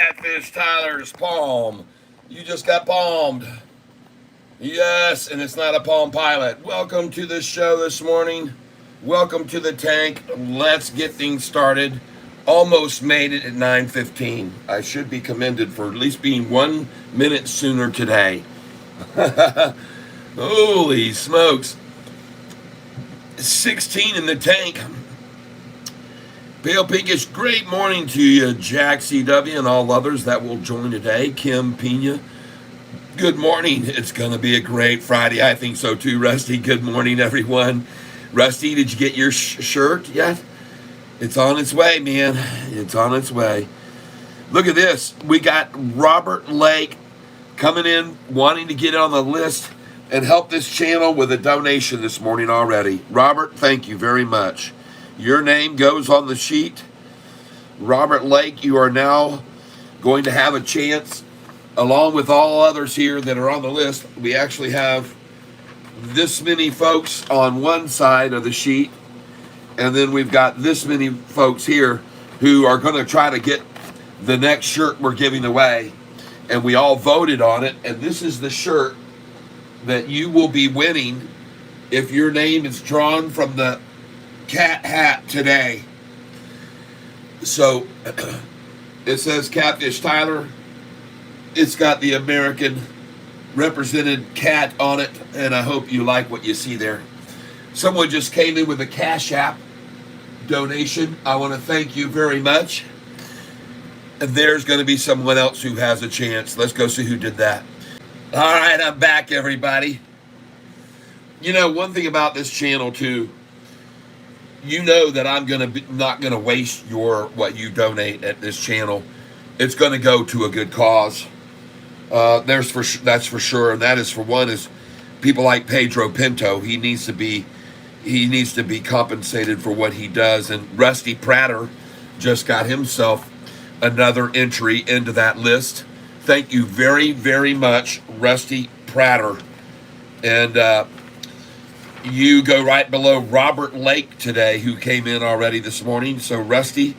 Catfish Tyler's palm. You just got palmed. Yes, and it's not a Palm Pilot. Welcome to the show this morning. Welcome to the tank. Let's get things started. Almost made it at 9:15. I should be commended for at least being 1 minute sooner today. Holy smokes. 16 in the tank. Pale Pinkish, great morning to you, Jack CW, and all others that will join today. Kim Pena, good morning. It's going to be a great Friday. I think so too, Rusty. Good morning, everyone. Rusty, did you get your shirt yet? It's on its way, man. It's on its way. Look at this. We got Robert Lake coming in, wanting to get on the list and help this channel with a donation this morning already. Robert, thank you very much. Your name goes on the sheet. Robert Lake, you are now going to have a chance, along with all others here that are on the list. We actually have this many folks on one side of the sheet, and then we've got this many folks here who are going to try to get the next shirt we're giving away. And we all voted on it, and this is the shirt that you will be winning if your name is drawn from the cat hat today. So it says Catfish Tyler. It's got the American represented cat on it, and I hope you like what you see there. Someone just came in with a Cash App donation. I want to thank you very much. And there's going to be someone else who has a chance. Let's go see who did that. All right, I'm back, everybody. You know, one thing about this channel too, you know that I'm not gonna waste what you donate at this channel. It's gonna go to a good cause. That's for sure, and that is for one is people like Pedro Pinto. He needs to be compensated for what he does. And Rusty Prater just got himself another entry into that list. Thank you very, very much, Rusty Prater. And you go right below Robert Lake today, who came in already this morning. So, Rusty,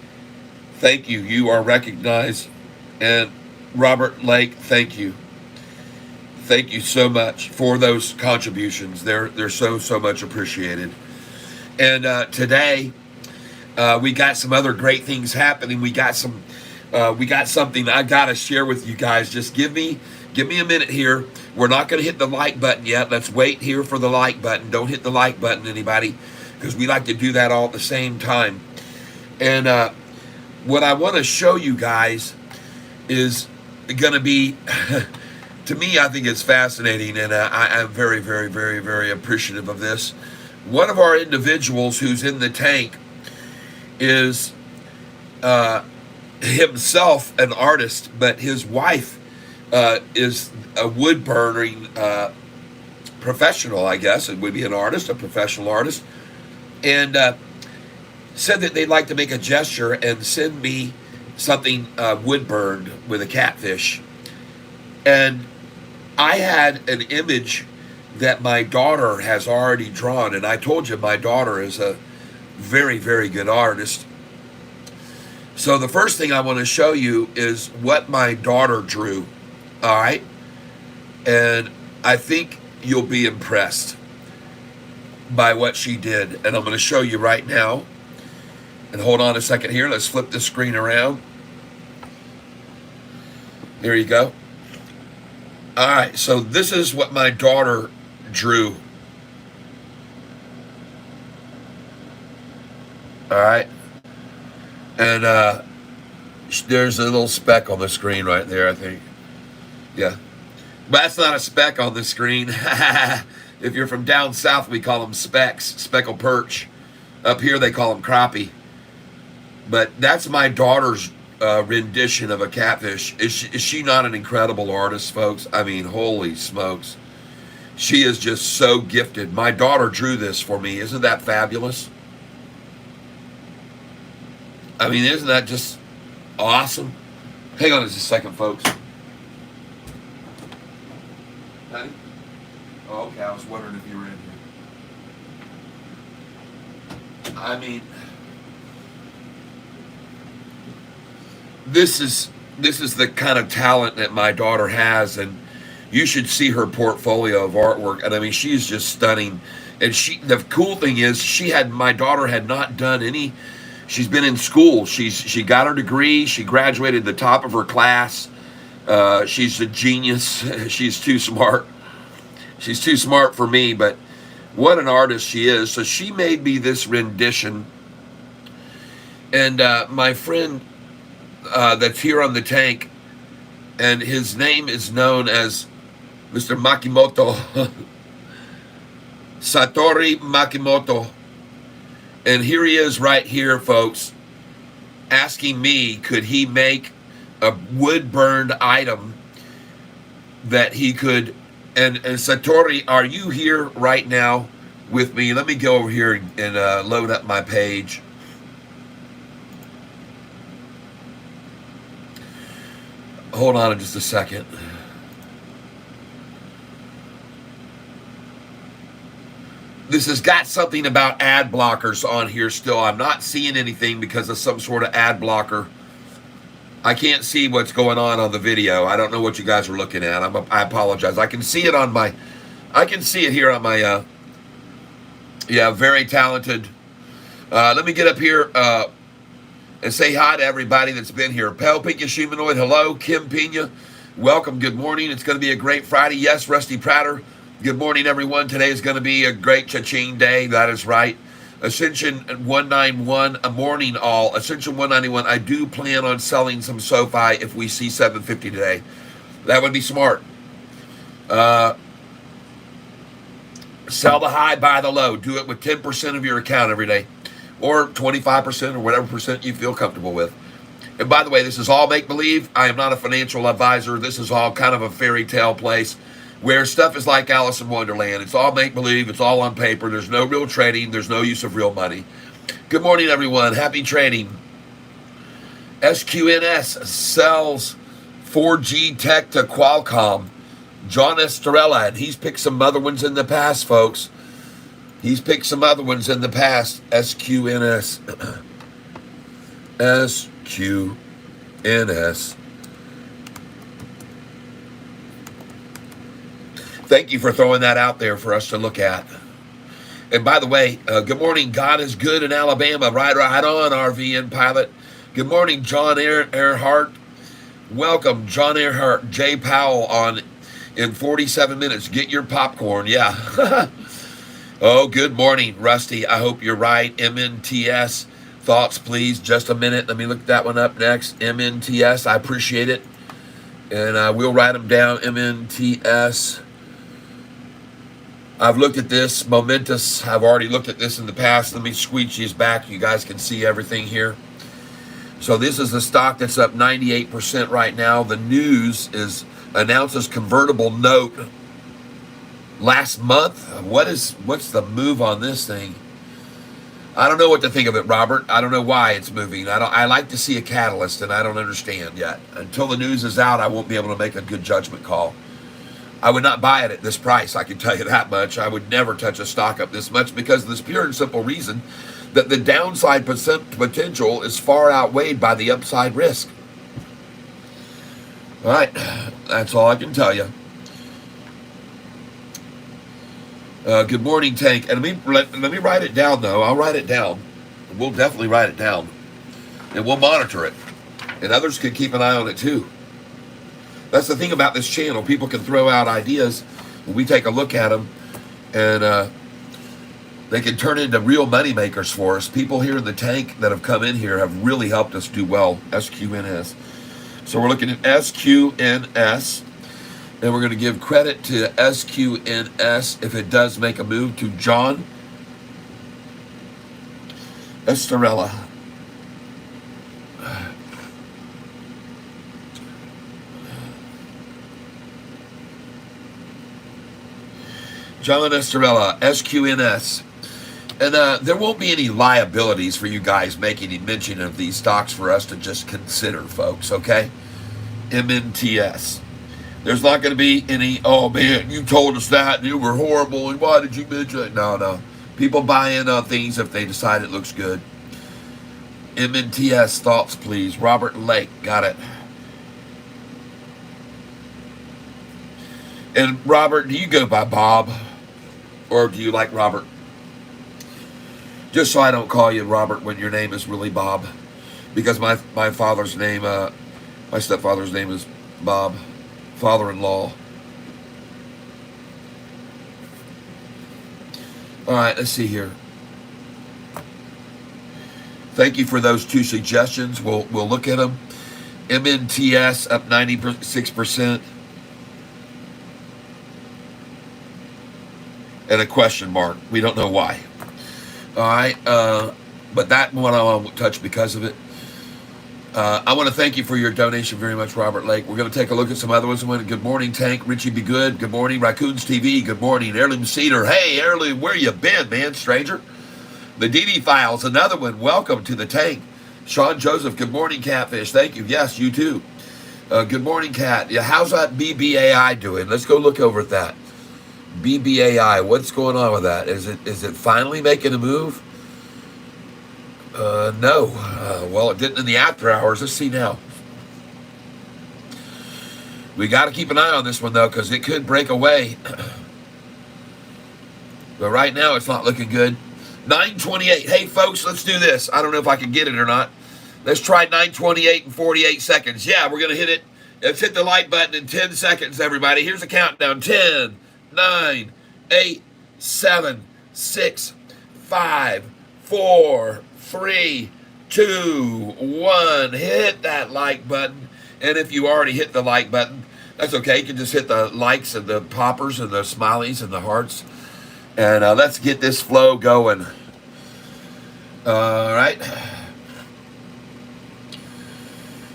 thank you. You are recognized. And Robert Lake, thank you. Thank you so much for those contributions. They're so much appreciated. And today, we got some other great things happening. We got something I gotta share with you guys. Just give me a minute here. We're not going to hit the like button yet. Let's wait here for the like button. Don't hit the like button, anybody, because we like to do that all at the same time. And what I want to show you guys is going to be, to me, I think it's fascinating, and I'm very, very, very, very appreciative of this. One of our individuals who's in the tank is himself an artist, but his wife is a wood burning professional, I guess. It would be an artist, a professional artist, and said that they'd like to make a gesture and send me something wood burned with a catfish. And I had an image that my daughter has already drawn, and I told you my daughter is a very, very good artist. So the first thing I want to show you is what my daughter drew. All right. And I think you'll be impressed by what she did. And I'm going to show you right now. And hold on a second here. Let's flip the screen around. There you go. All right. So this is what my daughter drew. All right. And there's a little speck on the screen right there, I think. Yeah. But that's not a speck on the screen. If you're from down south, we call them specks, speckled perch. Up here, they call them crappie. But that's my daughter's rendition of a catfish. Is she not an incredible artist, folks? I mean, holy smokes. She is just so gifted. My daughter drew this for me. Isn't that fabulous? I mean, isn't that just awesome? Hang on just a second, folks. Honey? Oh, okay. I was wondering if you were in here. I mean, this is this is the kind of talent that my daughter has, and you should see her portfolio of artwork. And I mean, she's just stunning. And the cool thing is, my daughter had not done any. She's been in school. She got her degree. She graduated the top of her class. She's a genius. She's too smart. She's too smart for me, but what an artist she is. So she made me this rendition. And my friend that's here on the tank, and his name is known as Mr. Makimoto, Satori Makimoto. And here he is right here, folks, asking me, could he make a wood-burned item that he could. And Satori, are you here right now with me? Let me go over here and load up my page. Hold on just a second. This has got something about ad blockers on here still. I'm not seeing anything because of some sort of ad blocker. I can't see what's going on the video. I don't know what you guys are looking at. I apologize. I can see it on my, I can see it here on my, yeah, very talented. Let me get up here and say hi to everybody that's been here. Pale Pinkish Humanoid, hello. Kim Pena, welcome. Good morning. It's going to be a great Friday. Yes, Rusty Prater. Good morning, everyone. Today is going to be a great cha-ching day. That is right. Ascension 191, a morning all. Ascension 191, I do plan on selling some Sofi if we see 750 today. That would be smart. Sell the high, buy the low. Do it with 10% of your account every day. Or 25% or whatever percent you feel comfortable with. And by the way, this is all make-believe. I am not a financial advisor. This is all kind of a fairy tale place where stuff is like Alice in Wonderland. It's all make-believe. It's all on paper. There's no real trading. There's no use of real money. Good morning, everyone. Happy trading. SQNS sells 4G tech to Qualcomm. John Estorella, and he's picked some other ones in the past, folks. He's picked some other ones in the past. SQNS. SQNS. Thank you for throwing that out there for us to look at. And by the way, good morning. God is good in Alabama. Right on, RVN pilot. Good morning, John Earhart. Welcome, John Earhart. Jay Powell on in 47 minutes. Get your popcorn. Yeah. Oh, good morning, Rusty. I hope you're right. MNTS. Thoughts, please. Just a minute. Let me look that one up next. MNTS. I appreciate it. And we'll write them down. MNTS. I've looked at this. Momentous. I've already looked at this in the past. Let me squeeze these back. You guys can see everything here. So this is the stock that's up 98% right now. The news announces convertible note last month. What's the move on this thing? I don't know what to think of it, Robert. I don't know why it's moving. I like to see a catalyst, and I don't understand yet. Until the news is out, I won't be able to make a good judgment call. I would not buy it at this price, I can tell you that much. I would never touch a stock up this much because of this pure and simple reason that the downside potential is far outweighed by the upside risk. All right, that's all I can tell you. Good morning, Tank. And let me write it down, though. I'll write it down. We'll definitely write it down. And we'll monitor it. And others can keep an eye on it, too. That's the thing about this channel. People can throw out ideas. And we take a look at them. And they can turn into real money makers for us. People here in the tank that have come in here have really helped us do well. SQNS. So we're looking at SQNS. And we're going to give credit to SQNS if it does make a move to John Estorella. John Estorella, SQNS. And there won't be any liabilities for you guys making any mention of these stocks for us to just consider, folks, okay? MNTS. There's not going to be any, oh man, you told us that and you were horrible and why did you mention it? No. People buy in on things if they decide it looks good. MNTS, thoughts please. Robert Lake, got it. And Robert, do you go by Bob? Or do you like Robert? Just so I don't call you Robert when your name is really Bob. Because my father's name, my stepfather's name is Bob. Father-in-law. All right, let's see here. Thank you for those 2 suggestions. We'll look at them. MNTS up 96%. And a question mark. We don't know why. All right, but that one I won't touch because of it. I want to thank you for your donation very much, Robert Lake. We're going to take a look at some other ones. Good morning, Tank. Richie Be Good. Good morning, Raccoons TV. Good morning, Heirloom Cedar. Hey, Heirloom, where you been, man, stranger? The DD Files, another one. Welcome to the Tank. Sean Joseph. Good morning, Catfish. Thank you. Yes, you too. Good morning, Cat. Yeah, how's that BBAI doing? Let's go look over at that. BBAI. What's going on with that? Is it finally making a move? No. Well, it didn't in the after hours. Let's see now. We got to keep an eye on this one, though, because it could break away. But right now, it's not looking good. 9:28. Hey, folks, let's do this. I don't know if I can get it or not. Let's try 9:28 in 48 seconds. Yeah, we're going to hit it. Let's hit the like button in 10 seconds, everybody. Here's the countdown. 10, 9, 8, 7, 6, 5, 4, 3, 2, 1. Hit that like button. And if you already hit the like button, that's okay. You can just hit the likes and the poppers and the smileys and the hearts. And let's get this flow going. All right.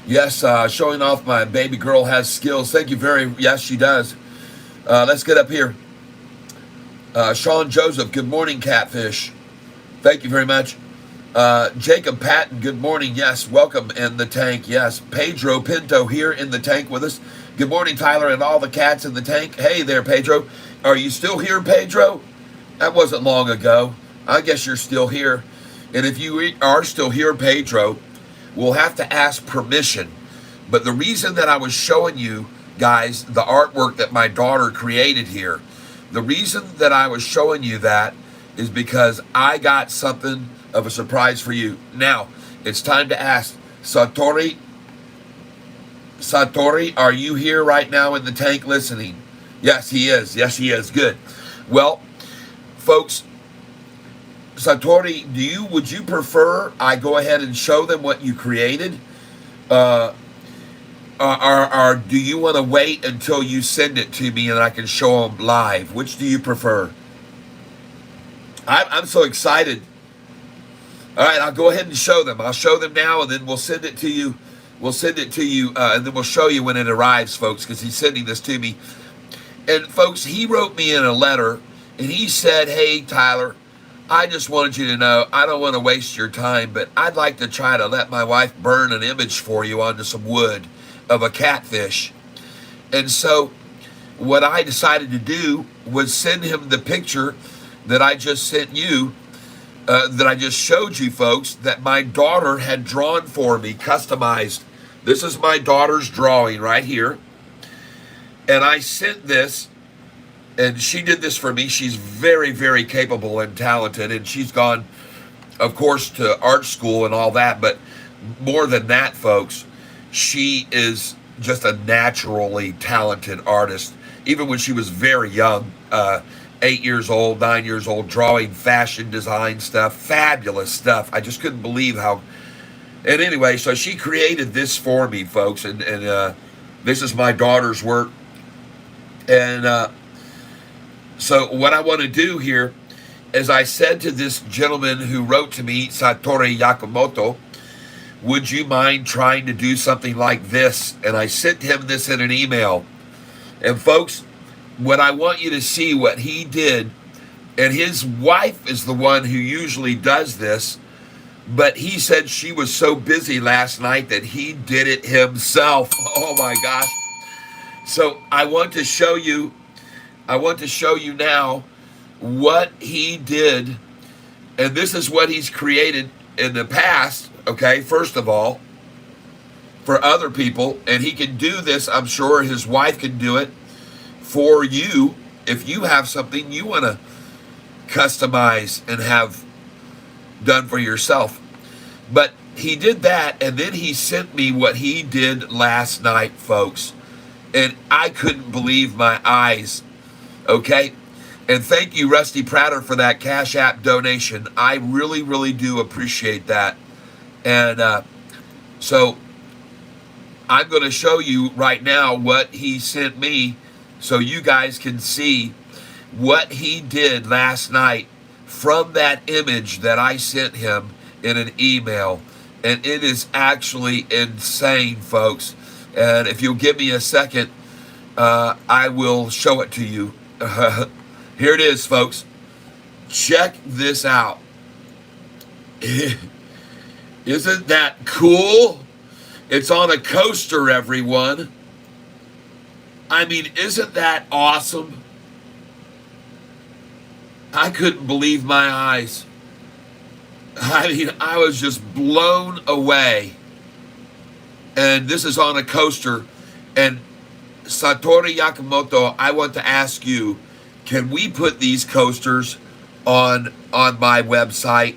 Yes, showing off my baby girl has skills. Thank you very much. Yes, she does. Let's get up here. Sean Joseph, good morning, Catfish. Thank you very much. Jacob Patton, good morning. Yes, welcome in the tank. Yes, Pedro Pinto here in the tank with us. Good morning, Tyler, and all the cats in the tank. Hey there, Pedro. Are you still here, Pedro? That wasn't long ago. I guess you're still here. And if you are still here, Pedro, we'll have to ask permission. But the reason that I was showing you guys the artwork that my daughter created here, the reason that I was showing you that is because I got something of a surprise for you. Now, it's time to ask Satori. Satori, are you here right now in the tank listening? Yes, he is. Yes, he is. Good. Well, folks, Satori, would you prefer I go ahead and show them what you created? Or do you want to wait until you send it to me and I can show them live? Which do you prefer? I'm so excited. All right, I'll go ahead and show them. I'll show them now, and then we'll send it to you. We'll send it to you, and then we'll show you when it arrives, folks, because he's sending this to me. And, folks, he wrote me in a letter, and he said, hey, Tyler, I just wanted you to know I don't want to waste your time, but I'd like to try to let my wife burn an image for you onto some wood of a catfish. And so what I decided to do was send him the picture that I just sent you, that I just showed you, folks, that my daughter had drawn for me, customized. This is my daughter's drawing right here. And I sent this, and she did this for me. She's very, very capable and talented, and she's gone, of course, to art school and all that. But more than that, folks, she is just a naturally talented artist. Even when she was very young, 8 years old, 9 years old, drawing fashion design stuff, fabulous stuff. I just couldn't believe how. And anyway, so she created this for me, folks, and this is my daughter's work. And so what I want to do here is I said to this gentleman who wrote to me, Satori Yakamoto, would you mind trying to do something like this? And I sent him this in an email. And folks, what I want you to see what he did, and his wife is the one who usually does this, but he said she was so busy last night that he did it himself. Oh my gosh. So I want to show you now what he did, and this is what he's created in the past, okay, first of all, for other people, and he can do this, I'm sure his wife can do it, for you if you have something you want to customize and have done for yourself. But he did that, and then he sent me what he did last night, folks. And I couldn't believe my eyes. Okay? And thank you, Rusty Prater, for that Cash App donation. I really, really do appreciate that. And so I'm going to show you right now what he sent me so you guys can see what he did last night from that image that I sent him in an email. And it is actually insane, folks. And if you'll give me a second, I will show it to you. Here it is, folks. Check this out. Isn't that cool? It's on a coaster, everyone. I mean, isn't that awesome? I couldn't believe my eyes. I mean, I was just blown away. And this is on a coaster. And Satoru Yakamoto, I want to ask you, can we put these coasters on my website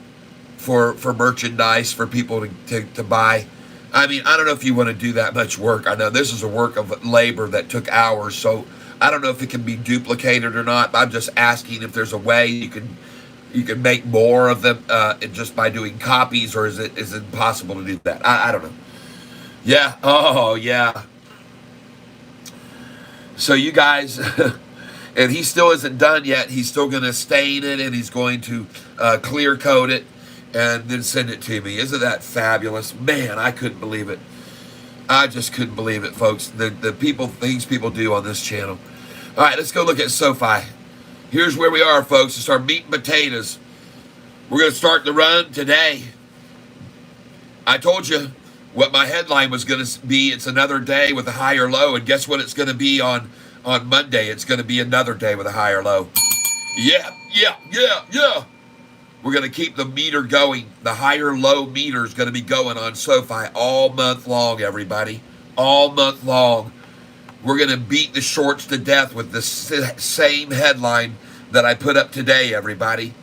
for merchandise for people to buy? I mean, I don't know if you want to do that much work. I know this is a work of labor that took hours, so I don't know if it can be duplicated or not. I'm just asking if there's a way you can make more of them just by doing copies, or is it impossible to do that? I don't know. Yeah. Oh, yeah. So you guys, and he still isn't done yet. He's still going to stain it, and he's going to clear coat it, and then send it to me. Isn't that fabulous? Man, I couldn't believe it. I just couldn't believe it, folks. The things people do on this channel. All right, let's go look at Sofi. Here's where we are, folks. It's our meat and potatoes. We're going to start the run today. I told you what my headline was going to be. It's another day with a higher low. And guess what it's going to be on Monday? It's going to be another day with a higher low. Yeah. We're going to keep the meter going. The higher low meter is going to be going on Sofi all month long, everybody. All month long. We're going to beat the shorts to death with the same headline that I put up today, everybody.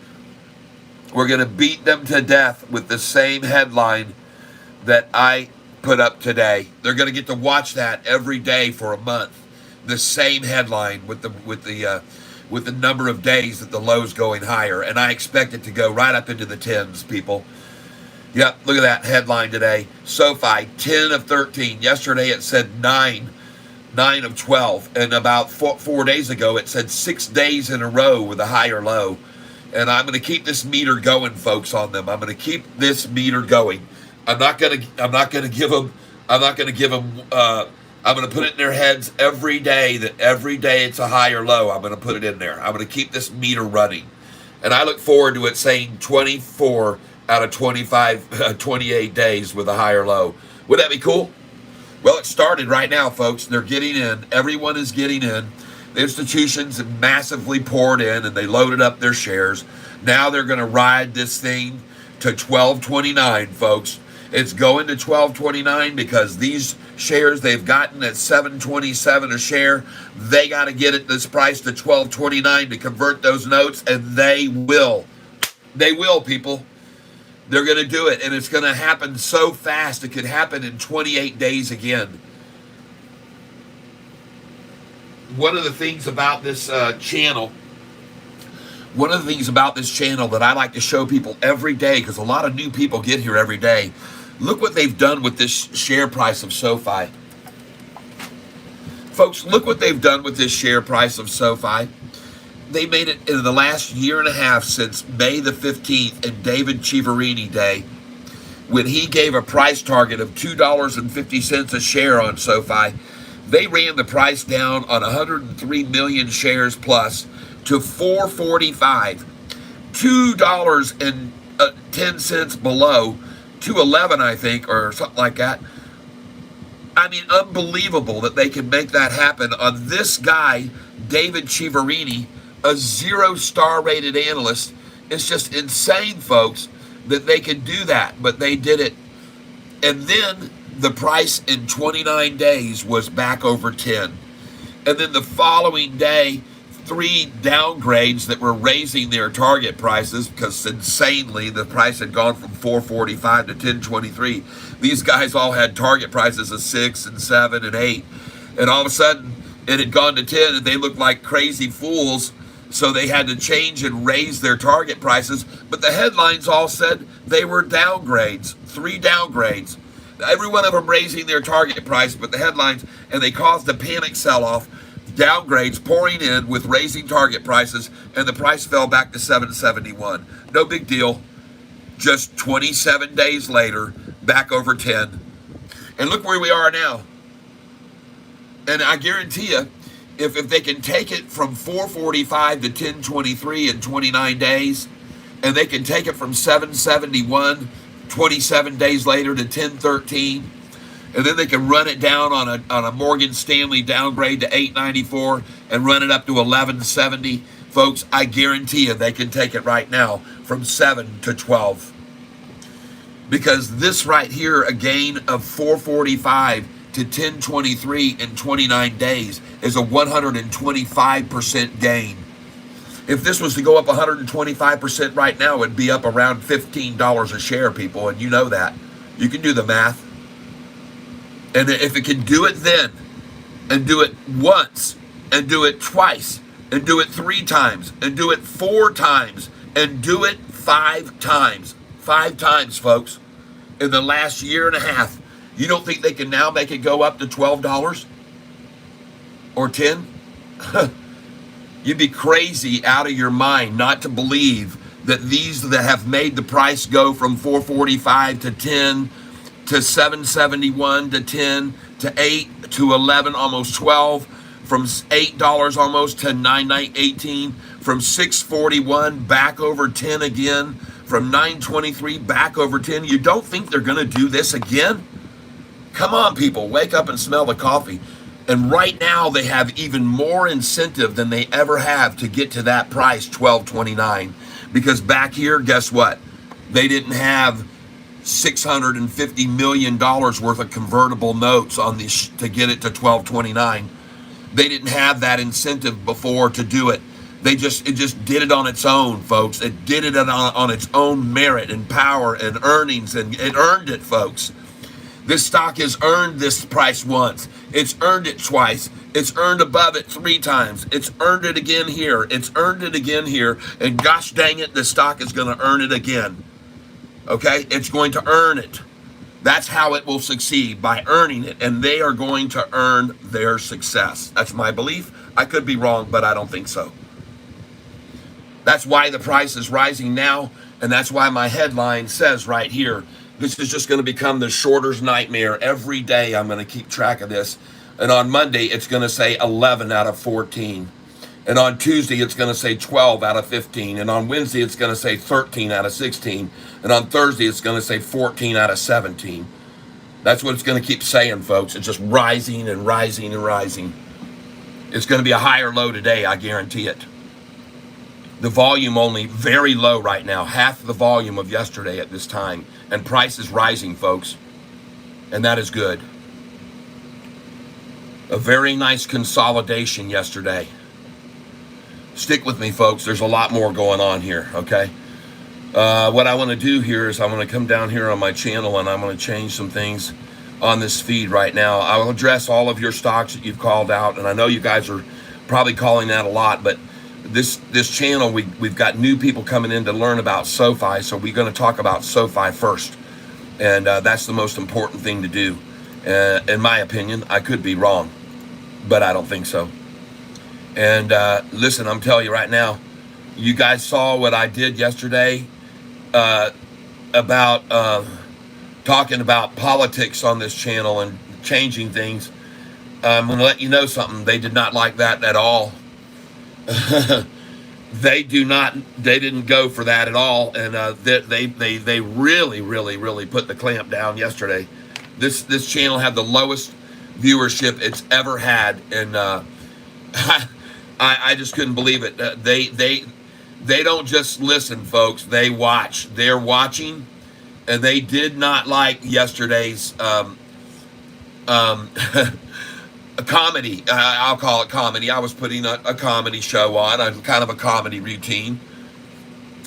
We're going to beat them to death with the same headline that I put up today. They're going to get to watch that every day for a month. The same headline with the number of days that the low's going higher. And I expect it to go right up into the 10s, people. Yep, look at that headline today. Sofi, 10 of 13. Yesterday it said 9 of 12. And about 4 days ago it said 6 days in a row with a higher low. And I'm going to keep this meter going, folks, on them. I'm going to keep this meter going. I'm not going to give them I'm going to put it in their heads every day that every day it's a higher low. I'm going to put it in there. I'm going to keep this meter running. And I look forward to it saying 24 out of 28 days with a higher low. Would that be cool? Well, it started right now, folks. They're getting in. Everyone is getting in. The institutions have massively poured in, and they loaded up their shares. Now they're going to ride this thing to 12.29, folks. It's going to 12.29 because these shares they've gotten at 7.27 a share, they got to get it this price to 12.29 to convert those notes, and they will. They will, people. They're going to do it, and it's going to happen so fast it could happen in 28 days again. One of the things about this channel that I like to show people every day, because a lot of new people get here every day. Look what they've done with this share price of Sofi. Folks, look what they've done with this share price of Sofi. They made it in the last year and a half since May the 15th and David Chiaverini Day, when he gave a price target of $2.50 a share on Sofi. They ran the price down on 103 million shares plus to $4.45, $2.10 below, $2.11 I think, or something like that. I mean, unbelievable that they can make that happen on this guy, David Chiaverini, a 0-star rated analyst. It's just insane, folks, that they can do that, but they did it. And then the price in 29 days was back over 10. And then the following day, 3 downgrades that were raising their target prices because insanely the price had gone from 445 to 1023. These guys all had target prices of 6 and 7 and 8. And all of a sudden it had gone to 10 and they looked like crazy fools. So they had to change and raise their target prices. But the headlines all said they were downgrades, 3 downgrades. Every one of them raising their target price, but the headlines, and they caused a panic sell-off. Downgrades pouring in with raising target prices, and the price fell back to 771. No big deal. Just 27 days later, back over 10. And look where we are now. And I guarantee you, if they can take it from 445 to 1023 in 29 days, and they can take it from 771 27 days later to 1013, and then they can run it down on a Morgan Stanley downgrade to 894 and run it up to 1170. Folks, I guarantee you they can take it right now from 7 to 12. Because this right here, a gain of 445 to 1023 in 29 days is a 125% gain. If this was to go up 125% right now, it'd be up around $15 a share, people, and you know that. You can do the math. And if it can do it then, and do it once, and do it twice, and do it 3 times, and do it 4 times, and do it 5 times. 5 times, folks, in the last year and a half. You don't think they can now make it go up to $12? Or 10? You'd be crazy out of your mind not to believe that these that have made the price go from 445 to 10 to 771 to 10 to 8 to 11, almost 12, from $8 almost to 9.18, from 641 back over 10 again, from 923 back over 10. You don't think they're going to do this again? Come on, people, wake up and smell the coffee. And right now they have even more incentive than they ever have to get to that price, $12.29. Because back here, guess what? They didn't have $650 million worth of convertible notes on this to get it to $12.29. They didn't have that incentive before to do it. It just did it on its own, folks. It did it on its own merit and power and earnings, and it earned it, folks. This stock has earned this price once. It's earned it twice. It's earned above it 3 times. It's earned it again here. It's earned it again here. And gosh dang it, the stock is going to earn it again. Okay? It's going to earn it. That's how it will succeed, by earning it. And they are going to earn their success. That's my belief. I could be wrong, but I don't think so. That's why the price is rising now. And that's why my headline says right here, this is just going to become the shorter's nightmare. Every day I'm going to keep track of this. And on Monday, it's going to say 11 out of 14. And on Tuesday, it's going to say 12 out of 15. And on Wednesday, it's going to say 13 out of 16. And on Thursday, it's going to say 14 out of 17. That's what it's going to keep saying, folks. It's just rising and rising and rising. It's going to be a higher low today, I guarantee it. The volume only very low right now, half the volume of yesterday at this time. And price is rising, folks. And that is good. A very nice consolidation yesterday. Stick with me, folks. There's a lot more going on here, okay? What I want to do here is I'm going to come down here on my channel and I'm going to change some things on this feed right now. I will address all of your stocks that you've called out. And I know you guys are probably calling that a lot, but this channel, we've got new people coming in to learn about Sofi, so we're going to talk about Sofi first. And that's the most important thing to do. In my opinion, I could be wrong, but I don't think so. And listen, I'm telling you right now, you guys saw what I did yesterday about talking about politics on this channel and changing things. I'm going to let you know something. They did not like that at all. They didn't go for that at all. And they really put the clamp down yesterday. This channel had the lowest viewership it's ever had. And I just couldn't believe it. They don't just listen, folks. They watch. They're watching, and they did not like yesterday's a comedy. I'll call it comedy. I was putting a comedy show on, a kind of a comedy routine,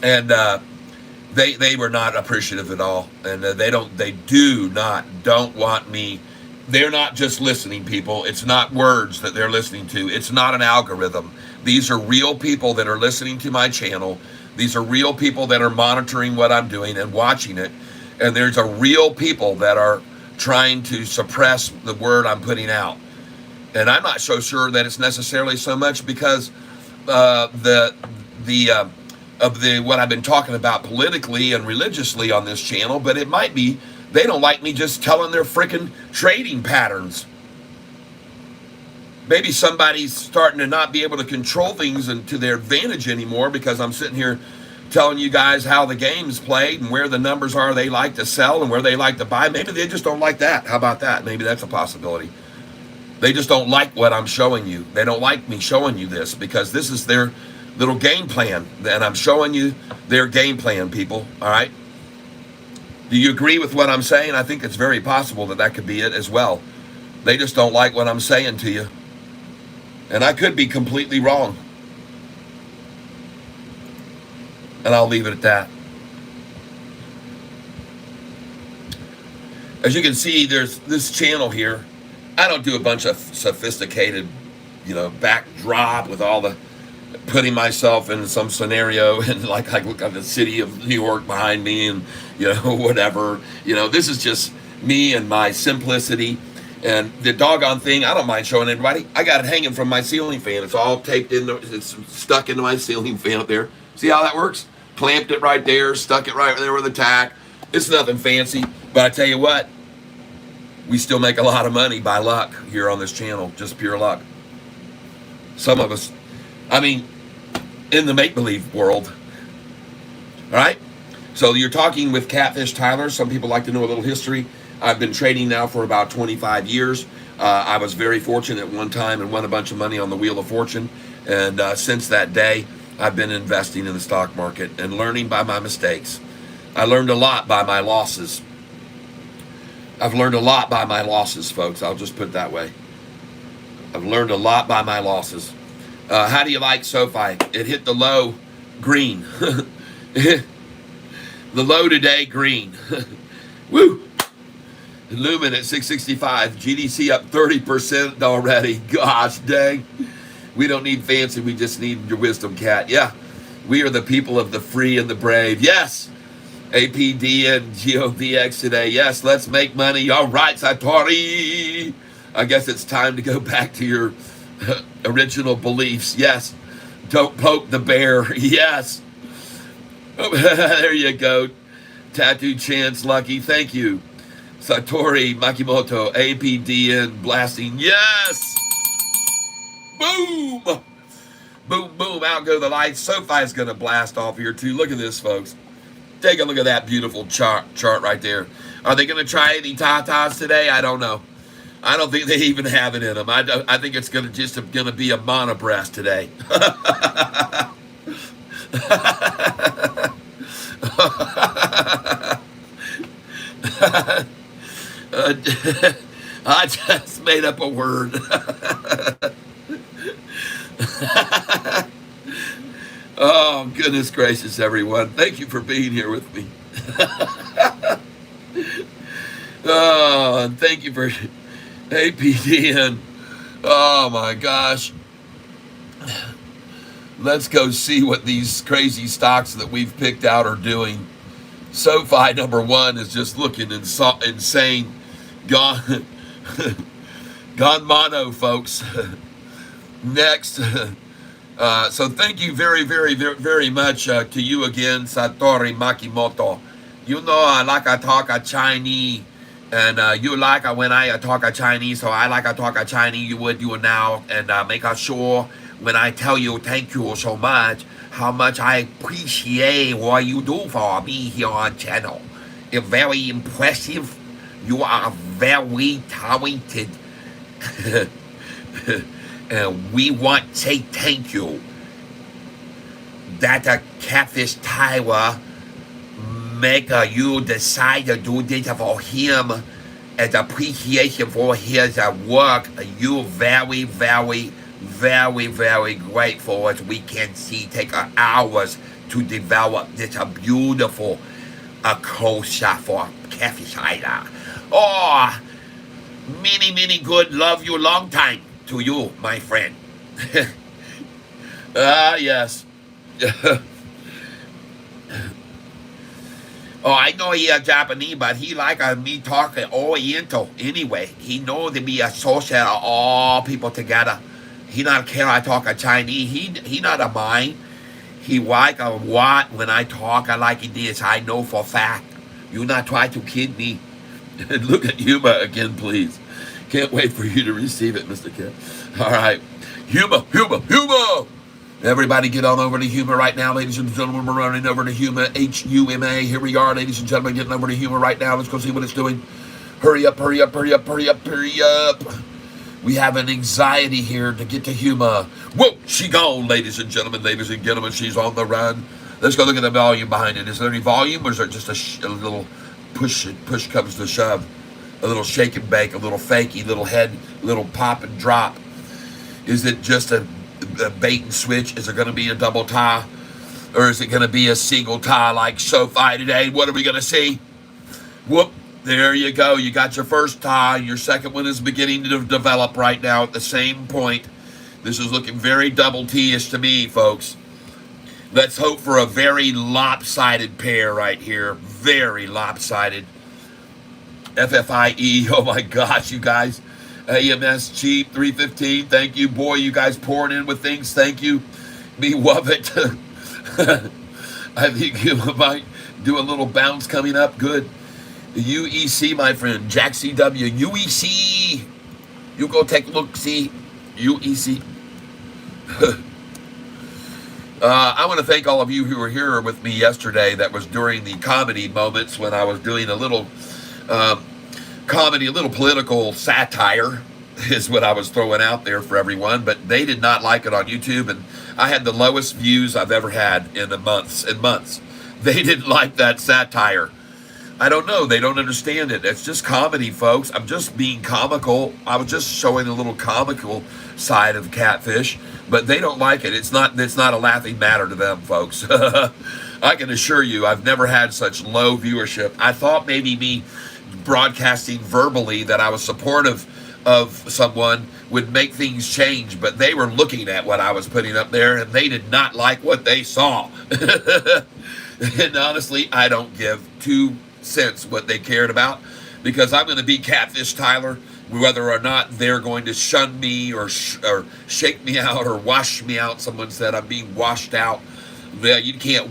and they were not appreciative at all, and don't want me. They're not just listening, people. It's not words that they're listening to. It's not an algorithm. These are real people that are listening to my channel. These are real people that are monitoring what I'm doing and watching it. And there's a real people that are trying to suppress the word I'm putting out. And I'm not so sure that it's necessarily so much because of what I've been talking about politically and religiously on this channel, but it might be they don't like me just telling their freaking trading patterns. Maybe somebody's starting to not be able to control things to their advantage anymore because I'm sitting here telling you guys how the game's played and where the numbers are they like to sell and where they like to buy. Maybe they just don't like that. How about that? Maybe that's a possibility. They just don't like what I'm showing you. They don't like me showing you this because this is their little game plan. And I'm showing you their game plan, people. All right? Do you agree with what I'm saying? I think it's very possible that could be it as well. They just don't like what I'm saying to you. And I could be completely wrong. And I'll leave it at that. As you can see, there's this channel here. I don't do a bunch of sophisticated, backdrop with all the putting myself in some scenario and like I look at the city of New York behind me and whatever. This is just me and my simplicity. And the doggone thing, I don't mind showing everybody. I got it hanging from my ceiling fan. It's all taped in. It's stuck into my ceiling fan up there. See how that works? Clamped it right there, stuck it right there with a tack. It's nothing fancy, but I tell you what, we still make a lot of money by luck here on this channel, just pure luck. Some of us, in the make-believe world. All right? So you're talking with Catfish Tyler. Some people like to know a little history. I've been trading now for about 25 years. I was very fortunate at one time and won a bunch of money on the Wheel of Fortune. And since that day, I've been investing in the stock market and learning by my mistakes. I learned a lot by my losses. I've learned a lot by my losses, folks. I'll just put it that way. I've learned a lot by my losses. How do you like Sofi? It hit the low green. The low today green. Woo! Lumen at 665. GDC up 30% already. Gosh dang. We don't need fancy. We just need your wisdom, Cat. Yeah. We are the people of the free and the brave. Yes. APD and GOVX today. Yes. Let's make money. All right, Satori. I guess it's time to go back to your original beliefs. Yes. Don't poke the bear. Yes. Oh, there you go. Tattoo Chance Lucky. Thank you. Satori Makimoto, APDN blasting. Yes! Boom! Boom, boom. Out go the lights. Sofi's going to blast off here, too. Look at this, folks. Take a look at that beautiful chart right there. Are they going to try any tatas today? I don't know. I don't think they even have it in them. I think it's going to be a monobreast today. I just made up a word. Oh, goodness gracious, everyone. Thank you for being here with me. Oh, and thank you for APDN. Oh, my gosh. Let's go see what these crazy stocks that we've picked out are doing. Sofi number one is just looking insane. Gone mono, folks. Next. So thank you very, very, very, very much to you again, Satori Makimoto. You know I like to talk Chinese, and you like when I talk Chinese, so I like to talk Chinese. You would do it now, and make sure when I tell you thank you so much, how much I appreciate what you do for me here on channel. It's very impressive. You are very talented. And we want to say thank you. That Catfish Tyler make you decide to do this for him. as appreciation for his work. You very, very, very, very grateful as we can see take hours to develop this beautiful kosher for Catfish Island. Oh, many, many good love you long time to you, my friend. Yes. Oh, I know he a Japanese, but he like me talking Oriental anyway. He know to be a social all people together. He not care I talk a Chinese. He not a mind. He like a what when I talk I like this. I know for fact. You not try to kid me. Look at humor again, please. Can't wait for you to receive it, Mr. Kid. All right. Humor, humor, humor. Everybody get on over to Humor right now, ladies and gentlemen. We're running over to Humor, H-U-M-A. Here we are, ladies and gentlemen, getting over to Humor right now. Let's go see what it's doing. Hurry up, hurry up, hurry up, hurry up, hurry up. We have an anxiety here to get to Humor. Whoa, she gone, ladies and gentlemen. Ladies and gentlemen, she's on the run. Let's go look at the volume behind it. Is there any volume, or is there just a little push comes to shove? A little shake and bake, a little fakey, little head, little pop and drop. Is it just a bait and switch? Is it going to be a double tie, or is it going to be a single tie like Sofi today? What are we going to see? Whoop, there you go. You got your first tie. Your second one is beginning to develop right now at the same point. This is looking very double T-ish to me, folks. Let's hope for a very lopsided pair right here. Very lopsided. FFIE, oh my gosh, you guys. AMS cheap 315. Thank you, boy. You guys pouring in with things. Thank you. Me love it. I think you might do a little bounce coming up. Good. The UEC, my friend. Jack CW. UEC. You go take a look. See. UEC. I want to thank all of you who were here with me yesterday. That was during the comedy moments when I was doing a little comedy, a little political satire is what I was throwing out there for everyone, but they did not like it on YouTube, and I had the lowest views I've ever had in months and months. They didn't like that satire. I don't know. They don't understand it. It's just comedy, folks. I'm just being comical. I was just showing a little comical side of Catfish, but they don't like it. It's not a laughing matter to them, folks. I can assure you, I've never had such low viewership. I thought maybe me broadcasting verbally that I was supportive of someone would make things change, but they were looking at what I was putting up there, and they did not like what they saw. And honestly, I don't give 2 cents what they cared about, because I'm going to be Catfish Tyler, whether or not they're going to shun me or shake me out or wash me out. Someone said I'm being washed out. Yeah, you can't.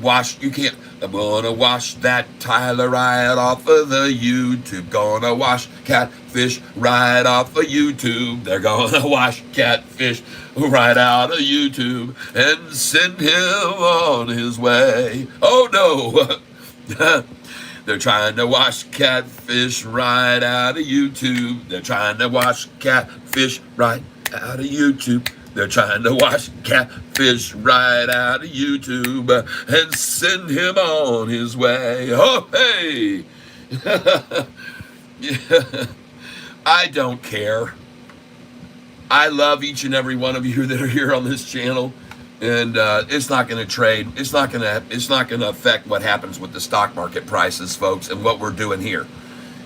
I'm gonna wash that Tyler right off of the YouTube. Gonna wash Catfish right off of YouTube. They're gonna wash Catfish right out of YouTube and send him on his way. Oh no! They're trying to wash Catfish right out of YouTube. They're trying to wash Catfish right out of YouTube. They're trying to wash Catfish right out of YouTube and send him on his way. Oh, hey! Yeah. I don't care. I love each and every one of you that are here on this channel, and it's not going to trade. It's not going to affect what happens with the stock market prices, folks, and what we're doing here.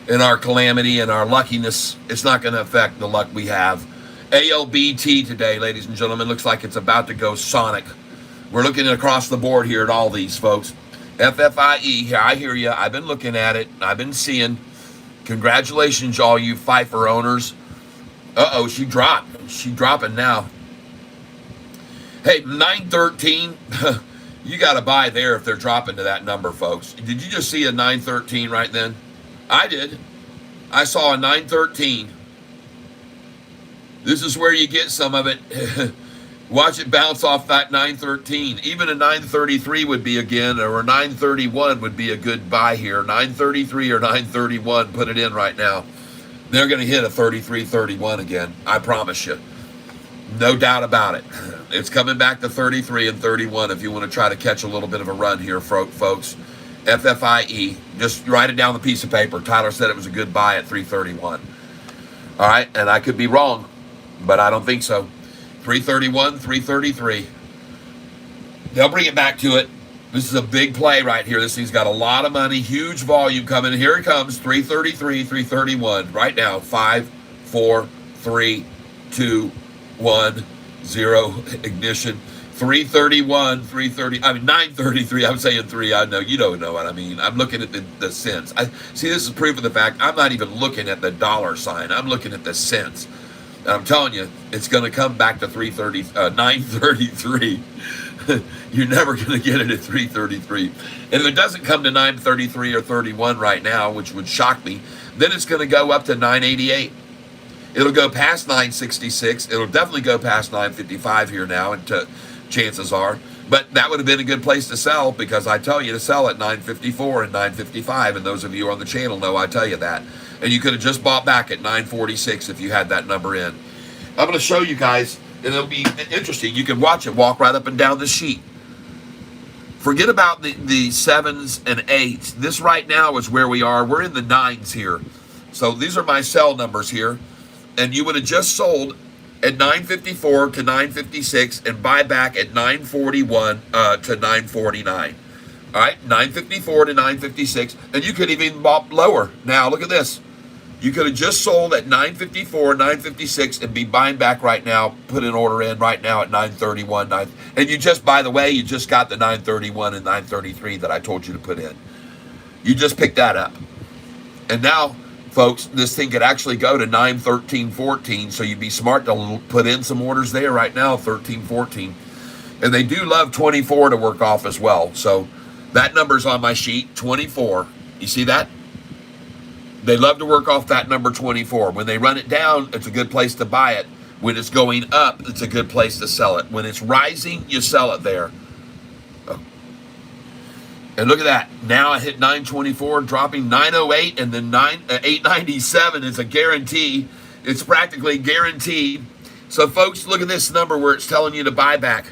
In our calamity and our luckiness, it's not going to affect the luck we have. ALBT today, ladies and gentlemen, looks like it's about to go sonic. We're looking across the board here at all these, folks. FFIE, here, I hear you. I've been looking at it. I've been seeing. Congratulations, all you Pfeiffer owners. Uh-oh, she dropped. She's dropping now. Hey, 913. You got to buy there if they're dropping to that number, folks. Did you just see a 913 right then? I did. I saw a 913. This is where you get some of it. Watch it bounce off that 913. Even a 933 would be again, or a 931 would be a good buy here. 933 or 931, put it in right now. They're going to hit a 33.31 again. I promise you. No doubt about it. It's coming back to 33 and 31 if you want to try to catch a little bit of a run here, folks. FFIE. Just write it down on the piece of paper. Tyler said it was a good buy at 331. All right, and I could be wrong, but I don't think so. 331, 333. They'll bring it back to it. This is a big play right here. This thing's got a lot of money, huge volume coming. Here it comes, 333, 331. Right now, 5, 4, 3, 2, 1, 0. Ignition. 331, 330. I mean, 933. I'm saying 3. I know you don't know what I mean. I'm looking at the cents. See, this is proof of the fact I'm not even looking at the dollar sign. I'm looking at the cents. And I'm telling you, it's going to come back to 933. You're never going to get it at 333. And if it doesn't come to 933 or 31 right now, which would shock me, then it's going to go up to 988. It'll go past 966. It'll definitely go past 955 here now, and chances are. But that would have been a good place to sell, because I tell you to sell at 954 and 955, and those of you on the channel know I tell you that. And you could have just bought back at 946 if you had that number in. I'm going to show you guys, and it'll be interesting. You can watch it walk right up and down the sheet. Forget about the 7s and 8s. This right now is where we are. We're in the 9s here. So these are my sell numbers here. And you would have just sold at 954 to 956 and buy back at 941 to 949. All right, 954 to 956. And you could even bought lower. Now, look at this. You could have just sold at 954, 956, and be buying back right now, put an order in right now at 931. And you just, by the way, you just got the 931 and 933 that I told you to put in. You just picked that up. And now, folks, this thing could actually go to 913, 14, so you'd be smart to put in some orders there right now, 13, 14. And they do love 24 to work off as well. So that number's on my sheet, 24. You see that? They love to work off that number 24. When they run it down, it's a good place to buy it. When it's going up, it's a good place to sell it. When it's rising, you sell it there. And look at that. Now I hit 924, dropping 908, and then 897 is a guarantee. It's practically guaranteed. So, folks, look at this number where it's telling you to buy back.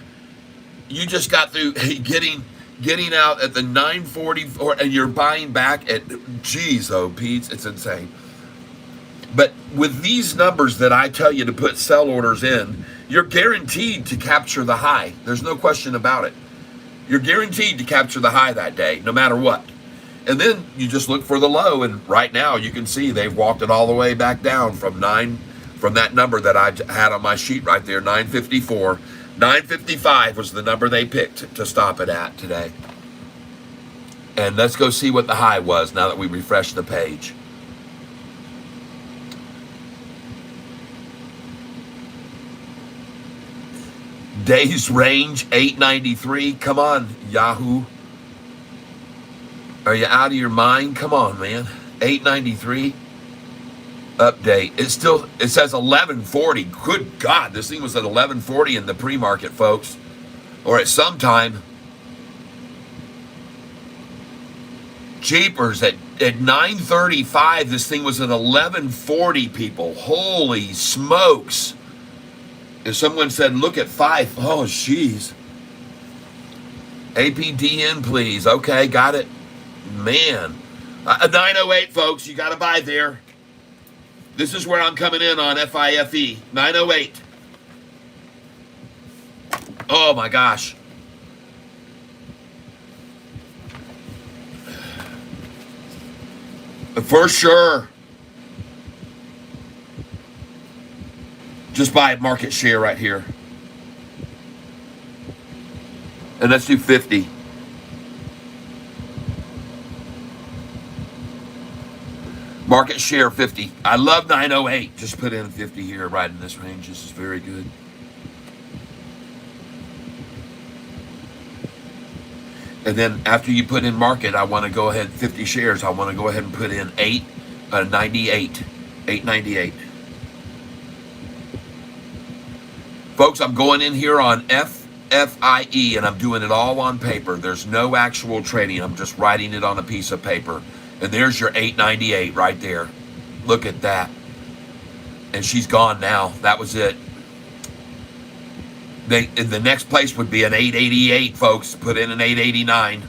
You just got through getting out at the 944, and you're buying back at, geez, oh, Pete, it's insane. But with these numbers that I tell you to put sell orders in, you're guaranteed to capture the high. There's no question about it. You're guaranteed to capture the high that day, no matter what. And then you just look for the low, and right now you can see they've walked it all the way back down from that number that I had on my sheet right there, 954. 955 was the number they picked to stop it at today. And let's go see what the high was now that we refresh the page. Days range 893. Come on, Yahoo. Are you out of your mind? Come on, man. 893. Update. It says 1140. Good God, this thing was at 1140 in the pre-market, folks. Or at some time. Jeepers, at 935, this thing was at 1140, people. Holy smokes. If someone said, look at 5. Oh, jeez. APDN, please. Okay, got it. Man. 908, folks. You got to buy there. This is where I'm coming in on FIFE. 908. Oh, my gosh. For sure. Just buy market share right here. And let's do 50. Market share 50. I love 908. Just put in 50 here, right in this range. This is very good. And then after you put in market, I want to go ahead, 50 shares. I want to go ahead and put in 898. 898. Folks, I'm going in here on FFIE, and I'm doing it all on paper. There's no actual trading. I'm just writing it on a piece of paper. And there's your 898 right there. Look at that. And she's gone now. That was it. The next place would be an 888, folks. Put in an 889.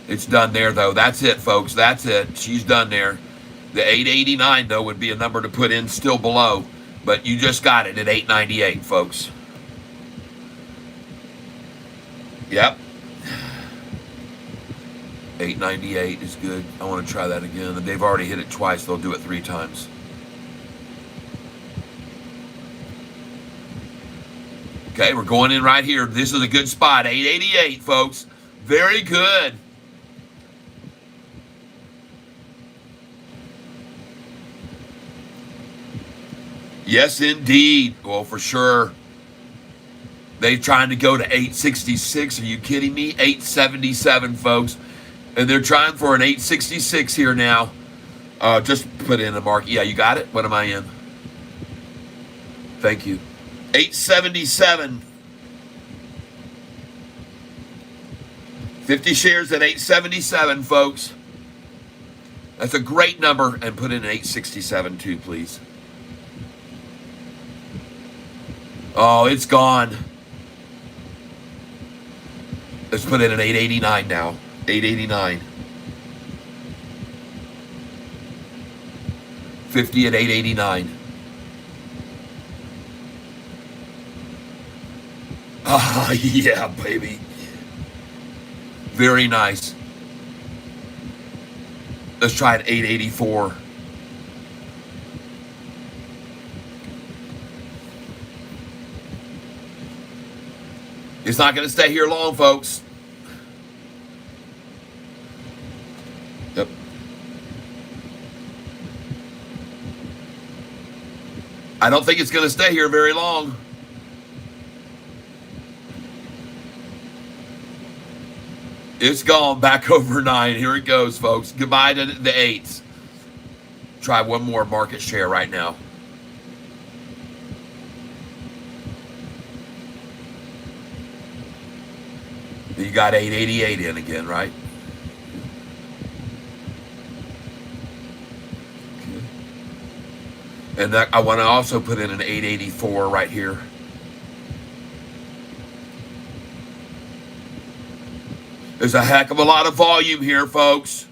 It's done there, though. That's it, folks. That's it. She's done there. The 889, though, would be a number to put in still below. But you just got it at 898, folks. Yep. 898 is good. I want to try that again. They've already hit it twice. They'll do it 3 times. Okay, we're going in right here. This is a good spot. 888, folks. Very good. Yes, indeed. Well, for sure. They're trying to go to 866. Are you kidding me? 877, folks. And they're trying for an 866 here now. Just put in a mark. Yeah, you got it? What am I in? Thank you. 877. 50 shares at 877, folks. That's a great number. And put in an 867 too, please. Oh, it's gone. Let's put in an 889 now. 889. 50 at 889. Ah, yeah, baby. Very nice. Let's try at 884. It's not going to stay here long, folks. Yep. I don't think it's going to stay here very long. It's gone back over 9. Here it goes, folks. Goodbye to the 8s. Try one more market share right now. You got 888 in again, right? Okay. And I want to also put in an 884 right here. There's a heck of a lot of volume here, folks.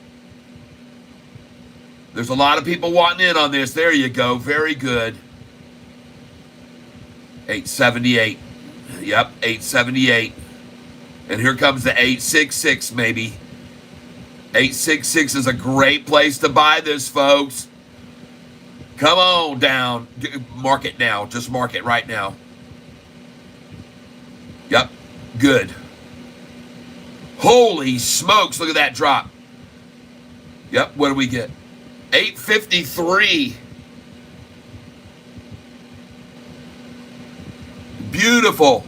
There's a lot of people wanting in on this. There you go. Very good. 878. Yep, 878. And here comes the 866, maybe. 866 is a great place to buy this, folks. Come on down. Mark it now. Just mark it right now. Yep. Good. Holy smokes. Look at that drop. Yep. What do we get? 853. Beautiful.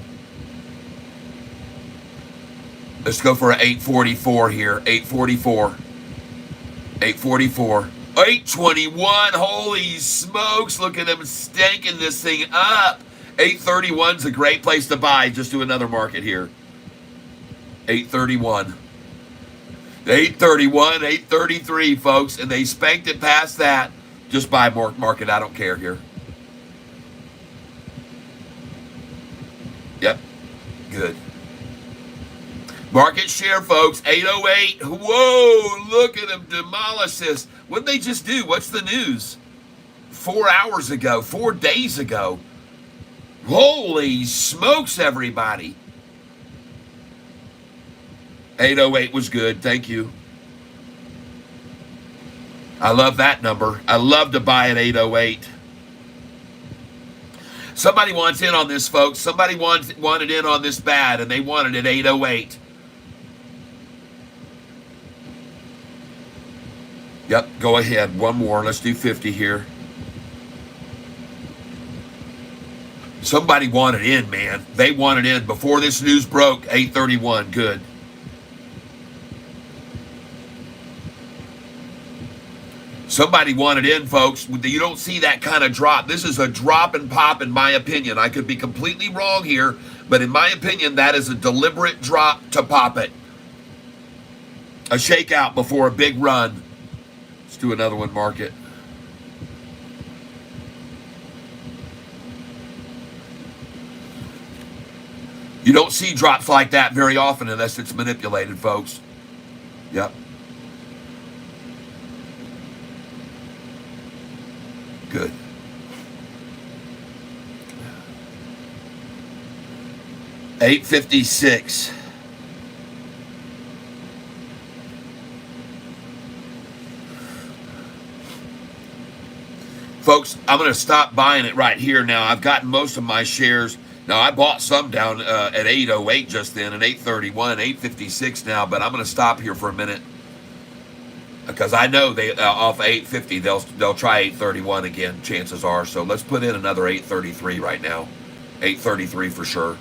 Let's go for an 844 here. 844. 844. 821. Holy smokes. Look at them stanking this thing up. 831 is a great place to buy. Just do another market here. 831. 831, 833, folks. And they spanked it past that. Just buy market. I don't care here. Yep. Good. Market share, folks, 808. Whoa, look at them demolish this. What did they just do? What's the news? 4 hours ago, 4 days ago. Holy smokes, everybody. 808 was good. Thank you. I love that number. I love to buy at 808. Somebody wants in on this, folks. Somebody wanted in on this bad, and they wanted it at 808. Yep, go ahead. One more. Let's do 50 here. Somebody wanted in, man. They wanted in before this news broke. 831. Good. Somebody wanted in, folks. You don't see that kind of drop. This is a drop and pop, in my opinion. I could be completely wrong here, but in my opinion, that is a deliberate drop to pop it. A shakeout before a big run. Let's do another one, market. You don't see drops like that very often unless it's manipulated, folks. Yep. Good. $8.56. Folks, I'm going to stop buying it right here now. I've gotten most of my shares. Now, I bought some down at 8.08 just then, and 8.31, 8.56 now, but I'm going to stop here for a minute because I know they off 8.50 they'll try 8.31 again. Chances are. So let's put in another 8.33 right now. 8.33 for sure.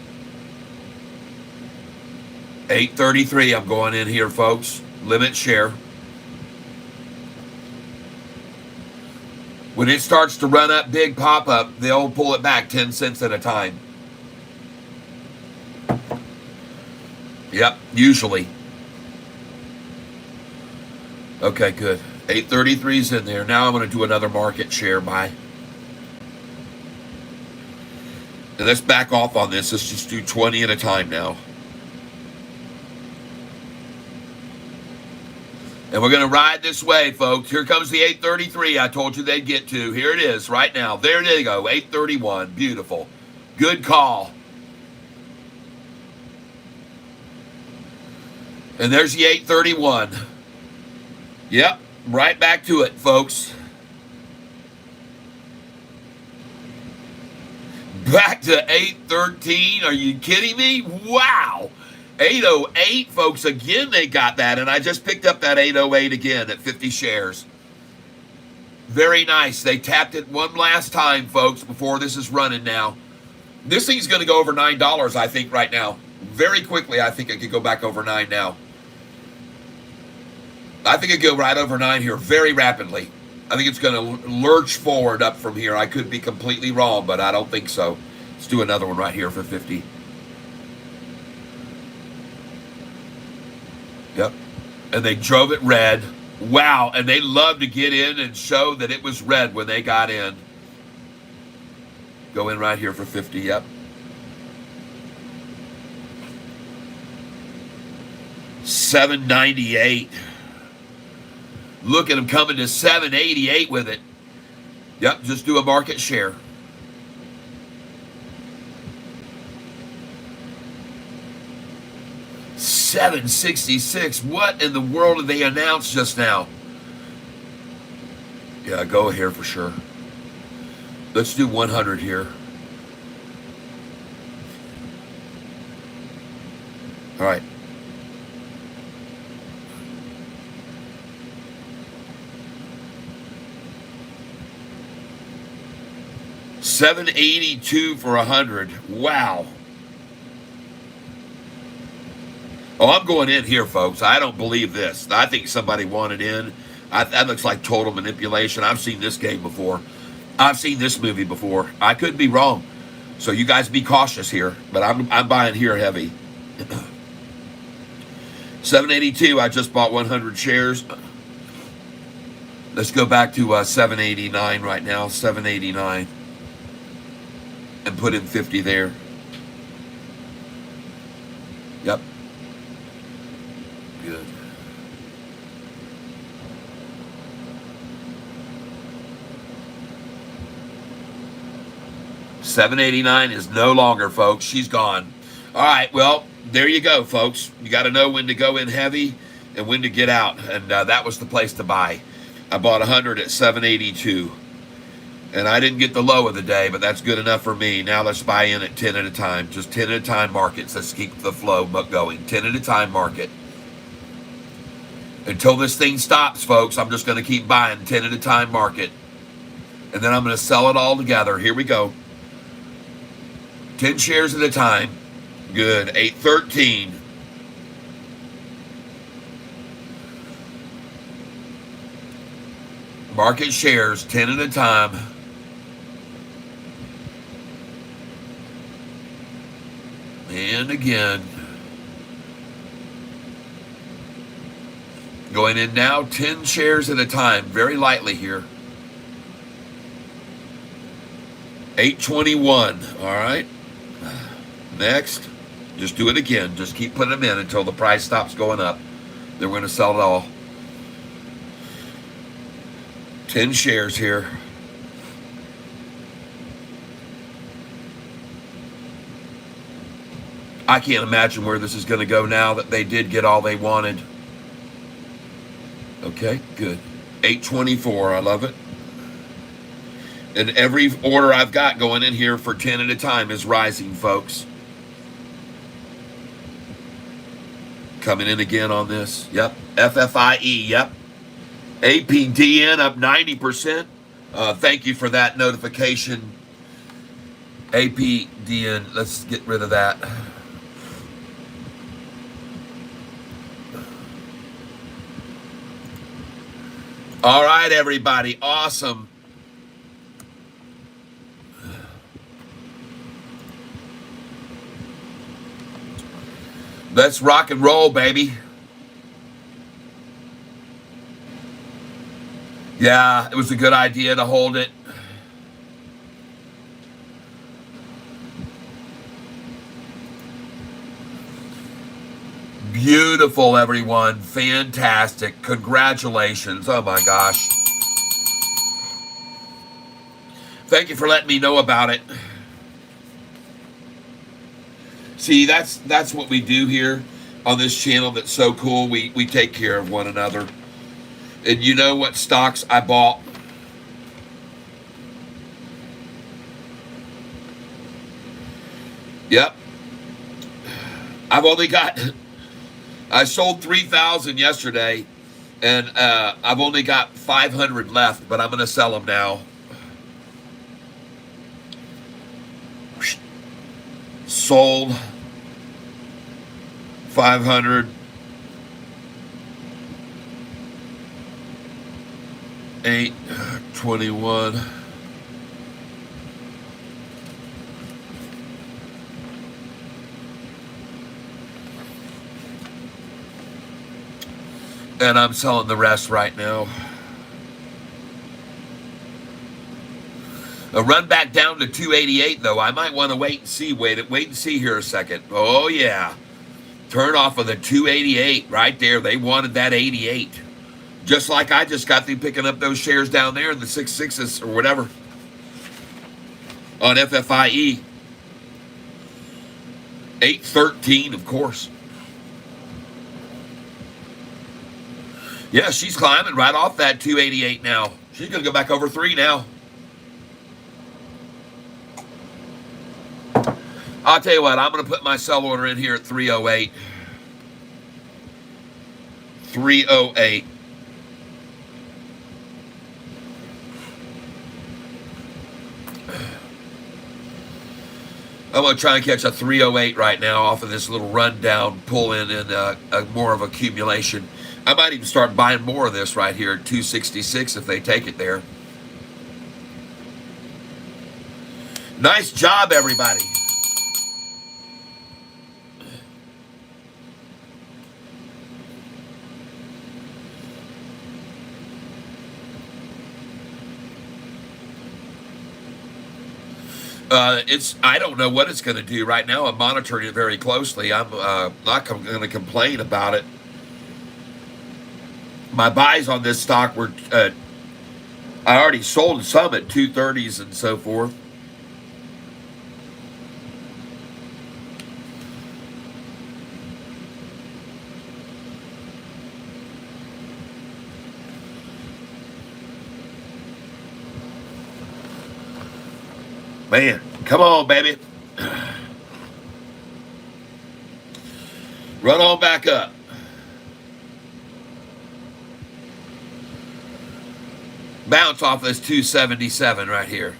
8.33. I'm going in here, folks. Limit share. When it starts to run up, big pop up, they'll pull it back 10 cents at a time. Yep, usually. Okay, good. 8.33 is in there. Now I'm going to do another market share buy. And let's back off on this. Let's just do 20 at a time now. And we're going to ride this way, folks. Here comes the 8.33 I told you they'd get to. Here it is right now. There they go, 8.31. Beautiful. Good call. And there's the 8.31. Yep, right back to it, folks. Back to 8.13. Are you kidding me? Wow. 8.08, folks. Again, they got that. And I just picked up that 8.08 again at 50 shares. Very nice. They tapped it one last time, folks, before this is running now. This thing's going to go over $9, I think, right now. Very quickly, I think it could go back over 9 now. I think it could go right over 9 here very rapidly. I think it's going to lurch forward up from here. I could be completely wrong, but I don't think so. Let's do another one right here for 50. Yep. And they drove it red. Wow. And they love to get in and show that it was red when they got in. Go in right here for 50. Yep. $7.98. Look at them coming to $7.88 with it. Yep, just do a market share. $7.66. What in the world did they announce just now? Yeah, go here for sure. Let's do 100 here. All right. $7.82 for 100. Wow. Oh, I'm going in here, folks. I don't believe this. I think somebody wanted in. That looks like total manipulation. I've seen this game before. I've seen this movie before. I could be wrong. So you guys be cautious here. But I'm buying here heavy. $7.82. I just bought 100 shares. Let's go back to $7.89 right now. $7.89. And put in 50 there. Yep. Good. $7.89 is no longer, folks. She's gone. All right, well, there you go, folks. You got to know when to go in heavy and when to get out. And that was the place to buy. I bought 100 at $7.82. And I didn't get the low of the day, but that's good enough for me. Now let's buy in at 10 at a time. Just 10 at a time markets. Let's keep the flow going. 10 at a time market. Until this thing stops, folks, I'm just going to keep buying 10 at a time market. And then I'm going to sell it all together. Here we go. 10 shares at a time. Good. 8.13. Market shares, 10 at a time. And again. Going in now, 10 shares at a time. Very lightly here. 8.21. All right. Next. Just do it again. Just keep putting them in until the price stops going up. Then we're going to sell it all. 10 shares here. I can't imagine where this is going to go now that they did get all they wanted. Okay, good. 824, I love it. And every order I've got going in here for 10 at a time is rising, folks. Coming in again on this. Yep. FFIE, yep. APDN up 90%. Thank you for that notification. APDN, let's get rid of that. All right, everybody. Awesome. Let's rock and roll, baby. Yeah, it was a good idea to hold it. Beautiful, everyone. Fantastic. Congratulations. Oh, my gosh. Thank you for letting me know about it. See, that's what we do here on this channel that's so cool. We take care of one another. And you know what stocks I bought? Yep. I sold 3,000 yesterday, and I've only got 500 left, but I'm going to sell them now. Sold 500. 821. And I'm selling the rest right now. A run back down to 288 though. I might want to wait and see. Wait and see here a second. Oh yeah. Turn off of the 288 right there. They wanted that 88. Just like I just got through picking up those shares down there in the 6.6s or whatever. On FFIE. 813, of course. Yeah, she's climbing right off that 288 now. She's going to go back over 3 now. I'll tell you what, I'm going to put my sell order in here at 308. 308. I'm going to try and catch a 308 right now off of this little rundown, pull in and more of accumulation. I might even start buying more of this right here at 266 if they take it there. Nice job, everybody. I don't know what it's going to do right now. I'm monitoring it very closely. I'm not going to complain about it. My buys on this stock were, I already sold some at 230s and so forth. Man, come on, baby. Run on back up. Bounce off this 277 right here.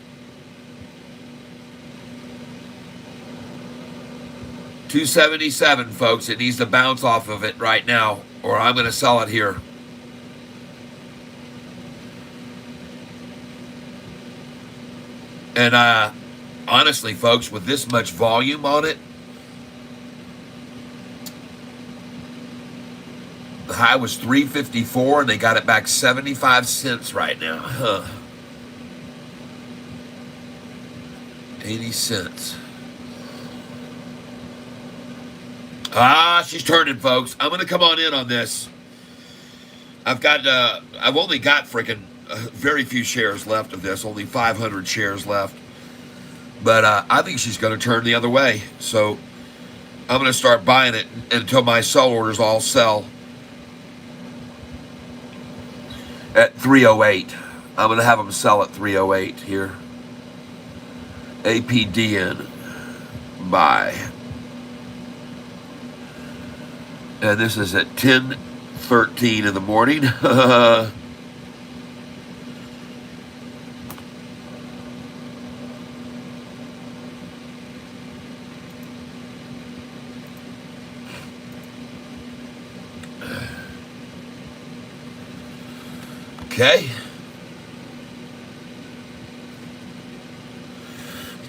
277, folks. It needs to bounce off of it right now, or I'm going to sell it here. And honestly, folks, with this much volume on it, the high was 354, and they got it back 75 cents right now. Huh. 80 cents. Ah, she's turning, folks. I'm going to come on in on this. I've only got freaking very few shares left of this, only 500 shares left. But I think she's going to turn the other way. So I'm going to start buying it until my sell orders all sell at 308. I'm going to have them sell at 308 here. APDN buy. And this is at 10:13 in the morning. Okay.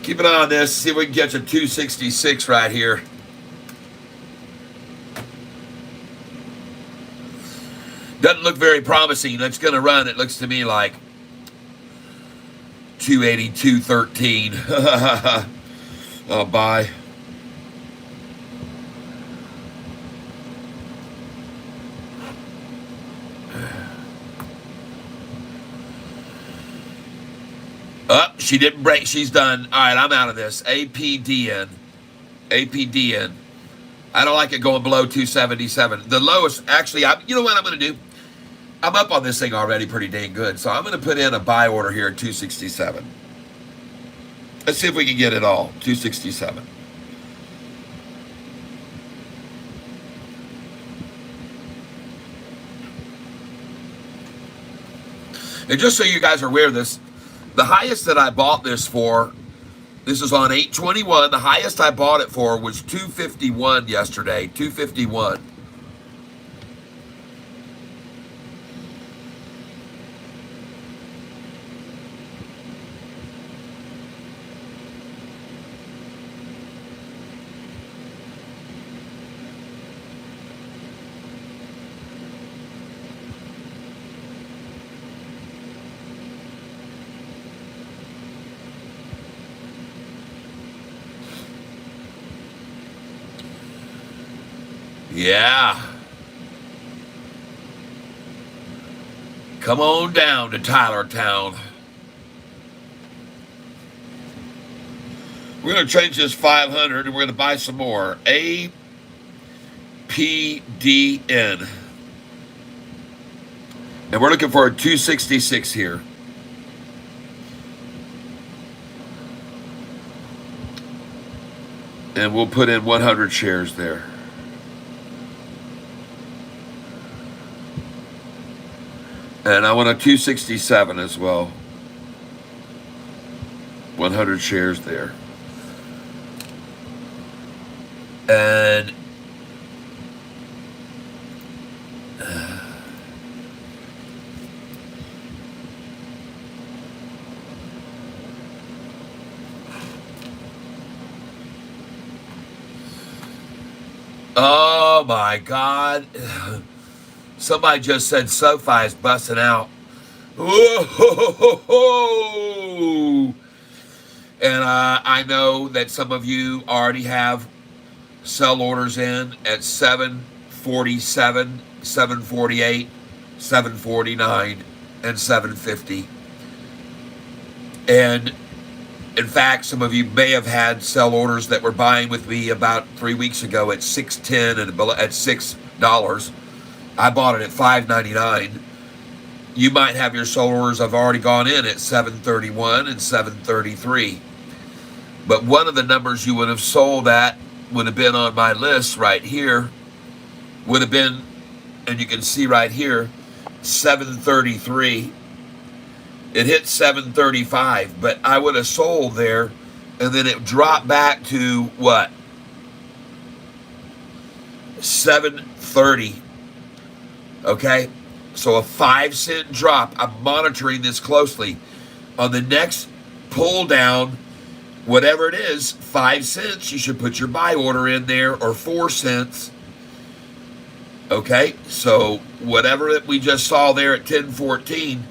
Keep an eye on this. See if we can catch a 266 right here. Doesn't look very promising. That's going to run, it looks to me like 280, 213. I'll buy. She didn't break. She's done. All right, I'm out of this. APDN. APDN. I don't like it going below 277. The lowest, actually, you know what I'm going to do? I'm up on this thing already pretty dang good. So I'm going to put in a buy order here at 267. Let's see if we can get it all. 267. And just so you guys are aware of this, the highest that I bought this for, this is on 8/21. The highest I bought it for was 251 yesterday. 251. Yeah. Come on down to Tylertown. We're going to change this 500 and we're going to buy some more. APDN. And we're looking for a 266 here. And we'll put in 100 shares there. And I want a 267 as well. 100 shares there. And oh my God. Somebody just said Sofi is busting out. Whoa! And I know that some of you already have sell orders in at 747, 748, 749, and 750. And in fact, some of you may have had sell orders that were buying with me about 3 weeks ago at $6.10 and at $6. I bought it at $5.99. You might have your sell orders have already gone in at $7.31 and $7.33. But one of the numbers you would have sold at would have been on my list right here. Would have been, and you can see right here, $7.33. It hit $7.35, but I would have sold there, and then it dropped back to what? $7.30. Okay, so a 5-cent drop. I'm monitoring this closely. On the next pull down, whatever it is, 5 cents, you should put your buy order in there, or 4 cents. Okay, so whatever that we just saw there at 10:14,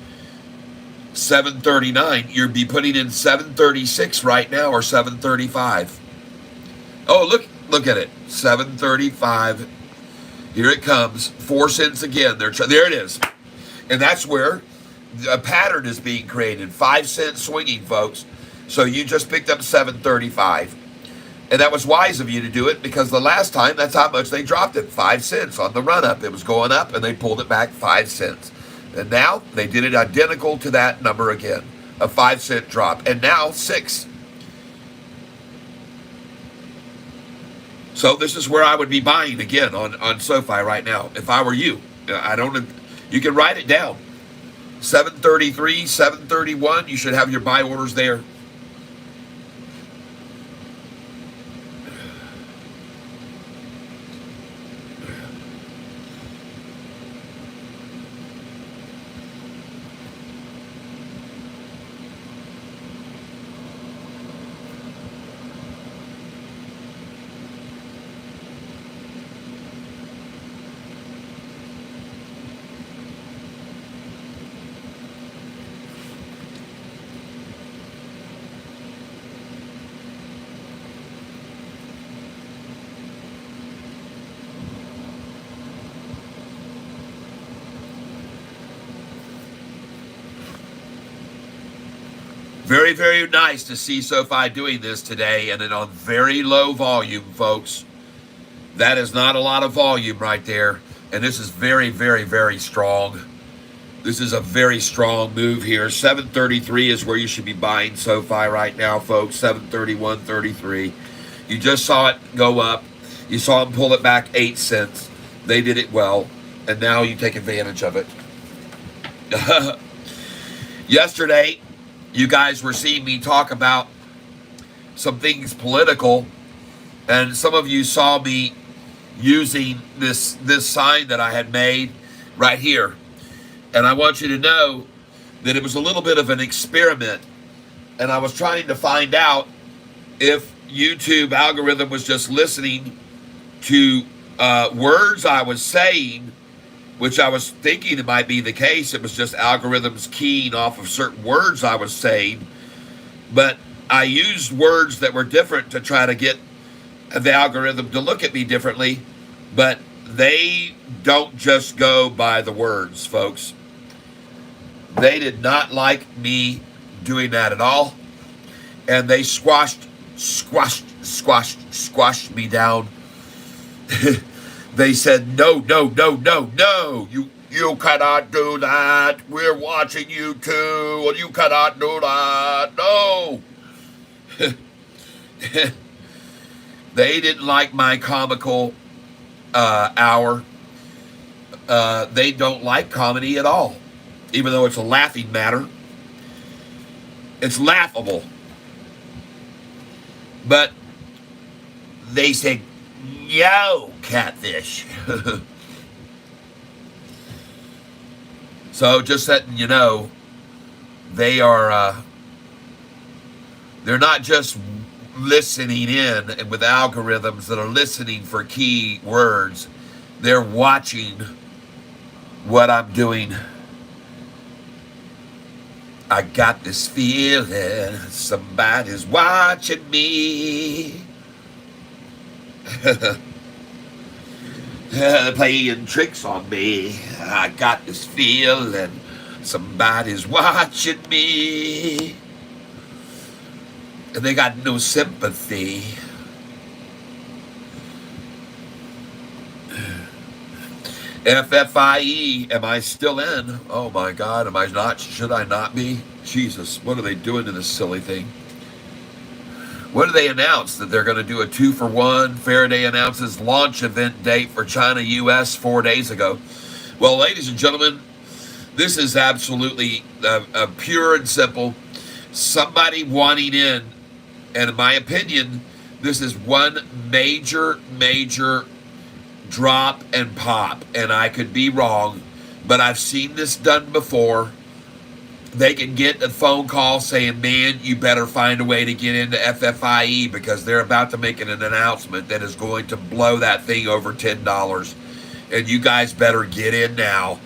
7:39, you'd be putting in 7:36 right now, or 7:35. Oh, look at it, 7:35. Here it comes, 4 cents again. There it is. And that's where a pattern is being created. 5 cent swinging, folks. So you just picked up 735. And that was wise of you to do it because the last time, that's how much they dropped it. 5 cents on the run up. It was going up and they pulled it back 5 cents. And now they did it identical to that number again. A 5 cent drop. And now 6. So this is where I would be buying again on Sofi right now if I were you. You can write it down. 733, 731, you should have your buy orders there. Very, very nice to see Sofi doing this today, and then on very low volume, folks. That is not a lot of volume right there, and this is very, very, very strong. This is a very strong move here. 733 is where you should be buying Sofi right now, folks. 731.33. You just saw it go up. You saw them pull it back 8 cents. They did it well, and now you take advantage of it. Yesterday, you guys were seeing me talk about some things political, and some of you saw me using this sign that I had made right here. And I want you to know that it was a little bit of an experiment, and I was trying to find out if YouTube algorithm was just listening to words I was saying, which I was thinking it might be the case. It was just algorithms keying off of certain words I was saying. But I used words that were different to try to get the algorithm to look at me differently. But they don't just go by the words, folks. They did not like me doing that at all. And they squashed me down. They said, no, you cannot do that. We're watching you too, and you cannot do that. No. They didn't like my comical hour. They don't like comedy at all, even though it's a laughing matter. It's laughable. But they said, yo, Catfish. So just letting you know, they're not just listening in and with algorithms that are listening for key words. They're watching what I'm doing. I got this feeling somebody's watching me. Playing tricks on me. I got this feeling somebody's watching me. And they got no sympathy. FFIE, am I still in? Oh my God, am I not? Should I not be? Jesus, what are they doing to this silly thing? What did they announce? That they're going to do a 2-for-1? Faraday announces launch event date for China, U.S. 4 days ago. Well, ladies and gentlemen, this is absolutely pure and simple. Somebody wanting in. And in my opinion, this is one major drop and pop. And I could be wrong, but I've seen this done before. They can get a phone call saying, man, you better find a way to get into FFIE because they're about to make an announcement that is going to blow that thing over $10. And you guys better get in now.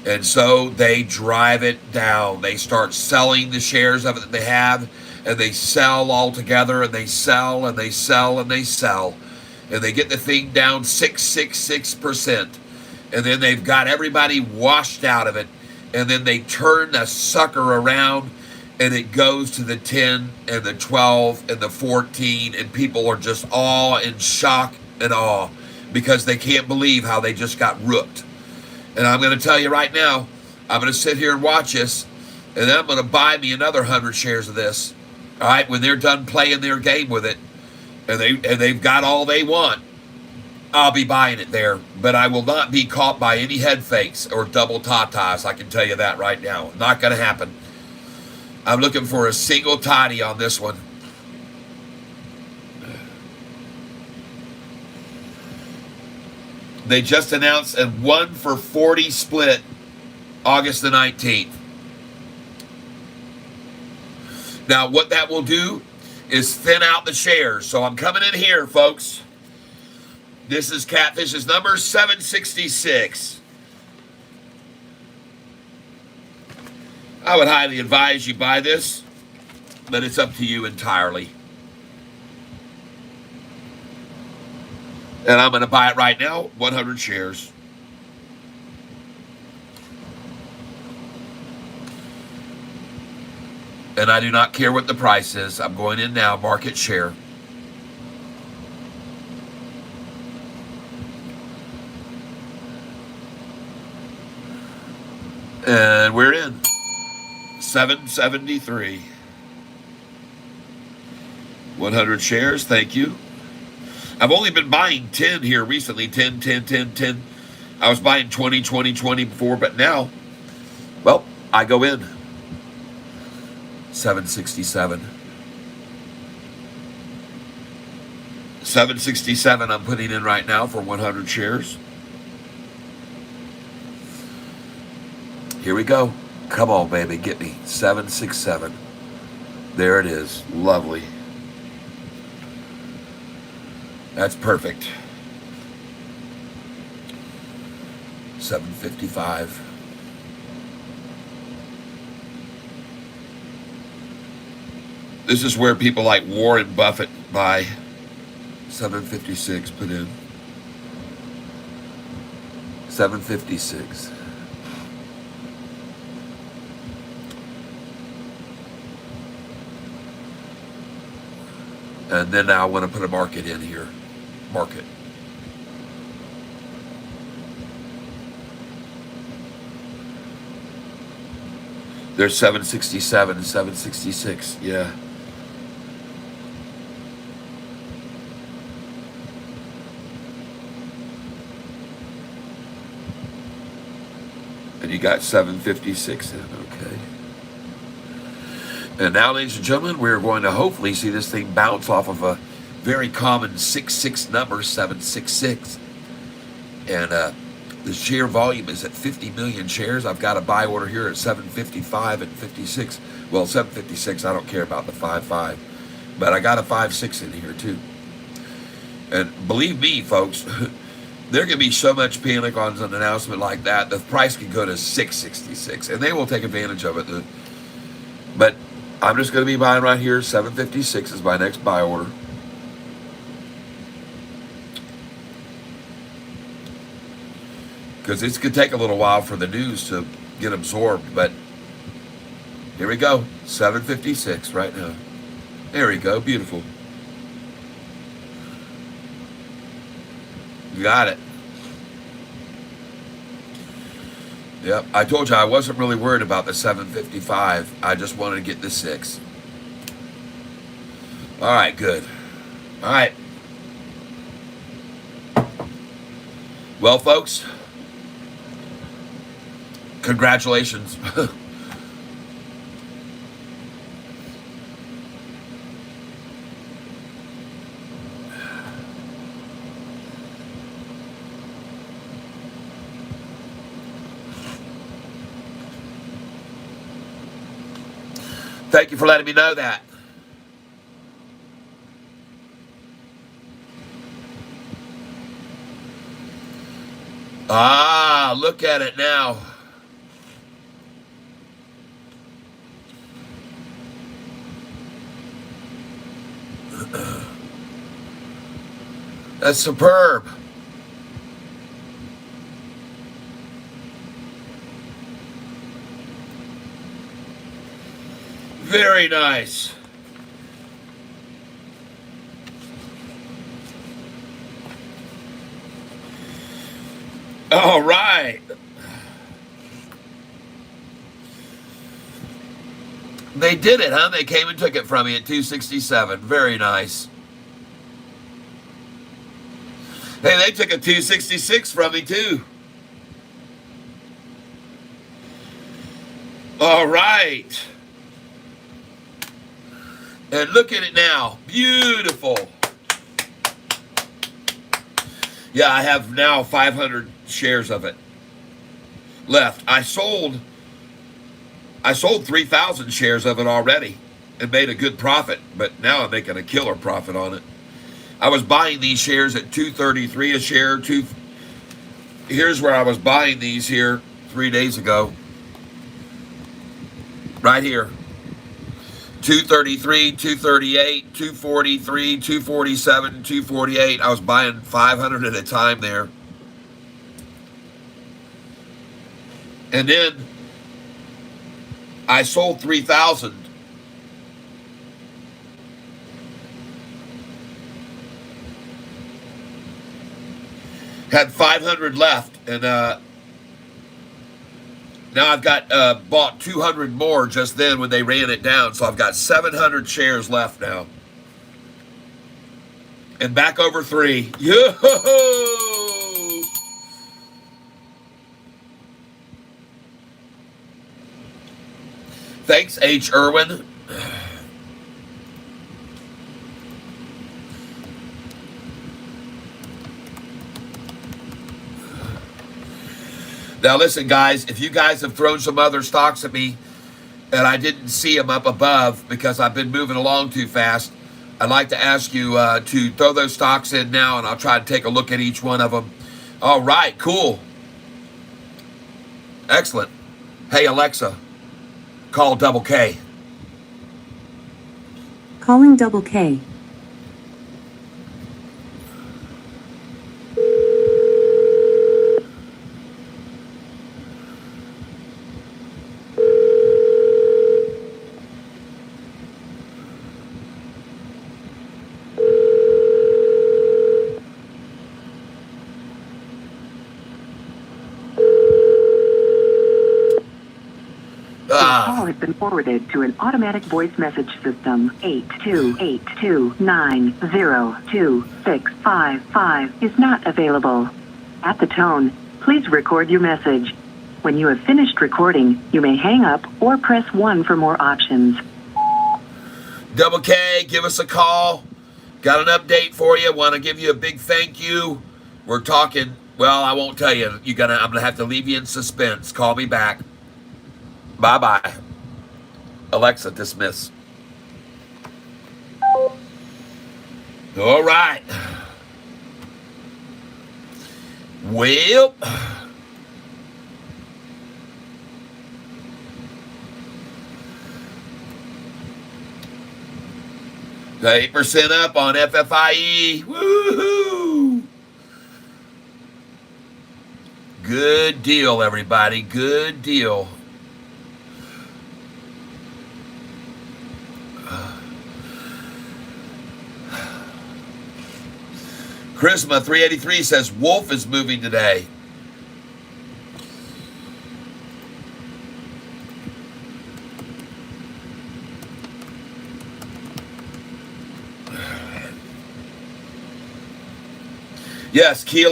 And so they drive it down. They start selling the shares of it that they have, and they sell all together, and they sell, and they sell, and they sell. And they get the thing down 666%. And then they've got everybody washed out of it. and then they turn the sucker around and it goes to the 10 and the 12 and the 14, and people are just all in shock and awe because they can't believe how they just got rooked. And I'm going to tell you right now, I'm going to sit here and watch this, and then I'm going to buy me another 100 shares of this. All right, when they're done playing their game with it, and they've got all they want, I'll be buying it there. But I will not be caught by any head fakes or double tatas. I can tell you that right now. Not going to happen. I'm looking for a single toddy on this one. They just announced a 1 for 40 split August the 19th. Now, what that will do is thin out the shares. So I'm coming in here, folks. This is Catfish's number 766. I would highly advise you buy this, but it's up to you entirely. And I'm going to buy it right now, 100 shares. And I do not care what the price is. I'm going in now, market share. And we're in. 773. 100 shares, thank you. I've only been buying 10 here recently. 10, 10, 10, 10. I was buying 20, 20, 20 before, but now, well, I go in. 767. 767 I'm putting in right now for 100 shares. Here we go. Come on, baby, get me. 767. There it is. Lovely. That's perfect. 755. This is where people like Warren Buffett buy. 756 put in. 756. And then now I want to put a market in here. Market. There's 767, 766, yeah. And you got 756 in, okay. And now, ladies and gentlemen, we're going to hopefully see this thing bounce off of a very common 66 number, 766. And the share volume is at 50 million shares. I've got a buy order here at 755 and 56. Well, 756, I don't care about the 55. But I got a 56 in here, too. And believe me, folks, there can be so much panic on an announcement like that. The price can go to 666, and they will take advantage of it. But I'm just going to be buying right here. 756 is my next buy order. Because it's going to take a little while for the news to get absorbed. But here we go. 756 right now. There we go. Beautiful. You got it. Yep, I told you I wasn't really worried about the 755. I just wanted to get the 6. All right, good. All right. Well, folks, congratulations. Thank you for letting me know that. Ah, look at it now. That's superb. Very nice. All right. They did it, huh? They came and took it from me at 267. Very nice. Hey, they took a 266 from me too. All right. And look at it now. Beautiful. Yeah, I have now 500 shares of it left. I sold 3,000 shares of it already and made a good profit, but now I'm making a killer profit on it. I was buying these shares at $2.33 a share. Here's where I was buying these here 3 days ago. Right here. 233, 238, 243, 247, 248. I was buying 500 at a time there. And then I sold 3,000. Had 500 left, and now I've got bought 200 more just then when they ran it down, so I've got 700 shares left now. And back over 3. Yo-ho-ho! Thanks, H. Irwin. Now listen, guys, if you guys have thrown some other stocks at me and I didn't see them up above because I've been moving along too fast, I'd like to ask you to throw those stocks in now, and I'll try to take a look at each one of them. All right, cool. Excellent. Hey, Alexa, call Double K. Calling Double K. Call has been forwarded to an automatic voice message system. 8282902655 is not available. At the tone, please record your message. When you have finished recording, you may hang up or press 1 for more options. Double K, give us a call. Got an update for you. Want to give you a big thank you. We're talking, well, I won't tell you. I'm gonna have to leave you in suspense. Call me back. Bye-bye. Alexa, dismiss. All right. Well, got 8% up on FFIE. Woohoo! Good deal, everybody. Good deal. Charisma 383 says Wolf is moving today. Yes, Kia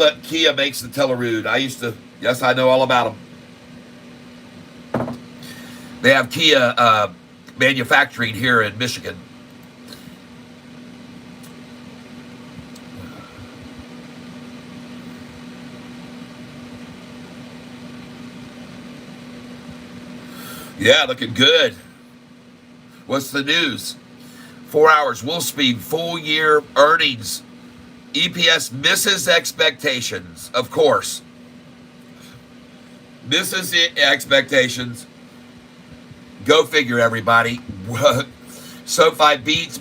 makes the Telerood. Yes, I know all about them. They have Kia manufacturing here in Michigan. Yeah, looking good. What's the news? 4 hours. Wolfspeed full year earnings. EPS misses expectations, of course. Misses expectations. Go figure, everybody. Sofi beats,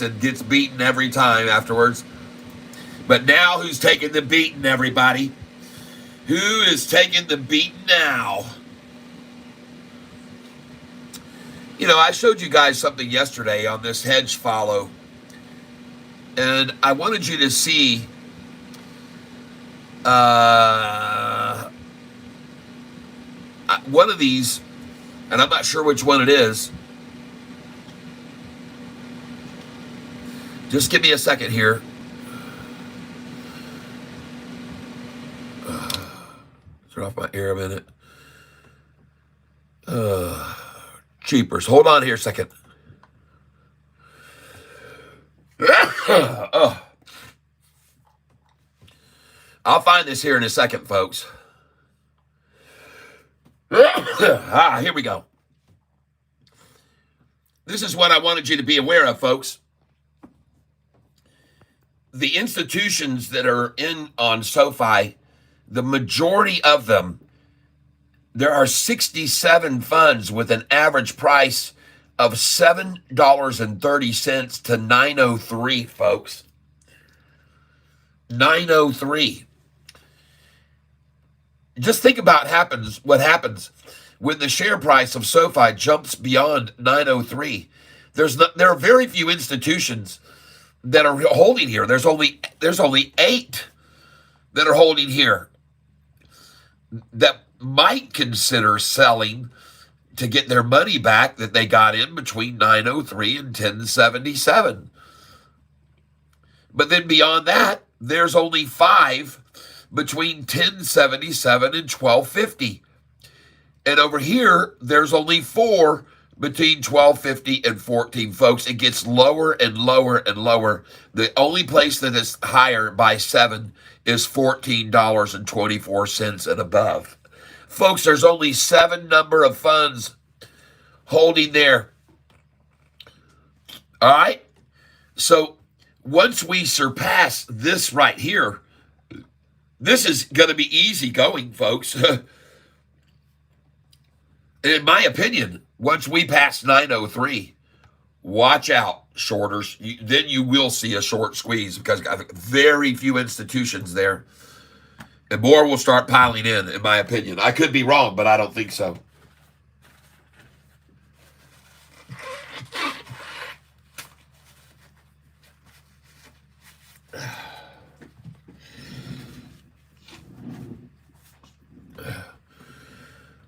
and gets beaten every time afterwards. But now who's taking the beating, everybody? Who is taking the beating now? I showed you guys something yesterday on this hedge follow, and I wanted you to see uh, one of these, and I'm not sure which one it is. Just give me a second here. Turn off my air a minute. Cheapers. Hold on here a second. Oh. I'll find this here in a second, folks. Here we go. This is what I wanted you to be aware of, folks. The institutions that are in on Sofi, the majority of them, there are 67 funds with an average price of $7.30 to $9.03, folks. $9.03. Just think about what happens when the share price of SoFi jumps beyond 903. There are very few institutions that are holding here. There's only 8 that are holding here that might consider selling to get their money back that they got in between 903 and 1077. But then beyond that, there's only 5 between 1077 and 1250. And over here, there's only 4 between 1250 and 14. Folks, it gets lower and lower and lower. The only place that is higher by 7 is $14.24 and above. Folks, there's only 7 number of funds holding there. All right? So once we surpass this right here, this is going to be easy going, folks. In my opinion, once we pass 903, watch out, shorters. Then you will see a short squeeze because I've got very few institutions there. And more will start piling in my opinion. I could be wrong, but I don't think so.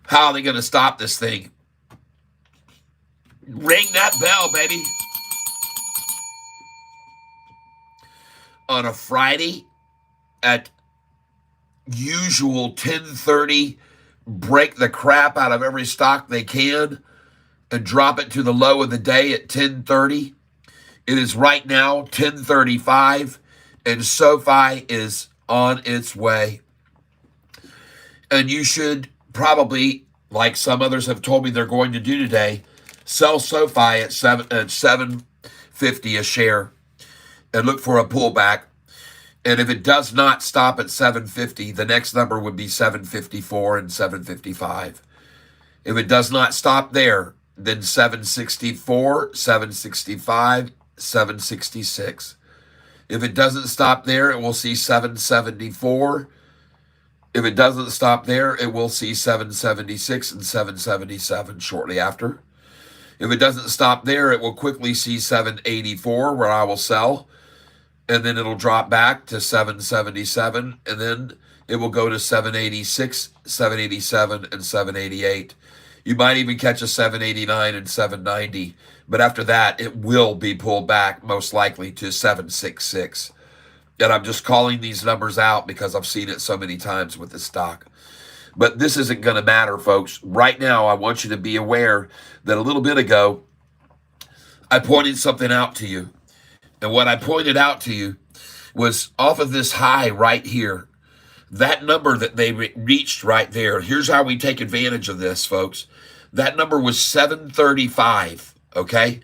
How are they going to stop this thing? Ring that bell, baby. On a Friday at usual 10:30, break the crap out of every stock they can and drop it to the low of the day at 10:30. It is right now 10:35, and SoFi is on its way. And you should probably, like some others have told me they're going to do today, sell SoFi at 750 a share and look for a pullback. And if it does not stop at 750, the next number would be 754 and 755. If it does not stop there, then 764, 765, 766. If it doesn't stop there, it will see 774. If it doesn't stop there, it will see 776 and 777 shortly after. If it doesn't stop there, it will quickly see 784, where I will sell. And then it'll drop back to 777. And then it will go to 786, 787, and 788. You might even catch a 789 and 790. But after that, it will be pulled back, most likely, to 766. And I'm just calling these numbers out because I've seen it so many times with this stock. But this isn't going to matter, folks. Right now, I want you to be aware that a little bit ago, I pointed something out to you. And what I pointed out to you was off of this high right here. That number that they reached right there. Here's how we take advantage of this, folks. That number was 735, okay?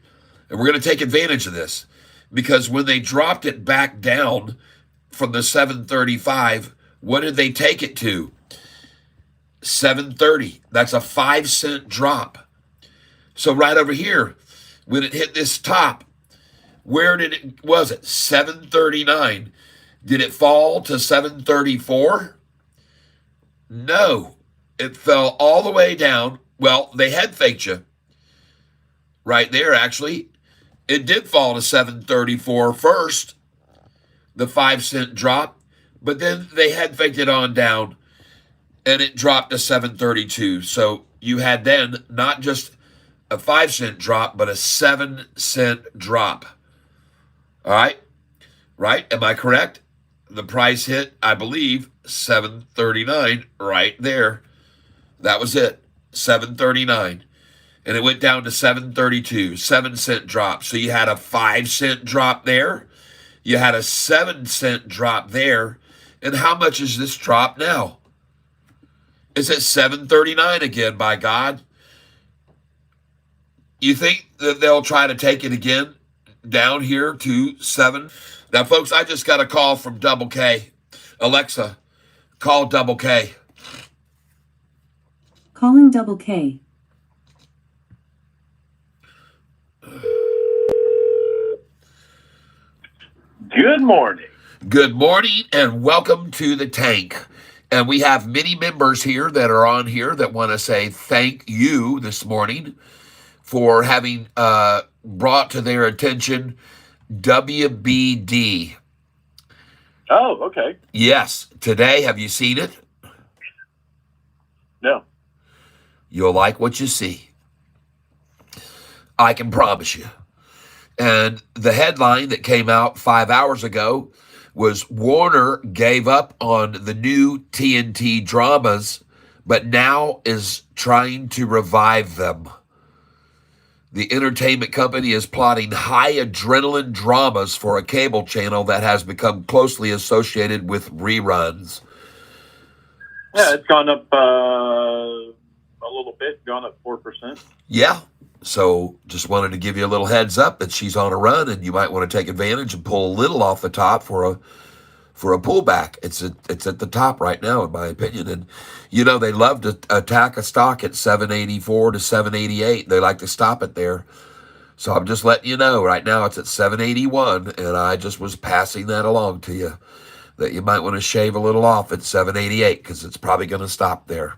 And we're going to take advantage of this. Because when they dropped it back down from the 735, what did they take it to? 730. That's a 5-cent drop. So right over here, when it hit this top, where was it? 739. Did it fall to 734? No. It fell all the way down. Well, they head faked you. right there, actually. It did fall to 734 first, the 5 cent drop, but then they head faked it on down and it dropped to 732. So you had then not just a 5 cent drop, but a 7 cent drop. All right. Right? Am I correct? The price hit, I believe, 739 right there. That was it. 739. And it went down to 732, 7 cent drop. So you had a 5 cent drop there. You had a 7 cent drop there. And how much is this drop now? It's at 739 again, by God. You think that they'll try to take it again down here to 7? Now, folks, I just got a call from Double K. Alexa, call Double K. Calling Double K. Good morning. Good morning and welcome to the tank. And we have many members here that are on here that want to say thank you this morning for having brought to their attention WBD. Oh, okay. Yes, today, have you seen it? No. You'll like what you see. I can promise you. And the headline that came out 5 hours ago was Warner gave up on the new TNT dramas, but now is trying to revive them. The entertainment company is plotting high adrenaline dramas for a cable channel that has become closely associated with reruns. Yeah, it's gone up a little bit, gone up 4%. Yeah. So just wanted to give you a little heads up that she's on a run and you might want to take advantage and pull a little off the top for a pullback. It's at the top right now, in my opinion. And, they love to attack a stock at 784 to 788. They like to stop it there. So I'm just letting you know right now it's at 781. And I just was passing that along to you that you might want to shave a little off at 788 because it's probably going to stop there.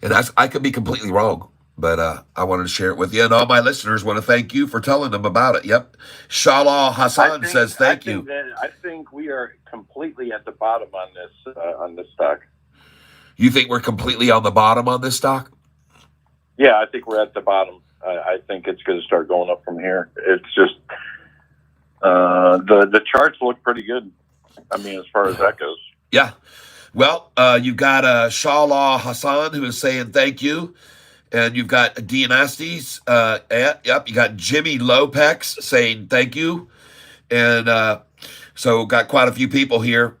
And I could be completely wrong. But I wanted to share it with you. And all my listeners want to thank you for telling them about it. Yep. Shalal Hassan says thank you. I think we are completely at the bottom on this stock. You think we're completely on the bottom on this stock? Yeah, I think we're at the bottom. I think it's going to start going up from here. It's just the charts look pretty good. I mean, as far as that goes. Yeah. Well, you've got Shalal Hassan who is saying thank you. And you've got Dianasties. Yep, you got Jimmy Lopex saying thank you. And so got quite a few people here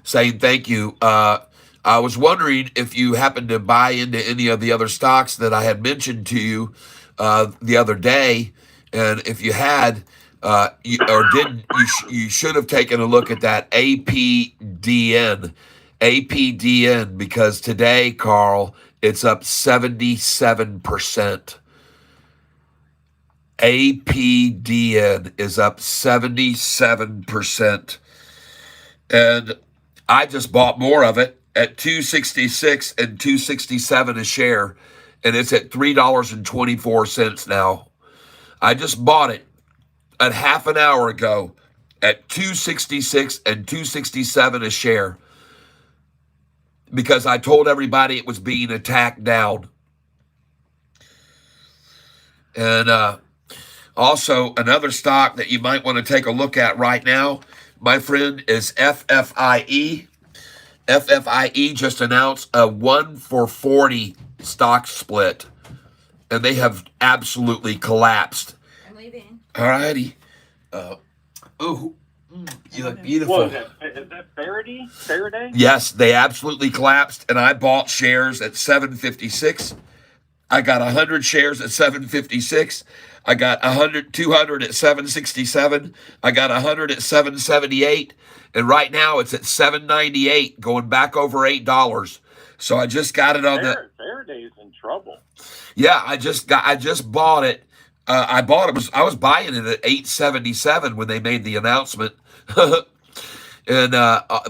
saying thank you. I was wondering if you happened to buy into any of the other stocks that I had mentioned to you the other day. And if you had or didn't, you should have taken a look at that APDN. APDN, because today, Carl, it's up 77%. APDN is up 77%. And I just bought more of it at $266 and $267 a share. And it's at $3.24 now. I just bought it a half an hour ago at $266 and $267 a share. Because I told everybody it was being attacked down. And also, another stock that you might want to take a look at right now, my friend, is FFIE. FFIE just announced a 1-for-40 stock split. And they have absolutely collapsed. I'm leaving. All righty. You look beautiful. What is that Faraday? Yes, they absolutely collapsed, and I bought shares at 756. I got 100 shares at 756. I got 200 at 767. I got 100 at 778, and right now it's at 798, going back over $8. So I just got it on Faraday's in trouble. Yeah, I just bought it. I bought it. I was buying it at 877 when they made the announcement. and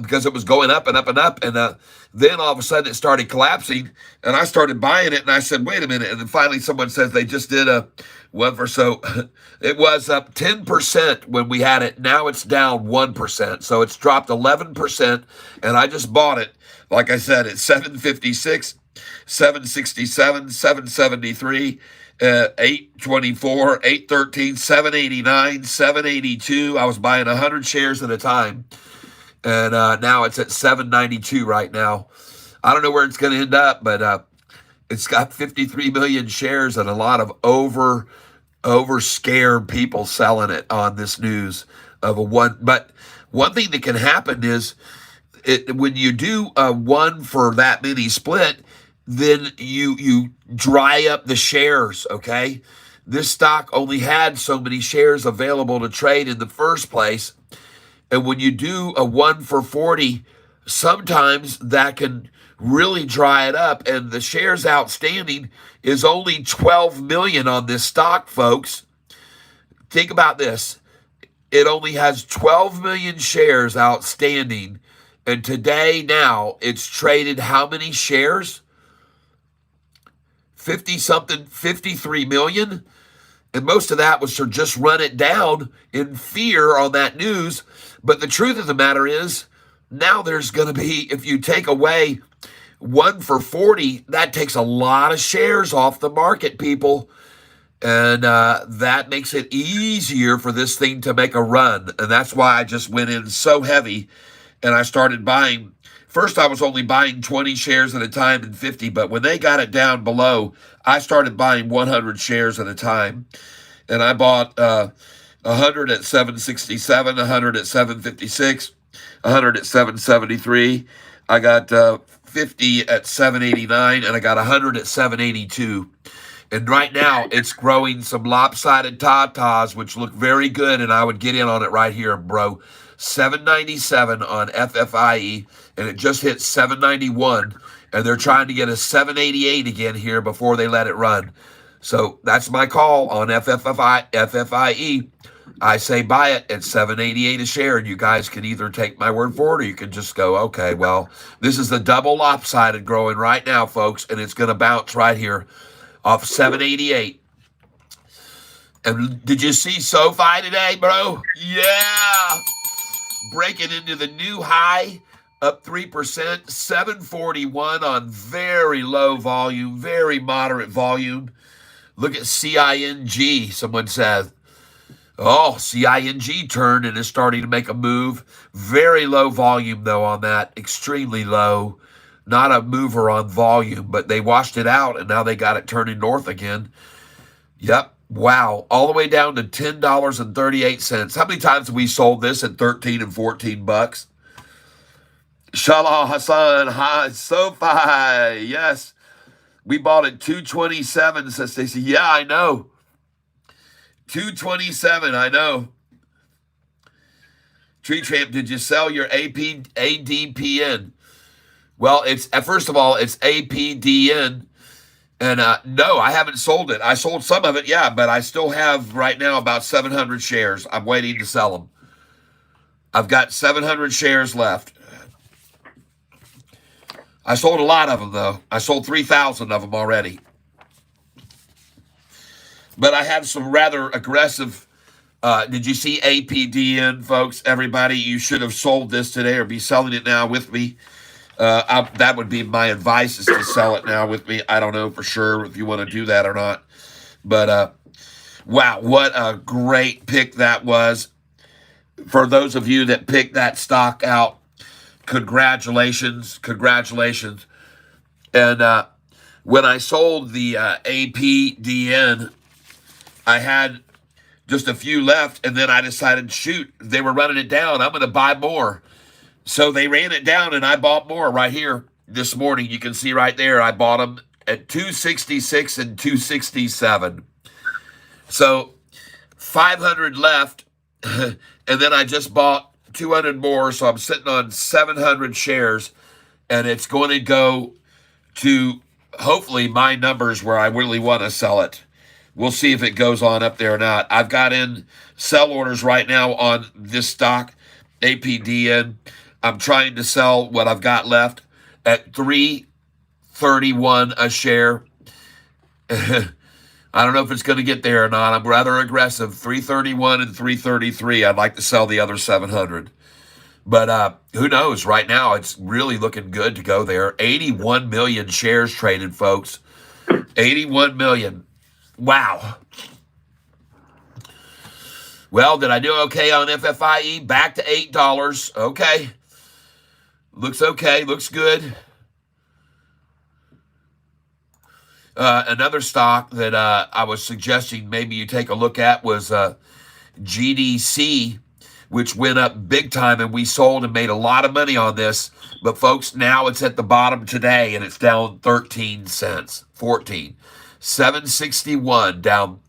because it was going up and up and up, and then all of a sudden it started collapsing, and I started buying it, and I said, wait a minute, and then finally someone says they just did a one for so it was up 10% when we had it. Now it's down 1%, so it's dropped 11%, and I just bought it. Like I said, it's 756, 767, 773. 824, 813, 789, 782. I was buying 100 shares at a time, and now it's at 792 right now. I don't know where it's going to end up, but it's got 53 million shares and a lot of over scared people selling it on this news of a one. But one thing that can happen is when you do a one for that many split, then you dry up the shares, okay? This stock only had so many shares available to trade in the first place. And when you do a 1 for 40, sometimes that can really dry it up. And the shares outstanding is only 12 million on this stock, folks. Think about this. It only has 12 million shares outstanding. And today, now, it's traded how many shares? 53 million. And most of that was to just run it down in fear on that news. But the truth of the matter is, now there's going to be, if you take away 1 for 40, that takes a lot of shares off the market, people. And that makes it easier for this thing to make a run. And that's why I just went in so heavy and I started buying. First, I was only buying 20 shares at a time and 50, but when they got it down below, I started buying 100 shares at a time. And I bought 100 at 767, 100 at 756, 100 at 773. I got 50 at 789, and I got 100 at 782. And right now, it's growing some lopsided tatas, which look very good, and I would get in on it right here, bro. 797 on FFIE, and it just hit 791, and they're trying to get a 788 again here before they let it run. So that's my call on FFIE. I say buy it at 788 a share, and you guys can either take my word for it, or you can just go, okay, well, this is the double lopsided growing right now, folks, and it's going to bounce right here off 788. And did you see Sofi today, bro? Yeah. Breaking into the new high, up 3%, 741 on very low volume, very moderate volume. Look at CING, someone says. Oh, CING turned and is starting to make a move. Very low volume, though, on that. Extremely low. Not a mover on volume, but they washed it out, and now they got it turning north again. Yep. Wow. All the way down to $10.38. How many times have we sold this at 13 and 14 bucks? Shalom Hassan. Hi, Sofi. Yes. We bought it 227, says Stacy. Yeah, I know. 227, I know. Tree Tramp, did you sell your ADPN? Well, it's first of all, it's APDN. And no, I haven't sold it. I sold some of it, yeah, but I still have right now about 700 shares. I'm waiting to sell them. I've got 700 shares left. I sold a lot of them, though. I sold 3,000 of them already. But I have some rather aggressive. Did you see APDN, folks? Everybody, you should have sold this today or be selling it now with me. That would be my advice, is to sell it now with me. I don't know for sure if you want to do that or not. But, wow, what a great pick that was. For those of you that picked that stock out, congratulations. Congratulations. And when I sold the APDN, I had just a few left, and then I decided, shoot, they were running it down. I'm going to buy more. So they ran it down, and I bought more right here this morning. You can see right there, I bought them at 266 and 267. So 500 left, and then I just bought 200 more, so I'm sitting on 700 shares, and it's going to go to, hopefully, my numbers where I really want to sell it. We'll see if it goes on up there or not. I've got in sell orders right now on this stock APDN. I'm trying to sell what I've got left at $3.31 a share. I don't know if it's going to get there or not. I'm rather aggressive. 331 and 333. I'd like to sell the other 700. But who knows? Right now, it's really looking good to go there. 81 million shares traded, folks. 81 million. Wow. Well, did I do okay on FFIE? Back to $8. Okay. Looks okay. Looks good. Another stock that I was suggesting maybe you take a look at was GDC, which went up big time, and we sold and made a lot of money on this. But, folks, now it's at the bottom today, and it's down 13 cents, 14. 761 down,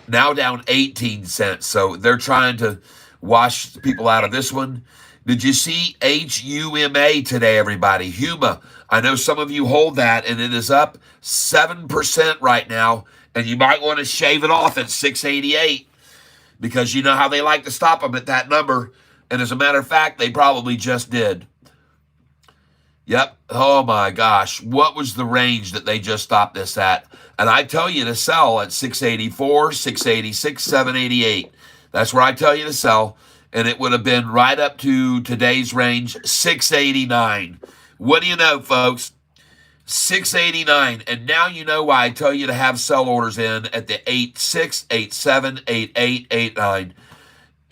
now down 18 cents. So they're trying to wash people out of this one. Did you see HUMA today, everybody? HUMA. I know some of you hold that, and it is up 7% right now, and you might want to shave it off at 688 because you know how they like to stop them at that number. And as a matter of fact, they probably just did. Yep. Oh, my gosh. What was the range that they just stopped this at? And I tell you to sell at 684, 686, 788. That's where I tell you to sell. And it would have been right up to today's range, 689. What do you know, folks? 689. And now you know why I tell you to have sell orders in at the 86, 87, 88, 89.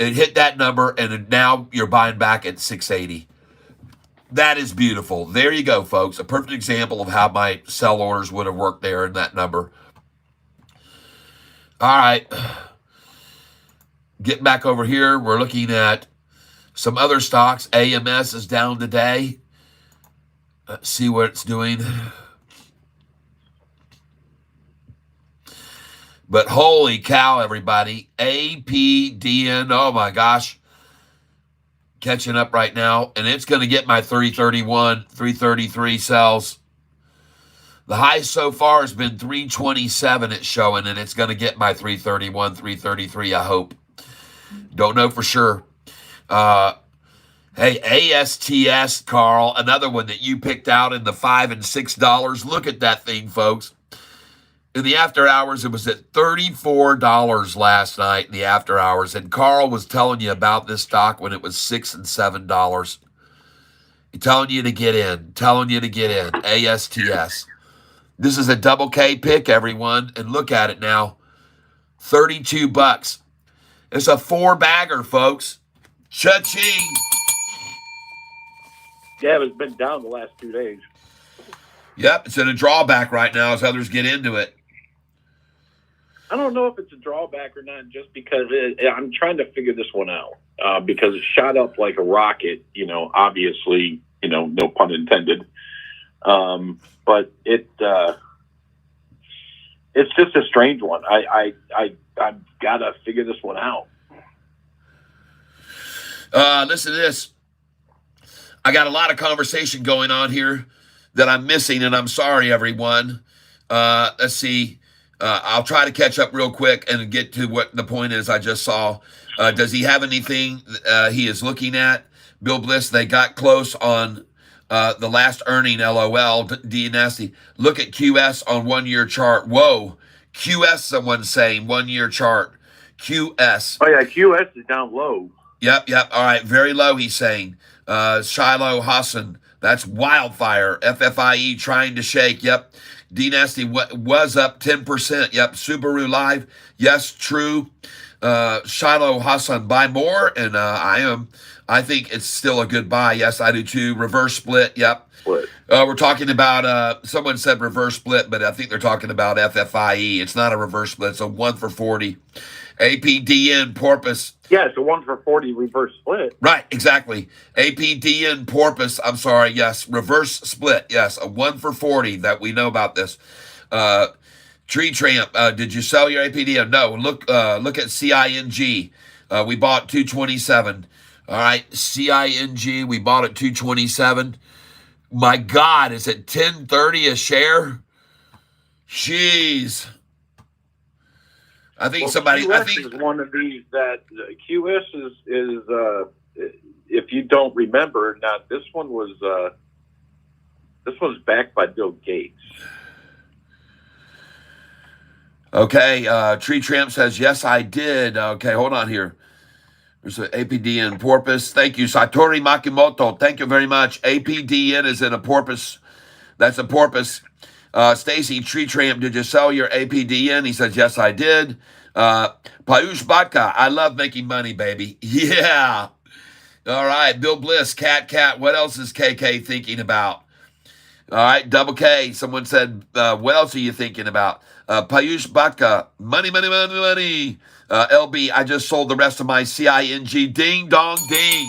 It hit that number, and now you're buying back at 680. That is beautiful. There you go, folks. A perfect example of how my sell orders would have worked there in that number. All right. Getting back over here, we're looking at some other stocks. AMS is down today. Let's see what it's doing. But holy cow, everybody. APDN, oh my gosh. Catching up right now. And it's going to get my 331, 333 sells. The high so far has been 327 it's showing, and it's going to get my 331, 333, I hope. Don't know for sure. Hey, ASTS, Carl, another one that you picked out in the $5 and $6. Look at that thing, folks. In the after hours, it was at $34 last night in the after hours. And Carl was telling you about this stock when it was $6 and $7. Telling you to get in. Telling you to get in. ASTS. This is a double K pick, everyone. And look at it now. $32. It's a 4-bagger, folks. Cha-ching. Yeah, it's been down the last 2 days. Yep, it's in a drawback right now as others get into it. I don't know if it's a drawback or not, just because I'm trying to figure this one out because it shot up like a rocket. Obviously, no pun intended. But it's just a strange one. I've got to figure this one out. Listen to this. I got a lot of conversation going on here that I'm missing, and I'm sorry, everyone. Let's see. I'll try to catch up real quick and get to what the point is I just saw. Does he have anything he is looking at? Bill Bliss, they got close on the last earning, LOL. D Nasty. Look at QS on 1-year chart. Whoa. QS, someone's saying, 1-year chart. QS. Oh, yeah, QS is down low. Yep. All right, very low, he's saying. Shiloh Hassan, that's wildfire. FFIE trying to shake. Yep. D Nasty was up 10%. Yep. Subaru Live. Yes, true. Shiloh Hassan, buy more. And I think it's still a good buy. Yes, I do too. Reverse split. Yep. Split. We're talking about, someone said reverse split, but I think they're talking about FFIE. It's not a reverse split. It's a 1 for 40. APDN Porpoise. Yeah, it's a 1 for 40 reverse split. Right, exactly. APDN Porpoise, I'm sorry, yes. Reverse split, yes. A 1 for 40 that we know about this. Tree Tramp, did you sell your APDN? No, look at CING. We bought 227. All right, CING, we bought at 227. My God, is it 1030 a share? Jeez. QS is one of these that QS is if don't remember, now this one's backed by Bill Gates. Okay, Tree Tramp says, yes, I did. Okay, hold on here. There's an APDN porpoise. Thank you. Satori Makimoto, thank you very much. APDN is in a porpoise. That's a porpoise. Stacy, Tree Tramp, did you sell your APDN? He says, yes, I did. Payush Bhatka, I love making money, baby. Yeah. All right, Bill Bliss, Cat, what else is KK thinking about? All right, Double K, someone said, what else are you thinking about? Payush Bhatka, money. LB, I just sold the rest of my CING. Ding, dong, ding.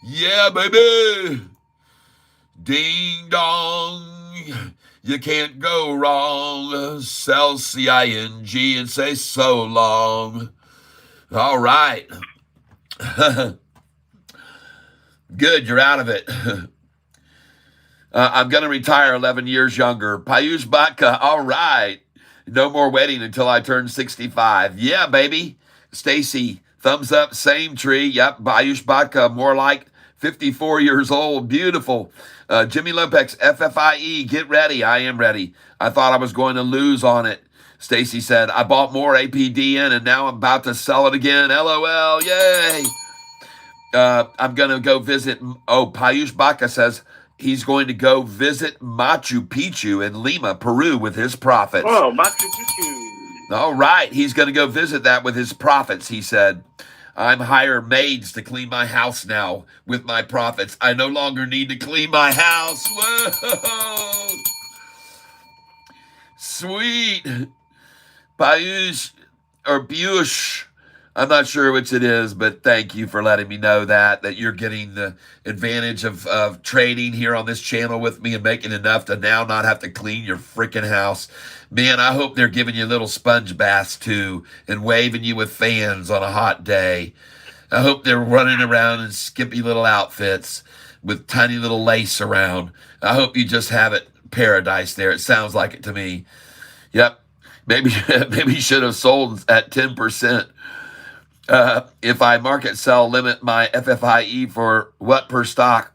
Yeah, baby. Ding, dong. You can't go wrong. Sell CING and say so long. All right. Good, you're out of it. I'm going to retire 11 years younger. Payush Bhatka, all right. No more waiting until I turn 65. Yeah, baby. Stacy, thumbs up, same tree. Yep, Payush Bhatka, more like 54 years old. Beautiful. Jimmy Lumpex, FFIE, get ready. I am ready. I thought I was going to lose on it. Stacy said, I bought more APDN and now I'm about to sell it again. LOL, yay. I'm going to go visit. Payush Bhatka says, he's going to go visit Machu Picchu in Lima, Peru with his profits. Oh, Machu Picchu. All right. He's going to go visit that with his profits, he said. I'm hiring maids to clean my house now with my profits. I no longer need to clean my house. Whoa. Sweet. Piyush. I'm not sure which it is, but thank you for letting me know that you're getting the advantage of trading here on this channel with me and making enough to now not have to clean your freaking house. Man, I hope they're giving you little sponge baths too and waving you with fans on a hot day. I hope they're running around in skimpy little outfits with tiny little lace around. I hope you just have it paradise there. It sounds like it to me. Yep. Maybe you should have sold at 10%. If I market sell limit my FFIE for what per stock?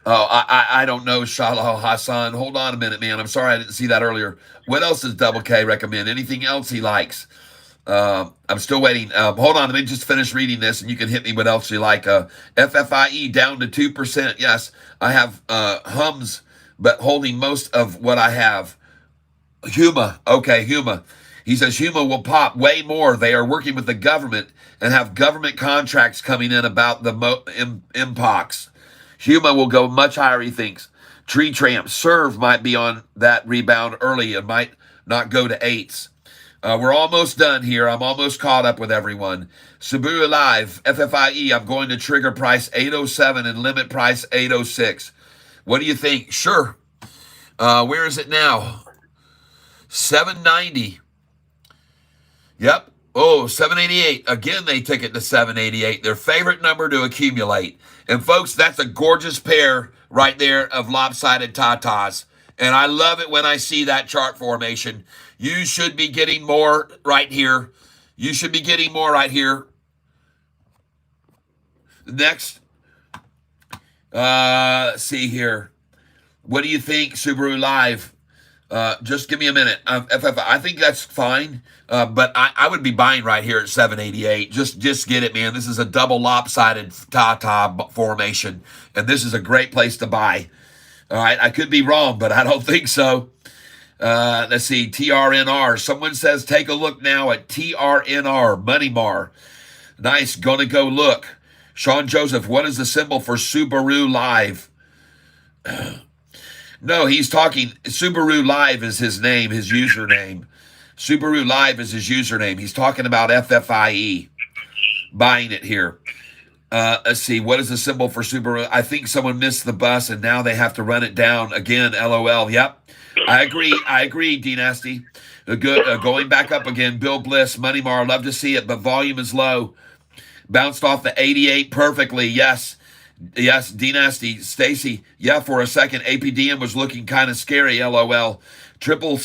I don't know, Shalal Hassan. Hold on a minute, man. I'm sorry I didn't see that earlier. What else does Double K recommend? Anything else he likes? I'm still waiting. Hold on, let me just finish reading this and you can hit me what else you like. FFIE down to 2%. Yes, I have hums, but holding most of what I have. Huma. Okay, Huma. He says Huma will pop way more. They are working with the government and have government contracts coming in about the Mpox. Huma will go much higher, he thinks. Tree Tramp, Serve might be on that rebound early and might not go to 8s. We're almost done here. I'm almost caught up with everyone. Subaru Live, FFIE, I'm going to trigger price 807 and limit price 806. What do you think? Sure. Where is it now? 790. Yep. Oh, 788. Again, they took it to 788. Their favorite number to accumulate. And folks, that's a gorgeous pair right there of lopsided tatas. And I love it when I see that chart formation. You should be getting more right here. You should be getting more right here. Next. Let's see here. What do you think, Subaru Live? Just give me a minute. I think that's fine. But I would be buying right here at 788. Just get it, man. This is a double lopsided Tata formation. And this is a great place to buy. All right. I could be wrong, but I don't think so. Let's see. TRNR. Someone says, take a look now at TRNR. Money Mar. Nice. Gonna go look. Sean Joseph, what is the symbol for Subaru Live? No, he's talking. Subaru Live is his name, his username. Subaru Live is his username. He's talking about FFIE. Buying it here. Let's see. What is the symbol for Subaru? I think someone missed the bus and now they have to run it down again. LOL. Yep. I agree, D Nasty. Good. Going back up again. Bill Bliss, Money Mar. Love to see it, but volume is low. Bounced off the 88 perfectly. Yes. Yes, D Nasty, Stacy. Yeah, for a second, APDM was looking kind of scary. LOL. Triple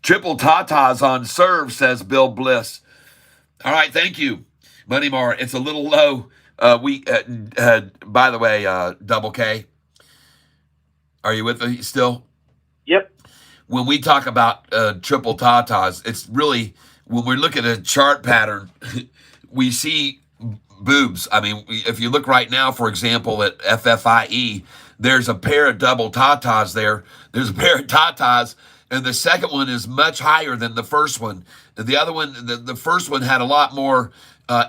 tatas on Serve, says Bill Bliss. All right, thank you, Money Mar. It's a little low. By the way, Double K, are you with me still? Yep. When we talk about triple tatas, it's really when we look at a chart pattern, we see boobs. I mean, if you look right now, for example, at FFIE, there's a pair of double tatas there. There's a pair of tatas, and the second one is much higher than the first one. The other one, the first one had a lot more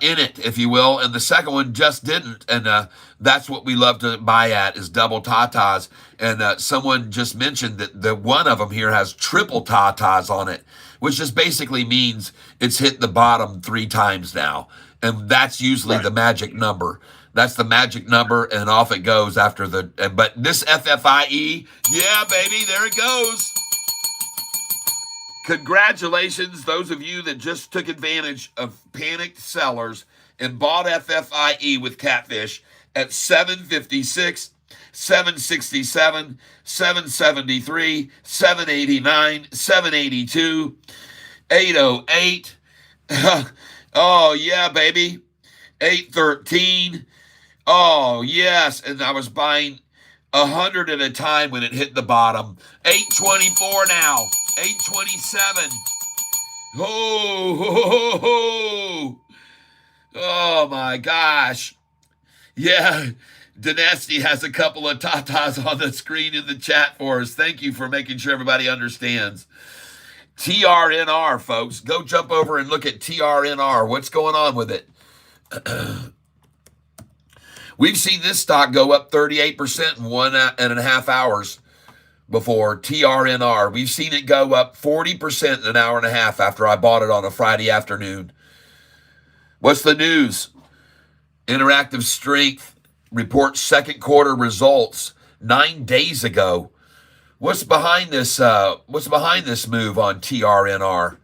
in it, if you will, and the second one just didn't. And that's what we love to buy at is double tatas. And someone just mentioned that the one of them here has triple tatas on it, which just basically means it's hit the bottom 3 times now. And that's usually the magic number. That's the magic number, and off it goes after the. But this FFIE, yeah, baby, there it goes. Congratulations, those of you that just took advantage of panicked sellers and bought FFIE with Catfish at 756, 767, 773, 789, 782, 808. Oh, yeah, baby. 813. Oh, yes. And I was buying 100 at a time when it hit the bottom. 824 now. 827. Oh, ho, ho, ho. Oh my gosh. Yeah. Dynasty has a couple of tatas on the screen in the chat for us. Thank you for making sure everybody understands. TRNR, folks. Go jump over and look at TRNR. What's going on with it? We've seen this stock go up 38% in 1.5 hours before. TRNR. We've seen it go up 40% in an hour and a half after I bought it on a Friday afternoon. What's the news? Interactive Strength reports second quarter results 9 days ago. What's behind this? What's behind this move on TRNR?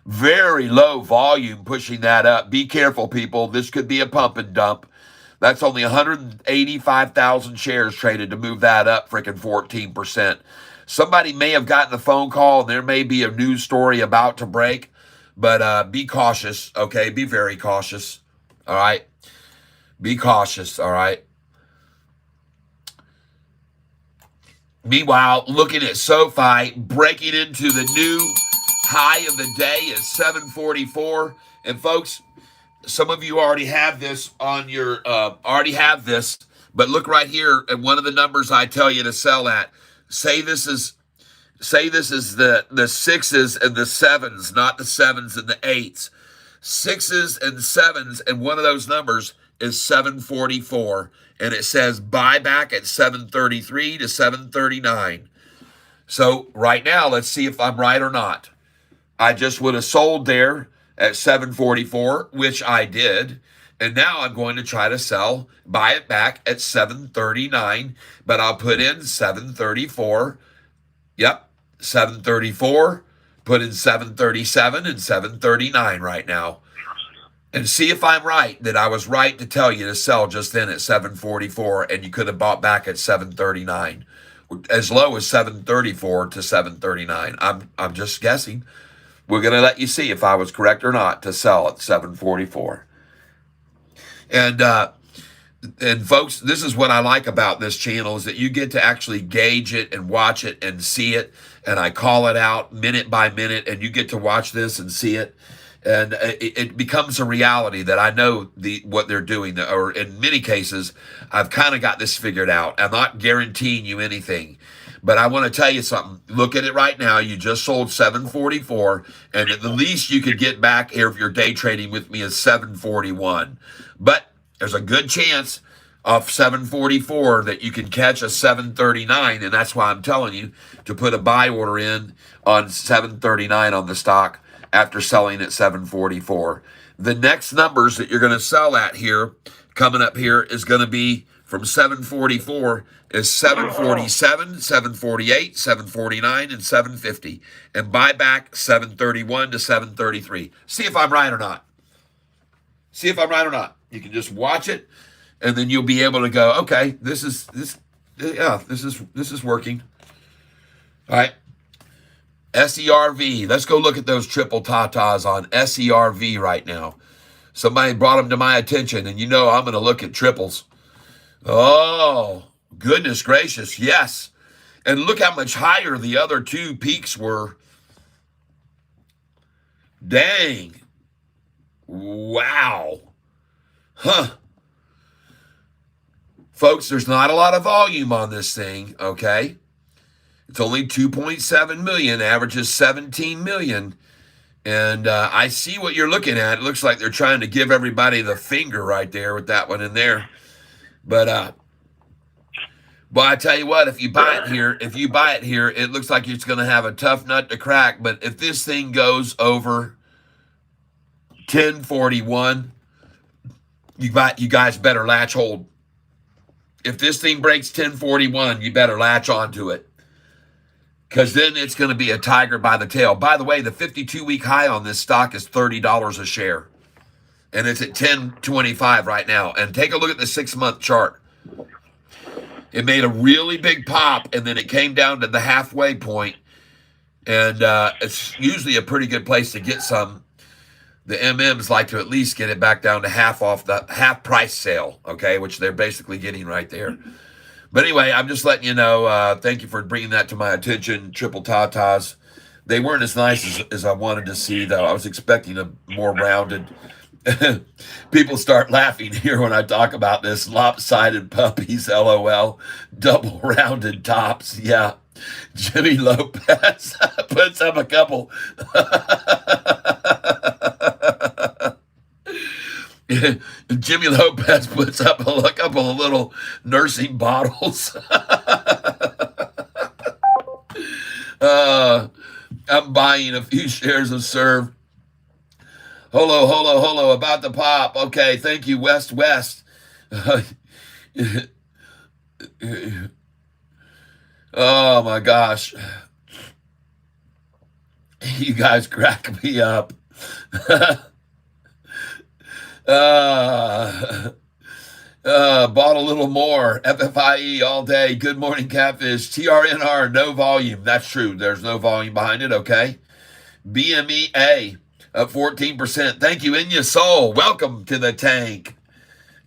Very low volume pushing that up. Be careful, people. This could be a pump and dump. That's only 185,000 shares traded to move that up freaking 14%. Somebody may have gotten a phone call, and there may be a news story about to break, but be cautious, okay? Be very cautious, all right? Be cautious, all right? Meanwhile, looking at Sofi breaking into the new high of the day at 744. And folks, some of you already have this on your, but look right here at one of the numbers I tell you to sell at. Say this is the sixes and the sevens, not the sevens and the eights. Sixes and sevens, and one of those numbers is 744. And it says buyback at 733 to 739. So right now, let's see if I'm right or not. I just would have sold there at 744, which I did. And now I'm going to try to sell, buy it back at 739, but I'll put in 734. Yep, 734, put in 737 and 739 right now. And see if I'm right, that I was right to tell you to sell just then at 744, and you could have bought back at 739, as low as 734 to 739. I'm just guessing. We're going to let you see if I was correct or not to sell at 744. And folks, this is what I like about this channel, is that you get to actually gauge it and watch it and see it. And I call it out minute by minute, and you get to watch this and see it. And it becomes a reality that I know what they're doing, or in many cases, I've kind of got this figured out. I'm not guaranteeing you anything, but I want to tell you something. Look at it right now. You just sold 744, and at the least you could get back here if you're day trading with me is 741. But there's a good chance off 744 that you can catch a 739, and that's why I'm telling you to put a buy order in on 739 on the stock after selling at 744. The next numbers that you're going to sell at here, coming up here, is going to be from 744 is 747, 748, 749, and 750. And buy back 731 to 733. See if I'm right or not. See if I'm right or not. You can just watch it, and then you'll be able to go, okay, this is working. All right. SERV. Let's go look at those triple tatas on SERV right now. Somebody brought them to my attention, and you know I'm going to look at triples. Oh, goodness gracious, yes. And look how much higher the other two peaks were. Dang. Wow. Huh. Folks, there's not a lot of volume on this thing, okay? It's only 2.7 million, averages 17 million. And I see what you're looking at. It looks like they're trying to give everybody the finger right there with that one in there. But well, I tell you what, if you buy it here, it looks like it's going to have a tough nut to crack. But if this thing goes over 1041, you guys better latch hold. If this thing breaks 1041, you better latch onto it, because then it's going to be a tiger by the tail. By the way, the 52-week high on this stock is $30 a share, and it's at 1025 right now. And take a look at the 6-month chart. It made a really big pop, and then it came down to the halfway point, and it's usually a pretty good place to get some. The MMs like to at least get it back down to half off the half price sale, okay, which they're basically getting right there. But anyway, I'm just letting you know, thank you for bringing that to my attention, triple tatas. They weren't as nice as I wanted to see, though. I was expecting a more rounded. People start laughing here when I talk about this. Lopsided puppies, LOL. Double rounded tops, yeah. Jimmy Lopez puts up a couple. Jimmy Lopez puts up a couple of little nursing bottles. I'm buying a few shares of Serve. Holo, about to pop. Okay, thank you, West. Oh my gosh. You guys crack me up. Bought a little more. FFIE all day. Good morning, Catfish. TRNR, no volume. That's true. There's no volume behind it, okay? BMEA, up 14%. Thank you, In Your Soul. Welcome to the tank.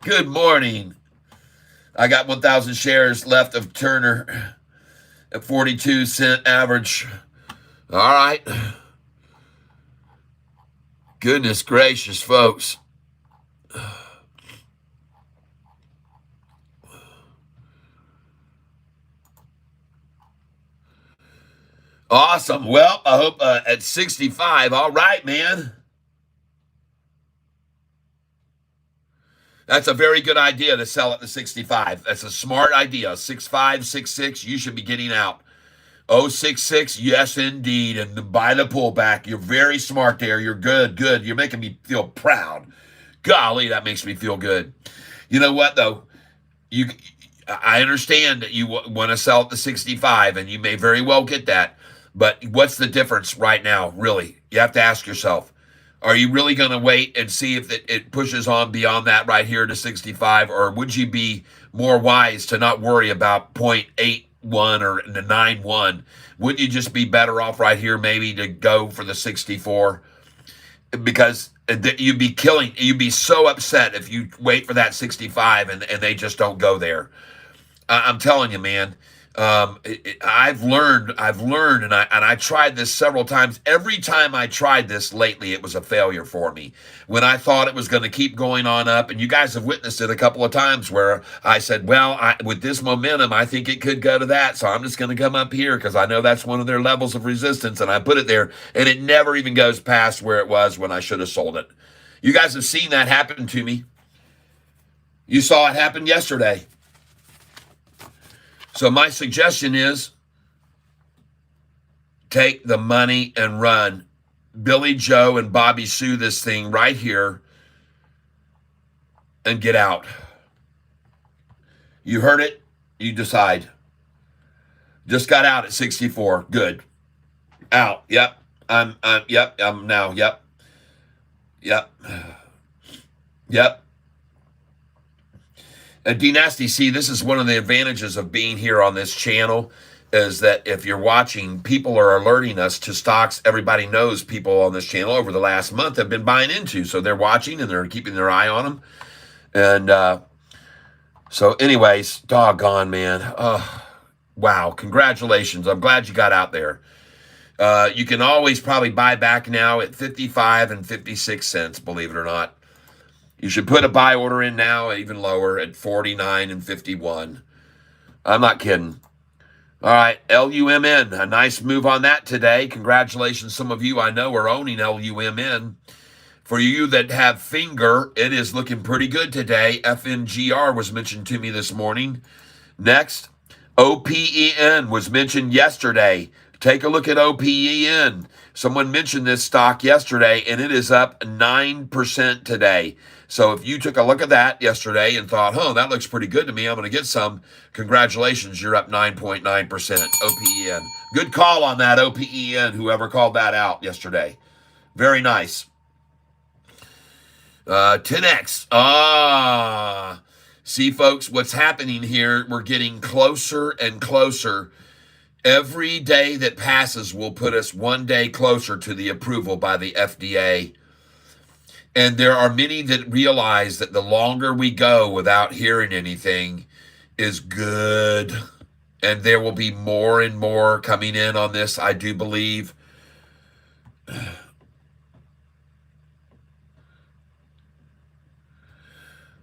Good morning. I got 1,000 shares left of Turner at 42-cent average. All right. Goodness gracious, folks. Awesome. Well, I hope at 65. All right, man. That's a very good idea to sell at the 65. That's a smart idea. 65, 66, you should be getting out. 066, yes, indeed. And buy the pullback. You're very smart there. You're good. You're making me feel proud. Golly, that makes me feel good. You know what, though? I understand that you want to sell at the 65, and you may very well get that. But what's the difference right now, really? You have to ask yourself, are you really going to wait and see if it pushes on beyond that right here to 65? Or would you be more wise to not worry about 0.81 or the 9.1? Wouldn't you just be better off right here maybe to go for the 64? Because you'd be so upset if you wait for that 65 and they just don't go there. I'm telling you, man. I've learned, and I tried this several times. Every time I tried this lately, it was a failure for me. When I thought it was going to keep going on up, and you guys have witnessed it a couple of times where I said, well, with this momentum, I think it could go to that, so I'm just going to come up here because I know that's one of their levels of resistance, and I put it there, and it never even goes past where it was when I should have sold it. You guys have seen that happen to me. You saw it happen yesterday. So my suggestion is take the money and run. Billy Joe and Bobby Sue this thing right here and get out. You heard it. You decide. Just got out at 64. Good. Out. Yep. I'm now. Yep. D Nasty, see, this is one of the advantages of being here on this channel. is that if you're watching, people are alerting us to stocks everybody knows people on this channel over the last month have been buying into. So they're watching and they're keeping their eye on them. And so anyways, doggone, man. Wow, congratulations. I'm glad you got out there. You can always probably buy back now at 55 and 56 cents, believe it or not. You should put a buy order in now, even lower, at 49 and 51. I'm not kidding. All right, LUMN, a nice move on that today. Congratulations. Some of you I know are owning LUMN. For you that have finger, it is looking pretty good today. FNGR was mentioned to me this morning. Next, OPEN was mentioned yesterday. Take a look at OPEN. Someone mentioned this stock yesterday, and it is up 9% today. So if you took a look at that yesterday and thought, that looks pretty good to me, I'm going to get some, congratulations, you're up 9.9%, OPEN. Good call on that, OPEN, whoever called that out yesterday. Very nice. 10X. See, folks, what's happening here, we're getting closer and closer. Every day that passes will put us one day closer to the approval by the FDA. And there are many that realize that the longer we go without hearing anything is good. And there will be more and more coming in on this, I do believe.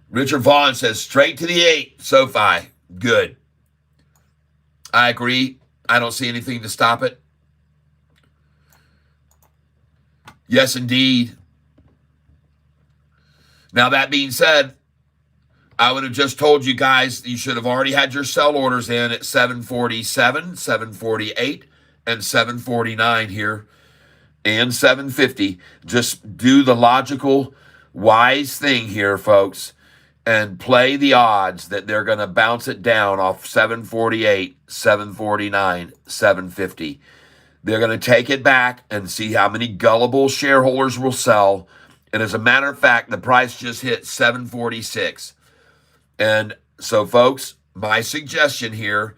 Richard Vaughn says, straight to the 8, SoFi. Good. I agree. I don't see anything to stop it. Yes, indeed. Now, that being said, I would have just told you guys you should have already had your sell orders in at 747, 748, and 749 here, and 750. Just do the logical, wise thing here, folks, and play the odds that they're going to bounce it down off 748, 749, 750. They're going to take it back and see how many gullible shareholders will sell. And as a matter of fact, the price just hit 746. And so, folks, my suggestion here,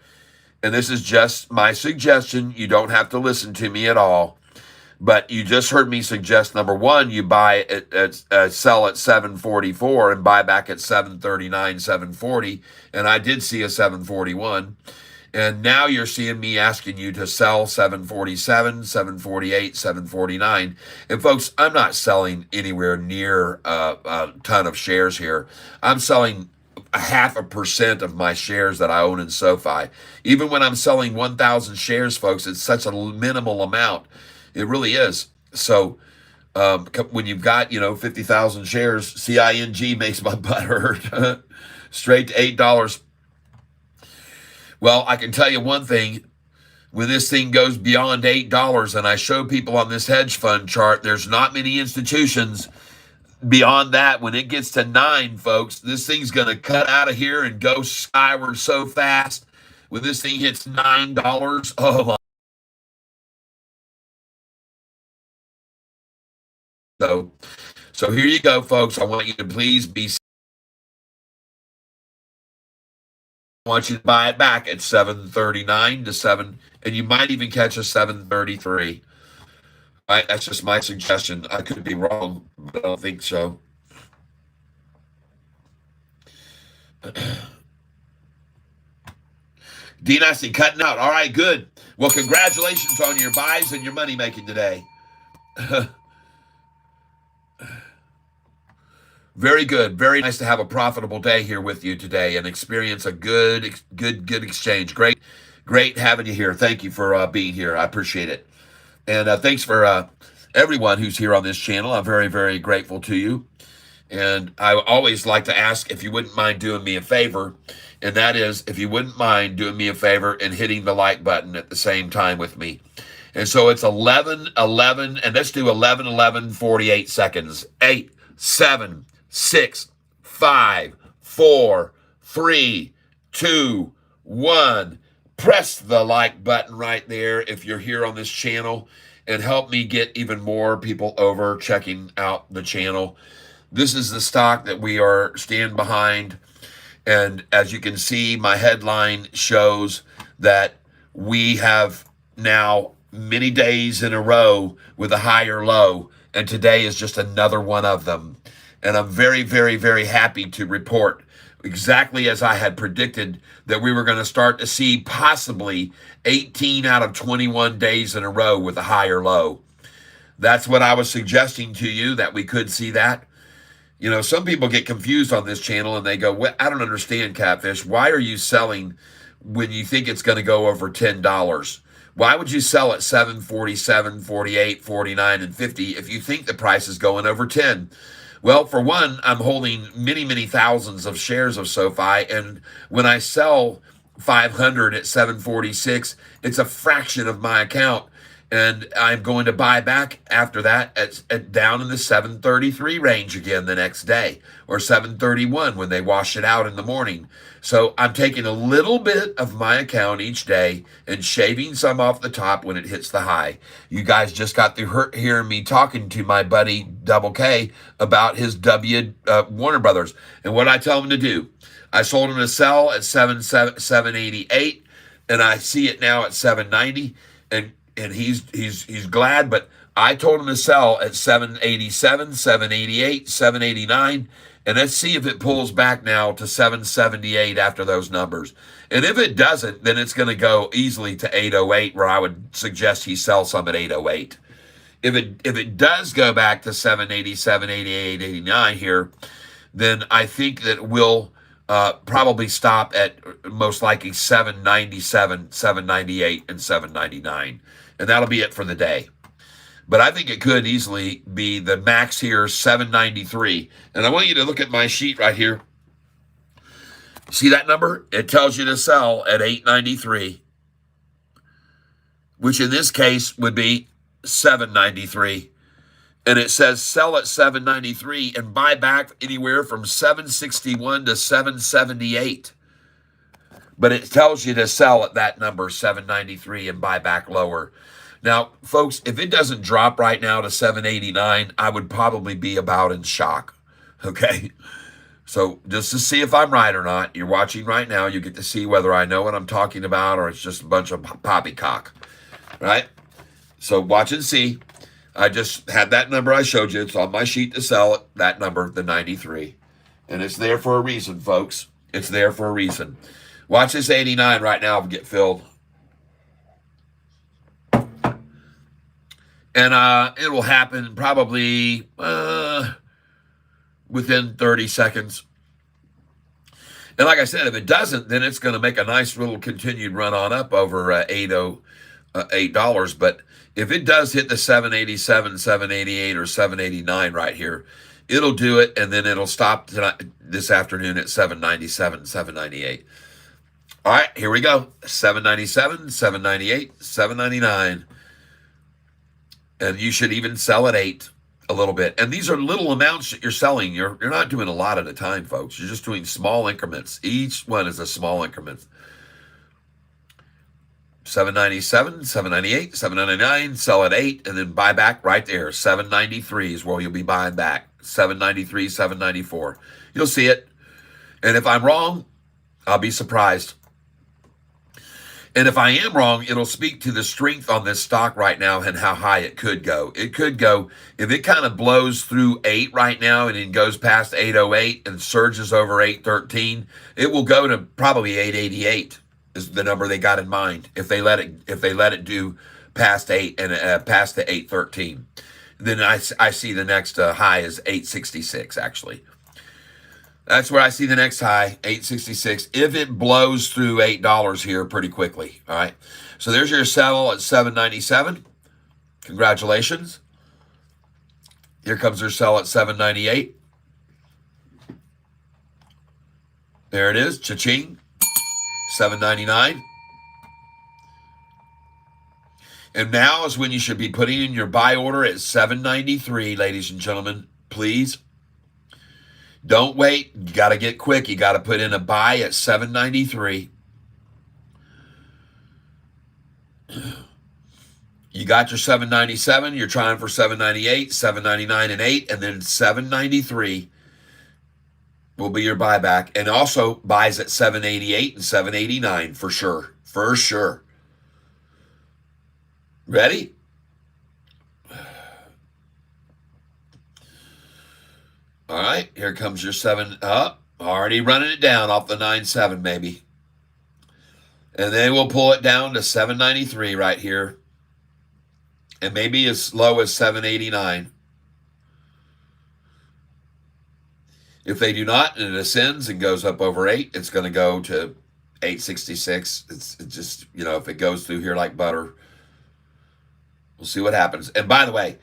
and this is just my suggestion, you don't have to listen to me at all, but you just heard me suggest, number one, you buy at sell at 744 and buy back at 739, 740, and I did see a 741. And now you're seeing me asking you to sell 747, 748, 749. And folks, I'm not selling anywhere near a ton of shares here. I'm selling 0.5% of my shares that I own in SoFi. Even when I'm selling 1,000 shares, folks, it's such a minimal amount. It really is. So when you've got, 50,000 shares, CING makes my butt hurt. Straight to $8. Well, I can tell you one thing. When this thing goes beyond $8, and I show people on this hedge fund chart, there's not many institutions beyond that. When it gets to 9, folks, this thing's going to cut out of here and go skyward so fast. When this thing hits $9, oh my. So here you go, folks. I want you to please be. I want you to buy it back at 739 to 7, and you might even catch a 733. Right, that's just my suggestion. I could be wrong, but I don't think so. Dean, I see cutting out. All right, good. Well, congratulations on your buys and your money making today. Very good. Very nice to have a profitable day here with you today and experience a good exchange. Great having you here. Thank you for being here. I appreciate it. And thanks for everyone who's here on this channel. I'm very, very grateful to you. And I always like to ask if you wouldn't mind doing me a favor. And that is, if you wouldn't mind doing me a favor and hitting the like button at the same time with me. And so it's 11:11, and let's do 11:11, 48 seconds. 8, 7, 6, 5, 4, 3, 2, 1. Press the like button right there if you're here on this channel and help me get even more people over checking out the channel. This is the stock that we are stand behind. And as you can see, my headline shows that we have now many days in a row with a higher low, and today is just another one of them. And I'm very, very, very happy to report, exactly as I had predicted, that we were going to start to see possibly 18 out of 21 days in a row with a higher low. That's what I was suggesting to you, that we could see that. You know, some people get confused on this channel and they go, well, I don't understand, Catfish. Why are you selling when you think it's going to go over $10? Why would you sell at 7.47, 48, 49, and 50 if you think the price is going over 10? Well, for one, I'm holding many, many thousands of shares of Sofi, and when I sell 500 at 746, it's a fraction of my account, and I'm going to buy back after that at down in the 733 range again the next day, or 731 when they wash it out in the morning. So I'm taking a little bit of my account each day and shaving some off the top when it hits the high. You guys just got through hearing me talking to my buddy Double K about his Warner Brothers and what I tell him to do. I sold him to sell at 788, and I see it now at 790, and he's glad, but I told him to sell at 787, 788, 789, and let's see if it pulls back now to 778 after those numbers. And if it doesn't, then it's going to go easily to 808, where I would suggest he sell some at 808. If it does go back to 787, 88, 89 here, then I think that we'll probably stop at most likely 797, 798, and 799. And that'll be it for the day. But I think it could easily be the max here, 793. And I want you to look at my sheet right here. See that number? It tells you to sell at 893, which in this case would be 793. And it says sell at 793 and buy back anywhere from 761 to 778. But it tells you to sell at that number, 793, and buy back lower. Now, folks, if it doesn't drop right now to 789, I would probably be about in shock, okay? So just to see if I'm right or not, you're watching right now, you get to see whether I know what I'm talking about or it's just a bunch of poppycock, right? So watch and see. I just had that number I showed you. It's on my sheet to sell it, that number, the 93. And it's there for a reason, folks. It's there for a reason. Watch this 89 right now get filled. And it will happen probably within 30 seconds. And like I said, if it doesn't, then it's going to make a nice little continued run on up over $8. But if it does hit the 787, 788, or 789 right here, it'll do it, and then it'll stop tonight, this afternoon at 797, 798. All right, here we go. 797, 798, 799. And you should even sell at 8 a little bit. And these are little amounts that you're selling. You're not doing a lot at a time, folks. You're just doing small increments. Each one is a small increment. 797, 798, 799, sell at 8, and then buy back right there. 793 is where you'll be buying back. 793, 794. You'll see it. And if I'm wrong, I'll be surprised. And if I am wrong, it'll speak to the strength on this stock right now and how high it could go. It could go, if it kind of blows through 8 right now and it goes past 808 and surges over 813, it will go to probably 888 is the number they got in mind if they let it do past 8 and past the 813. Then I see the next high is 866 actually. That's where I see the next high, 866, if it blows through $8 here pretty quickly, all right? So there's your sell at 797. Congratulations. Here comes their sell at 798. There it is, cha-ching, 799. And now is when you should be putting in your buy order at 793, ladies and gentlemen, please. Don't wait. You got to get quick. You got to put in a buy at 793. You got your 797. You're trying for 798, 799, and 8, and then 793 will be your buyback. And also buys at 788 and 789 for sure. For sure. Ready? All right, here comes your 7 up. Already running it down off the 9.7 maybe. And then we'll pull it down to 793 right here. And maybe as low as 789. If they do not, and it ascends and goes up over 8, it's going to go to 866. It's just, if it goes through here like butter, we'll see what happens. And by the way,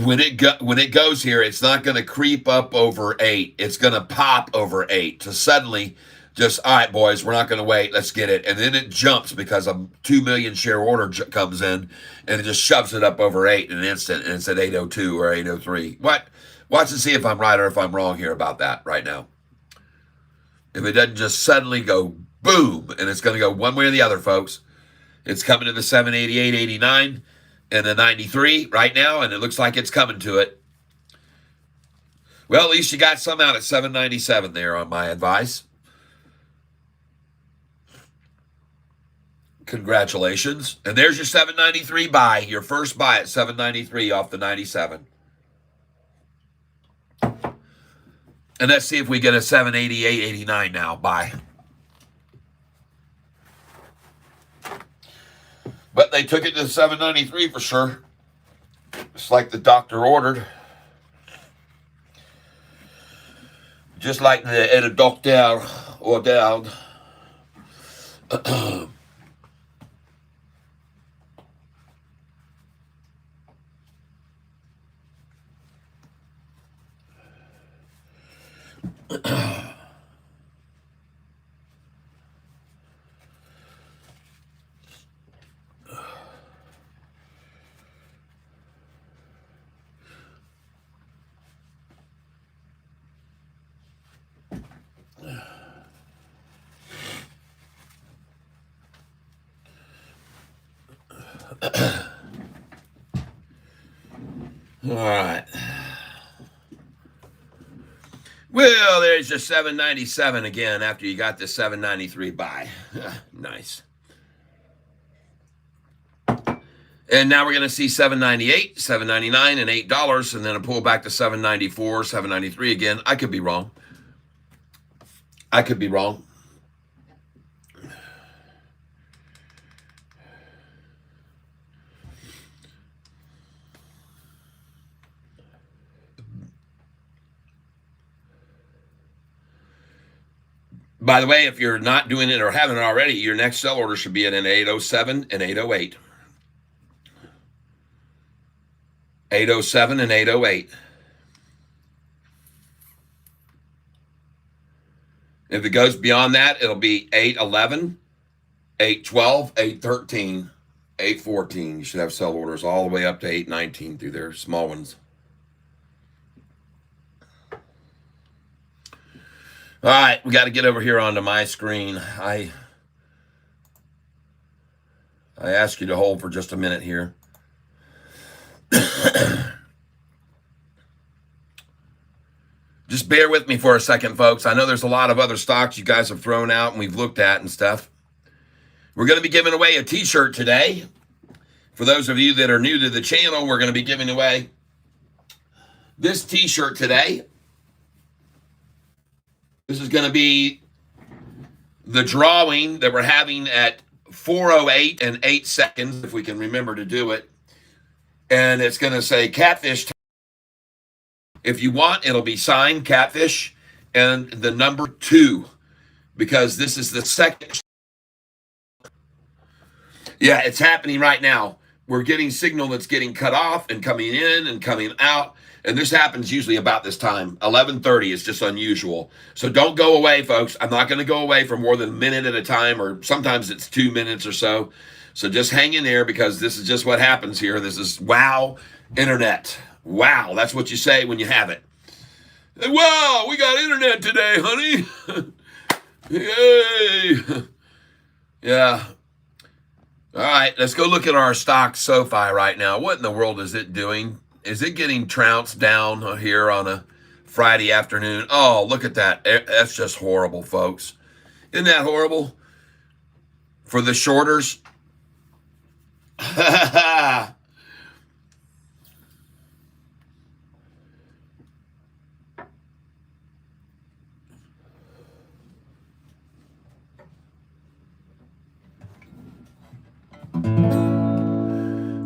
when it goes here, it's not going to creep up over 8. It's going to pop over 8. So suddenly, just, all right, boys, we're not going to wait. Let's get it. And then it jumps because a 2 million share order comes in, and it just shoves it up over 8 in an instant, and it's at 802 or 803. What? Watch and see if I'm right or if I'm wrong here about that right now. If it doesn't just suddenly go boom, and it's going to go one way or the other, folks. It's coming to the 788, 89, and the 93 right now, and it looks like it's coming to it. Well, at least you got some out at 797 there on my advice. Congratulations. And there's your 793 buy, your first buy at 793 off the 97. And let's see if we get a 788, 89 now. Buy. But they took it to 793 for sure. Just like the doctor ordered. Just like the doctor ordered. All right. Well, there's your 797 again after you got the 793 buy. Nice. And now we're going to see 798, 799, and $8, and then a pull back to 794, 793 again. I could be wrong. By the way, if you're not doing it or haven't already, your next sell order should be at an 807 and 808. 807 and 808. If it goes beyond that, it'll be 811, 812, 813, 814. You should have sell orders all the way up to 819 through there, small ones. All right, we got to get over here onto my screen. I ask you to hold for just a minute here. Just bear with me for a second, folks. I know there's a lot of other stocks you guys have thrown out and we've looked at and stuff. We're going to be giving away a t-shirt today. For those of you that are new to the channel, we're going to be giving away this t-shirt today. This is going to be the drawing that we're having at 4:08 and 8 seconds, if we can remember to do it. And it's going to say Catfish. If you want, it'll be signed Catfish and the number 2, because this is the second. Yeah, it's happening right now. We're getting signal that's getting cut off and coming in and coming out. And this happens usually about this time. 11:30 is just unusual. So don't go away, folks. I'm not going to go away for more than a minute at a time, or sometimes it's 2 minutes or so. So just hang in there, because this is just what happens here. This is wow, internet. Wow, that's what you say when you have it. Wow, we got internet today, honey. Yay. Yeah. All right, let's go look at our stock Sofi right now. What in the world is it doing? Is it getting trounced down here on a Friday afternoon? Oh, look at that. That's just horrible, folks. Isn't that horrible? For the shorters,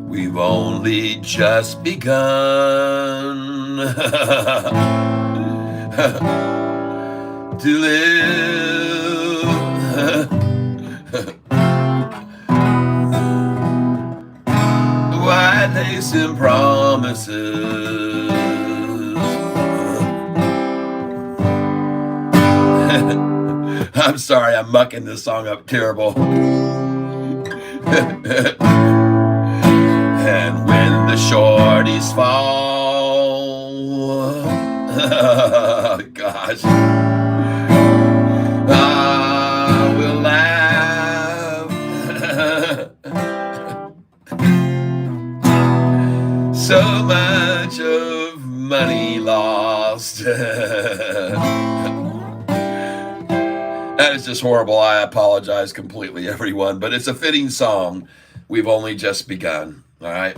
We've only just begun to live. Why lace in promises? I'm sorry, I'm mucking this song up terrible. And when the shorties fall, gosh, I will laugh. So much of money lost. That is just horrible. I apologize completely, everyone, but it's a fitting song. We've only just begun. All right.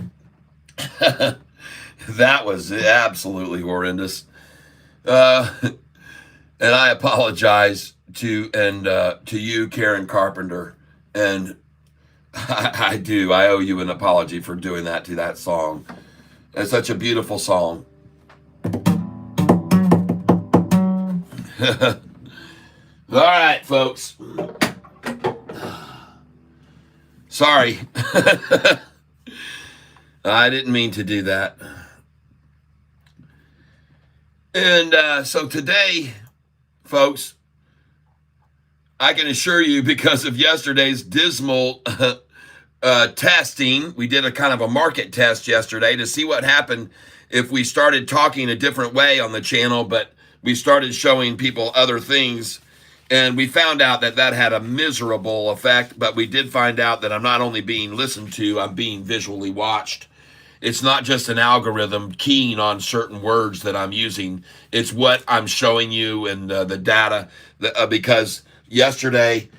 That was absolutely horrendous. And I apologize to you, Karen Carpenter. And I do. I owe you an apology for doing that to that song. It's such a beautiful song. All right, folks. Sorry. I didn't mean to do that. And so today, folks, I can assure you, because of yesterday's dismal testing, we did a kind of a market test yesterday to see what happened if we started talking a different way on the channel, but we started showing people other things. And we found out that that had a miserable effect, but we did find out that I'm not only being listened to, I'm being visually watched. It's not just an algorithm keying on certain words that I'm using. It's what I'm showing you and the data. Because yesterday,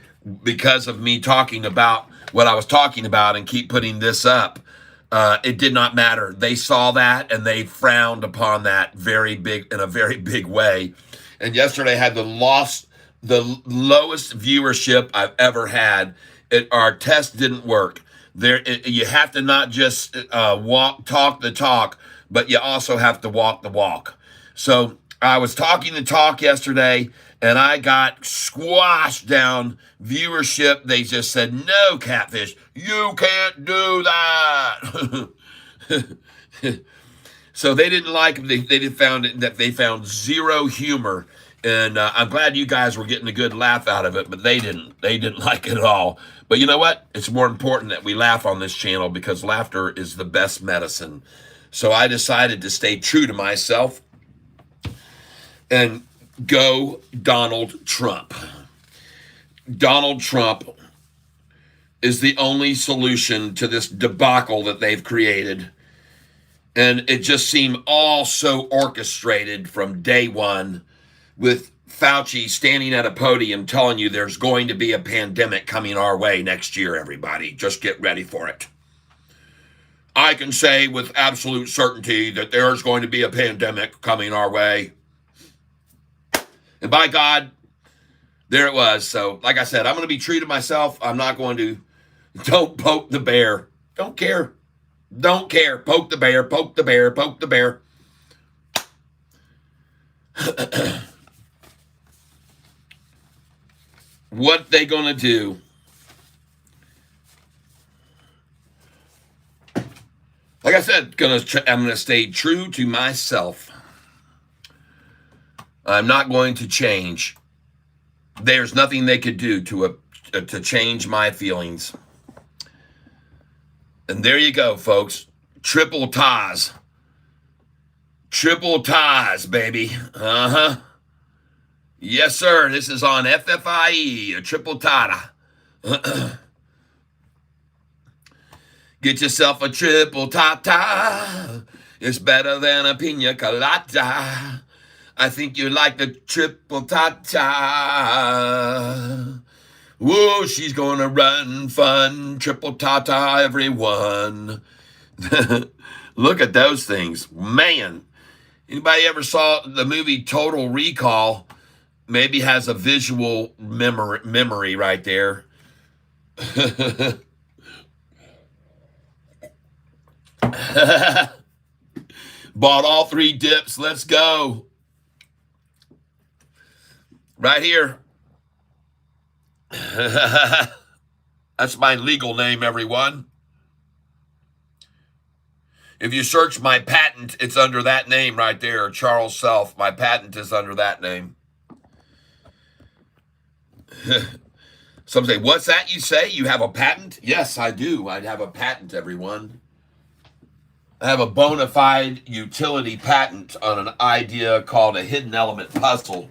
because of me talking about what I was talking about and keep putting this up, it did not matter. They saw that and they frowned upon that in a very big way. And yesterday had the lowest viewership I've ever had. Our test didn't work. You have to not just talk the talk, but you also have to walk the walk. So I was talking the talk yesterday, and I got squashed down viewership. They just said, "No, Catfish, you can't do that." So they didn't like it. They found zero humor. And I'm glad you guys were getting a good laugh out of it, but they didn't. They didn't like it at all. But you know what? It's more important that we laugh on this channel because laughter is the best medicine. So I decided to stay true to myself and go Donald Trump. Donald Trump is the only solution to this debacle that they've created. And it just seemed all so orchestrated from day one, with Fauci standing at a podium telling you there's going to be a pandemic coming our way next year, everybody. Just get ready for it. I can say with absolute certainty that there's going to be a pandemic coming our way. And by God, there it was. So, like I said, I'm going to be true to myself. I'm not going to, don't poke the bear. Don't care. Don't care. Poke the bear, poke the bear, poke the bear. What they gonna do? Like I said, I'm gonna stay true to myself. I'm not going to change. There's nothing they could do to change my feelings. And there you go, folks. Triple ties. Triple ties, baby. Uh-huh. Yes, sir. This is on FFIE, a triple tata. Get yourself a triple tata. It's better than a pina colada. I think you like the triple tata. Whoa, she's gonna run fun, triple ta-ta, everyone. Look at those things. Man, anybody ever saw the movie Total Recall? Maybe has a visual memory right there. Bought all 3 dips. Let's go. Right here. That's my legal name, everyone. If you search my patent, it's under that name right there, Charles Self. My patent is under that name. Some say, what's that you say? You have a patent? Yes, I do. I have a patent, everyone. I have a bona fide utility patent on an idea called a hidden element puzzle.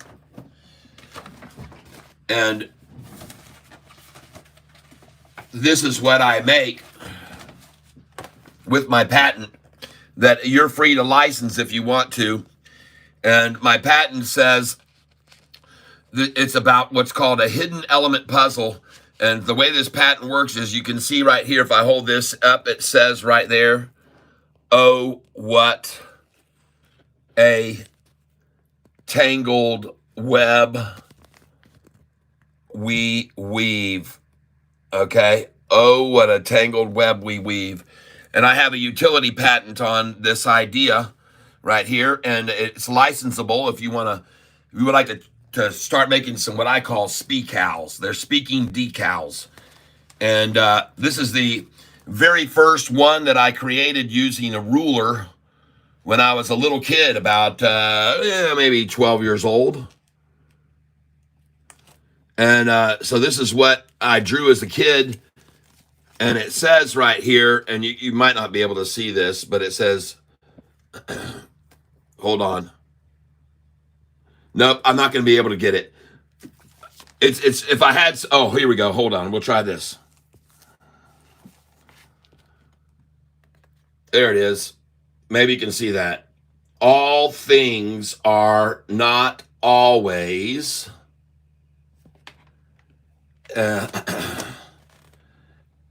And this is what I make with my patent that you're free to license if you want to. And my patent says it's about what's called a hidden element puzzle. And the way this patent works is you can see right here, if I hold this up, it says right there, oh, what a tangled web we weave. Okay? Oh, what a tangled web we weave. And I have a utility patent on this idea right here, and it's licensable if you want to. We would like to start making some what I call speakals. They're speaking decals, and this is the very first one that I created using a ruler when I was a little kid, about maybe 12 years old. And so this is what I drew as a kid. And it says right here, and you might not be able to see this, but it says, hold on. Nope, I'm not going to be able to get it. It's if I had, oh, here we go. Hold on. We'll try this. There it is. Maybe you can see that. All things are not always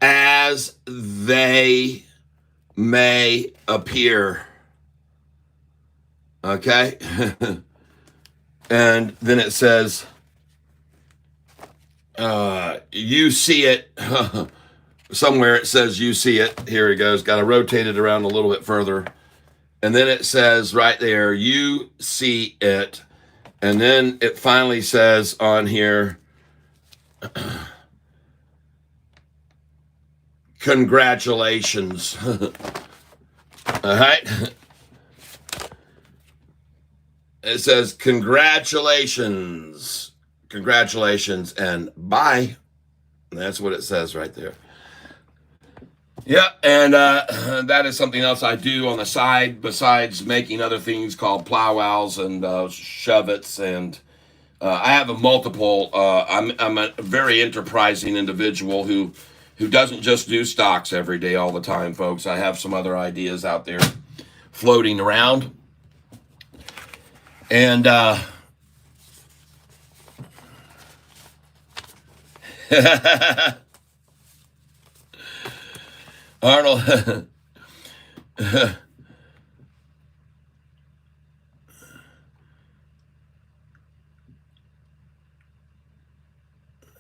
as they may appear. Okay? And then it says, you see it. Somewhere it says you see it. Here it goes. Got to rotate it around a little bit further. And then it says right there, you see it. And then it finally says on here, congratulations. All right. It says congratulations, and bye. And that's what it says right there. Yeah, and that is something else I do on the side besides making other things called plowwows and shove-its. And I have a multiple. I'm a very enterprising individual who doesn't just do stocks every day all the time, folks. I have some other ideas out there floating around. And Arnold,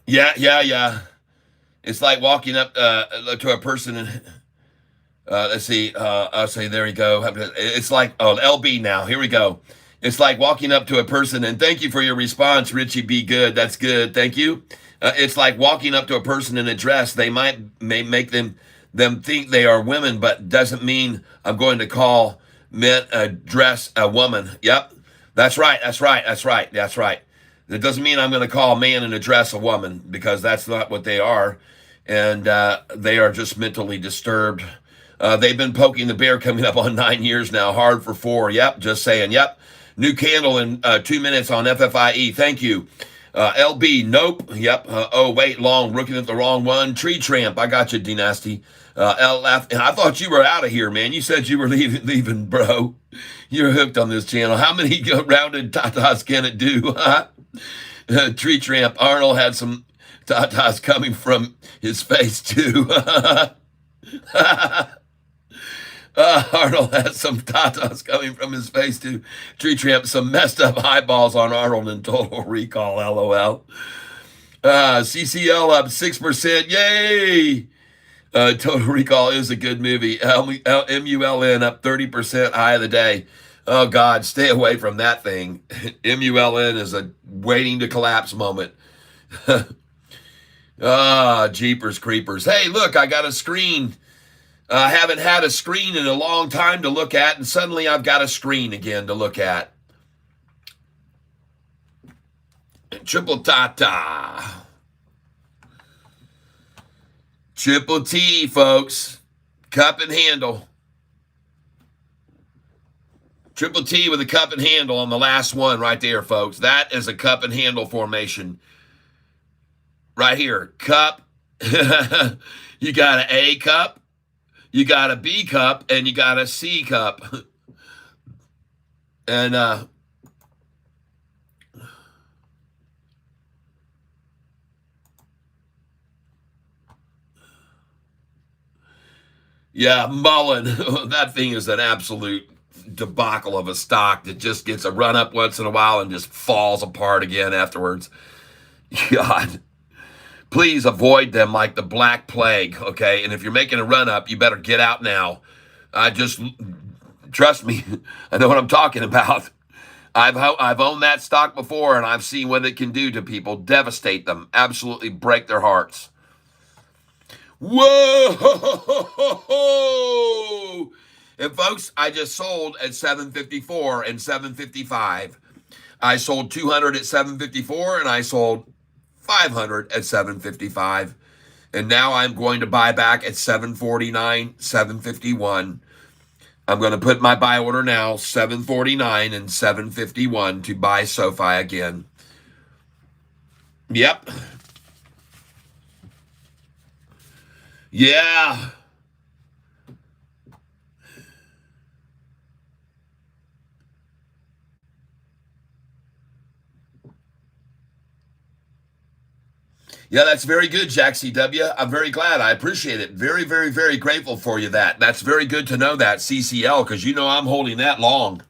yeah. It's like walking up to a person and let's see. I'll say there you go. It's like LB now. Here we go. It's like walking up to a person and thank you for your response, Richie. Be good. That's good. Thank you. It's like walking up to a person in a dress. They may make them think they are women, but doesn't mean I'm going to call men a dress a woman. Yep. That's right. That doesn't mean I'm going to call a man in a dress a woman, because that's not what they are. And they are just mentally disturbed. They've been poking the bear coming up on 9 years now. Hard for 4. Yep. Just saying. Yep. New candle in 2 minutes on FFIE. Thank you. LB, nope. Yep. Oh, wait, long. Looking at the wrong one. Tree Tramp. I got you, D-Nasty. LF. And I thought you were out of here, man. You said you were leaving, bro. You're hooked on this channel. How many rounded tatas can it do? Tree Tramp. Arnold had some Tatas coming from his face too. Arnold has some tatas coming from his face too. Tree Tramp, some messed up eyeballs on Arnold in Total Recall, LOL. CCL up 6%, yay! Total Recall is a good movie. MULN up 30%, high of the day. Oh God, stay away from that thing. MULN is a waiting to collapse moment. Jeepers creepers. Hey, look, I got a screen. I haven't had a screen in a long time to look at, and suddenly I've got a screen again to look at. Triple Tata. Triple T, folks. Cup and handle. Triple T with a cup and handle on the last one right there, folks. That is a cup and handle formation. Right here. Cup. You got an A cup. You got a B cup. And you got a C cup. And, yeah, Mullen. That thing is an absolute debacle of a stock that just gets a run up once in a while and just falls apart again afterwards. God, please avoid them like the Black Plague, okay? And if you're making a run up, you better get out now. Trust me, I know what I'm talking about. I've owned that stock before, and I've seen what it can do to people, devastate them, absolutely break their hearts. Whoa! And folks, I just sold at 754 and 755. I sold 200 at 754 and I sold 500 at 755. And now I'm going to buy back at 749, 751. I'm going to put my buy order now, 749 and 751 to buy Sofi again. Yep. Yeah. Yeah, that's very good, Jack CW. I'm very glad. I appreciate it. Very, very, very grateful for you that. That's very good to know that, CCL, because you know I'm holding that long.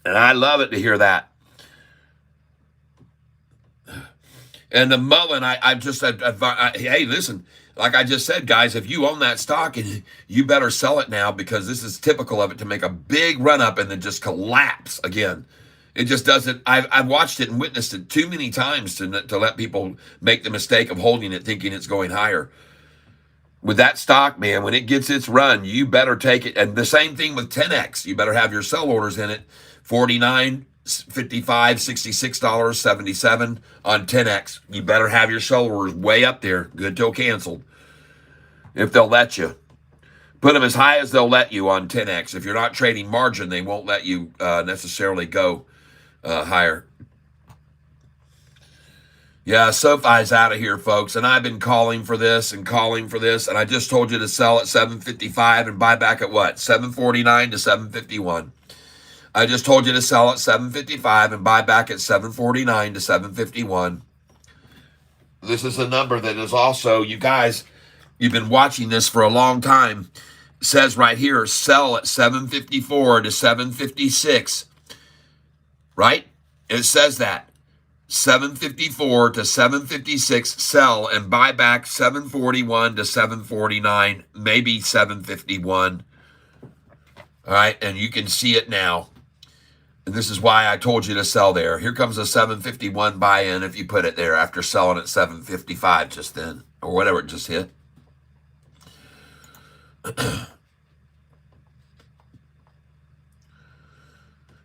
And I love it to hear that. And the Mullen, hey, listen, like I just said, guys, if you own that stock, and you better sell it now because this is typical of it to make a big run up and then just collapse again. It just doesn't. I've watched it and witnessed it too many times to let people make the mistake of holding it thinking it's going higher. With that stock, man, when it gets its run, you better take it. And the same thing with 10X. You better have your sell orders in it. $49, $55, $66, $77 on 10X. You better have your sell orders way up there, good till canceled, if they'll let you. Put them as high as they'll let you on 10X. If you're not trading margin, they won't let you necessarily go higher. Yeah, Sofi's out of here, folks. And I've been calling for this. And I just told you to sell at 755 and buy back at what? 749 to 751. I just told you to sell at 755 and buy back at 749 to 751. This is a number that is also, you guys, you've been watching this for a long time. It says right here, sell at 754 to 756. Right? It says that. 754 to 756, sell and buy back 741 to 749, maybe 751. All right, and you can see it now. And this is why I told you to sell there. Here comes a 751 buy-in if you put it there after selling at 755 just then, or whatever it just hit.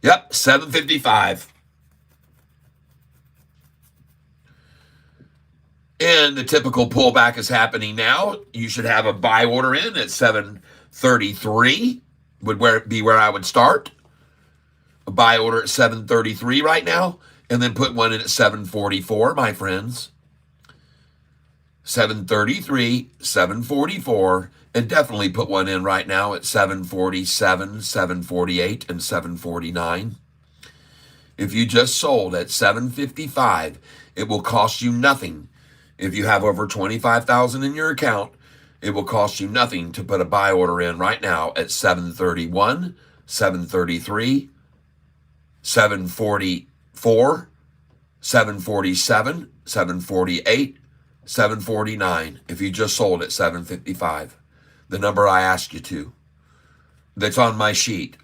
Yep, 755. And the typical pullback is happening now. You should have a buy order in at 733 would be where I would start. A buy order at 733 right now, and then put one in at 744, my friends. 733, 744, and definitely put one in right now at 747, 748, and 749. If you just sold at 755, it will cost you nothing. If you have over 25,000 in your account, it will cost you nothing to put a buy order in right now at 731, 733, 744, 747, 748, 749. If you just sold at 755, the number I asked you to, that's on my sheet.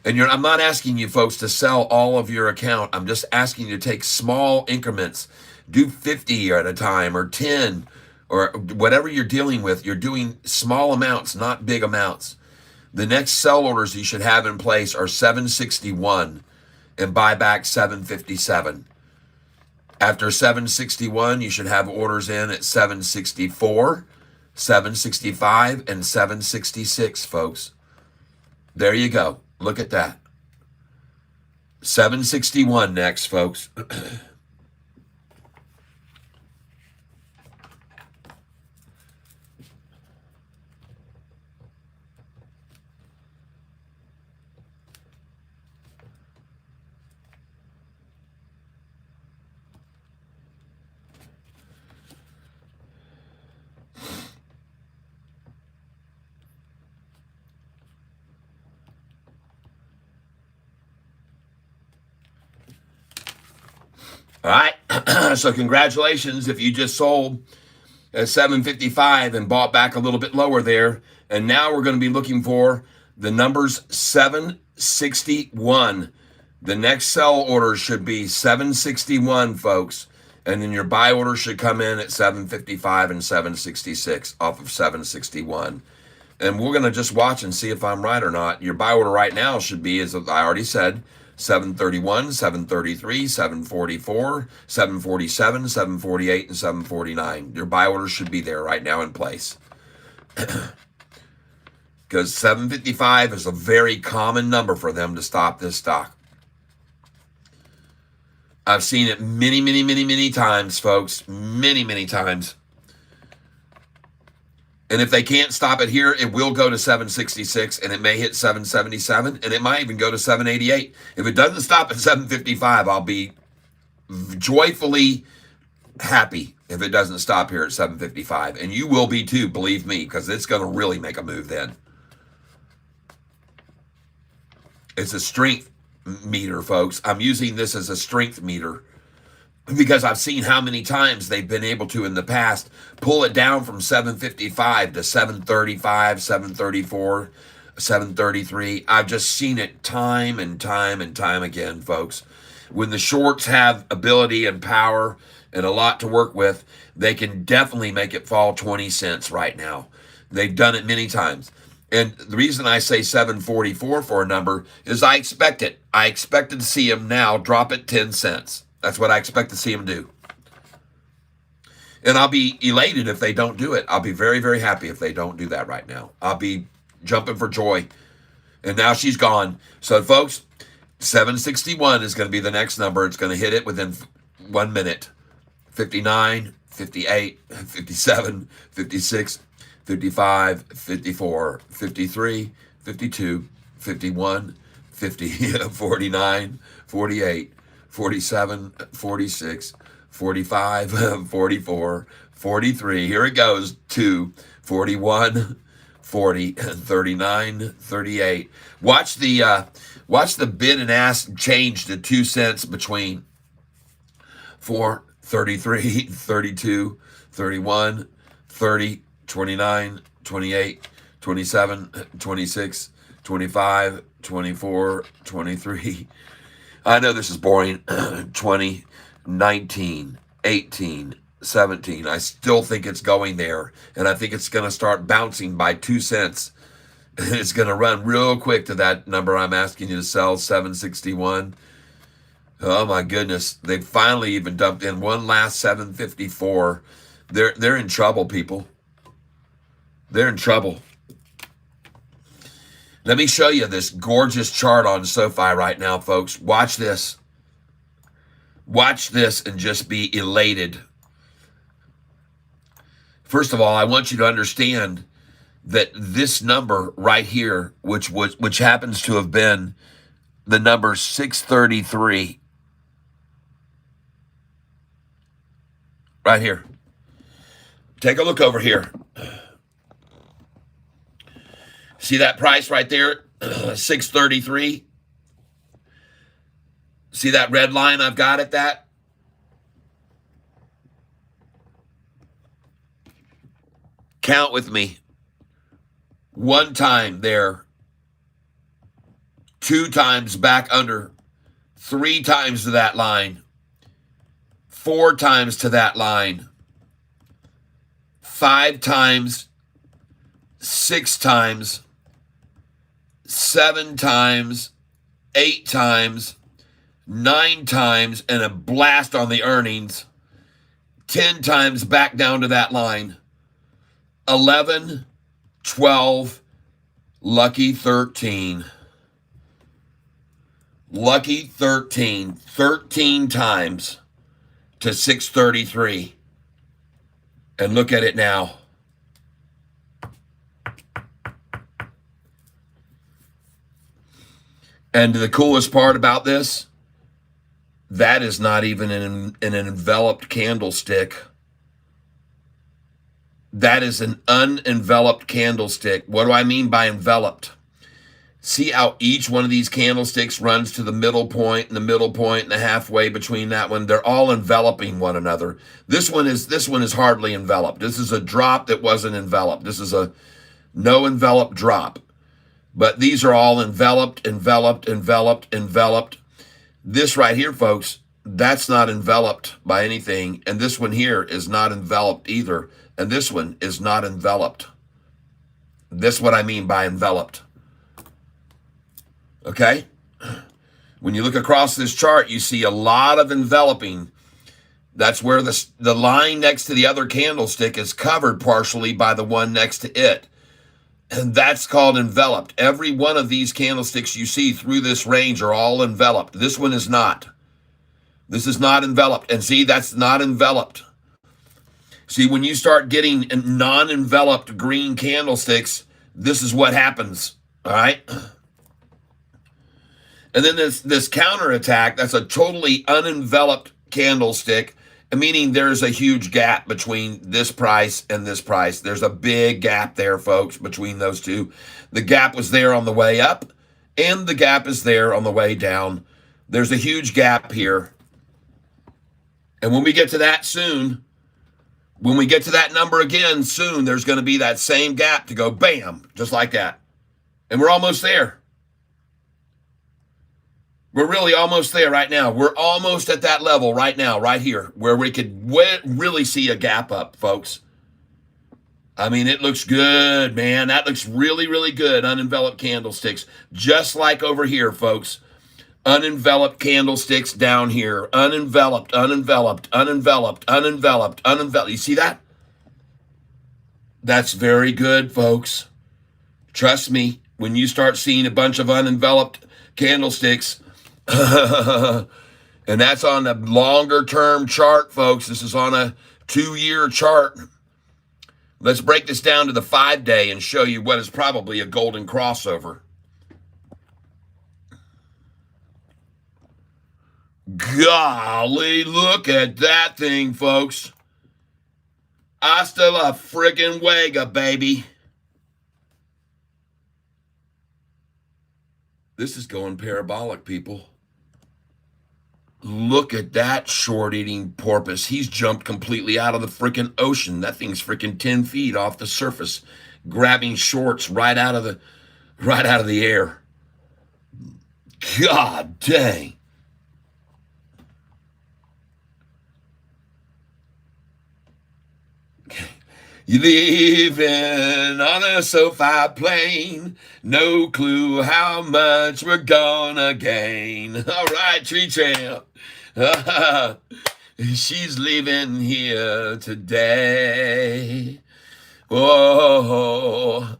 And I'm not asking you folks to sell all of your account. I'm just asking you to take small increments. Do 50 at a time or 10 or whatever you're dealing with. You're doing small amounts, not big amounts. The next sell orders you should have in place are 761 and buy back 757. After 761, you should have orders in at 764, 765, and 766, folks. There you go. Look at that. 761 next, folks. All right. So congratulations if you just sold at 755 and bought back a little bit lower there. And now we're going to be looking for the numbers 761. The next sell order should be 761, folks. And then your buy order should come in at 755 and 766 off of 761. And we're going to just watch and see if I'm right or not. Your buy order right now should be, as I already said, 731, 733, 744, 747, 748, and 749. Your buy order should be there right now in place. Because 755 is a very common number for them to stop this stock. I've seen it many, many, many, many times, folks. Many, many times. And if they can't stop it here, it will go to 766, and it may hit 777, and it might even go to 788. If it doesn't stop at 755, I'll be joyfully happy if it doesn't stop here at 755. And you will be too, believe me, because it's going to really make a move then. It's a strength meter, folks. I'm using this as a strength meter because I've seen how many times they've been able to in the past pull it down from 755 to 735, 734, 733. I've just seen it time and time and time again, folks. When the shorts have ability and power and a lot to work with, they can definitely make it fall 20 cents right now. They've done it many times. And the reason I say 744 for a number is I expect it. I expected to see them now drop it 10 cents. That's what I expect to see them do. And I'll be elated if they don't do it. I'll be very, very happy if they don't do that right now. I'll be jumping for joy. And now she's gone. So, folks, 761 is going to be the next number. It's going to hit it within 1 minute. 59, 58, 57, 56, 55, 54, 53, 52, 51, 50, 49, 48, 47, 46, 45, 44, 43. Here it goes. 2, 41, 40, 39, 38. Watch the bid and ask change to 2 cents between 4, 33, 32, 31, 30, 29, 28, 27, 26, 25, 24, 23. I know this is boring. 20, 19, 18, 17. I still think it's going there. And I think it's going to start bouncing by 2 cents. It's going to run real quick to that number I'm asking you to sell, 761. Oh my goodness. They finally even dumped in one last 754. They're in trouble, people. They're in trouble. Let me show you this gorgeous chart on Sofi right now, folks. Watch this. Watch this and just be elated. First of all, I want you to understand that this number right here, which happens to have been the number 633, right here. Take a look over here. See that price right there? 633. See that red line I've got at that? Count with me. One time there. 2 times back under. 3 times to that line. 4 times to that line. 5 times. 6 times. 7 times. 8 times. 9 times, and a blast on the earnings. 10 times back down to that line. 11, 12, lucky 13. Lucky 13. 13 times to 633. And look at it now. And the coolest part about this, that is not even an enveloped candlestick. That is an unenveloped candlestick. What do I mean by enveloped? See how each one of these candlesticks runs to the middle point and the middle point and the halfway between that one. They're all enveloping one another. This one is hardly enveloped. This is a drop that wasn't enveloped. This is a no enveloped drop. But these are all enveloped, enveloped, enveloped, enveloped. This right here, folks, that's not enveloped by anything. And this one here is not enveloped either. And this one is not enveloped. This is what I mean by enveloped. Okay? When you look across this chart, you see a lot of enveloping. That's where the line next to the other candlestick is covered partially by the one next to it. And that's called enveloped. Every one of these candlesticks you see through this range are all enveloped. This one is not. This is not enveloped. And see, that's not enveloped. See, when you start getting non-enveloped green candlesticks, this is what happens. All right? And then this counterattack, that's a totally unenveloped candlestick, meaning there's a huge gap between this price and this price. There's a big gap there, folks, between those two. The gap was there on the way up, and the gap is there on the way down. There's a huge gap here. And when we get to that soon, when we get to that number again soon, there's going to be that same gap to go bam, just like that. And we're almost there. We're really almost there right now. We're almost at that level right now, right here, where we could really see a gap up, folks. I mean, it looks good, man. That looks really, really good. Unenveloped candlesticks, just like over here, folks. Unenveloped candlesticks down here. Unenveloped, unenveloped, unenveloped, unenveloped, unenveloped. You see that? That's very good, folks. Trust me, when you start seeing a bunch of unenveloped candlesticks, and that's on a longer term chart, folks. This is on a 2-year chart. Let's break this down to the 5-day and show you what is probably a golden crossover. Golly, look at that thing, folks. Hasta la friggin' Wega, baby. This is going parabolic, people. Look at that short-eating porpoise. He's jumped completely out of the freaking ocean. That thing's freaking 10 feet off the surface, grabbing shorts right out of the air. God dang. You living on a Sofi plane, no clue how much we're gonna gain. All right, Tree Tramp. She's leaving here today. Oh,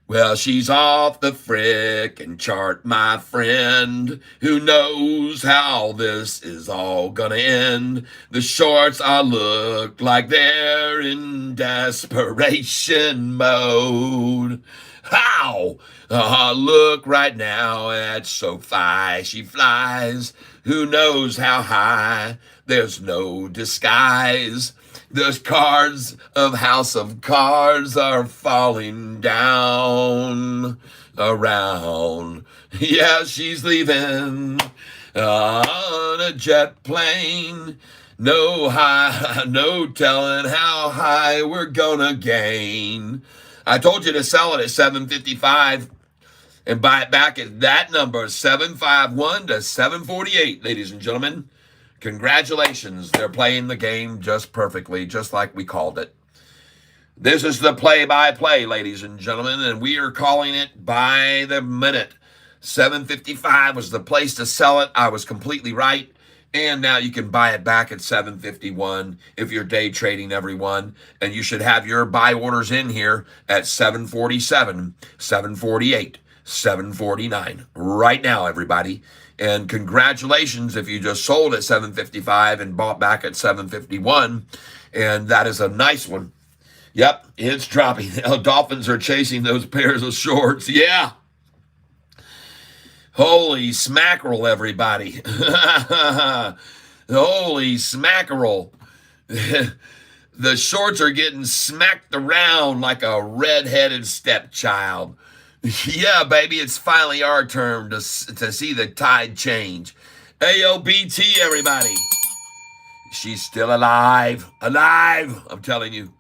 well, she's off the frickin' chart, my friend. Who knows how this is all gonna end? The shorts all look like they're in desperation mode. How? Look right now at Sofi. She flies. Who knows how high? There's no disguise. The cards of House of Cards are falling down around. Yeah, she's leaving on a jet plane. No high, no telling how high we're gonna gain. I told you to sell it at 755 and buy it back at that number, 751 to 748, ladies and gentlemen. Congratulations. They're playing the game just perfectly, just like we called it. This is the play-by-play, ladies and gentlemen, and we are calling it by the minute. 755 was the place to sell it. I was completely right. And now you can buy it back at 751 if you're day trading, everyone. And you should have your buy orders in here at 747, 748, 749 right now, everybody. And congratulations if you just sold at 755 and bought back at 751. And that is a nice one. Yep, it's dropping. Dolphins are chasing those pairs of shorts. Yeah. Holy smackerel, everybody. Holy smackerel. The shorts are getting smacked around like a red-headed stepchild. Yeah, baby, it's finally our turn to see the tide change. AOBT, everybody. She's still alive. Alive, I'm telling you.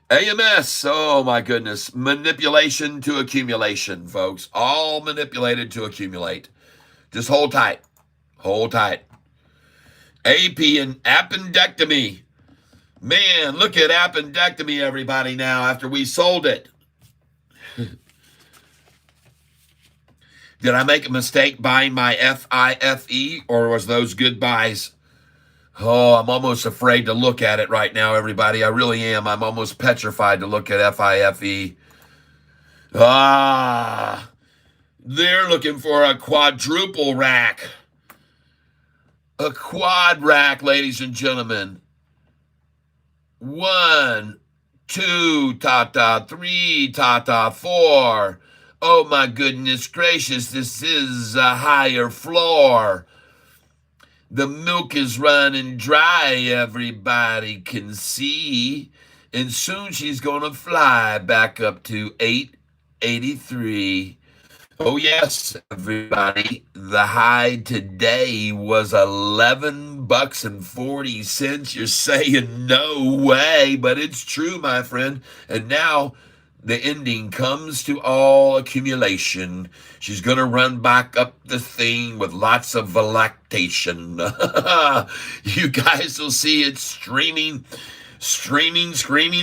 AMS, oh my goodness. Manipulation to accumulation, folks. All manipulated to accumulate. Just hold tight. Hold tight. AP and appendectomy. Man, look at appendectomy, everybody, now after we sold it. Did I make a mistake buying my FIFE, or was those good buys? Oh, I'm almost afraid to look at it right now, everybody. I really am. I'm almost petrified to look at FIFE. They're looking for a quadruple rack. A quad rack, ladies and gentlemen. 1, 2, ta-ta, 3, ta-ta, 4. Oh, my goodness gracious, this is a higher floor. The milk is running dry, everybody can see. And soon she's going to fly back up to 883. Oh, yes, everybody. The high today was $11.40. You're saying no way, but it's true, my friend. And now the ending comes to all accumulation. She's going to run back up the thing with lots of lactation. You guys will see it screaming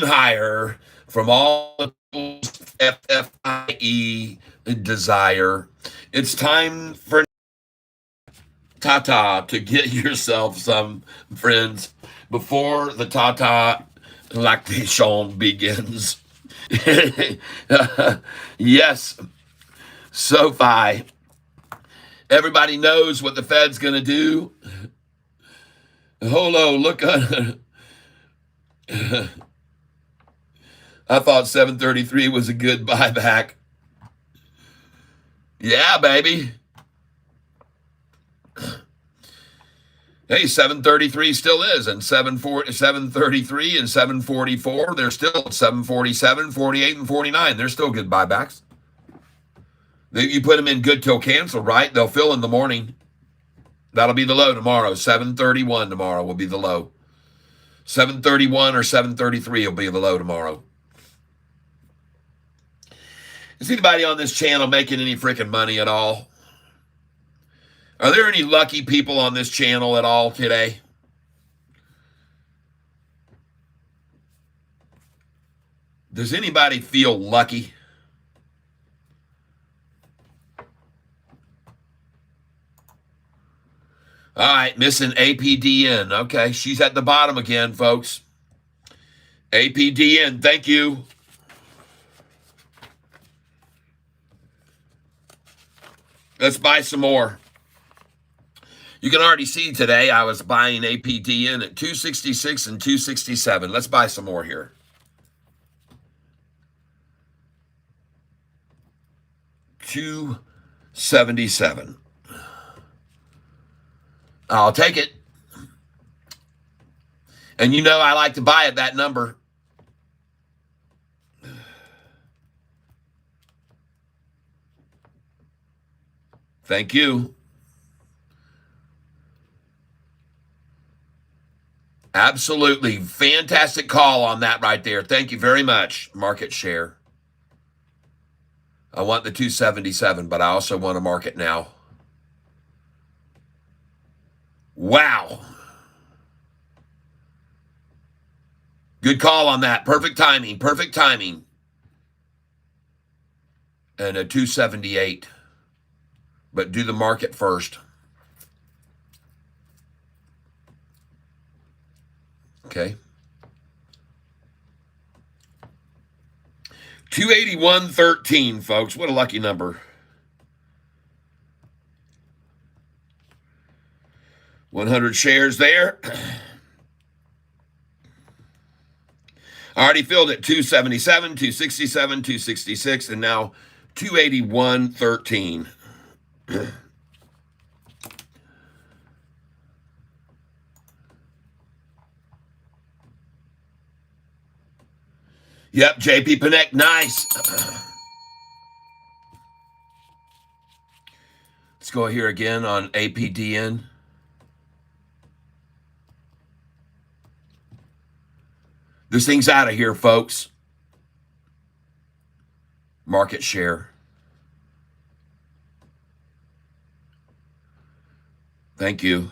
higher from all the FFIE desire. It's time for Tata to get yourself some, friends, before the Tata lactation begins. Yes, SoFi. Everybody knows what the Fed's going to do. Holo, look on. I thought 733 was a good buyback. Yeah, baby. Hey, 733 still is, and 733 and 744, they're still 747, 48, and 49. They're still good buybacks. You put them in good till cancel, right? They'll fill in the morning. That'll be the low tomorrow. 731 tomorrow will be the low. 731 or 733 will be the low tomorrow. Is anybody on this channel making any freaking money at all? Are there any lucky people on this channel at all today? Does anybody feel lucky? All right, missing APDN. Okay, she's at the bottom again, folks. APDN, thank you. Let's buy some more. You can already see today I was buying APDN at 266 and 267. Let's buy some more here. 277. I'll take it. And you know I like to buy at that number. Thank you. Absolutely. Fantastic call on that right there. Thank you very much. Market share. I want the 277, but I also want to market now. Wow. Good call on that. Perfect timing. Perfect timing. And a 278. But do the market first. Okay. 281.13, folks. What a lucky number. 100 shares there. I already filled it. 277, 267, 266, and now 281.13. Yep, JP Panek, nice. Let's go here again on APDN. This thing's out of here, folks. Market share. Thank you.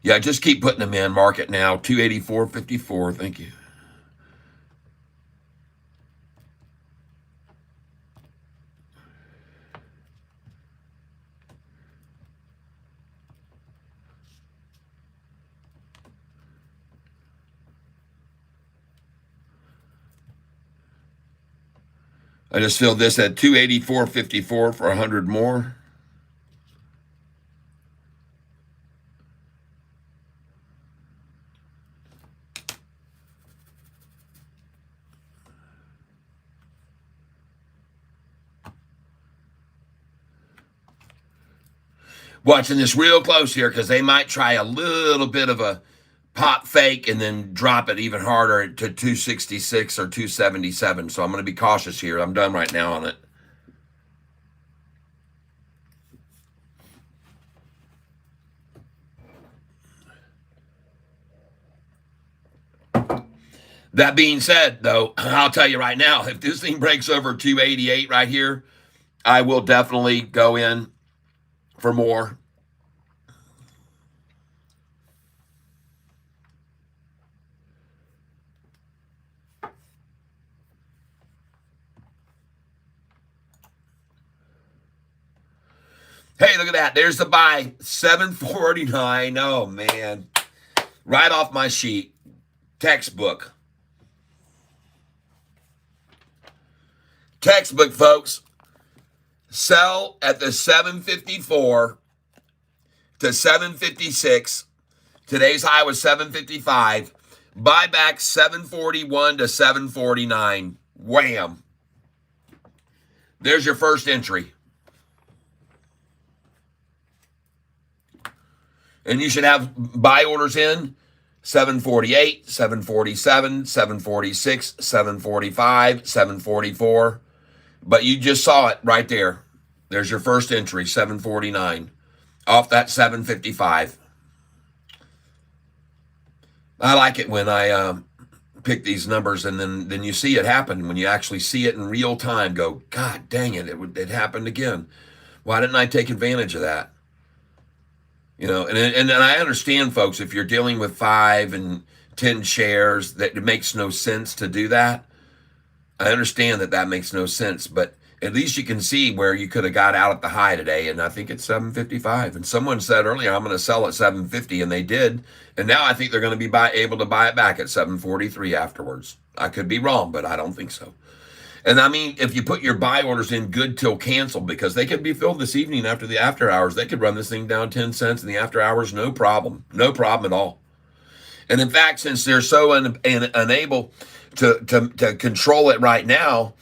Yeah, just keep putting them in. Market now. 284.54. Thank you. I just filled this at 284.54 for 100 more. Watching this real close here because they might try a little bit of a pop fake and then drop it even harder to 266 or 277. So I'm going to be cautious here. I'm done right now on it. That being said, though, I'll tell you right now, if this thing breaks over 288 right here, I will definitely go in for more. Hey, look at that. There's the buy. 749. Oh, man. Right off my sheet. Textbook. Textbook, folks. Sell at the 754 to 756. Today's high was 755. Buy back 741 to 749. Wham. There's your first entry. And you should have buy orders in 748, 747, 746, 745, 744. But you just saw it right there. There's your first entry, 749, off that 755. I like it when I pick these numbers and then you see it happen. When you actually see it in real time, go, God dang it, it happened again. Why didn't I take advantage of that? You know, and I understand, folks, if you're dealing with 5 and 10 shares, that it makes no sense to do that. I understand that makes no sense, but at least you can see where you could have got out at the high today, and I think it's 755. And someone said earlier, I'm going to sell at 750, and they did. And now I think they're going to be able to buy it back at 743 afterwards. I could be wrong, but I don't think so. And I mean, if you put your buy orders in good till cancel, because they could be filled this evening after the after hours, they could run this thing down 10 cents in the after hours, no problem. No problem at all. And in fact, since they're so unable, to control it right now,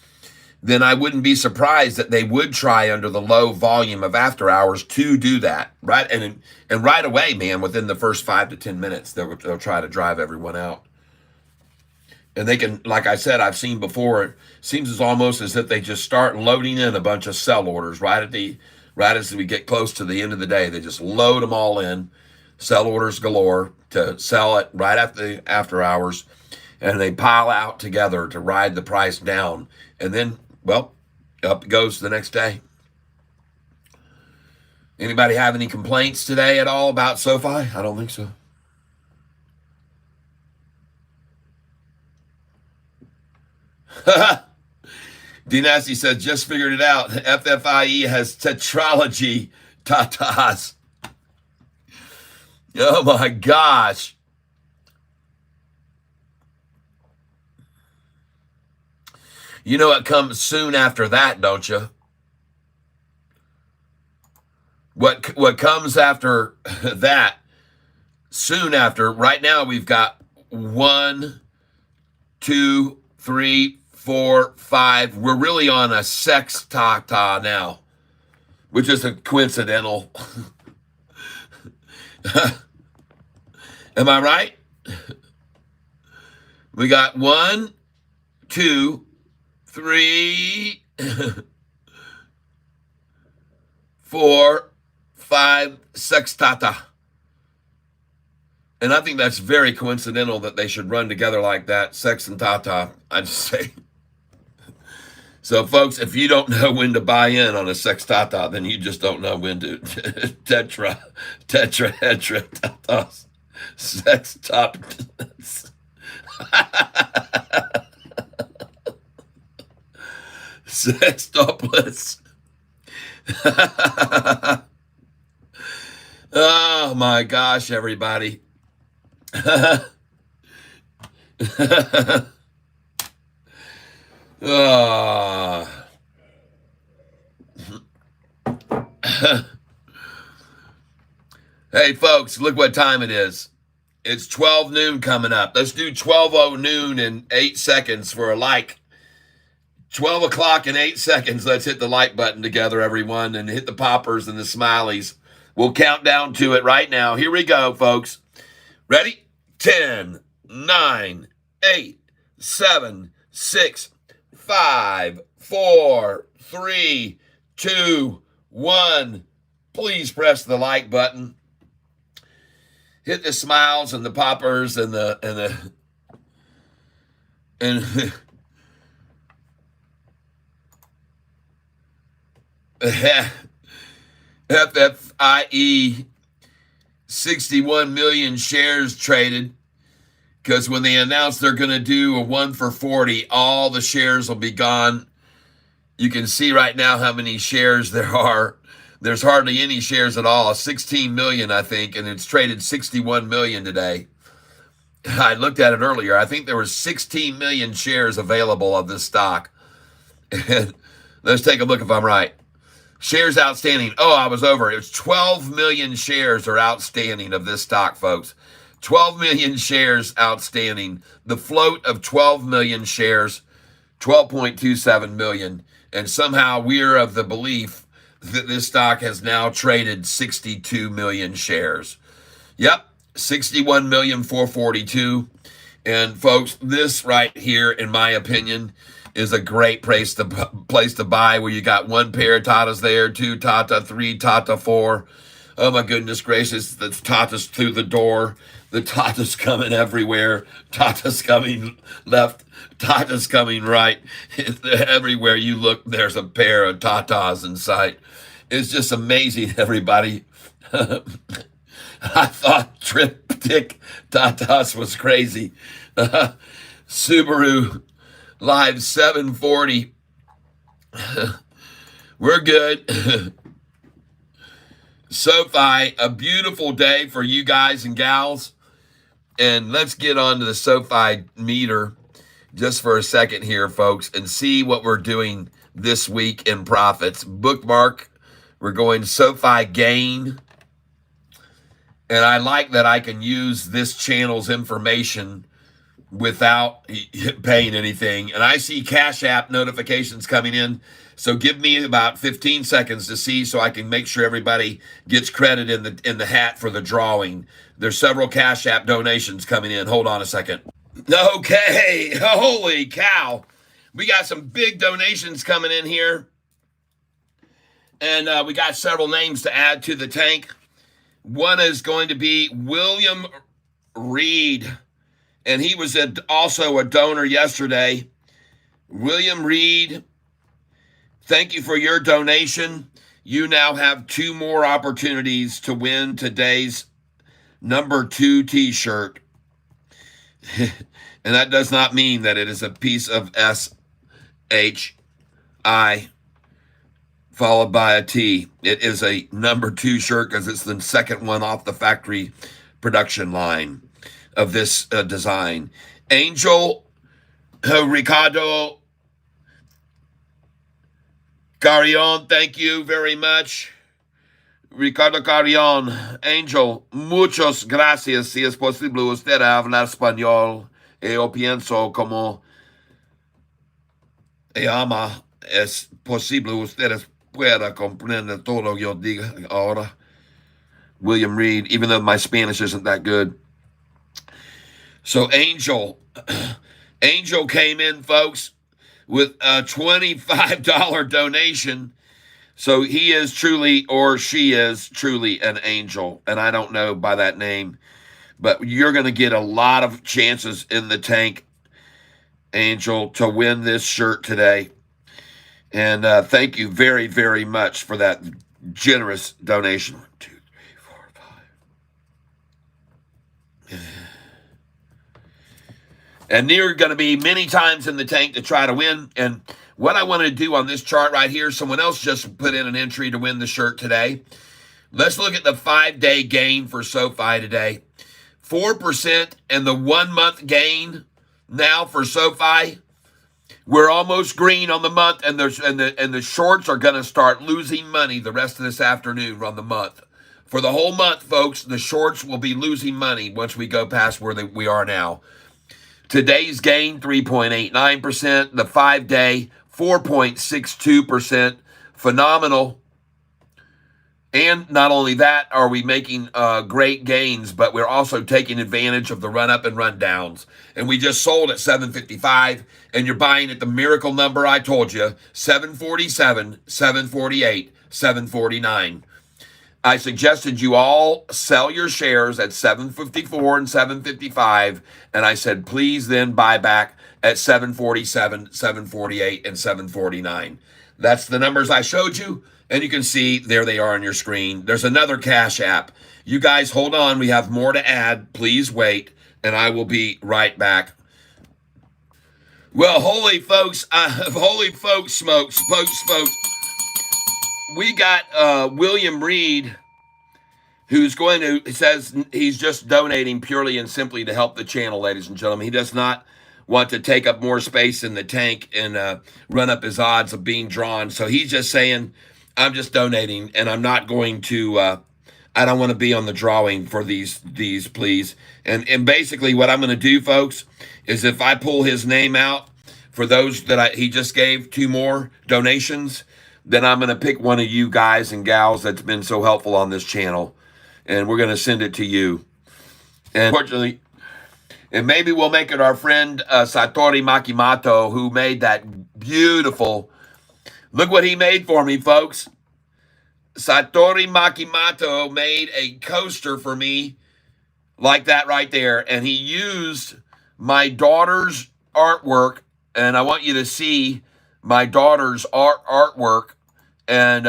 then I wouldn't be surprised that they would try under the low volume of after hours to do that, right? And right away, man, within the first 5 to 10 minutes, they'll try to drive everyone out. And they can, like I said, I've seen before, it seems as almost as if they just start loading in a bunch of sell orders right as we get close to the end of the day. They just load them all in, sell orders galore to sell it right after hours, and they pile out together to ride the price down. And then, well, up it goes the next day. Anybody have any complaints today at all about SoFi? I don't think so. D Nasty says, just figured it out. FFIE has tetralogy tatas. Oh my gosh. You know what comes soon after that, don't you? What comes after that, soon after, right now we've got 1, 2, 3, 4, 5. We're really on a sex tata now, which is a coincidental. Am I right? We got 1, 2, 3, 4, 5, sextata. And I think that's very coincidental that they should run together like that, sex and tata, I just say. So, folks, if you don't know when to buy in on a sextata, then you just don't know when to tetra, tatas, sextatas. Sextuplets. Oh my gosh, everybody. Hey folks, look what time it is. It's 12 noon coming up. Let's do 12:00 noon in 8 seconds for a like. 12 o'clock in 8 seconds. Let's hit the like button together, everyone, and hit the poppers and the smileys. We'll count down to it right now. Here we go, folks. Ready? 10, 9, 8, 7, 6, 5, 4, 3, 2, 1. Please press the like button. Hit the smiles and the poppers and FFIE 61 million shares traded, because when they announce they're going to do a 1 for 40, all the shares will be gone. You can see right now how many shares there are. There's hardly any shares at all, 16 million, I think, and it's traded 61 million today. I looked at it earlier. I think there were 16 million shares available of this stock. And let's take a look if I'm right. Shares outstanding. Oh, I was over. It was 12 million shares are outstanding of this stock, folks. 12 million shares outstanding. The float of 12 million shares, 12.27 million. And somehow we're of the belief that this stock has now traded 62 million shares. Yep, 61,442,000. And folks, this right here, in my opinion, is a great place to buy, where you got 1 pair of tatas there, 2 tata, 3 tata, 4. Oh my goodness gracious, the tatas through the door, the tatas coming everywhere, tatas coming left, tatas coming right. Everywhere you look, there's a pair of tatas in sight. It's just amazing, everybody. I thought triptych tatas was crazy. Subaru Live 740. We're good. SoFi, a beautiful day for you guys and gals. And let's get on to the SoFi meter just for a second here, folks, and see what we're doing this week in profits. Bookmark, we're going SoFi gain. And I like that I can use this channel's information without paying anything. And I see Cash App notifications coming in. So give me about 15 seconds to see so I can make sure everybody gets credit in the hat for the drawing. There's several Cash App donations coming in. Hold on a second. Okay. Holy cow. We got some big donations coming in here. And we got several names to add to the tank. One is going to be William Reed. And he was also a donor yesterday. William Reed, thank you for your donation. You now have 2 more opportunities to win today's number 2 t-shirt. And that does not mean that it is a piece of S-H-I followed by a T. It is a number 2 shirt because it's the second one off the factory production line of this design. Angel Ricardo Carrion, thank you very much. Ricardo Carrion, Angel, muchos gracias. Si es posible usted hablar español. Yo pienso como ama. Es posible ustedes pueda comprender todo lo que yo diga ahora. William Reed, even though my Spanish isn't that good. So Angel came in, folks, with a $25 donation. So he is truly, or she is truly an angel. And I don't know by that name, but you're going to get a lot of chances in the tank, Angel, to win this shirt today. And thank you very, very much for that generous donation. 1, 2, 3, 4, 5. And there are going to be many times in the tank to try to win. And what I want to do on this chart right here, someone else just put in an entry to win the shirt today. Let's look at the 5-day gain for Sofi today. 4% and the 1-month gain now for Sofi. We're almost green on the month, and the shorts are going to start losing money the rest of this afternoon on the month. For the whole month, folks, the shorts will be losing money once we go past where we are now. Today's gain, 3.89%. The 5-day, 4.62%. Phenomenal. And not only that are we making great gains, but we're also taking advantage of the run-up and run-downs. And we just sold at 755, and you're buying at the miracle number I told you, 747, 748, 749. I suggested you all sell your shares at 754 and 755, and I said, please then buy back at 747, 748, and 749. That's the numbers I showed you, and you can see there they are on your screen. There's another Cash App. You guys hold on. We have more to add. Please wait, and I will be right back. Well, holy folks, smokes. We got William Reed, who's says he's just donating purely and simply to help the channel, ladies and gentlemen. He does not want to take up more space in the tank and run up his odds of being drawn. So he's just saying, I'm just donating, and I'm not going to, I don't want to be on the drawing for these please. And basically what I'm going to do, folks, is if I pull his name out for those that he just gave 2 more donations, then I'm going to pick one of you guys and gals that's been so helpful on this channel, and we're going to send it to you. And unfortunately, and maybe we'll make it our friend Satori Makimato, who made that beautiful, look what he made for me, folks. Satori Makimato made a coaster for me like that right there, and he used my daughter's artwork, and I want you to see my daughter's artwork, and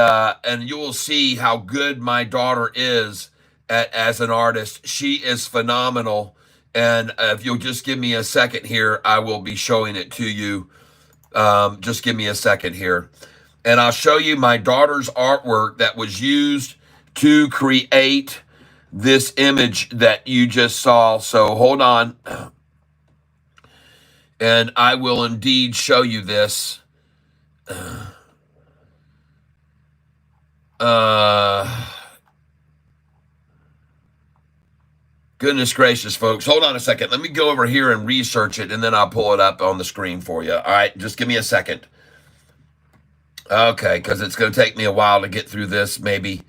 you will see how good my daughter is as an artist. She is phenomenal, and if you'll just give me a second here, I will be showing it to you. Just give me a second here, and I'll show you my daughter's artwork that was used to create this image that you just saw. So hold on, and I will indeed show you this. Goodness gracious, folks. Hold on a second. Let me go over here and research it, and then I'll pull it up on the screen for you. All right, just give me a second. Okay, because it's going to take me a while to get through this, maybe.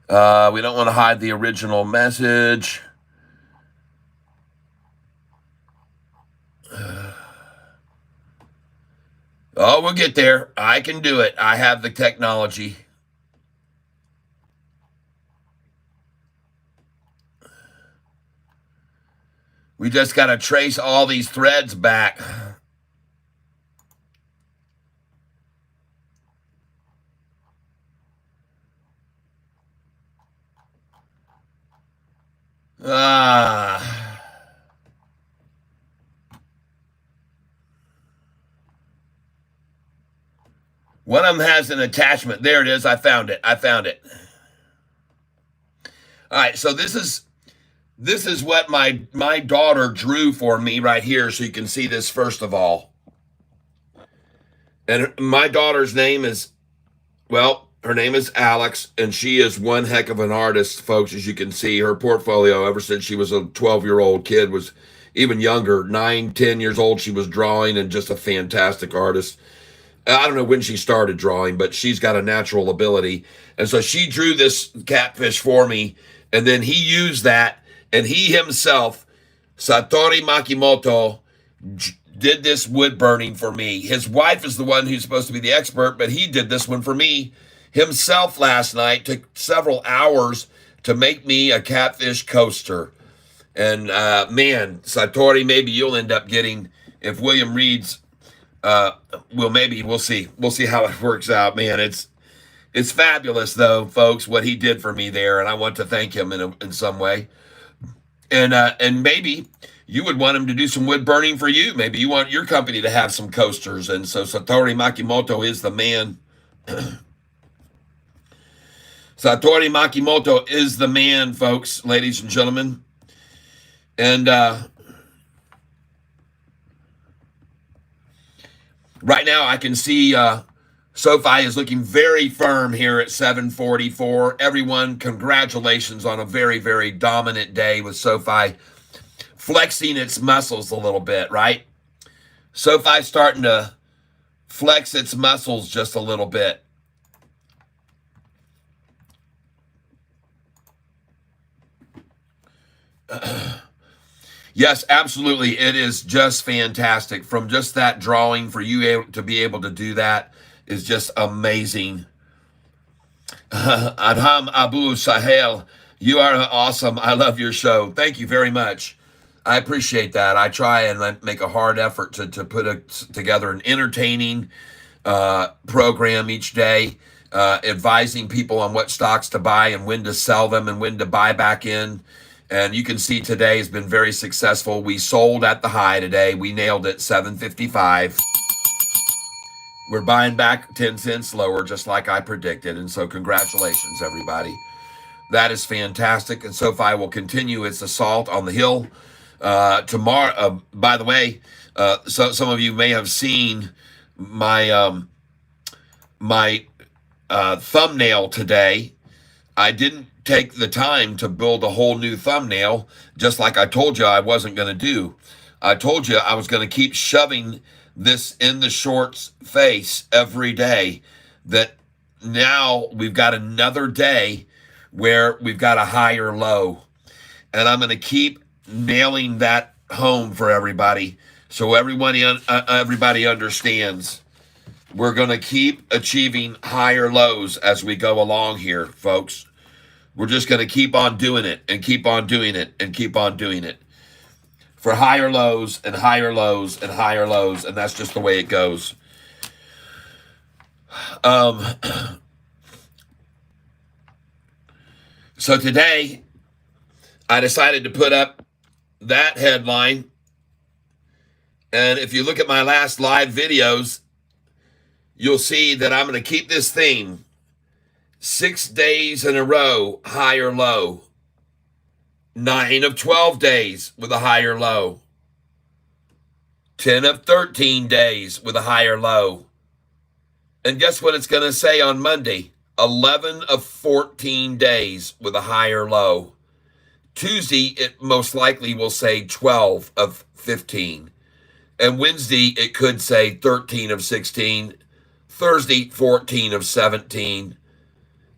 We don't want to hide the original message. Oh, we'll get there. I can do it. I have the technology. We just got to trace all these threads back. One of them has an attachment. There it is. I found it. All right, so this is what my daughter drew for me right here, so you can see this first of all. And my daughter's name is, well, her name is Alex, and she is one heck of an artist, folks. As you can see, her portfolio, ever since she was a 12-year-old kid, was even younger, 9, 10 years old, she was drawing, and just a fantastic artist. I don't know when she started drawing, but she's got a natural ability. And so she drew this catfish for me, and then he used that, and he himself, Satoru Makimoto, did this wood burning for me. His wife is the one who's supposed to be the expert, but he did this one for me himself last night. Took several hours to make me a catfish coaster. And man, Satoru, maybe you'll end up getting, if William reads, we'll see. We'll see how it works out, man. It's fabulous, though, folks, what he did for me there, and I want to thank him in some way. And maybe you would want him to do some wood burning for you. Maybe you want your company to have some coasters, and so Satoru Makimoto is the man. Satoru Makimoto is the man, folks, ladies and gentlemen. And right now I can see Sofi is looking very firm here at 744. Everyone, congratulations on a very, very dominant day with Sofi flexing its muscles a little bit, right? Sofi's starting to flex its muscles just a little bit. Yes, absolutely. It is just fantastic. From just that drawing, for you to be able to do that is just amazing. Adham Abu Sahel, you are awesome. I love your show. Thank you very much. I appreciate that. I try and make a hard effort to put together an entertaining program each day, advising people on what stocks to buy and when to sell them and when to buy back in. And you can see today has been very successful. We sold at the high today. We nailed it, 755. We're buying back 10 cents lower, just like I predicted. And so congratulations, everybody. That is fantastic. And Sofi will continue its assault on the hill tomorrow. By the way, so some of you may have seen my thumbnail today. I didn't take the time to build a whole new thumbnail, just like I told you I wasn't going to do. I told you I was going to keep shoving this in the short's face every day, that now we've got another day where we've got a higher low. And I'm going to keep nailing that home for everybody, so everybody understands. We're going to keep achieving higher lows as we go along here, folks. We're just going to keep on doing it and keep on doing it and keep on doing it for higher lows and higher lows and higher lows, and that's just the way it goes. So today, I decided to put up that headline, and if you look at my last live videos, you'll see that I'm going to keep this theme. 6 days in a row, higher low. 9 of 12 days with a higher low. 10 of 13 days with a higher low. And guess what it's going to say on Monday? 11 of 14 days with a higher low. Tuesday, it most likely will say 12 of 15. And Wednesday, it could say 13 of 16. Thursday, 14 of 17.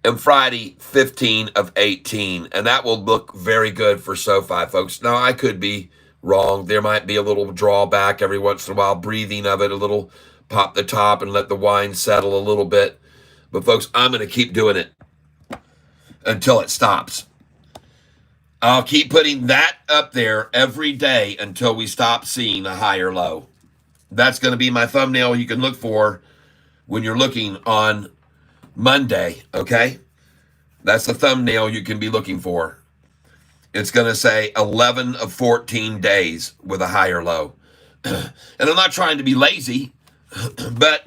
And Friday, 15 of 18. And that will look very good for SoFi, folks. Now, I could be wrong. There might be a little drawback every once in a while, breathing of it, a little pop the top and let the wine settle a little bit. But, folks, I'm going to keep doing it until it stops. I'll keep putting that up there every day until we stop seeing a higher low. That's going to be my thumbnail you can look for when you're looking on Monday, okay? That's the thumbnail you can be looking for. It's going to say 11 of 14 days with a higher low. And I'm not trying to be lazy, but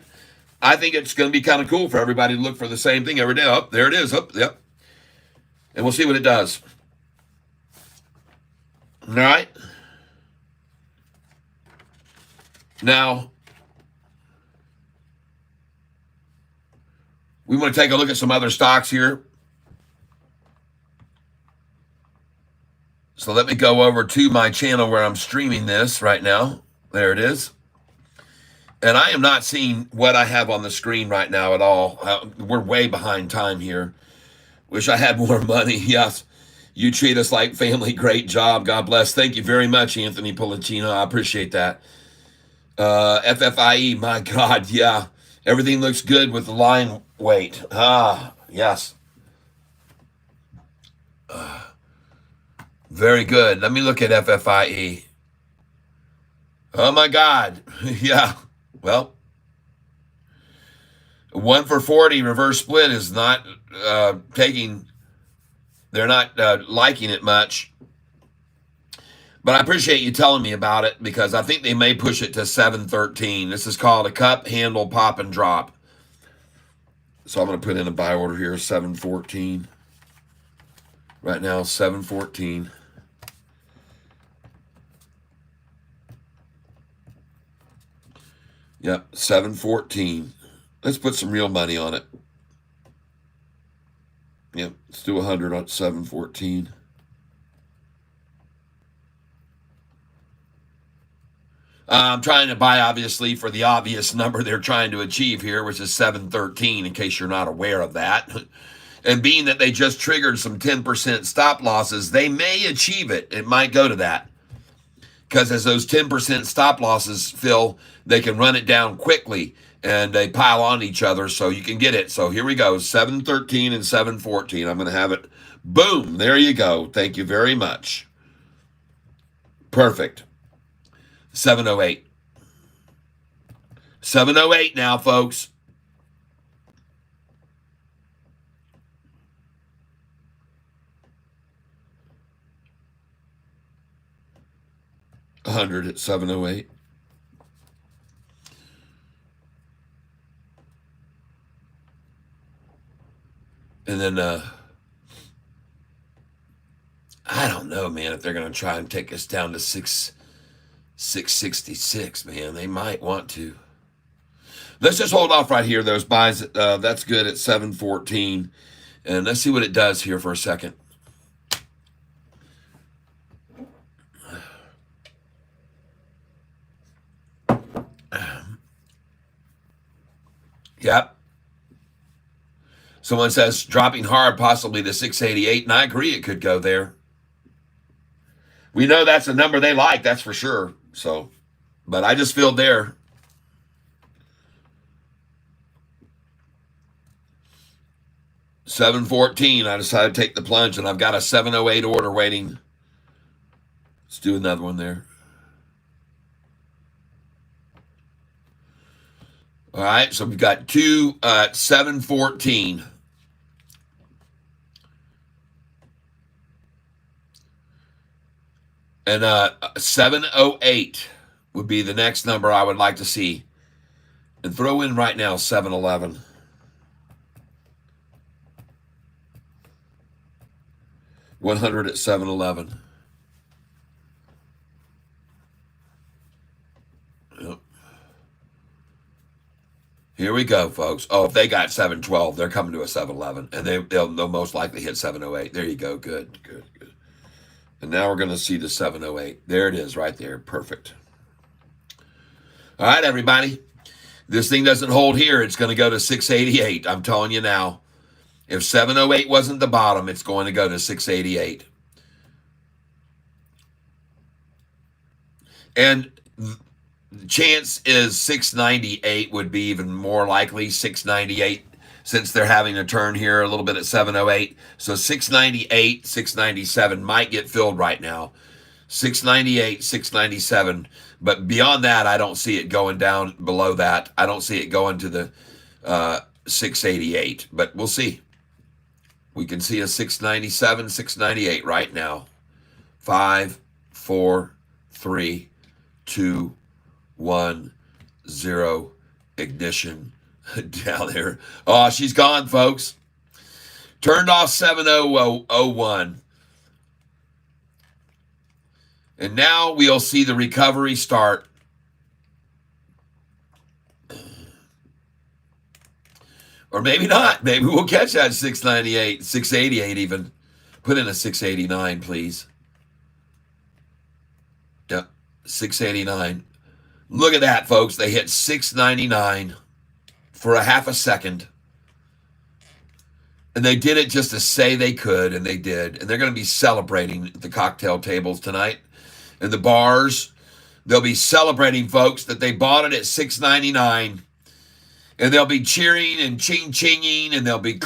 I think it's going to be kind of cool for everybody to look for the same thing every day. Oh, there it is. Oh, yep. And we'll see what it does. All right. Now, we want to take a look at some other stocks here. So let me go over to my channel where I'm streaming this right now. There it is. And I am not seeing what I have on the screen right now at all. We're way behind time here. Wish I had more money. Yes. You treat us like family. Great job. God bless. Thank you very much, Anthony Policino. I appreciate that. FFIE, my God, yeah. Everything looks good with the line weight. Ah, yes. Very good. Let me look at FFIE. Oh, my God. Yeah. Well, 1 for 40 reverse split is not taking... They're not liking it much. But I appreciate you telling me about it because I think they may push it to 713. This is called a cup, handle, pop, and drop. So I'm going to put in a buy order here, 714. Right now, 714. Yep, 714. Let's put some real money on it. Yep, let's do 100 on 714. I'm trying to buy, obviously, for the obvious number they're trying to achieve here, which is 713, in case you're not aware of that. And being that they just triggered some 10% stop losses, they may achieve it. It might go to that. Because as those 10% stop losses fill, they can run it down quickly. And they pile on each other so you can get it. So here we go, 713 and 714. I'm going to have it. Boom, there you go. Thank you very much. Perfect. 708. 708 now, folks. $100 at 708. And then, I don't know, man, if they're going to try and take us down to 666, man. They might want to. Let's just hold off right here. Those buys, that's good at 714. And let's see what it does here for a second. Yep. Someone says dropping hard, possibly to 688, and I agree it could go there. We know that's a number they like, that's for sure. So, but I just feel there. $714, I decided to take the plunge, and I've got a 708 order waiting. Let's do another one there. All right, so we've got two 714. And 708 would be the next number I would like to see. And throw in right now 711. $100 at 711. Yep. Here we go, folks. Oh, if they got 712, they're coming to a 711. And they'll most likely hit 708. There you go. Good, good, good. And now we're going to see the 708. There it is right there. Perfect. All right, everybody. This thing doesn't hold here. It's going to go to 688. I'm telling you now. If 708 wasn't the bottom, it's going to go to 688. And the chance is 698 would be even more likely. 698, since they're having a turn here a little bit at 708. So 698, 697 might get filled right now. 698, 697. But beyond that, I don't see it going down below that. I don't see it going to the 688. But we'll see. We can see a 697, 698 right now. 5, 4, 3, 2, 1, 0. Ignition down there. Oh, she's gone, folks. Turned off 7001. And now we'll see the recovery start. Or maybe not. Maybe we'll catch that 698, 688 even. Put in a 689, please. Yep, 689. Look at that, folks. They hit 699 for a half a second. And they did it just to say they could, and they did. And they're going to be celebrating at the cocktail tables tonight. In the bars, they'll be celebrating, folks, that they bought it at $6.99, and they'll be cheering and ching-chinging, and they'll be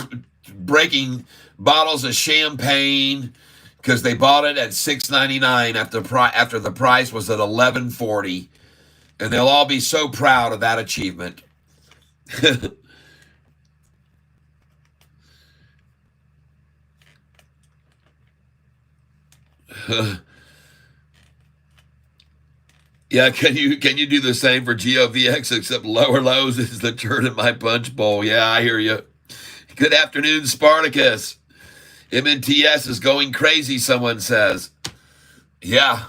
breaking bottles of champagne because they bought it at $6.99 after the price was at $11.40, and they'll all be so proud of that achievement. Yeah, can you do the same for GOVX, except lower lows is the turn in my punch bowl? Yeah, I hear you. Good afternoon, Spartacus. MNTS is going crazy, someone says. Yeah.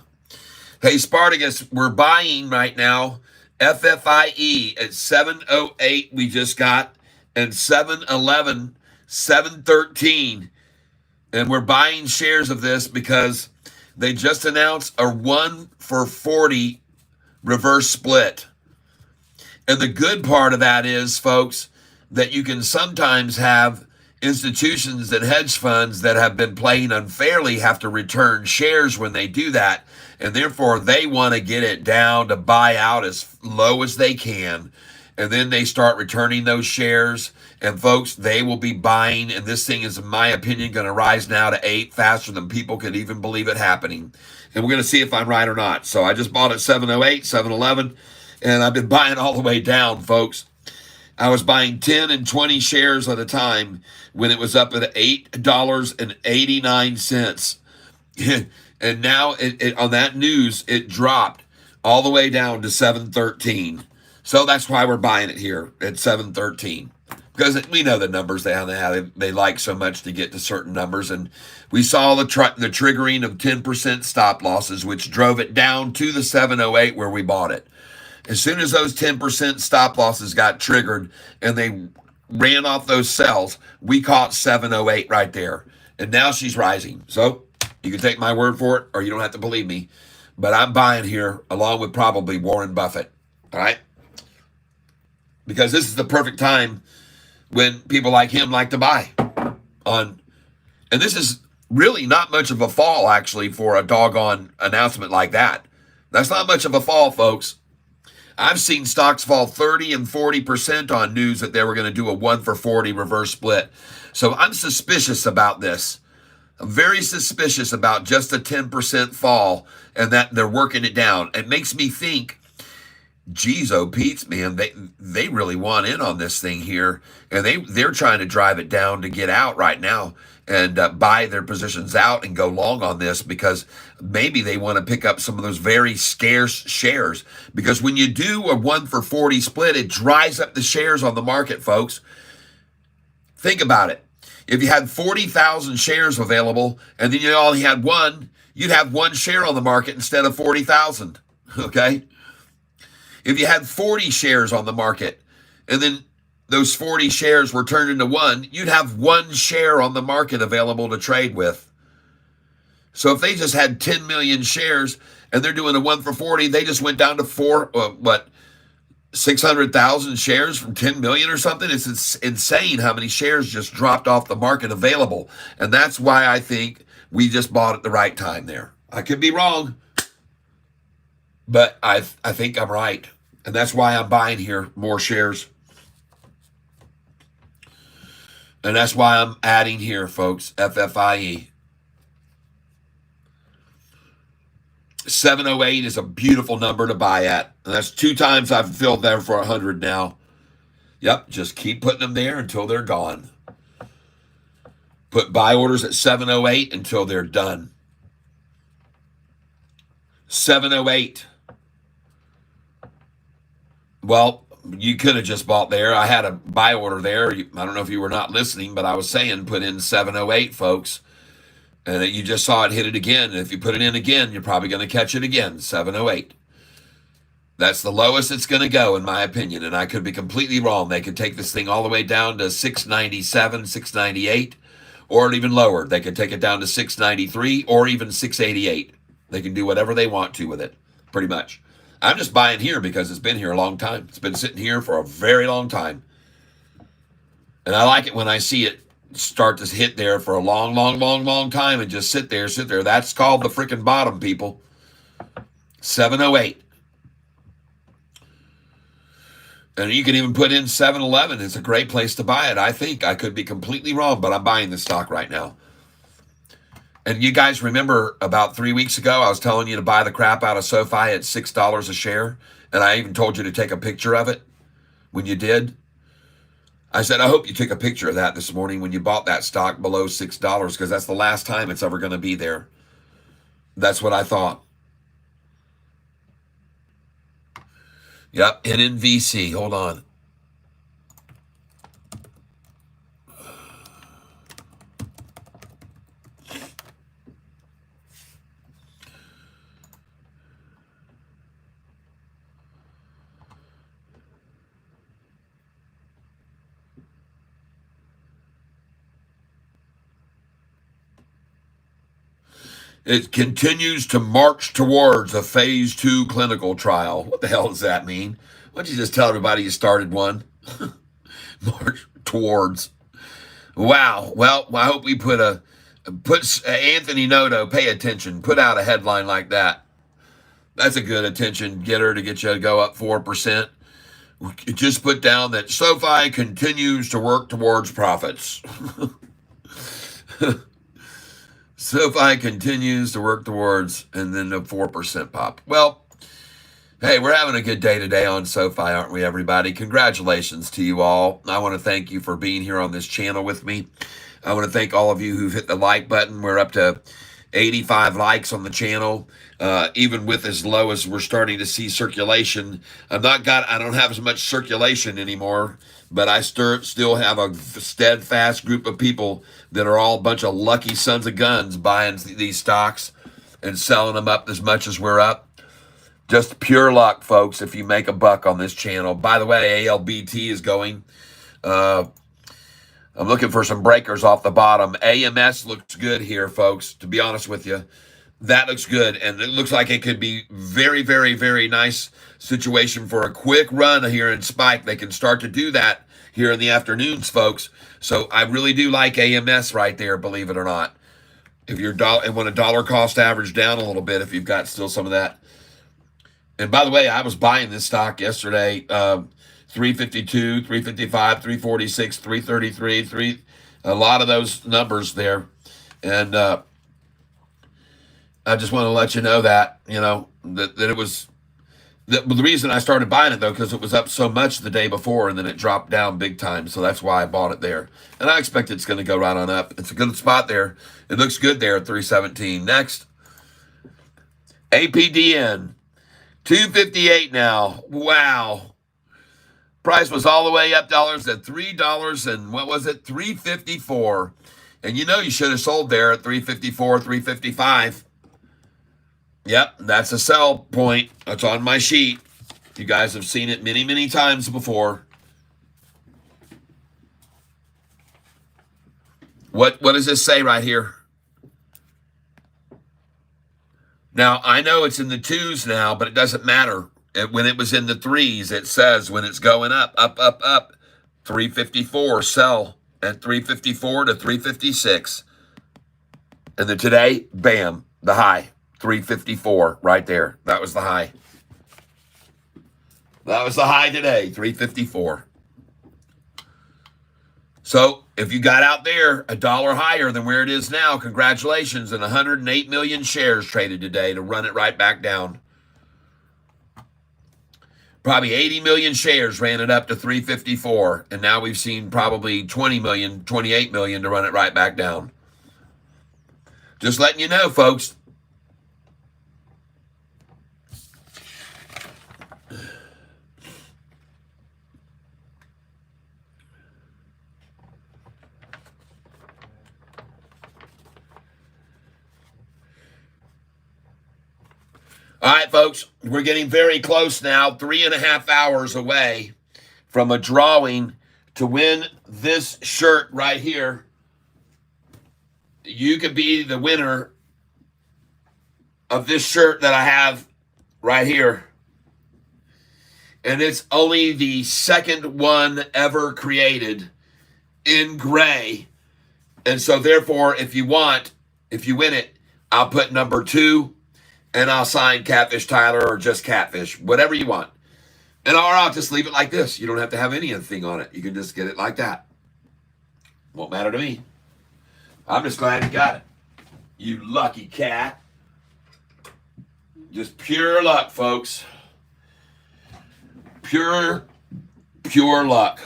Hey, Spartacus, we're buying right now FFIE at 708 we just got, and 711, 713. And we're buying shares of this because they just announced a 1 for 40 reverse split. And the good part of that is, folks, that you can sometimes have institutions and hedge funds that have been playing unfairly have to return shares when they do that. And therefore, they want to get it down to buy out as low as they can. And then they start returning those shares. And folks, they will be buying. And this thing is, in my opinion, going to rise now to 8 faster than people could even believe it happening. And we're going to see if I'm right or not. So I just bought at 708, 711. And I've been buying all the way down, folks. I was buying 10 and 20 shares at a time when it was up at $8.89. And now on that news, it dropped all the way down to 713. So that's why we're buying it here at 713. Because we know the numbers they like so much to get to certain numbers. And we saw the triggering of 10% stop losses, which drove it down to the 708 where we bought it. As soon as those 10% stop losses got triggered and they ran off those sells, we caught 708 right there. And now she's rising. So you can take my word for it, or you don't have to believe me. But I'm buying here along with probably Warren Buffett. All right? Because this is the perfect time when people like him like to buy on. And this is really not much of a fall, actually, for a doggone announcement like that. That's not much of a fall, folks. I've seen stocks fall 30 and 40% on news that they were going to do a 1 for 40 reverse split. So I'm suspicious about this. I'm very suspicious about just a 10% fall and that they're working it down. It makes me think, geez, oh, Pete's, man, they really want in on this thing here. And they're trying to drive it down to get out right now and buy their positions out and go long on this because maybe they want to pick up some of those very scarce shares. Because when you do a 1 for 40 split, it dries up the shares on the market, folks. Think about it. If you had 40,000 shares available and then you only had one, you'd have one share on the market instead of 40,000, okay? If you had 40 shares on the market and then those 40 shares were turned into one, you'd have one share on the market available to trade with. So if they just had 10 million shares and they're doing a 1 for 40, they just went down to 600,000 shares from 10 million or something. It's insane how many shares just dropped off the market available. And that's why I think we just bought at the right time there. I could be wrong, but I think I'm right. And that's why I'm buying here more shares. And that's why I'm adding here, folks, FFIE. 708 is a beautiful number to buy at. And that's 2 times I've filled there for 100 now. Yep, just keep putting them there until they're gone. Put buy orders at 708 until they're done. 708. Well, you could have just bought there. I had a buy order there. I don't know if you were not listening, but I was saying put in 708, folks. And you just saw it hit it again. And if you put it in again, you're probably going to catch it again, 708. That's the lowest it's going to go, in my opinion. And I could be completely wrong. They could take this thing all the way down to 697, 698, or even lower. They could take it down to 693 or even 688. They can do whatever they want to with it, pretty much. I'm just buying here because it's been here a long time. It's been sitting here for a very long time. And I like it when I see it start to hit there for a long time and just sit there. That's called the freaking bottom, people. 708. And you can even put in 711. It's a great place to buy it. I think I could be completely wrong, but I'm buying the stock right now. And you guys remember about 3 weeks ago, I was telling you to buy the crap out of Sofi at $6 a share. And I even told you to take a picture of it when you did. I said, I hope you took a picture of that this morning when you bought that stock below $6, because that's the last time it's ever going to be there. That's what I thought. Yep, NNVC. Hold on. It continues to march towards a phase 2 clinical trial. What the hell does that mean? Why don't you just tell everybody you started one? March towards. Wow. Well, I hope we put Anthony Noto, pay attention, put out a headline like that. That's a good attention getter to get you to go up 4%. Just put down that Sofi continues to work towards profits. Sofi continues to work towards, and then the 4% pop. Well, hey, we're having a good day today on Sofi, aren't we, everybody? Congratulations to you all. I want to thank you for being here on this channel with me. I want to thank all of you who've hit the like button. We're up to 85 likes on the channel. Even with as low as we're starting to see circulation, I don't have as much circulation anymore, but I still have a steadfast group of people that are all a bunch of lucky sons of guns buying these stocks and selling them up as much as we're up. Just pure luck, folks, if you make a buck on this channel. By the way, ALBT is going. I'm looking for some breakers off the bottom. AMS looks good here, folks, to be honest with you. That looks good, and it looks like it could be very, very, very nice situation for a quick run here in Spike. They can start to do that here in the afternoons, folks. So I really do like AMS right there, believe it or not. If you're want a dollar cost average down a little bit, if you've got still some of that. And by the way, I was buying this stock yesterday, 352, 355, 346, 333, a lot of those numbers there. And I just want to let you know that, that it was, the reason I started buying it, though, because it was up so much the day before, and then it dropped down big time. So that's why I bought it there. And I expect it's going to go right on up. It's a good spot there. It looks good there at 317. Next, APDN, 258 now. Wow. Price was all the way up dollars at $3 and what was it? $3.54. And you should have sold there at $3.54, $3.55. Yep, that's a sell point. That's on my sheet. You guys have seen it many, many times before. What does this say right here? Now, I know it's in the twos now, but it doesn't matter. When it was in the threes, it says when it's going up, 354, sell at 354 to 356. And then today, bam, the high, 354 right there. That was the high. That was the high today, 354. So if you got out there $1 higher than where it is now, congratulations. And 108 million shares traded today to run it right back down. Probably 80 million shares ran it up to 354. And now we've seen probably 20 million, 28 million to run it right back down. Just letting you know, folks. All right, folks, we're getting very close now, 3.5 hours away from a drawing to win this shirt right here. You could be the winner of this shirt that I have right here. And it's only the second one ever created in gray. And so therefore, if you win it, I'll put number 2 and I'll sign Catfish Tyler or just Catfish, whatever you want. And or I'll just leave it like this. You don't have to have anything on it. You can just get it like that. Won't matter to me. I'm just glad you got it. You lucky cat. Just pure luck, folks. Pure luck.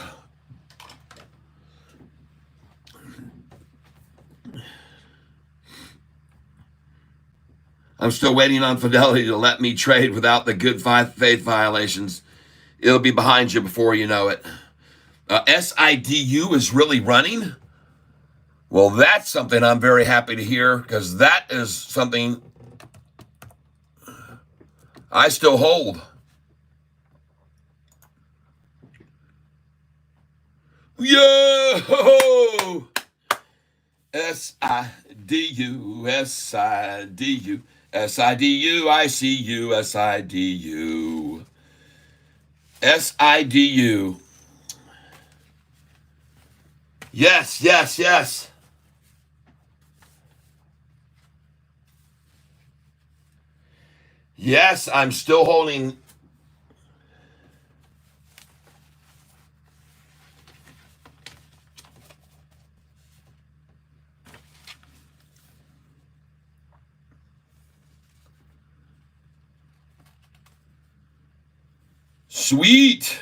I'm still waiting on Fidelity to let me trade without the good faith violations. It'll be behind you before you know it. SIDU is really running? Well, that's something I'm very happy to hear because that is something I still hold. Yo! SIDU, SIDU. SIDU, I see you, SIDU. SIDU. Yes, yes, yes. Yes, I'm still holding. Sweet.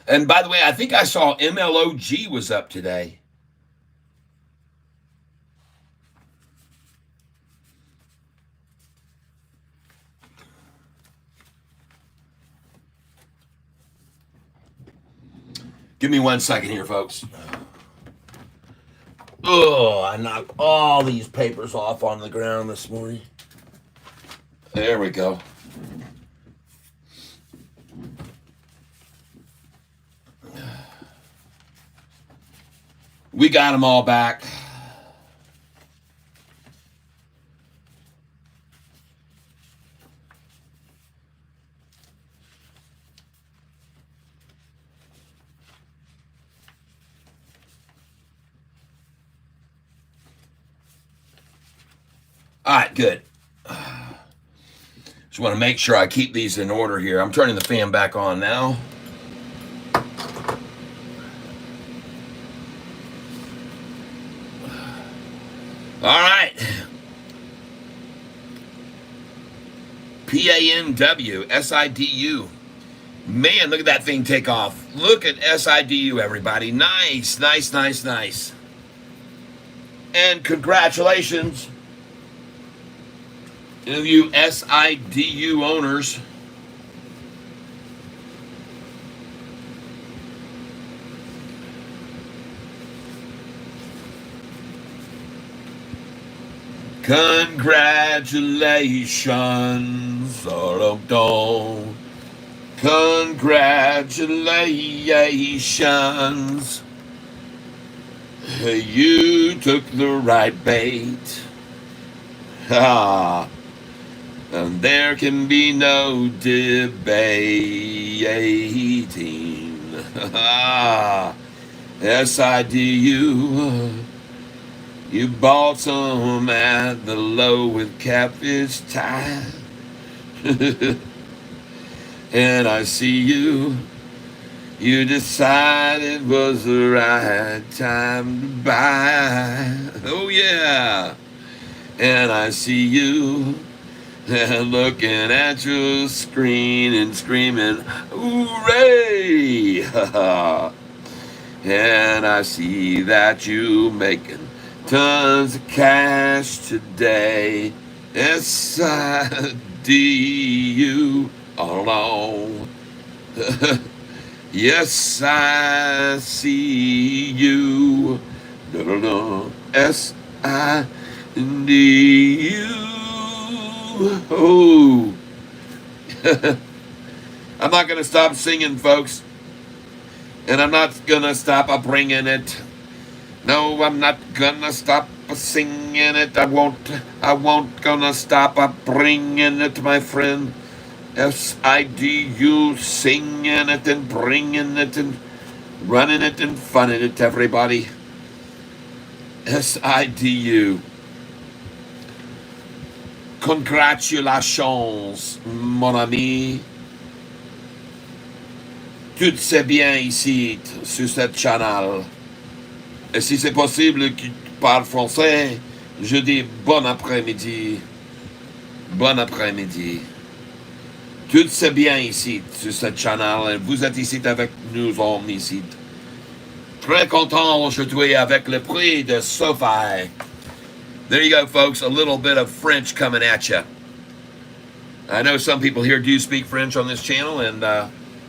And by the way, I think I saw MLOG was up today. Give me 1 second here, folks. Oh, I knocked all these papers off on the ground this morning. There we go. We got them all back. All right, good. Just want to make sure I keep these in order here. I'm turning the fan back on now. All right. PANW, SIDU. Man, look at that thing take off. Look at SIDU, everybody. Nice, nice, nice, nice. And congratulations to you SIDU owners. Congratulations. Oh, congratulations. You took the right bait. Ah, and there can be no debating. Ah, SIDU. You bought some at the low with Catfish time. And I see you. You decided was the right time to buy. Oh, yeah. And I see you looking at your screen and screaming, hooray! And I see that you making tons of cash today. SIDU alone. Yes, I see you. SIDU. Oh. I'm not going to stop singing, folks. And I'm not going to stop bringing it. No, I'm not going to stop singing it. I won't gonna stop bringing it, my friend. SIDU, singing it and bringing it and running it and funning it, everybody. SIDU. Congratulations, mon ami. Tout c'est bien ici, sur cette channel. Et si c'est possible que tu parles français, je dis bon après-midi. Bon après-midi. Tout c'est bien ici, sur cette channel. Vous êtes ici avec nous hommes ici. Très content aujourd'hui avec le prix de Sofi. There you go, folks. A little bit of French coming at you. I know some people here do speak French on this channel, and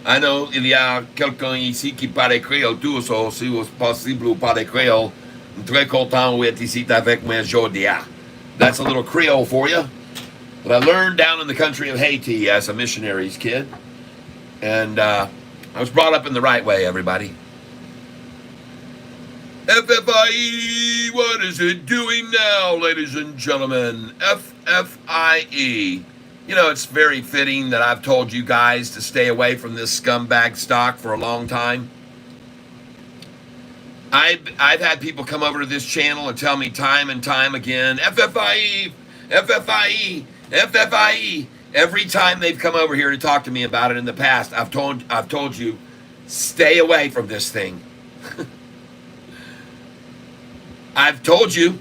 I know il y a quelqu'un ici qui parle créole tout, so si c'est possible ou parle créole. I'm très content d'être ici avec moi aujourd'hui. That's a little Creole for you that I learned down in the country of Haiti as a missionary's kid. And I was brought up in the right way, everybody. FFIE, what is it doing now, ladies and gentlemen? FFIE. You know, it's very fitting that I've told you guys to stay away from this scumbag stock for a long time. I've had people come over to this channel and tell me time and time again, FFIE, FFIE, FFIE. Every time they've come over here to talk to me about it in the past, I've told you, stay away from this thing. I've told you.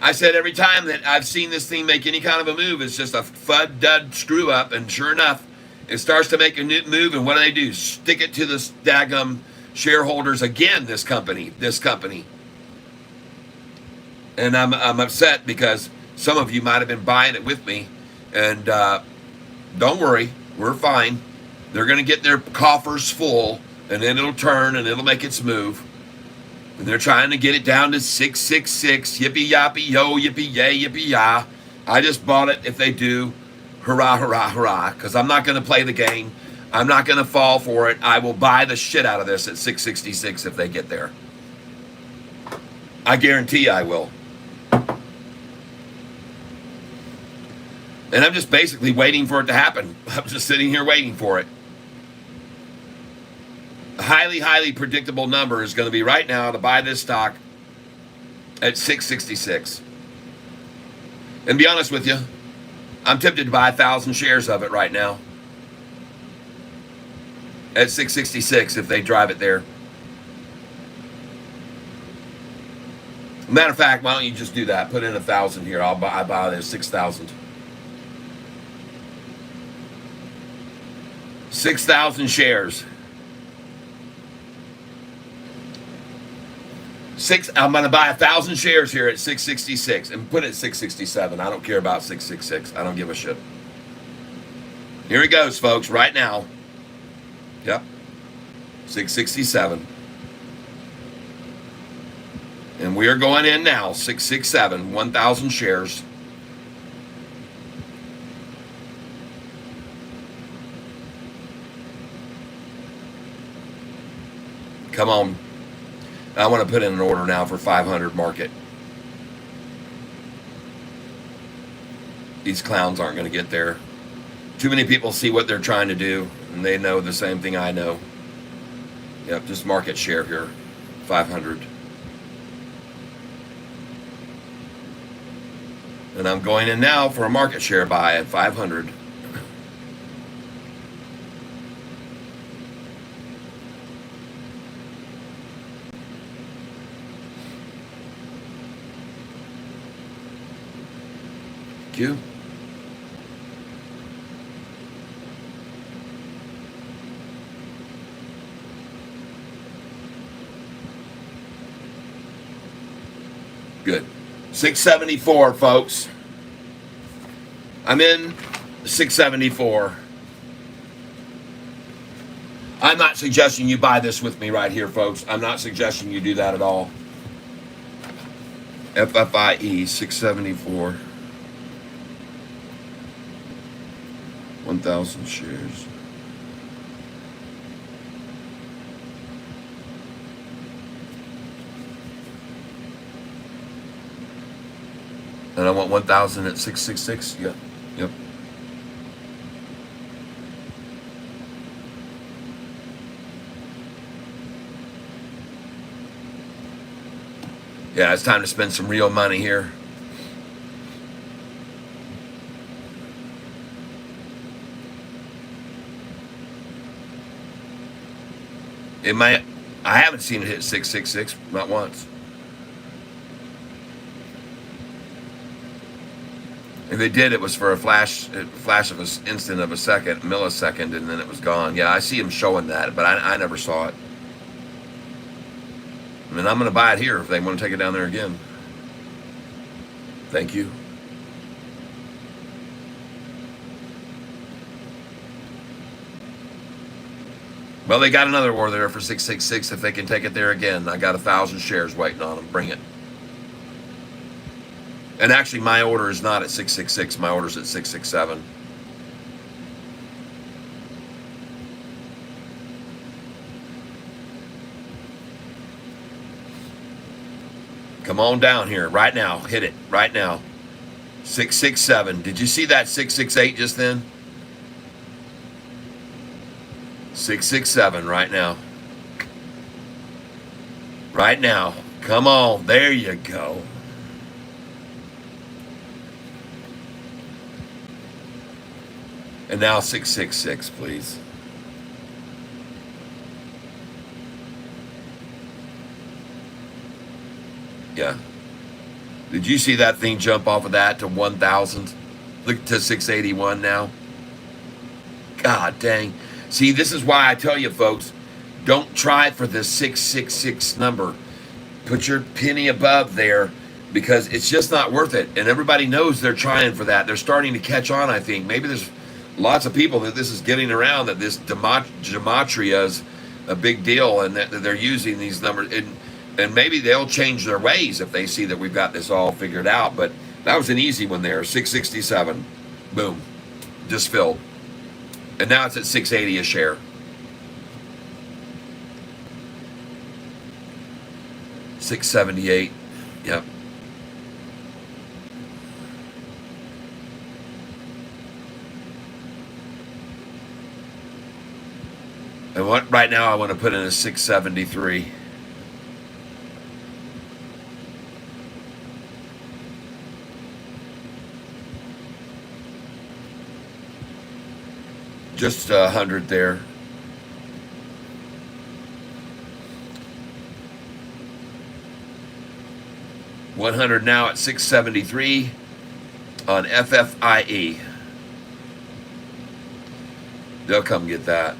I said every time that I've seen this thing make any kind of a move, it's just a fud dud screw up, and sure enough, it starts to make a new move, and what do? Stick it to the daggum shareholders again, this company. And I'm upset because some of you might have been buying it with me, and don't worry, we're fine. They're going to get their coffers full, and then it'll turn, and it'll make its move. And they're trying to get it down to 666. Yippee yappee yo, yippee yay, yippee yah. I just bought it. If they do, hurrah, hurrah, hurrah. Because I'm not going to play the game. I'm not going to fall for it. I will buy the shit out of this at 666 if they get there. I guarantee I will. And I'm just basically waiting for it to happen. I'm just sitting here waiting for it. Highly, highly predictable number is going to be right now to buy this stock at 666. And be honest with you, I'm tempted to buy 1,000 shares of it right now at 666 if they drive it there. Matter of fact, why don't you just do that? Put in 1,000 here. I buy this 6,000. 6,000 shares. I'm going to buy 1,000 shares here at 666 and put it at 667. I don't care about 666. I don't give a shit. Here it goes, folks, right now. Yep. 667. And we are going in now, 667, 1,000 shares. Come on. I want to put in an order now for 500 market. These clowns aren't going to get there. Too many people see what they're trying to do, and they know the same thing I know. Yep, just market share here, 500. And I'm going in now for a market share buy at 500. Q. Good. 674, folks. I'm in 674. I'm not suggesting you buy this with me right here, folks. I'm not suggesting you do that at all. FFIE 674. 1,000 shares. And I want 1,000 at 666. Yep. Yep. Yeah, it's time to spend some real money here. It might. I haven't seen it hit 666, not once. If they did, it was for a flash of an instant of a second, millisecond, and then it was gone. Yeah, I see them showing that, but I never saw it. I mean, I'm going to buy it here if they want to take it down there again. Thank you. Well, they got another order there for 666 if they can take it there again. I got 1,000 shares waiting on them. Bring it. And actually, my order is not at 666. My order's at 667. Come on down here right now. Hit it right now. 667. Did you see that 668 just then? 667 right now. Right now. Come on. There you go. And now 666, please. Yeah. Did you see that thing jump off of that to 1,000? Look to 681 now. God dang. See, this is why I tell you, folks, don't try for the 666 number. Put your penny above there because it's just not worth it. And everybody knows they're trying for that. They're starting to catch on, I think. Maybe there's lots of people that this is getting around, that this gematria is a big deal and that they're using these numbers. And maybe they'll change their ways if they see that we've got this all figured out. But that was an easy one there, 667. Boom. Just filled. And now it's at 680 a share. $678. Yep. And what right now I want to put in a 673. Just 100 there. $100 now at 673 on FFIE. They'll come get that.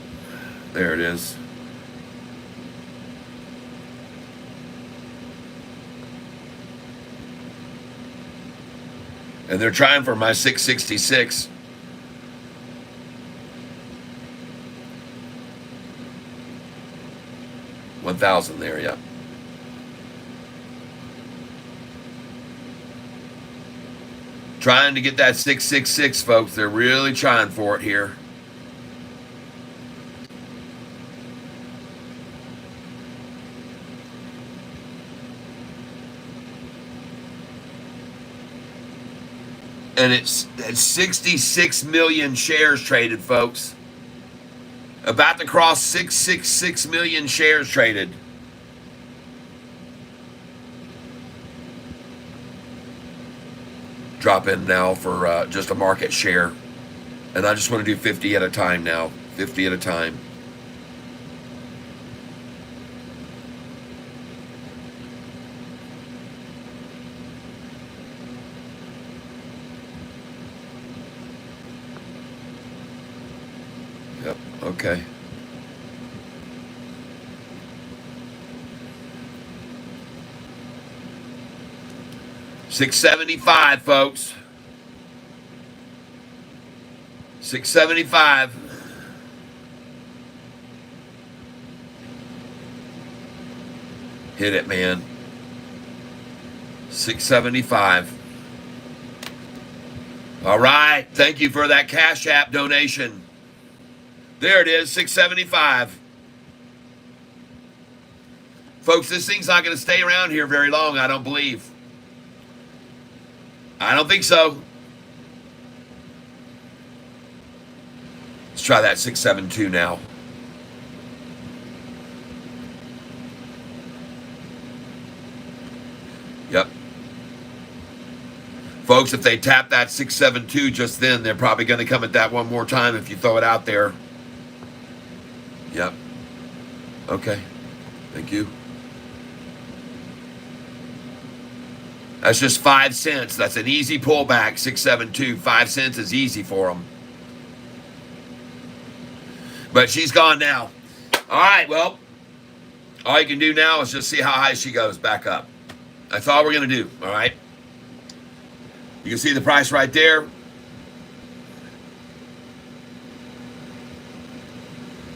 There it is. And they're trying for my 666. $1,000 there, yeah. Trying to get that 666, folks. They're really trying for it here. And it's 66 million shares traded, folks. About to cross 666 million shares traded. Drop in now for just a market share. And I just want to do 50 at a time now. 50 at a time. Yep, okay. $6.75, folks. $6.75. Hit it, man. $6.75. All right. Thank you for that Cash App donation. There it is, $6.75. Folks, this thing's not going to stay around here very long, I don't believe. I don't think so. Let's try that 672 now. Yep. Folks, if they tap that 672 just then, they're probably going to come at that one more time if you throw it out there. Yep. Okay. Thank you. That's just 5 cents. That's an easy pullback, 672. 5 cents is easy for them. But she's gone now. All right, well, all you can do now is just see how high she goes back up. That's all we're going to do, all right? You can see the price right there.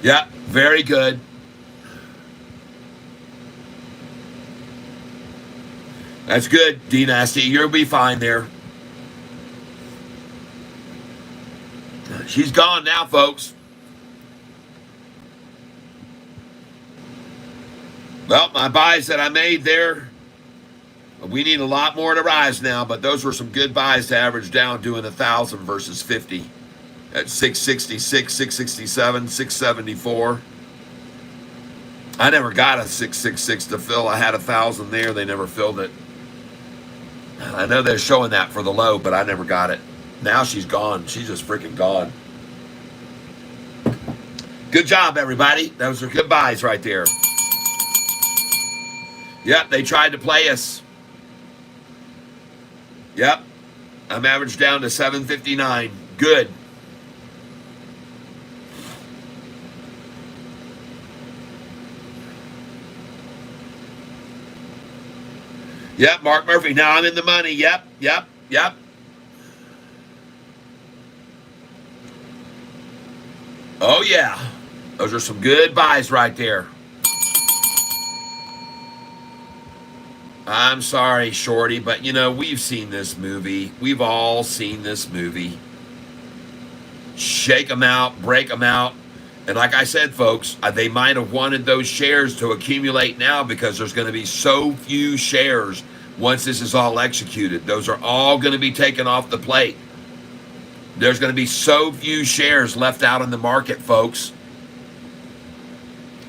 Yep, very good. That's good, D-Nasty. You'll be fine there. She's gone now, folks. Well, my buys that I made there, we need a lot more to rise now, but those were some good buys to average down, doing 1,000 versus 50 at 666, 667, 674. I never got a 666 to fill. I had 1,000 there. They never filled it. I know they're showing that for the low, but I never got it. Now she's gone. She's just freaking gone. Good job, everybody. Those are good buys right there. Yep, they tried to play us. Yep. I'm averaged down to 759. Good. Yep, Mark Murphy. Now I'm in the money. Yep. Oh, yeah. Those are some good buys right there. I'm sorry, Shorty, but, you know, we've seen this movie. We've all seen this movie. Shake them out, break them out. And like I said, folks, they might have wanted those shares to accumulate now because there's going to be so few shares once this is all executed. Those are all going to be taken off the plate. There's going to be so few shares left out in the market, folks.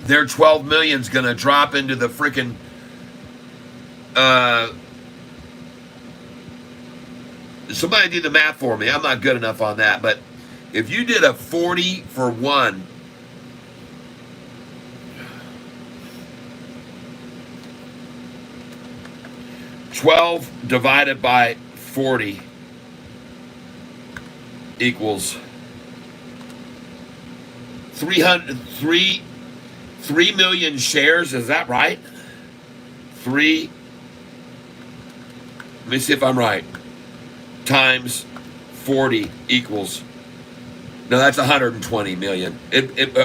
Their 12 million is going to drop into the freaking... somebody do the math for me. I'm not good enough on that, but if you did a 40 for 1... 12 divided by 40 equals 3 million shares. Is that right? 3. Let me see if I'm right. Times 40 equals. No, that's 120 million.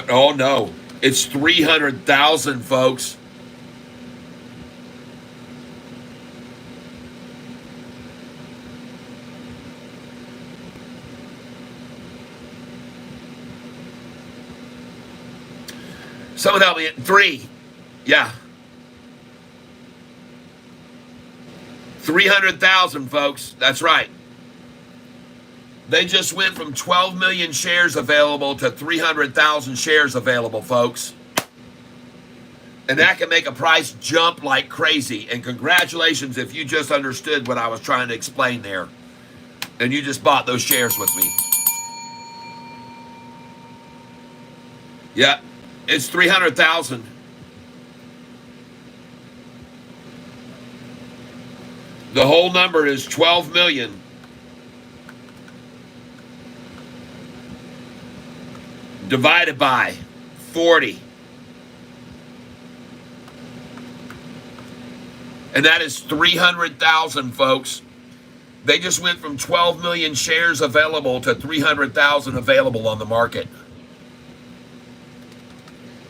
Oh no, it's 300,000, folks. Someone help me. 3. Yeah. 300,000, folks. That's right. They just went from 12 million shares available to 300,000 shares available, folks. And that can make a price jump like crazy. And congratulations if you just understood what I was trying to explain there. And you just bought those shares with me. Yeah, it's 300,000. The whole number is 12 million. Divided by 40. And that is 300,000, folks. They just went from 12 million shares available to 300,000 available on the market.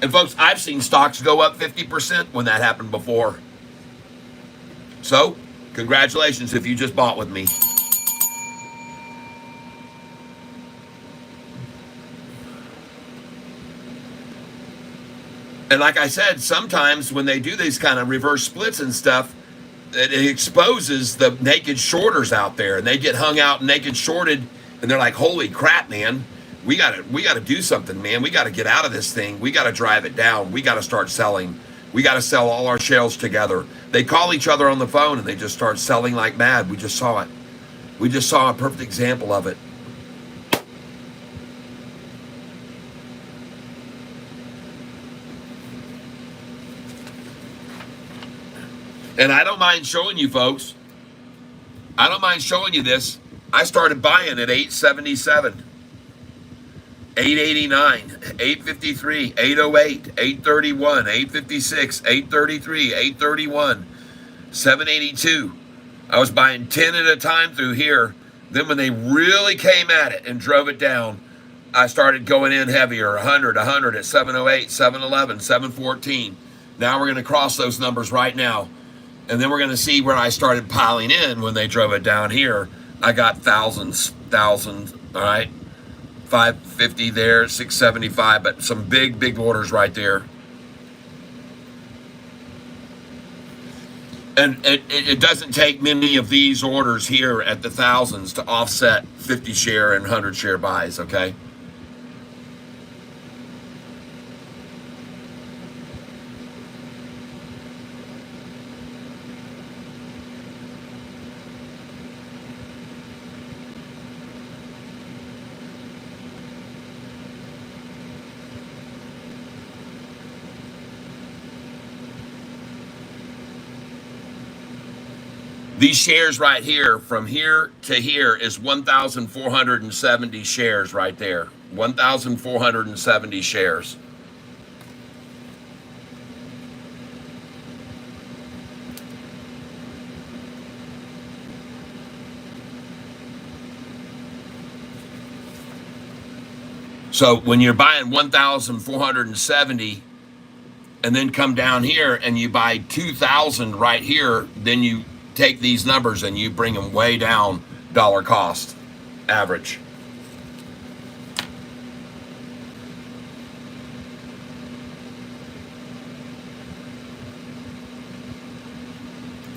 And folks, I've seen stocks go up 50% when that happened before. So, congratulations if you just bought with me. And like I said, sometimes when they do these kind of reverse splits and stuff, it exposes the naked shorters out there, and they get hung out naked shorted, and they're like, holy crap, man, we gotta do something, man. We gotta get out of this thing. We gotta drive it down. We gotta start selling. We gotta sell all our shares together. They call each other on the phone and they just start selling like mad. We just saw it. We just saw a perfect example of it. And I don't mind showing you, folks. I don't mind showing you this. I started buying at 877, 889, 853, 808, 831, 856, 833, 831, 782. I was buying 10 at a time through here. Then when they really came at it and drove it down, I started going in heavier, 100 at 708, 711, 714. Now we're going to cross those numbers right now. And then we're going to see where I started piling in when they drove it down here. I got thousands, all right? 550 there, 675, but some big orders right there. And it doesn't take many of these orders here at the thousands to offset 50 share and 100 share buys, okay? These shares right here, from here to here, is 1,470 shares right there. 1,470 shares. So when you're buying 1,470 and then come down here and you buy 2,000 right here, then you take these numbers and you bring them way down dollar cost average.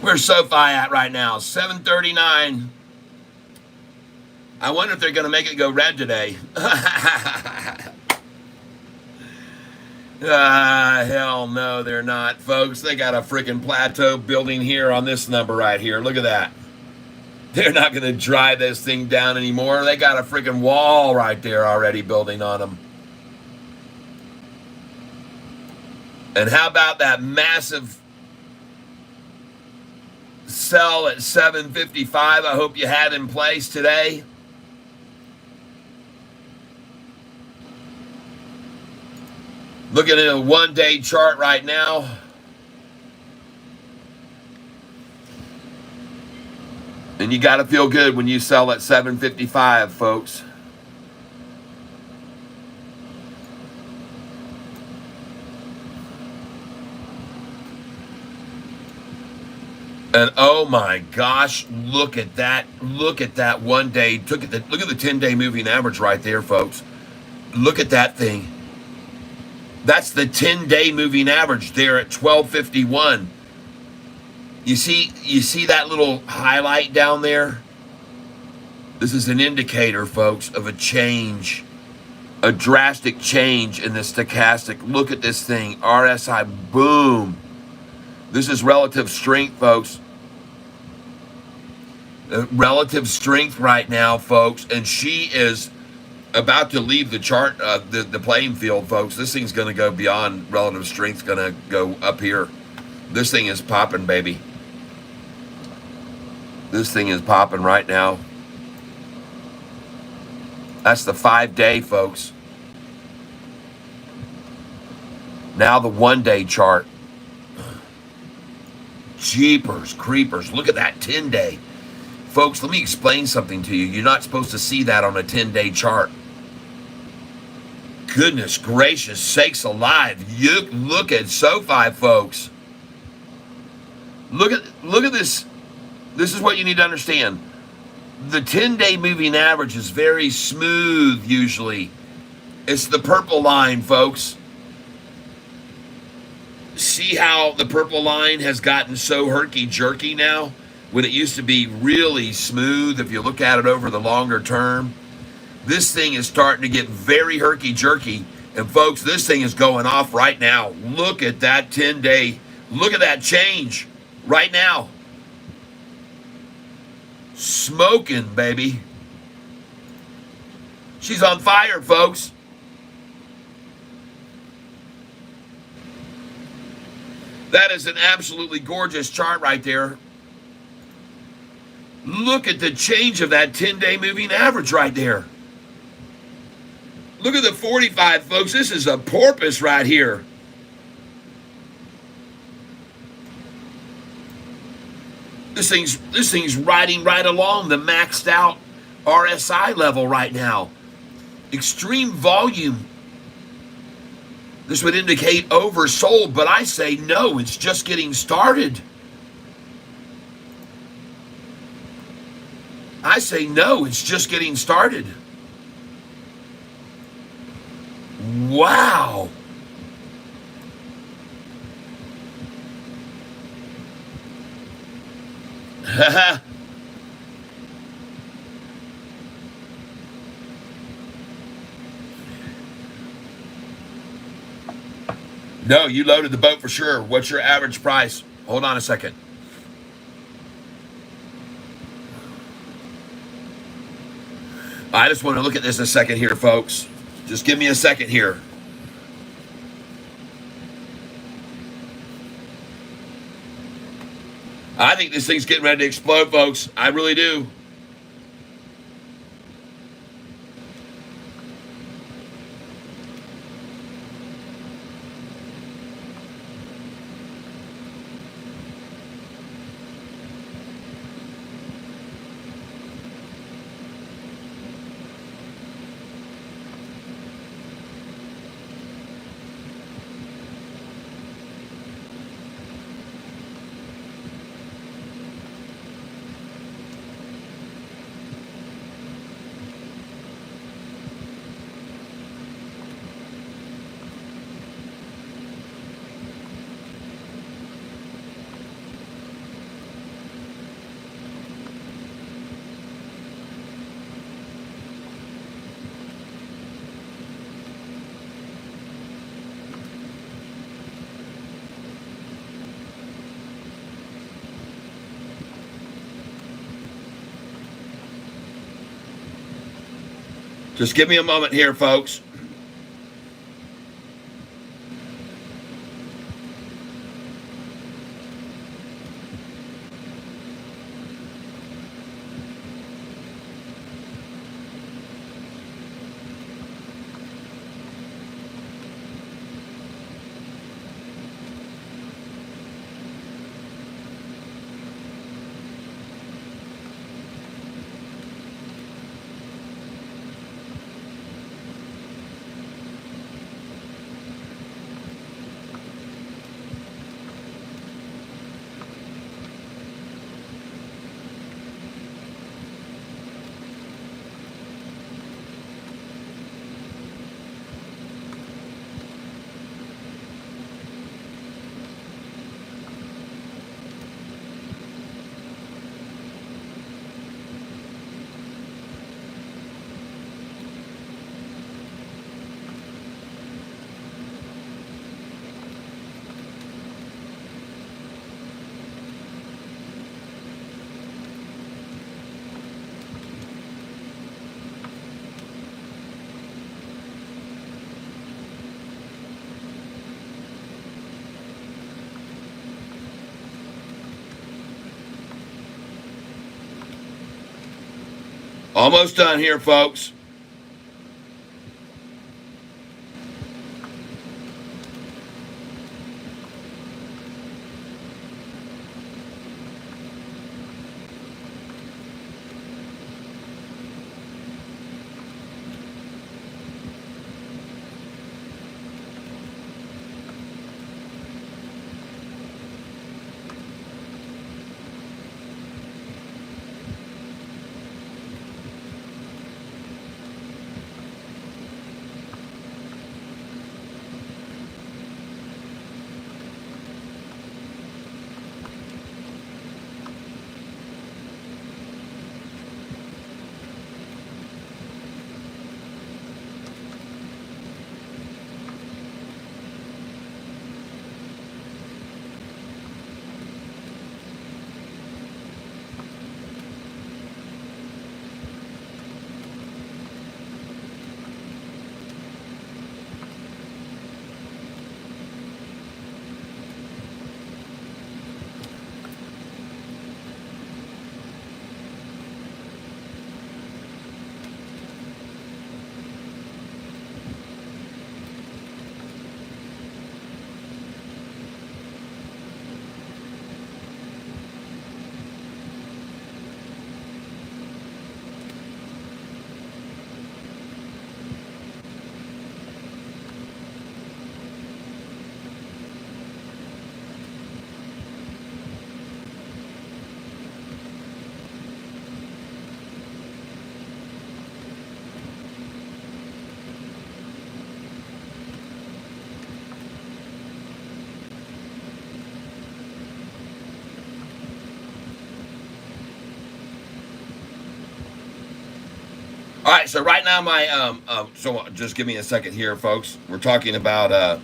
Where's Sofi at right now? 739. I wonder if they're going to make it go red today. Hell no, they're not, folks. They got a freaking plateau building here on this number right here. Look at that. They're not going to drive this thing down anymore. They got a freaking wall right there already building on them. And how about that massive sell at 755 I hope you had in place today? Looking at a one-day chart right now. And you got to feel good when you sell at 755, folks. And oh my gosh, look at that. Look at that one day. Look at the 10-day moving average right there, folks. Look at that thing. That's the 10-day moving average there at 1251. You see that little highlight down there? This is an indicator, folks, of a change, a drastic change in the stochastic. Look at this thing, RSI, boom. This is relative strength, folks. Relative strength right now, folks, and she is about to leave the chart, the playing field, folks. This thing's going to go beyond relative strength, going to go up here. This thing is popping, baby. This thing is popping right now. That's the 5-day, folks. Now the 1-day chart. Jeepers creepers. Look at that 10-day. Folks, let me explain something to you. You're not supposed to see that on a 10-day chart. Goodness gracious sakes alive. You look at Sofi, folks. Look at this. This is what you need to understand. The 10-day moving average is very smooth usually. It's the purple line, folks. See how the purple line has gotten so herky-jerky now? When it used to be really smooth, if you look at it over the longer term, this thing is starting to get very herky-jerky. And folks, this thing is going off right now. Look at that 10-day. Look at that change right now. Smoking, baby. She's on fire, folks. That is an absolutely gorgeous chart right there. Look at the change of that 10-day moving average right there. Look at the 45, folks. This is a porpoise right here. This thing's riding right along the maxed out RSI level right now. Extreme volume. This would indicate oversold, but I say no, it's just getting started. I say no, it's just getting started. Wow. No, you loaded the boat for sure. What's your average price? Hold on a second. I just want to look at this a second here, folks. Just give me a second here. I think this thing's getting ready to explode, folks. I really do. Just give me a moment here, folks. Almost done here, folks. All right, so right now so just give me a second here, folks. We're talking about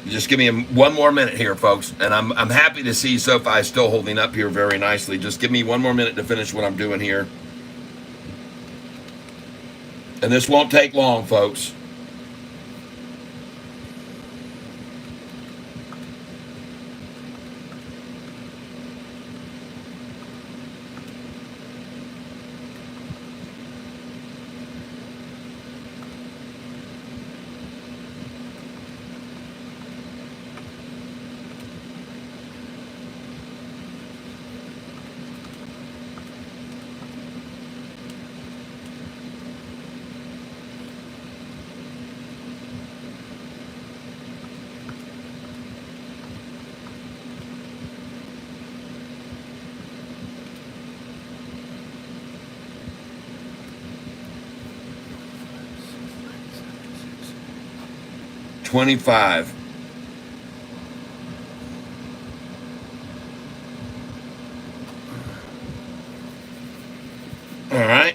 just give me one more minute here, folks, and I'm happy to see Sofi still holding up here very nicely. Just give me one more minute to finish what I'm doing here, and this won't take long, folks. $25. All right.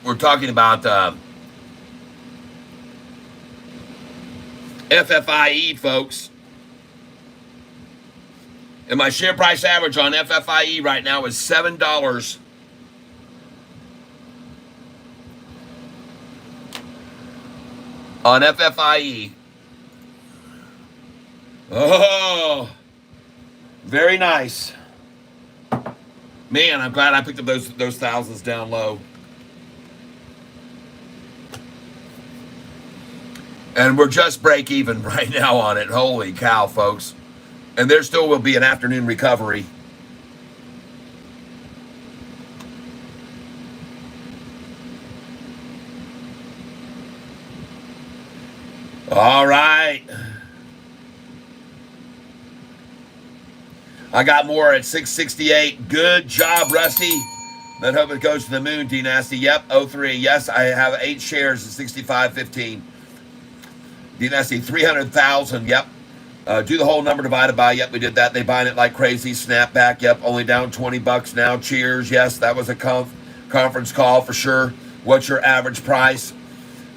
We're talking about FFIE, folks. And my share price average on FFIE right now is $7 on FFIE. Oh, very nice. Man, I'm glad I picked up those thousands down low. And we're just break even right now on it. Holy cow, folks. And there still will be an afternoon recovery. All right. I got more at 668. Good job, Rusty. Let's hope it goes to the moon, D Nasty. Yep, 03. Yes, I have 8 shares at 65.15. D Nasty, 300,000. Yep. Do the whole number divided by. Yep, we did that. They buying it like crazy. Snap back. Yep, only down $20 now. Cheers. Yes, that was a conference call for sure. What's your average price?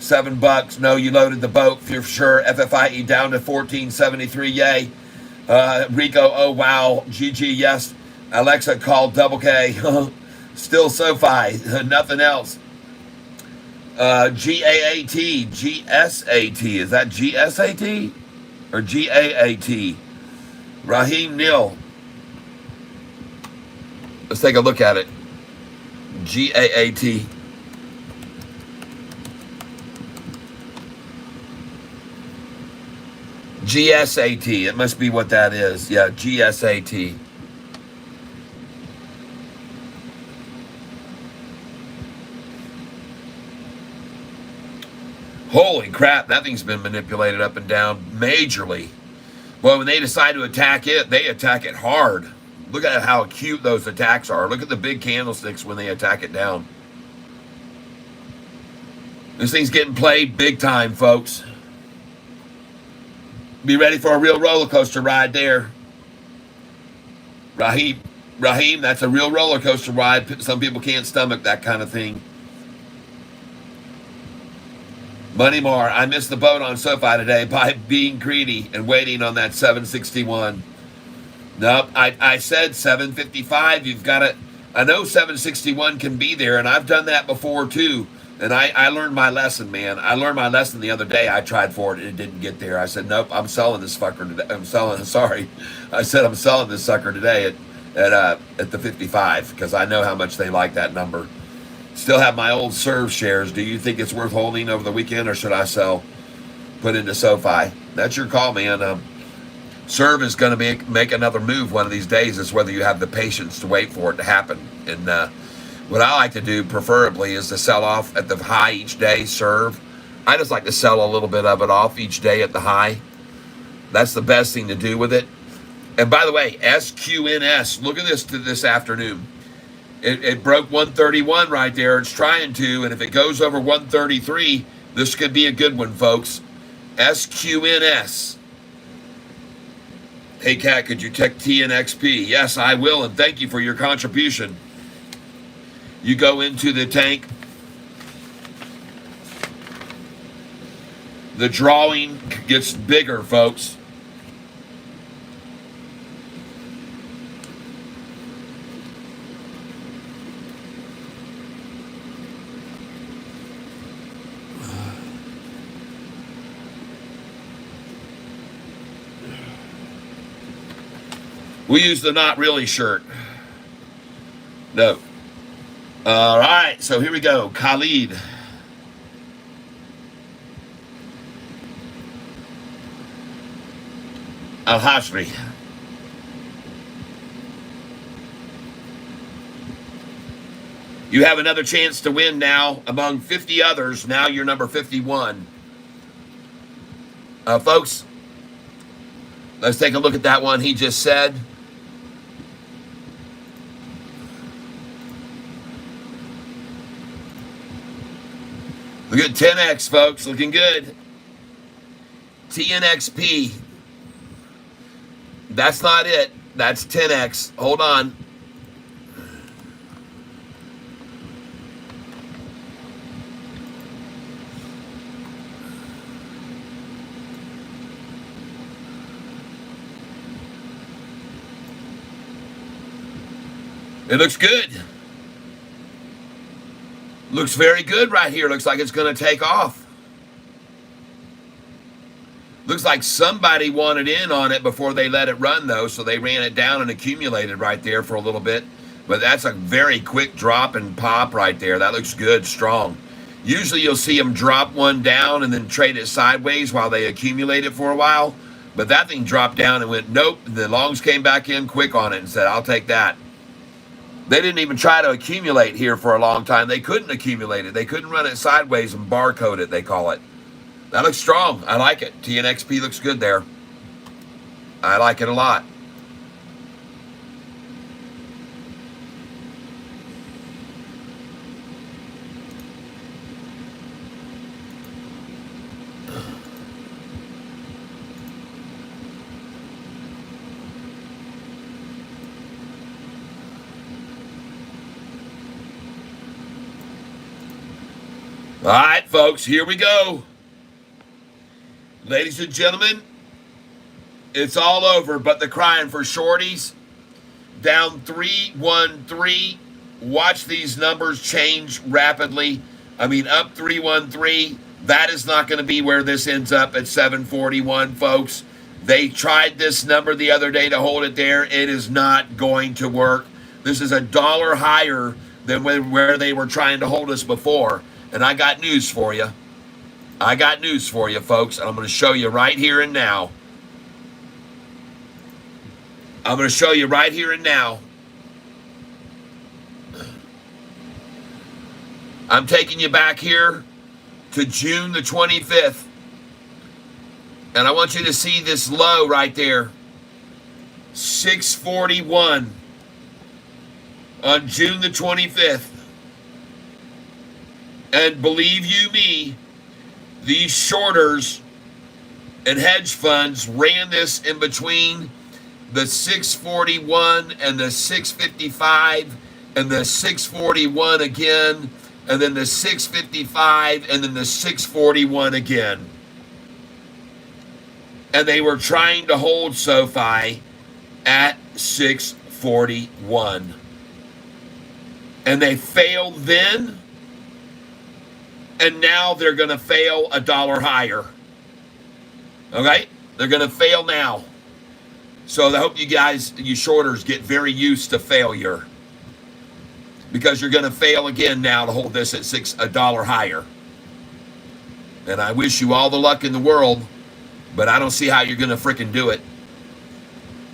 $7. No, you loaded the boat for sure. FFIE down to 14.73. Yay. Rico, oh wow. GG, yes. Alexa called Double K. Still SoFi. Nothing else. GAAT. GSAT. Is that GSAT? Or GAAT? Raheem Neal. Let's take a look at it. GAAT. GSAT. It must be what that is. Yeah, GSAT. Holy crap, that thing's been manipulated up and down majorly. Well, when they decide to attack it, they attack it hard. Look at how acute those attacks are. Look at the big candlesticks when they attack it down. This thing's getting played big time, folks. Be ready for a real roller coaster ride there. Raheem, that's a real roller coaster ride. Some people can't stomach that kind of thing. Money Mar, I missed the boat on SoFi today by being greedy and waiting on that 761. Nope, I said 755. You've got to, I know 761 can be there, and I've done that before too. And I learned my lesson, man. I learned my lesson the other day. I tried for it and it didn't get there. I said, nope, I'm selling this fucker today. I'm selling this sucker today at the 55 because I know how much they like that number. Still have my old Serve shares. Do you think it's worth holding over the weekend or should I sell? Put into SoFi? That's your call, man. Serve is going to make another move one of these days. It's whether you have the patience to wait for it to happen. And what I like to do, preferably, is to sell off at the high each day, Serve. I just like to sell a little bit of it off each day at the high. That's the best thing to do with it. And by the way, SQNS, look at this afternoon. It broke 131 right there. It's trying to, and if it goes over 133, this could be a good one, folks. SQNS. Hey, Kat, could you check TNXP? Yes, I will, and thank you for your contribution. You go into the tank. The drawing gets bigger, folks. We use the not really shirt. No. All right, so here we go. Khalid. Al-Hashri. You have another chance to win now among 50 others. Now you're number 51. Folks, let's take a look at that one he just said. Look at 10X, folks. Looking good. TNXP. That's not it. That's 10X. Hold on. It looks good. Looks very good right here. Looks like it's going to take off. Looks like somebody wanted in on it before they let it run, though, so they ran it down and accumulated right there for a little bit. But that's a very quick drop and pop right there. That looks good, strong. Usually you'll see them drop one down and then trade it sideways while they accumulate it for a while. But that thing dropped down and went, nope. The longs came back in quick on it and said, I'll take that. They didn't even try to accumulate here for a long time. They couldn't accumulate it. They couldn't run it sideways and barcode it, they call it. That looks strong. I like it. TNXP looks good there. I like it a lot. All right, folks, here we go. Ladies and gentlemen, it's all over but the crying for shorties. Down 313. Watch these numbers change rapidly. I mean, up 313. That is not going to be where this ends up at 741, folks. They tried this number the other day to hold it there. It is not going to work. This is $1 higher than where they were trying to hold us before. And I got news for you. I got news for you, folks. I'm going to show you right here and now. I'm going to show you right here and now. I'm taking you back here to June the 25th. And I want you to see this low right there. 641 on June the 25th. And believe you me, these shorters and hedge funds ran this in between the 641 and the 655 and the 641 again, and then the 655 and then the 641 again. And they were trying to hold Sofi at 641. And they failed then, and now they're going to fail $1 higher. Okay? They're going to fail now. So I hope you guys, you shorters, get very used to failure, because you're going to fail again now to hold this at $1 higher. And I wish you all the luck in the world, but I don't see how you're going to frickin' do it.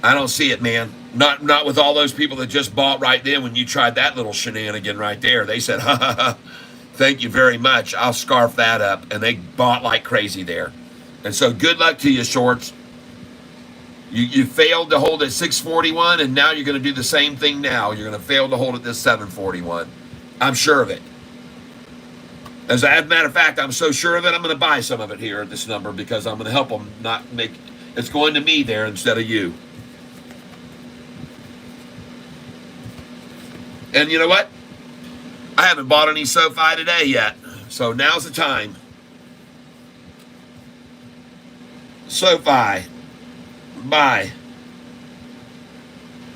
I don't see it, man. Not with all those people that just bought right then when you tried that little shenanigan right there. They said, ha ha ha, thank you very much. I'll scarf that up. And they bought like crazy there. And so good luck to you, shorts. You failed to hold at 641, and now you're going to do the same thing now. You're going to fail to hold at this 741. I'm sure of it. As a matter of fact, I'm so sure of it, I'm going to buy some of it here at this number, because I'm going to help them not make, it's going to me there instead of you. And you know what? I haven't bought any Sofi today yet, so now's the time. Sofi, buy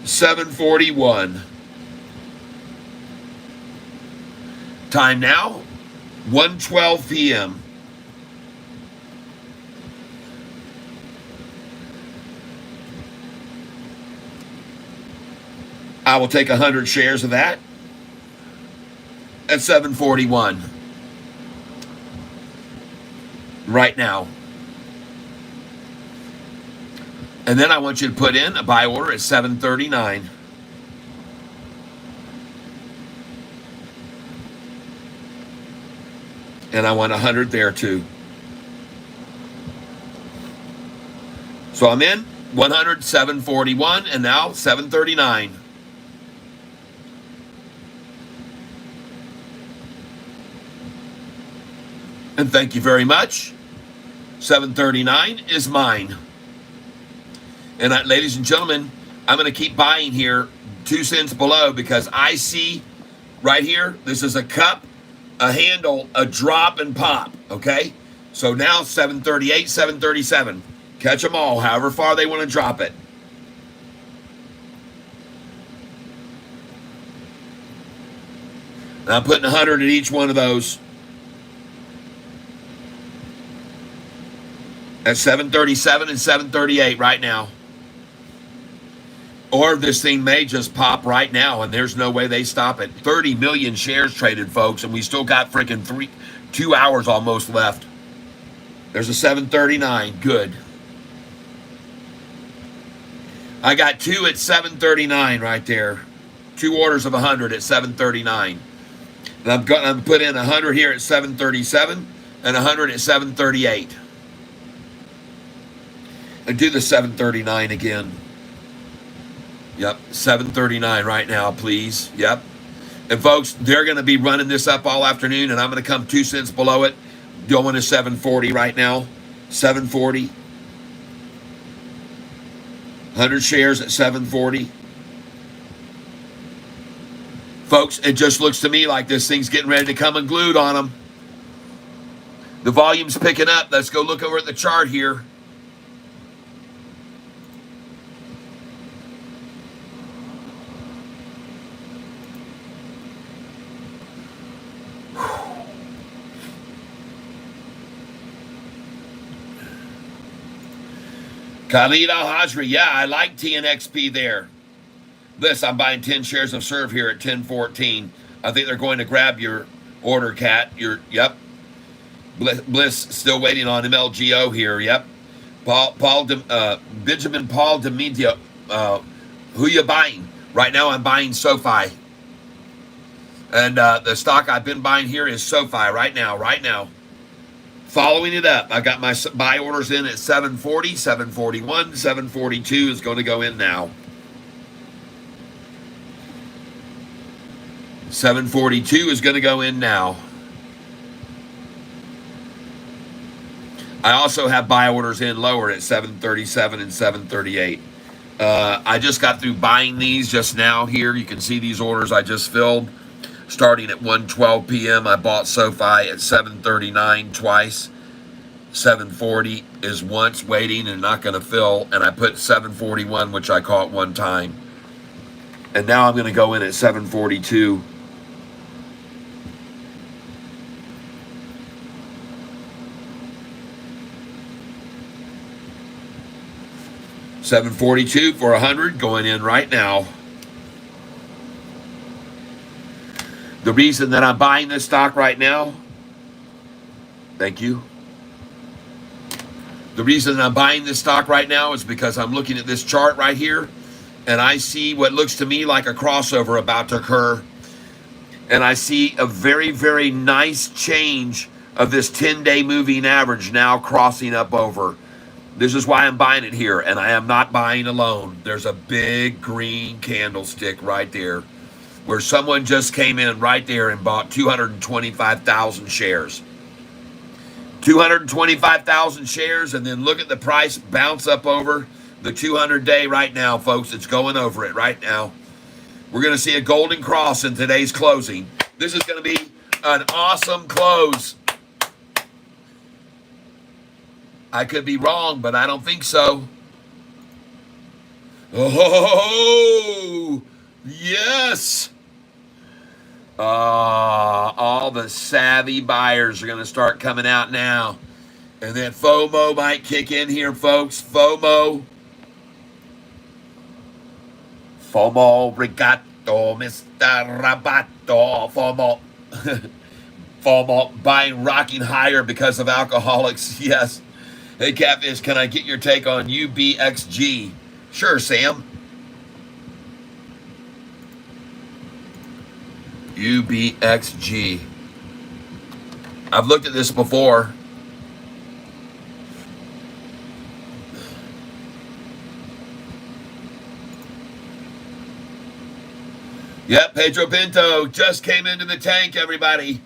741. Time now, 1:12 p.m. I will take 100 shares of that at 741 right now. And then I want you to put in a buy order at 739. And I want 100 there too. So I'm in 100, 741, and now 739. And thank you very much. 739 is mine. And ladies and gentlemen, I'm going to keep buying here 2 cents below, because I see right here, this is a cup, a handle, a drop, and pop. Okay? So now 738, 737. Catch them all, however far they want to drop it. And I'm putting 100 at each one of those. At 737 and 738 right now. Or this thing may just pop right now, and there's no way they stop it. 30 million shares traded, folks, and we still got freaking 2 hours almost left. There's a 739. Good. I got 2 at 739 right there. 2 orders of 100 at 739. And I'm going to put in 100 here at 737 and 100 at 738. And do the 739 again. Yep, 739 right now, please. Yep. And folks, they're going to be running this up all afternoon, and I'm going to come 2 cents below it. Going to 740 right now. 740. 100 shares at 740. Folks, it just looks to me like this thing's getting ready to come unglued on them. The volume's picking up. Let's go look over at the chart here. Khalid Al-Hajri, yeah, I like TNXP there. Listen, I'm buying 10 shares of Serve here at 10.14. I think they're going to grab your order, Cat. Yep. Bliss still waiting on MLGO here. Yep. Benjamin Paul Demedio. Who you buying? Right now I'm buying Sofi. And the stock I've been buying here is Sofi right now. Following it up, I got my buy orders in at 740, 741, 742 is going to go in now. 742 is going to go in now. I also have buy orders in lower at 737 and 738. I just got through buying these just now here. You can see these orders I just filled. Starting at 1:12 p.m., I bought Sofi at 7:39 twice. 7:40 is once waiting and not going to fill. And I put 7:41, which I caught one time. And now I'm going to go in at 7:42. $7.42 for 100 going in right now. The reason that I'm buying this stock right now, thank you. The reason that I'm buying this stock right now is because I'm looking at this chart right here, and I see what looks to me like a crossover about to occur. And I see a very, very nice change of this 10-day moving average now crossing up over. This is why I'm buying it here, and I am not buying alone. There's a big green candlestick right there where someone just came in right there and bought 225,000 shares. 225,000 shares, and then look at the price bounce up over the 200-day right now, folks. It's going over it right now. We're going to see a golden cross in today's closing. This is going to be an awesome close. I could be wrong, but I don't think so. Oh, yes. All the savvy buyers are going to start coming out now. And then FOMO might kick in here, folks. FOMO, Rigato, Mr. Rabato, FOMO. FOMO, buying rocking higher because of alcoholics. Yes. Hey, Catfish, can I get your take on UBXG? Sure, Sam. UBXG. I've looked at this before. Yep, Pedro Pinto just came into the tank, everybody.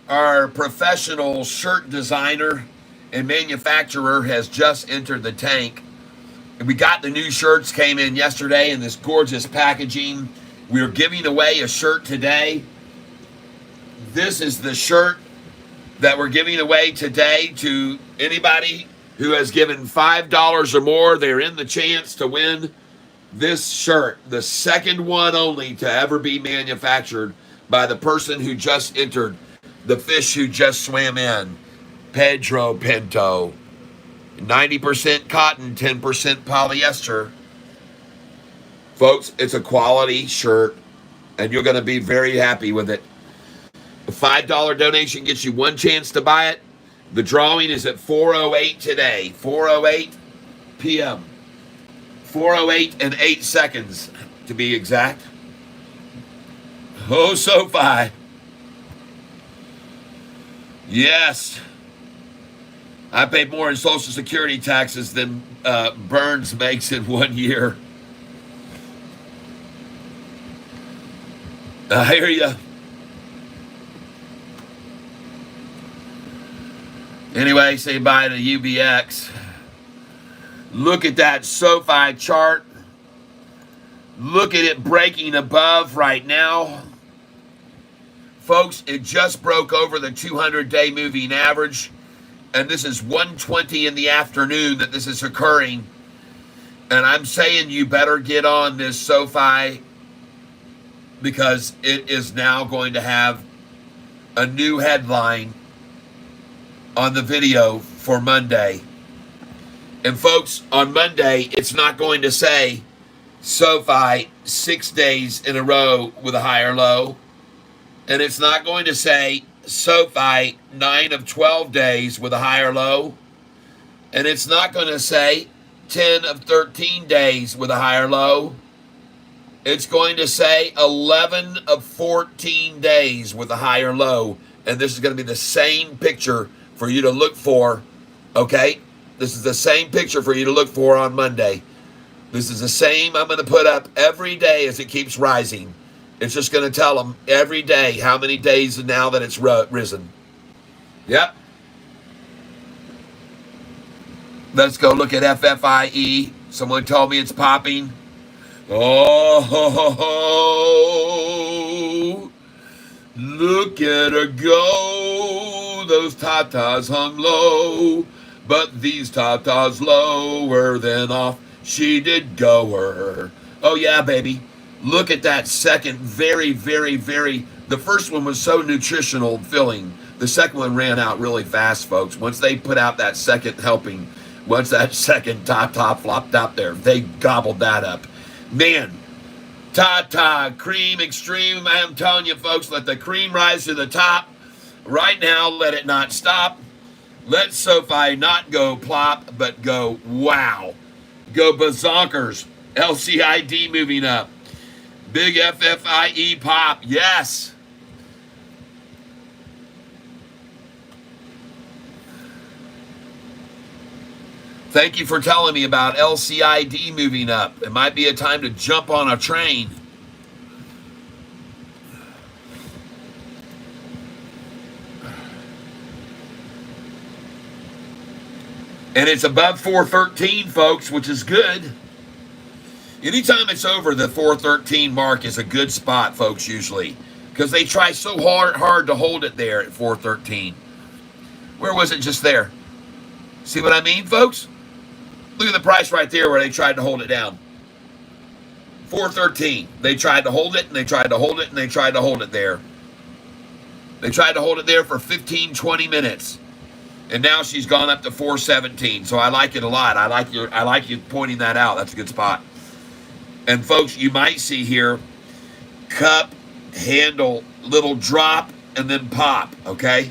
Our professional shirt designer and manufacturer has just entered the tank. We got the new shirts, came in yesterday in this gorgeous packaging. We're giving away a shirt today. This is the shirt that we're giving away today to anybody who has given $5 or more. They're in the chance to win this shirt, the second one only to ever be manufactured by the person who just entered, the fish who just swam in, Pedro Pinto. 90% cotton, 10% polyester. Folks, it's a quality shirt, and you're going to be very happy with it. A $5 donation gets you one chance to buy it. The drawing is at 4:08 today, 4:08 p.m. 4:08 and 8 seconds, to be exact. Oh, Sofi. Yes. I paid more in Social Security taxes than Burns makes in 1 year. I hear you. Anyway, say bye to UBX. Look at that Sofi chart. Look at it breaking above right now. Folks, it just broke over the 200-day moving average. and this is 1:20 in the afternoon that this is occurring. And I'm saying you better get on this, Sofi, because it is now going to have a new headline on the video for Monday. And folks, on Monday, it's not going to say Sofi 6 days in a row with a higher low. And it's not going to say Sofi 9 of 12 days with a higher low. And it's not going to say 10 of 13 days with a higher low. It's going to say 11 of 14 days with a higher low. And this is going to be the same picture for you to look for, okay? This is the same picture for you to look for on Monday. This is the same I'm going to put up every day as it keeps rising. It's just going to tell them every day how many days now that it's risen. Yep. Let's go look at FFIE. Someone told me it's popping. Oh, look at her go. Those tatas hung low, but these tatas lower than off she did go her. Oh, yeah, baby. Look at that second. Very, very, very. The first one was so nutritional filling. The second one ran out really fast, folks. Once they put out that second helping, once that second top flopped out there, they gobbled that up. Man, Tata Cream Extreme, I'm telling you, folks, let the cream rise to the top. Right now, let it not stop. Let Sofi not go plop, but go wow. Go bazonkers. LCID moving up. Big FFIE pop. Yes. Thank you for telling me about LCID moving up. It might be a time to jump on a train. And it's above 413, folks, which is good. Anytime it's over the 413 mark is a good spot, folks, usually. Because they try so hard to hold it there at 413. Where was it just there? See what I mean, folks? Look at the price right there where they tried to hold it down. 413. They tried to hold it, and they tried to hold it, and they tried to hold it there. They tried to hold it there for 15, 20 minutes. And now she's gone up to 417. So I like it a lot. I like you pointing that out. That's a good spot. And folks, you might see here cup, handle, little drop, and then pop, okay?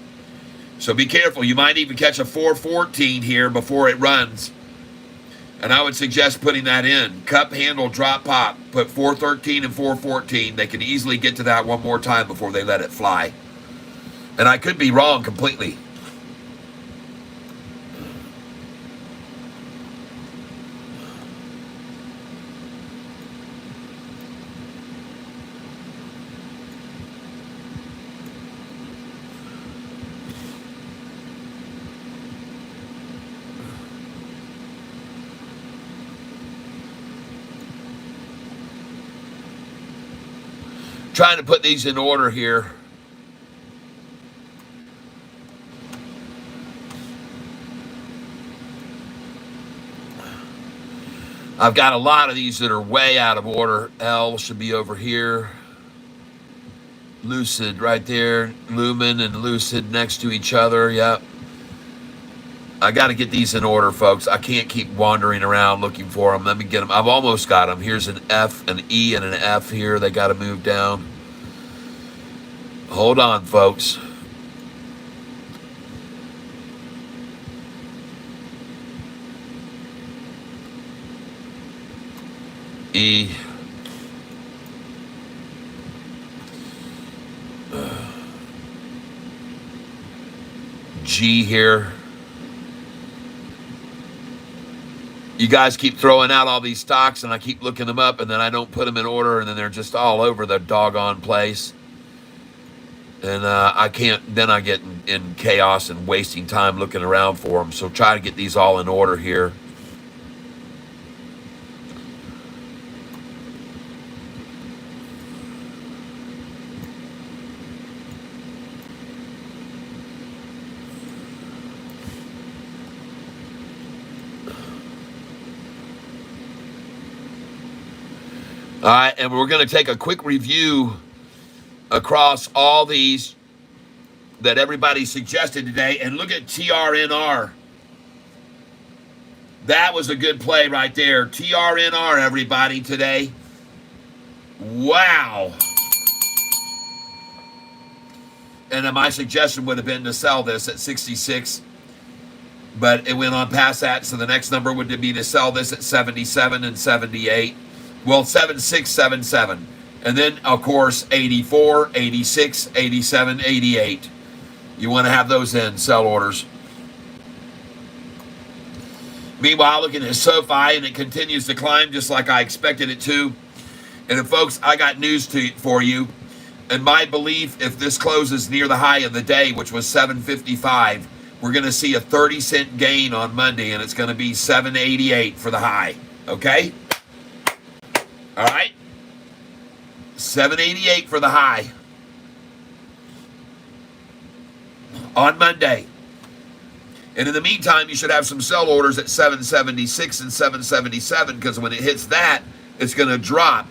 So be careful. You might even catch a 414 here before it runs. And I would suggest putting that in. Cup, handle, drop, pop. Put 413 and 414. They can easily get to that one more time before they let it fly. And I could be wrong completely. Trying to put these in order here. I've got a lot of these that are way out of order. L should be over here. Lucid right there. Lumen and Lucid next to each other. Yep. I got to get these in order, folks. I can't keep wandering around looking for them. Let me get them. I've almost got them. Here's an F, an E, and an F here. They got to move down. Hold on, folks. E. G here. You guys keep throwing out all these stocks, and I keep looking them up, and then I don't put them in order, and then they're just all over the doggone place. And I can't, then I get in chaos and wasting time looking around for them. So try to get these all in order here. All right, and we're going to take a quick review across all these that everybody suggested today. And look at TRNR. That was a good play right there. TRNR, everybody, today. Wow. And my suggestion would have been to sell this at 66, but it went on past that, so the next number would be to sell this at 77 and 78. Well, 76, 77. And then, of course, 84, 86, 87, 88. You want to have those in, sell orders. Meanwhile, looking at Sofi, and it continues to climb just like I expected it to. And folks, I got news for you. And my belief, if this closes near the high of the day, which was 755, we're going to see a 30-cent gain on Monday, and it's going to be 788 for the high. Okay? All right? 788 for the high on Monday. And in the meantime, you should have some sell orders at 776 and 777, because when it hits that, it's going to drop.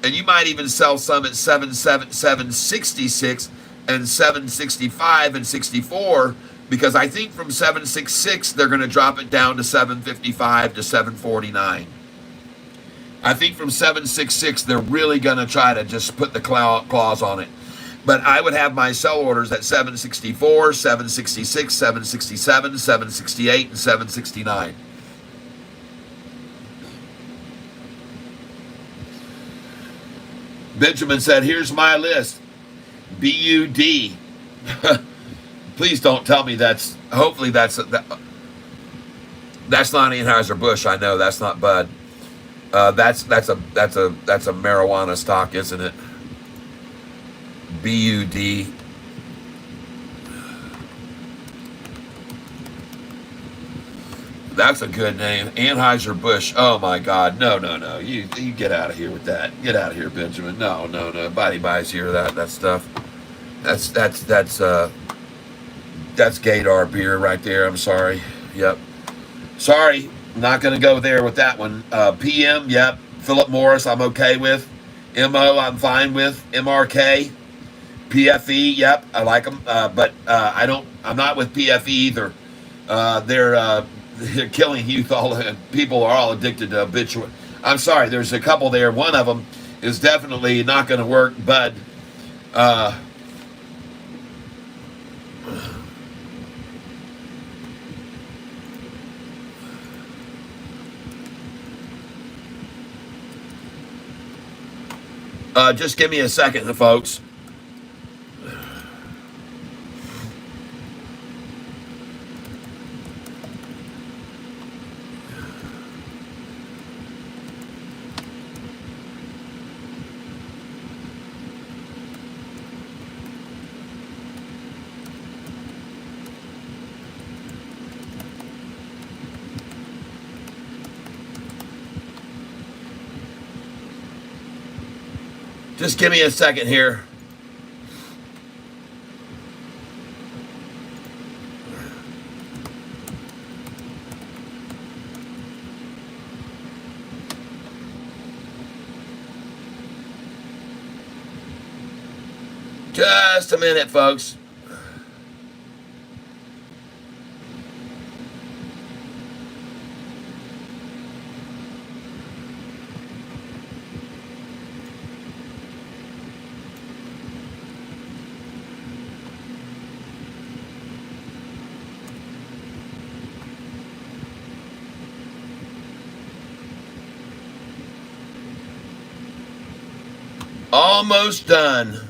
And you might even sell some at 766 and 765 and 64, because I think from 766, they're going to drop it down to 755 to 749. I think from 766, they're really going to try to just put the claws on it. But I would have my sell orders at 764, 766, 767, 768, and 769. Benjamin said, here's my list. BUD. Please don't tell me hopefully that's not Anheuser-Busch. I know that's not Bud. That's a marijuana stock, isn't it? BUD. That's a good name. Anheuser-Busch. Oh my God. No. You get out of here with that. Get out of here, Benjamin. No. Nobody buys here that stuff. That's Gator beer right there. I'm sorry. Yep. Sorry. Not going to go there with that one. PM. Yep. Philip Morris. I'm okay with. MO. I'm fine with. MRK. PFE. Yep. I like them. But I'm not with PFE either. They're killing youth. People are all addicted to habitual. I'm sorry, there's a couple there. One of them is definitely not going to work, but just give me a second, folks. Just give me a second here. Just a minute, folks. Almost done.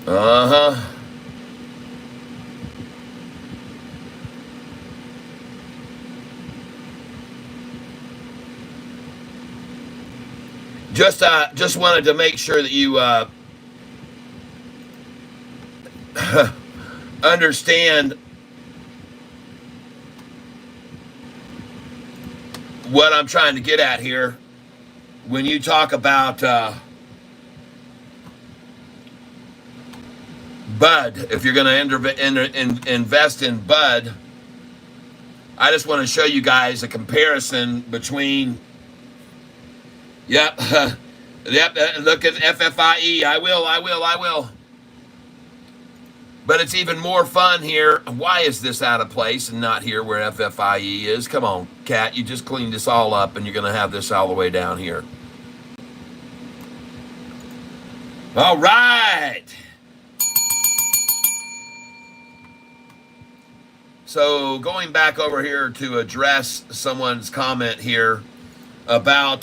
Uh-huh. Just wanted to make sure that you understand what I'm trying to get at here when you talk about Bud. If you're going to invest in Bud, I just want to show you guys a comparison between, yep, yep, look at FFIE. I will. But it's even more fun here. Why is this out of place and not here where FFIE is? Come on, Cat, you just cleaned this all up and you're going to have this all the way down here. All right. So going back over here to address someone's comment here about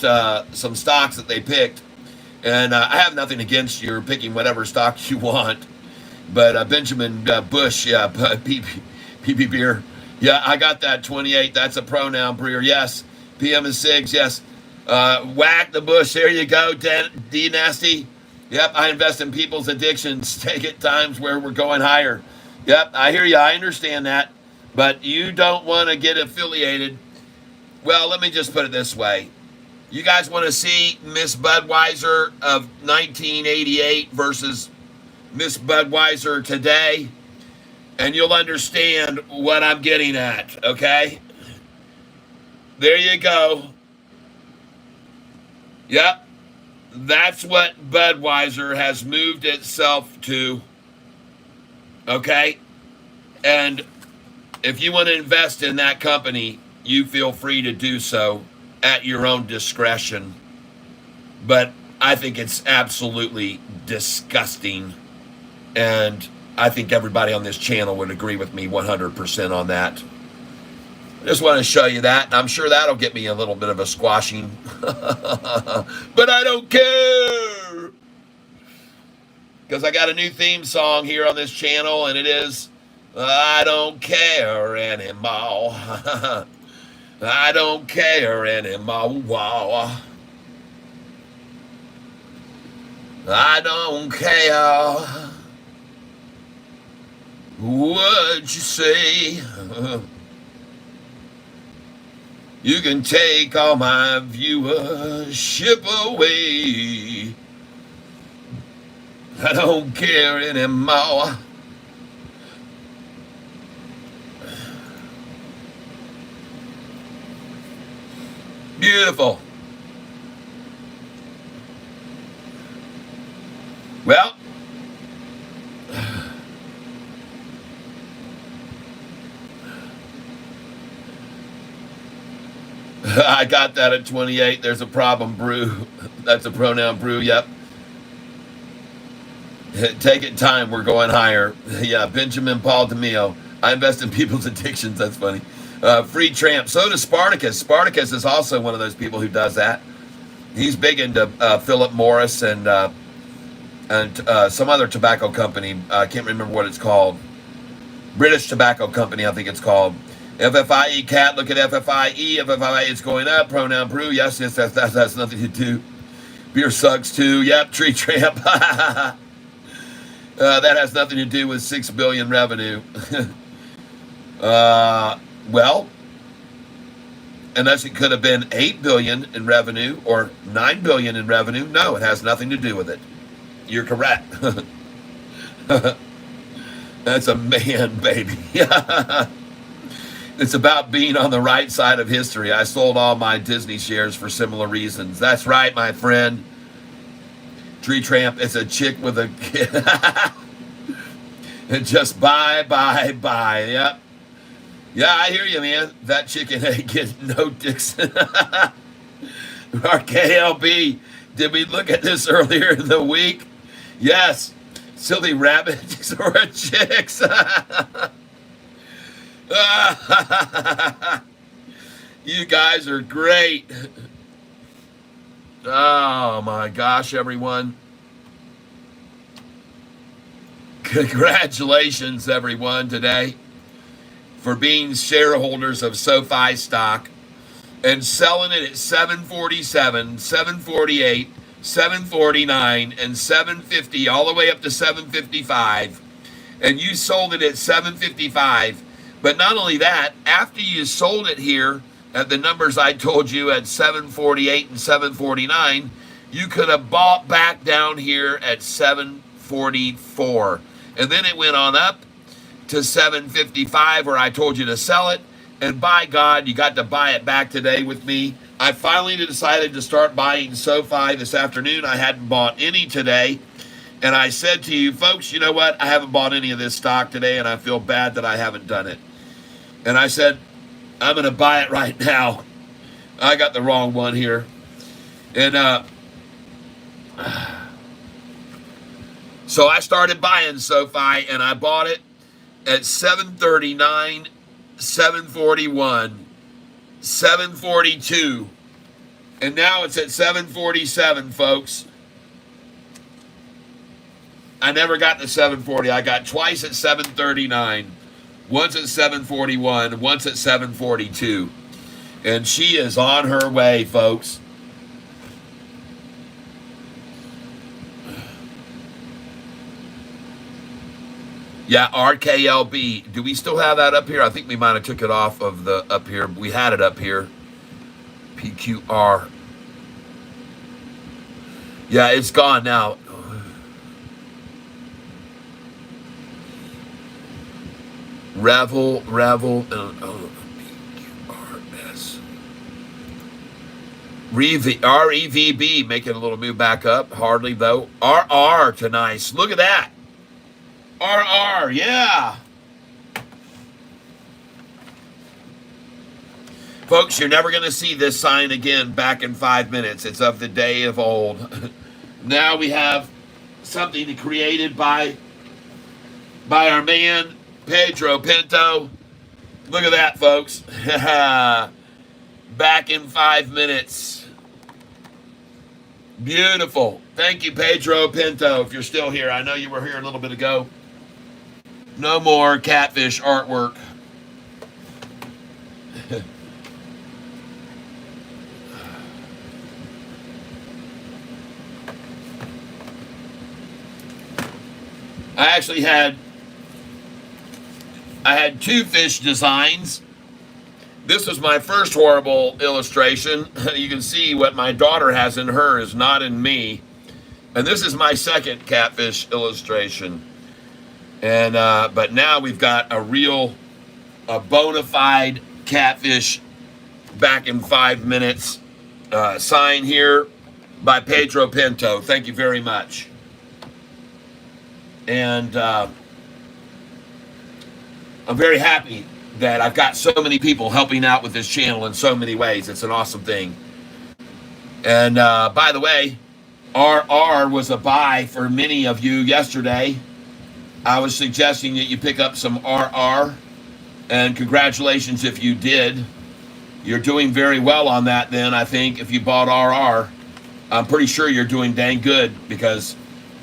some stocks that they picked. And I have nothing against you picking whatever stocks you want. But Benjamin Bush, yeah, PP Beer. Yeah, I got that 28. That's a pronoun, Breer. Yes. PM is Sigs. Yes. Whack the bush. There you go, D Nasty. Yep, I invest in people's addictions. Take it times where we're going higher. Yep, I hear you. I understand that. But you don't want to get affiliated. Well, let me just put it this way. You guys want to see Miss Budweiser of 1988 versus Miss Budweiser today, and you'll understand what I'm getting at, okay? There you go. Yep. That's what Budweiser has moved itself to, okay? And if you want to invest in that company, you feel free to do so at your own discretion. But I think it's absolutely disgusting. And I think everybody on this channel would agree with me 100% on that. I just want to show you that. I'm sure that'll get me a little bit of a squashing. But I don't care. Because I got a new theme song here on this channel, and it is, I don't care anymore. I don't care anymore. Wow. I don't care what you say. You can take all my viewership away. I don't care anymore. Beautiful. Well, I got that at 28. There's a problem, Brew. That's a pronoun, Brew. Yep. Take it time. We're going higher. Yeah, Benjamin Paul DeMio. I invest in people's addictions. That's funny. Free Tramp. So does Spartacus. Spartacus is also one of those people who does that. He's big into Philip Morris and some other tobacco company. I can't remember what it's called. British Tobacco Company, I think it's called. FFIE Cat, look at FFIE. FFIE is going up. Pronoun Brew. Yes, that has nothing to do. Beer sucks too. Yep, Tree Tramp. That has nothing to do with 6 billion revenue. Well, unless it could have been 8 billion in revenue or 9 billion in revenue. No, it has nothing to do with it. You're correct. That's a man, baby. It's about being on the right side of history. I sold all my Disney shares for similar reasons. That's right, my friend. Tree Tramp, it's a chick with a kid. And just buy. Yep. Yeah, I hear you, man. That chicken ain't getting no dicks. Our KLB, did we look at this earlier in the week? Yes. Silly rabbits or chicks. You guys are great. Oh my gosh, everyone. Congratulations, everyone, today for being shareholders of Sofi stock and selling it at 747, 748, 749, and 750, all the way up to 755. And you sold it at 755. But not only that, after you sold it here at the numbers I told you at 748 and 749, you could have bought back down here at 744. And then it went on up to 755 where I told you to sell it. And by God, you got to buy it back today with me. I finally decided to start buying Sofi this afternoon. I hadn't bought any today. And I said to you, folks, you know what? I haven't bought any of this stock today, and I feel bad that I haven't done it. And I said, I'm going to buy it right now. I got the wrong one here. And so I started buying Sofi, and I bought it at 739, 741, 742. And now it's at 747, folks. I never got to 740. I got twice at 739, once at 741, once at 742. And she is on her way, folks. Yeah, RKLB. Do we still have that up here? I think we might have took it off of the up here. We had it up here. PQR. Yeah, it's gone now. Revel, PQRS. REVB making a little move back up. Hardly, though. RR to nice. Look at that. RR, yeah. Folks, you're never going to see this sign again back in 5 minutes. It's of the day of old. Now we have something created by our man, Pedro Pinto. Look at that, folks. Back in 5 minutes. Beautiful. Thank you, Pedro Pinto, if you're still here. I know you were here a little bit ago. No more catfish artwork. I had two fish designs. This was my first horrible illustration. You can see what my daughter has in hers, not in me. And this is my second catfish illustration. And but now we've got a bona fide catfish back in 5 minutes sign here by Pedro Pinto. Thank you very much. And I'm very happy that I've got so many people helping out with this channel in so many ways. It's an awesome thing. And by the way, RR was a buy for many of you yesterday. I was suggesting that you pick up some RR, and congratulations if you did. You're doing very well on that then, I think, if you bought RR. I'm pretty sure you're doing dang good because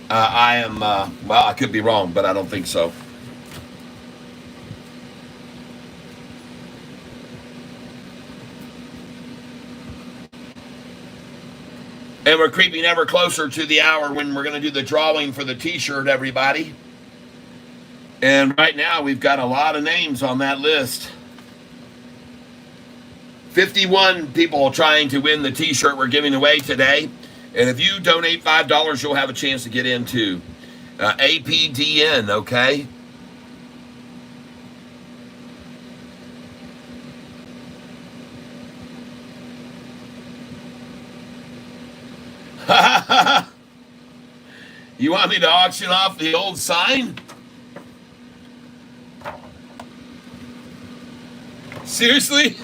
I am, well, I could be wrong, but I don't think so. And we're creeping ever closer to the hour when we're going to do the drawing for the t-shirt, everybody. And right now, we've got a lot of names on that list. 51 people trying to win the t-shirt we're giving away today. And if you donate $5, you'll have a chance to get into APDN, okay? You want me to auction off the old sign? Seriously?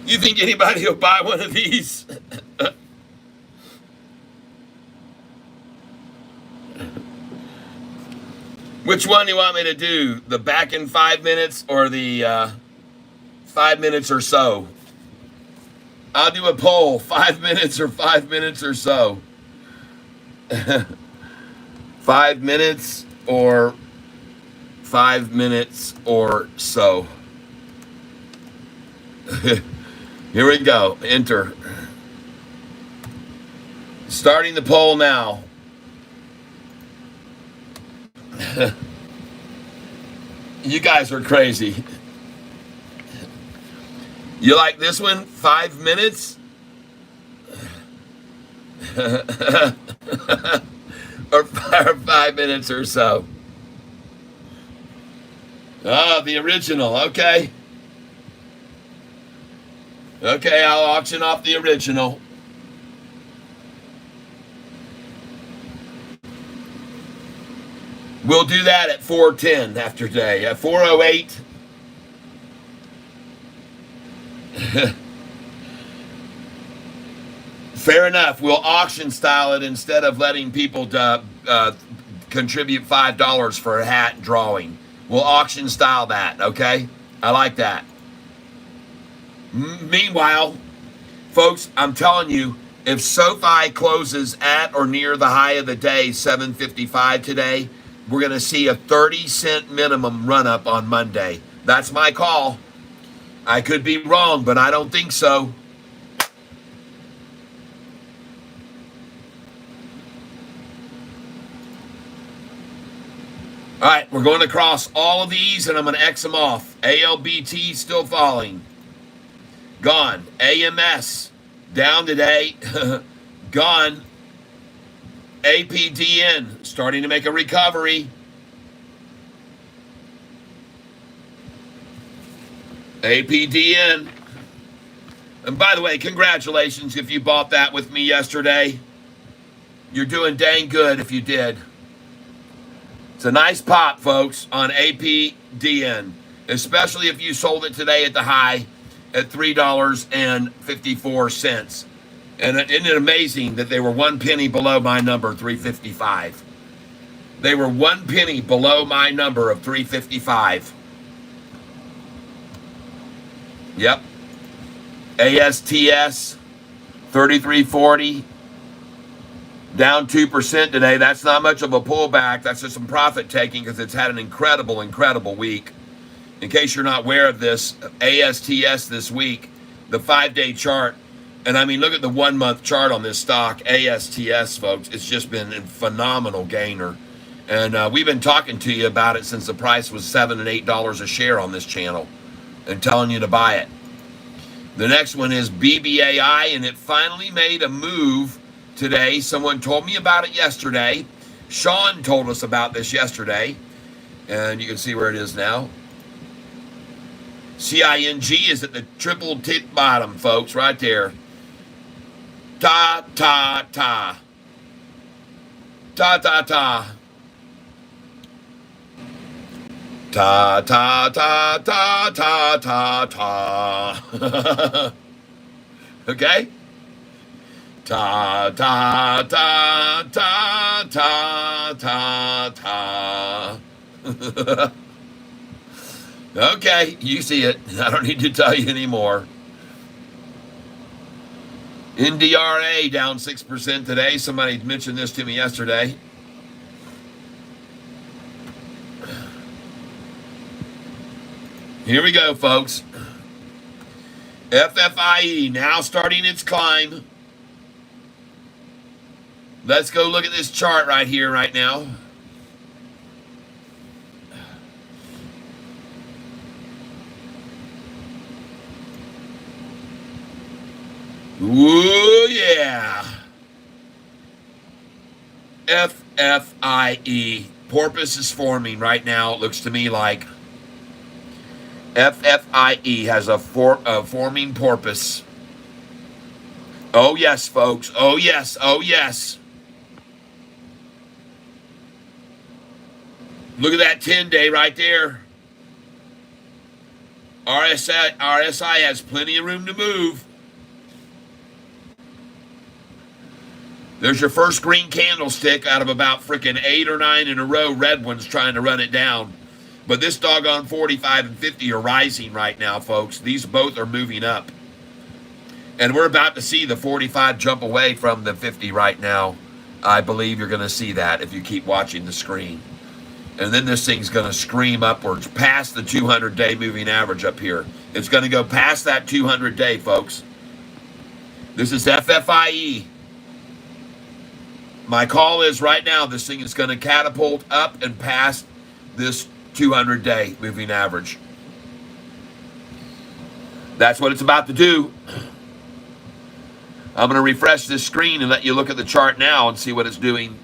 You think anybody will buy one of these? Which one do you want me to do? The back in 5 minutes or the 5 minutes or so? I'll do a poll, 5 minutes or 5 minutes or so. 5 minutes or 5 minutes or so. Here we go, enter. Starting the poll now. You guys are crazy. You like this one? 5 minutes? Or 5 minutes or so. Oh, the original. Okay. Okay, I'll auction off the original. We'll do that at 4:10 after today. At 4:08. Fair enough. We'll auction style it instead of letting people contribute $5 for a hat drawing. We'll auction style that, okay? I like that. Meanwhile, folks, I'm telling you, if Sofi closes at or near the high of the day, 7.55 today, we're going to see a 30-cent minimum run-up on Monday. That's my call. I could be wrong, but I don't think so. All right, we're going across all of these, and I'm going to X them off. ALBT still falling. Gone. AMS down today. Gone. APDN starting to make a recovery. APDN. And by the way, congratulations if you bought that with me yesterday. You're doing dang good if you did. It's a nice pop, folks, on APDN, especially if you sold it today at the high at $3.54. And isn't it amazing that they were 1 penny below my number, 355? They were 1 penny below my number of 355. Yep. ASTS, 3340. Down 2% today. That's not much of a pullback. That's just some profit taking because it's had an incredible, incredible week. In case you're not aware of this, ASTS this week, the 5-day chart, and I mean, look at the 1-month chart on this stock, ASTS, folks. It's just been a phenomenal gainer. And we've been talking to you about it since the price was $7 and $8 a share on this channel and telling you to buy it. The next one is BBAI, and it finally made a move today. Someone told me about it yesterday. Sean told us about this yesterday. And you can see where it is now. CING is at the triple tip bottom, folks, right there. Ta, ta, ta. Ta, ta, ta. Ta, ta, ta, ta, ta, ta, ta. Okay? Ta, ta, ta, ta, ta, ta, ta. Okay, you see it. I don't need to tell you anymore. NDRA down 6% today. Somebody mentioned this to me yesterday. Here we go, folks. FFIE now starting its climb. Let's go look at this chart right here, right now. Ooh, yeah. FFIE. Porpoise is forming right now, it looks to me like. FFIE has a forming porpoise. Oh, yes, folks. Oh, yes. Oh, yes. Look at that 10-day right there. RSI has plenty of room to move. There's your first green candlestick out of about freaking 8 or 9 in a row. Red ones trying to run it down. But this doggone 45 and 50 are rising right now, folks. These both are moving up. And we're about to see the 45 jump away from the 50 right now. I believe you're going to see that if you keep watching the screen. And then this thing's going to scream upwards past the 200-day moving average up here. It's going to go past that 200-day, folks. This is FFIE. My call is right now, this thing is going to catapult up and past this 200-day moving average. That's what it's about to do. I'm going to refresh this screen and let you look at the chart now and see what it's doing.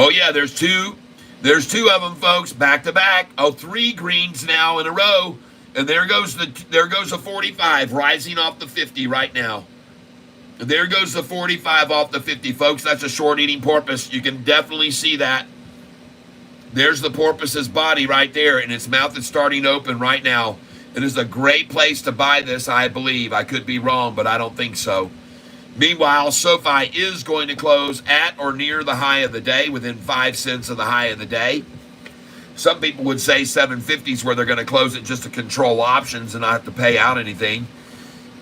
Oh yeah, there's two of them, folks, back to back. Oh, three greens now in a row, and there goes the 45 rising off the 50 right now. There goes the 45 off the 50, folks. That's a short eating porpoise. You can definitely see that. There's the porpoise's body right there, and its mouth is starting to open right now. It is a great place to buy this, I believe. I could be wrong, but I don't think so. Meanwhile, Sofi is going to close at or near the high of the day, within 5 cents of the high of the day. Some people would say 750 is where they're going to close it just to control options and not have to pay out anything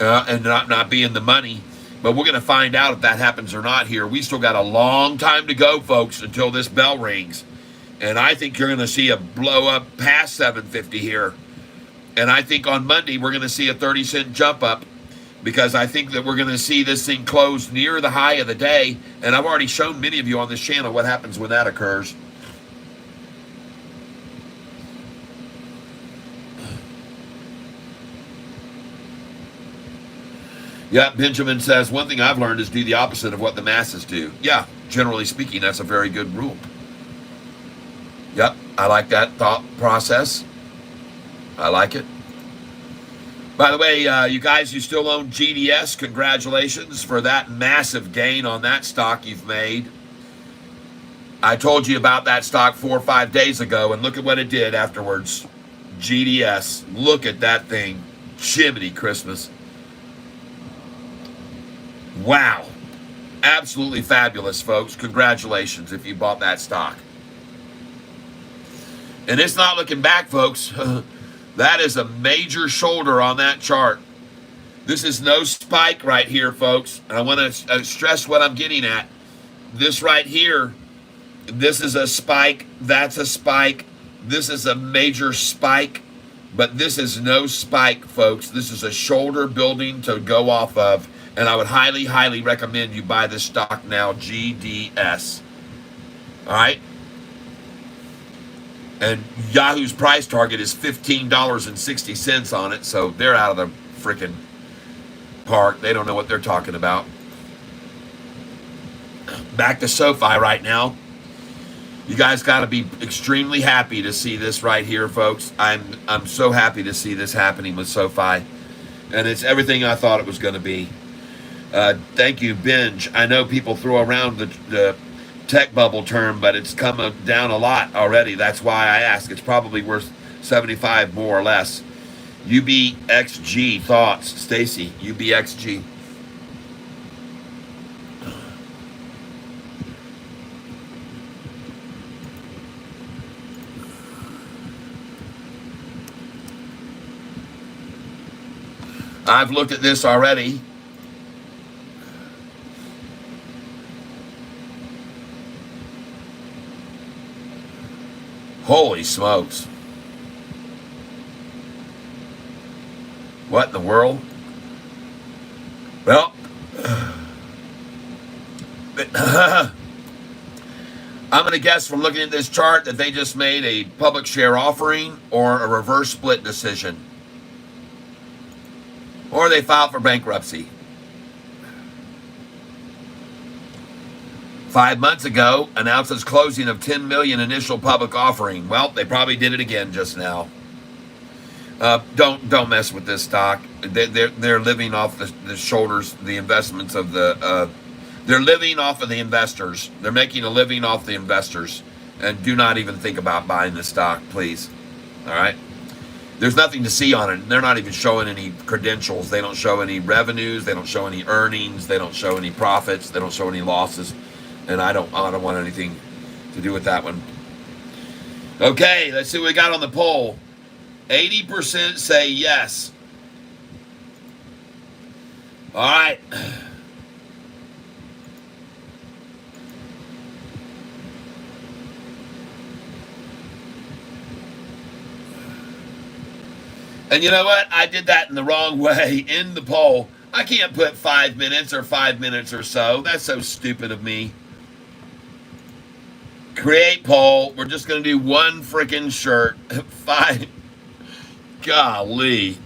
and not be in the money. But we're going to find out if that happens or not here. We still got a long time to go, folks, until this bell rings. And I think you're going to see a blow up past 750 here. And I think on Monday we're going to see a 30-cent jump up, because I think that we're going to see this thing close near the high of the day. And I've already shown many of you on this channel what happens when that occurs. Yeah, Benjamin says, one thing I've learned is do the opposite of what the masses do. Yeah, generally speaking, that's a very good rule. Yep, I like that thought process. I like it. By the way, you guys who still own GDS, congratulations for that massive gain on that stock you've made. I told you about that stock 4 or 5 days ago, and look at what it did afterwards. GDS, look at that thing. Jiminy Christmas. Wow. Absolutely fabulous, folks. Congratulations if you bought that stock. And it's not looking back, folks. That is a major shoulder on that chart. This is no spike right here, folks. And I want to stress what I'm getting at. This right here, this is a spike. That's a spike. This is a major spike. But this is no spike, folks. This is a shoulder building to go off of. And I would highly, highly recommend you buy this stock now, GDS. All right? And Yahoo's price target is $15.60 on it, so they're out of the freaking park. They don't know what they're talking about. Back to Sofi right now. You guys got to be extremely happy to see this right here, folks. I'm so happy to see this happening with Sofi, and it's everything I thought it was going to be. Thank you, Binge. I know people throw around the tech bubble term, but it's come down a lot already. That's why I ask. It's probably worth 75 more or less. UBXG thoughts, Stacy. UBXG. I've looked at this already. Holy smokes. What in the world? Well, I'm going to guess from looking at this chart that they just made a public share offering or a reverse split decision. Or they filed for bankruptcy. 5 months ago, announces closing of $10 million initial public offering. Well, they probably did it again just now. Don't mess with this stock. They're living off the shoulders, the investments of the. They're living off of the investors. They're making a living off the investors, and do not even think about buying the stock, please. All right. There's nothing to see on it. They're not even showing any credentials. They don't show any revenues. They don't show any earnings. They don't show any profits. They don't show any losses. And I don't want anything to do with that one. Okay, let's see what we got on the poll. 80% say yes. All right. And you know what? I did that in the wrong way in the poll. I can't put 5 minutes or 5 minutes or so. That's so stupid of me. Create poll. We're just going to do one freaking shirt. 5. Golly.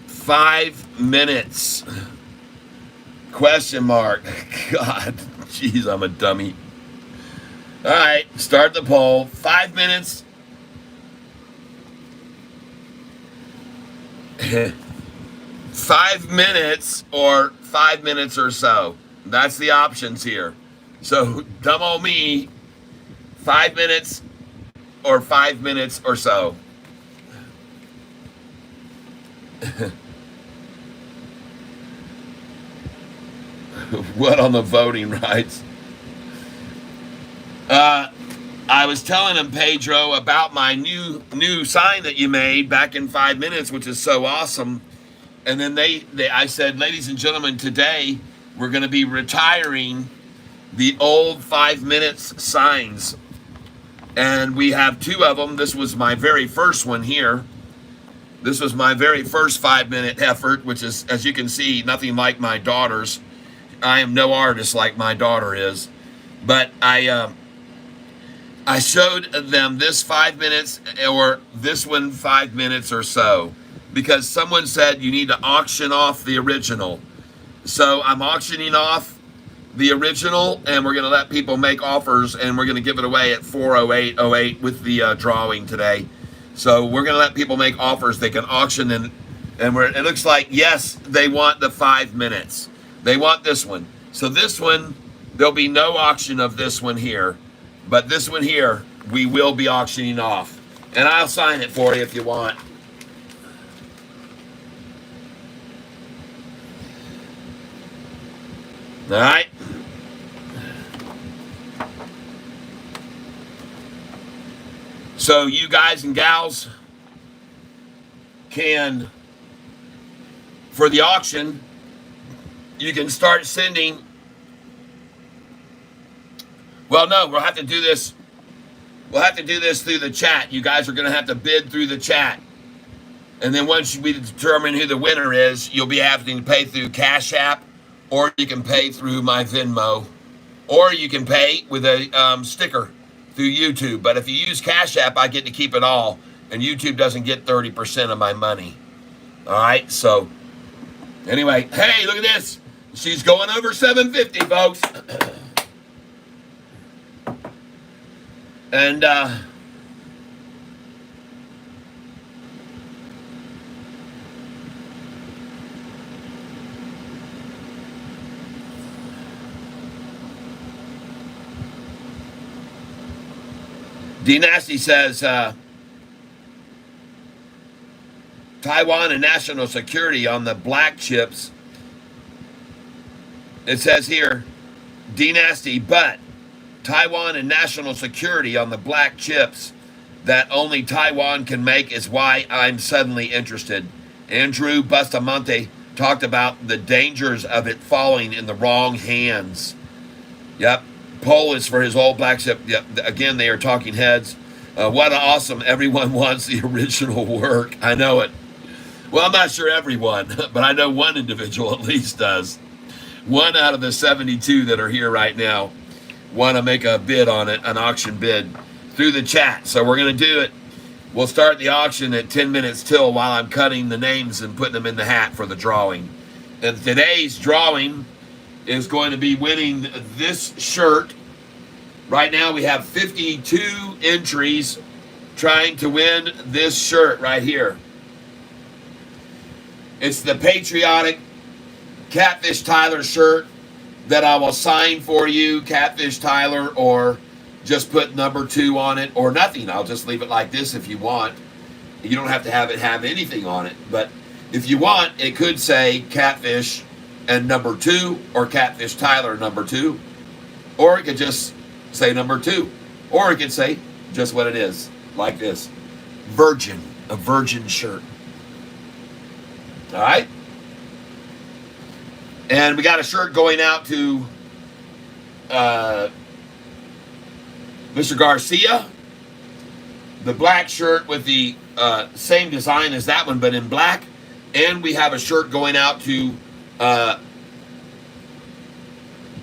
5 minutes. Question mark. God. Jeez, I'm a dummy. All right, start the poll. 5 minutes. 5 minutes or 5 minutes or so. That's the options here. So, dumb old me, 5 minutes or 5 minutes or so. What on the voting rights? I was telling him, Pedro, about my new sign that you made back in 5 minutes, which is so awesome. And then I said, ladies and gentlemen, today we're going to be retiring the old 5 minutes signs. And we have 2 of them. This was my very first one here. This was my very first 5 minute effort, which is, as you can see, nothing like my daughter's. I am no artist like my daughter is. But I showed them this 5 minutes or this one 5 minutes or so, because someone said you need to auction off the original. So I'm auctioning off the original, and we're going to let people make offers, and we're going to give it away at 40808 with the drawing today. So we're going to let people make offers. They can auction, and it looks like, yes, they want the 5 minutes. They want this one. So this one, there'll be no auction of this one here. But this one here, we will be auctioning off. And I'll sign it for you if you want. All right. So you guys and gals can, for the auction, you can start sending. Well, no, we'll have to do this. We'll have to do this through the chat. You guys are going to have to bid through the chat. And then once we determine who the winner is, you'll be having to pay through Cash App, or you can pay through my Venmo, or you can pay with a sticker through YouTube. But if you use Cash App, I get to keep it all, and YouTube doesn't get 30% of my money. All right, so anyway, hey, look at this. She's going over 750, folks. And D Nasty says Taiwan and national security on the black chips. It says here, D Nasty, but Taiwan and national security on the black chips that only Taiwan can make is why I'm suddenly interested. Andrew Bustamante talked about the dangers of it falling in the wrong hands. Yep. Poll is for his old black chip. Yep. Again, they are talking heads. What awesome. Everyone wants the original work. I know it. Well, I'm not sure everyone, but I know one individual at least does. One out of the 72 that are here right now want to make a bid on it, an auction bid, through the chat. So we're going to do it. We'll start the auction at 10 minutes till while I'm cutting the names and putting them in the hat for the drawing. And today's drawing is going to be winning this shirt. Right now we have 52 entries trying to win this shirt right here. It's the patriotic Catfish Tyler shirt that I will sign for you, Catfish Tyler, or just put number 2 on it, or nothing. I'll just leave it like this if you want. You don't have to have it have anything on it. But if you want, it could say Catfish and number 2, or Catfish Tyler number 2. Or it could just say number 2. Or it could say just what it is, like this. Virgin, a virgin shirt. All right? And we got a shirt going out to Mr. Garcia. The black shirt with the same design as that one, but in black. And we have a shirt going out to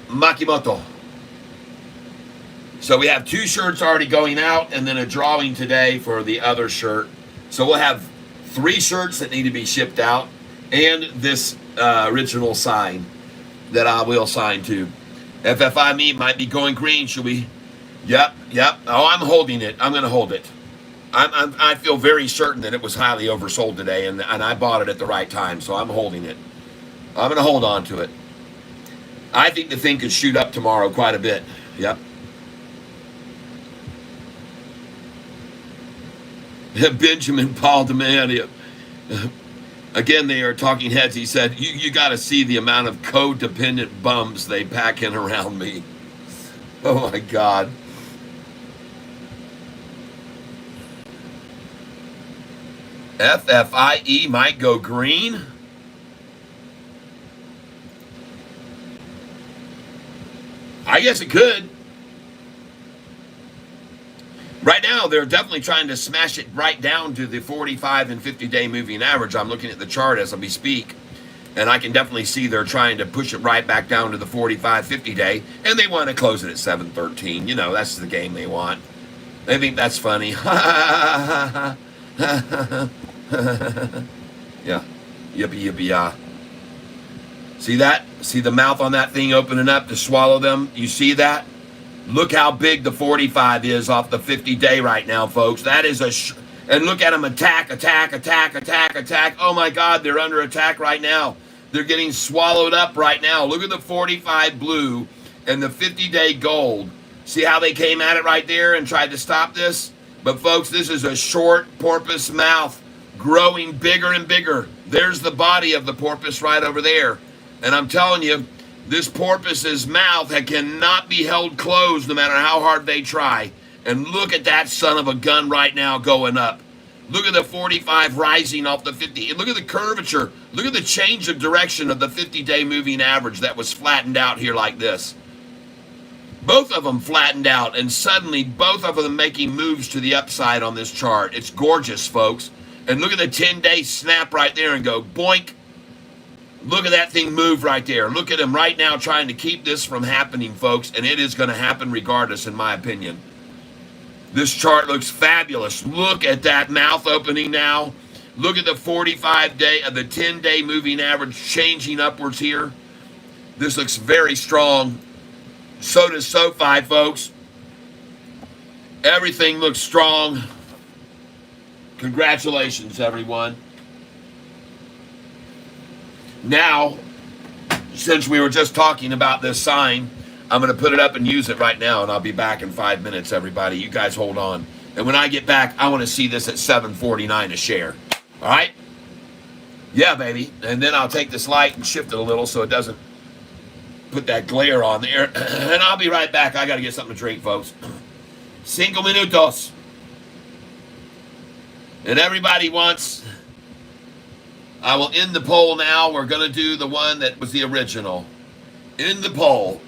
Makimoto. So we have 2 shirts already going out, and then a drawing today for the other shirt. So we'll have 3 shirts that need to be shipped out, and this original sign that I will sign to. FFI me might be going green. Should we Yep. Oh, I'm holding it. I'm going to hold it. I feel very certain that it was highly oversold today, and I bought it at the right time, so I'm holding it. I'm going to hold on to it. I think the thing could shoot up tomorrow quite a bit. Yep. Benjamin Paul Demania. Again, they are talking heads. He said, you got to see the amount of codependent bums they pack in around me. Oh, my God. FFIE might go green. I guess it could. Right now, they're definitely trying to smash it right down to the 45 and 50-day moving average. I'm looking at the chart as we speak, and I can definitely see they're trying to push it right back down to the 45, 50-day, and they want to close it at 713. You know, that's the game they want. They think that's funny. Yeah. Yippee, yeah. See that? See the mouth on that thing opening up to swallow them? You see that? Look how big the 45 is off the 50-day right now, folks. That is and look at them attack. Oh, my God, they're under attack right now. They're getting swallowed up right now. Look at the 45 blue and the 50-day gold. See how they came at it right there and tried to stop this? But, folks, this is a short porpoise mouth growing bigger and bigger. There's the body of the porpoise right over there. And I'm telling you, this porpoise's mouth cannot be held closed no matter how hard they try. And look at that son of a gun right now going up. Look at the 45 rising off the 50. Look at the curvature. Look at the change of direction of the 50-day moving average that was flattened out here like this. Both of them flattened out, and suddenly both of them making moves to the upside on this chart. It's gorgeous, folks. And look at the 10-day snap right there and go boink. Look at that thing move right there. Look at him right now trying to keep this from happening, folks, and it is going to happen regardless, in my opinion. This chart looks fabulous. Look at that mouth opening now. Look at the 45-day of the 10-day moving average changing upwards here. This looks very strong. So does Sofi, folks. Everything looks strong. Congratulations, everyone. Now, since we were just talking about this sign, I'm going to put it up and use it right now, and I'll be back in 5 minutes, everybody. You guys hold on. And when I get back, I want to see this at $7.49 a share. All right? Yeah, baby. And then I'll take this light and shift it a little so it doesn't put that glare on there. And I'll be right back. I got to get something to drink, folks. 5 minutos. And everybody wants... I will end the poll now. We're going to do the one that was the original. End the poll.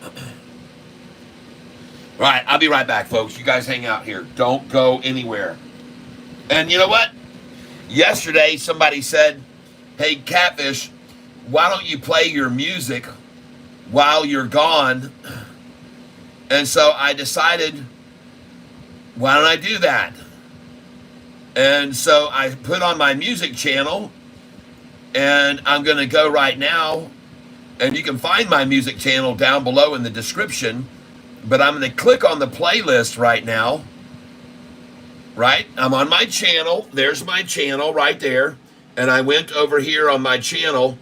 All right, I'll be right back, folks. You guys hang out here. Don't go anywhere. And you know what? Yesterday, somebody said, hey, Catfish, why don't you play your music while you're gone? And so I decided, why don't I do that? And so I put on my music channel, and I'm going to go right now, and you can find my music channel down below in the description, but I'm going to click on the playlist right now, right? I'm on my channel. There's my channel right there, and I went over here on my channel,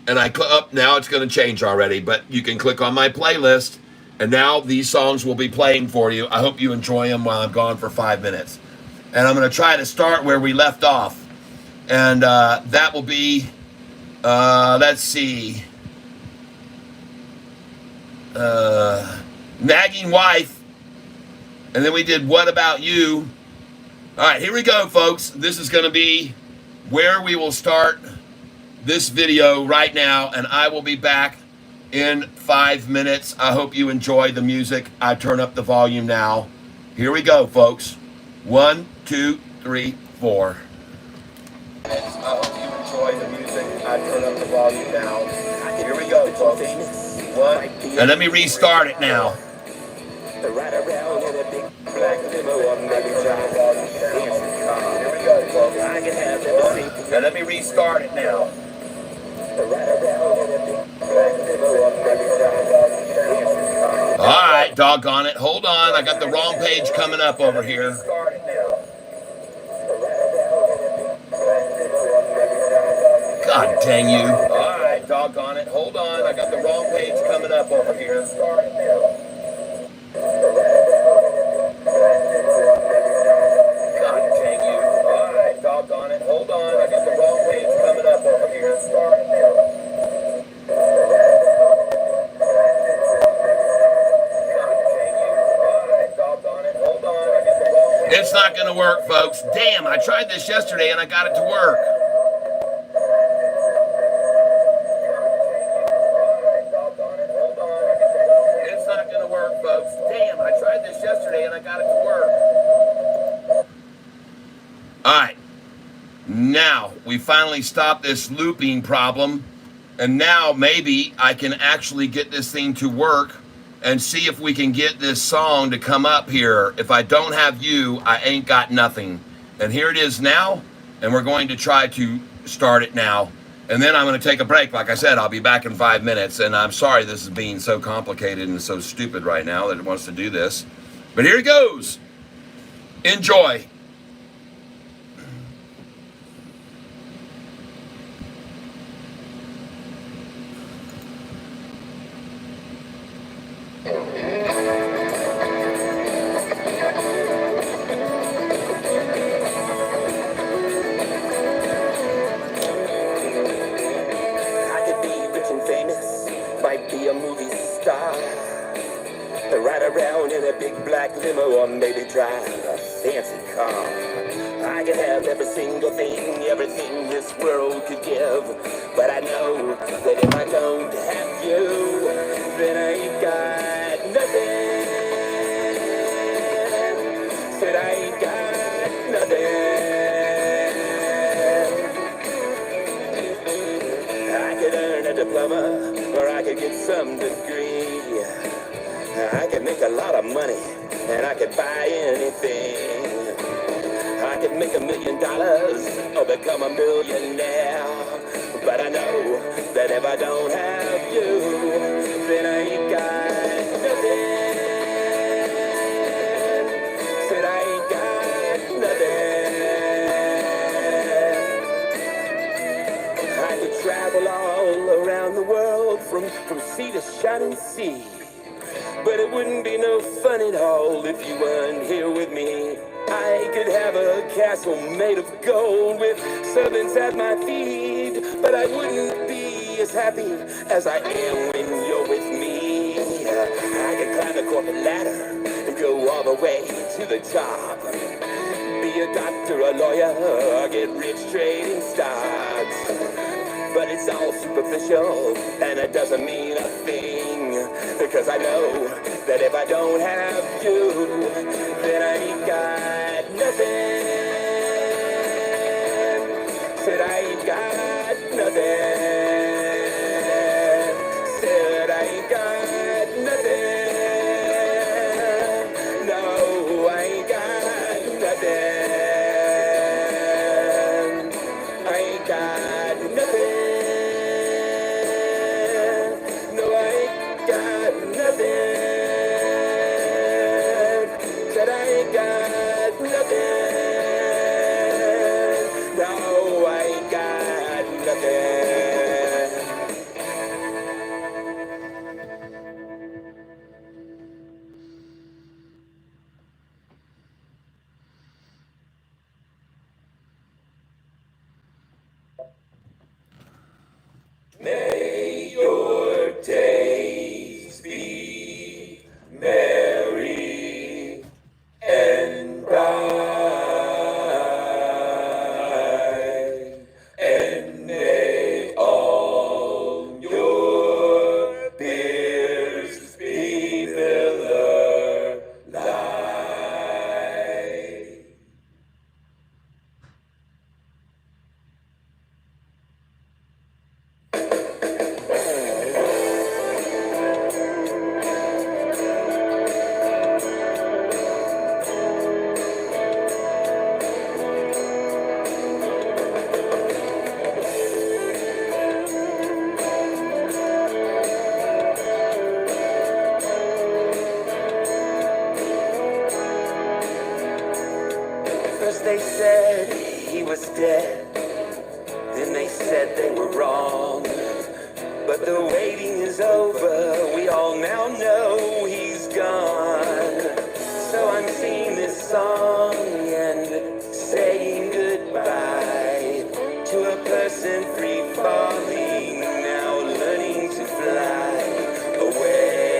and I click up. Now it's going to change already, but you can click on my playlist, and now these songs will be playing for you. I hope you enjoy them while I'm gone for 5 minutes. And I'm going to try to start where we left off, and that will be... let's see. Nagging Wife. And then we did What About You? All right, here we go, folks. This is going to be where we will start this video right now, and I will be back in 5 minutes. I hope you enjoy the music. I turn up the volume now. Here we go, folks. 1, 2, 3, 4. I hope you enjoy the music. I turn up the volume now. Here we go, folks. 1. And let me restart it now. And let me restart it now. All right, doggone it. Hold on. I got the wrong page coming up over here. God dang you. All right, doggone it. Hold on, I got the wrong page coming up over here. God dang you. All right, doggone it. Hold on, I got the wrong page coming up over here. It's not going to work, folks. Damn, I tried this yesterday and I got it to work. It's not going to work, folks. Damn, I tried this yesterday and I got it to work. All right. Now, we finally stopped this looping problem. And now maybe I can actually get this thing to work and see if we can get this song to come up here. If I don't have you, I ain't got nothing. And here it is now, and we're going to try to start it now. And then I'm going to take a break. Like I said, I'll be back in 5 minutes. And I'm sorry this is being so complicated and so stupid right now that it wants to do this. But here it goes. Enjoy. Ride around in a big black limo or maybe drive a fancy car. I could have every single thing, everything this world could give. But I know that if I don't have you, then I ain't got nothing. Said I ain't got nothing. I could earn a diploma or I could get some degree. I could make a lot of money, and I could buy anything. I could make $1 million or become a millionaire. But I know that if I don't have you, then I ain't got nothing. Said I ain't got nothing. I could travel all around the world from sea to shining sea. But it wouldn't be no fun at all if you weren't here with me. I could have a castle made of gold with servants at my feet, but I wouldn't be as happy as I am when you're with me. I could climb the corporate ladder and go all the way to the top. Be a doctor, a lawyer, or get rich trading stocks. But it's all superficial, and it doesn't mean a thing. Because I know that if I don't have you, then I ain't got nothing. Said I ain't got nothing. Said I ain't got nothing. No, I ain't got nothing. I ain't got nothing. Said I ain't got nothing. No, I ain't got nothing. May your days be merry and bright, and may all your fears be pillar light. First they said he was dead, then they said they were wrong. But the waiting is over, we all now know he's gone. So I'm singing this song and saying goodbye to a person free falling, now learning to fly away.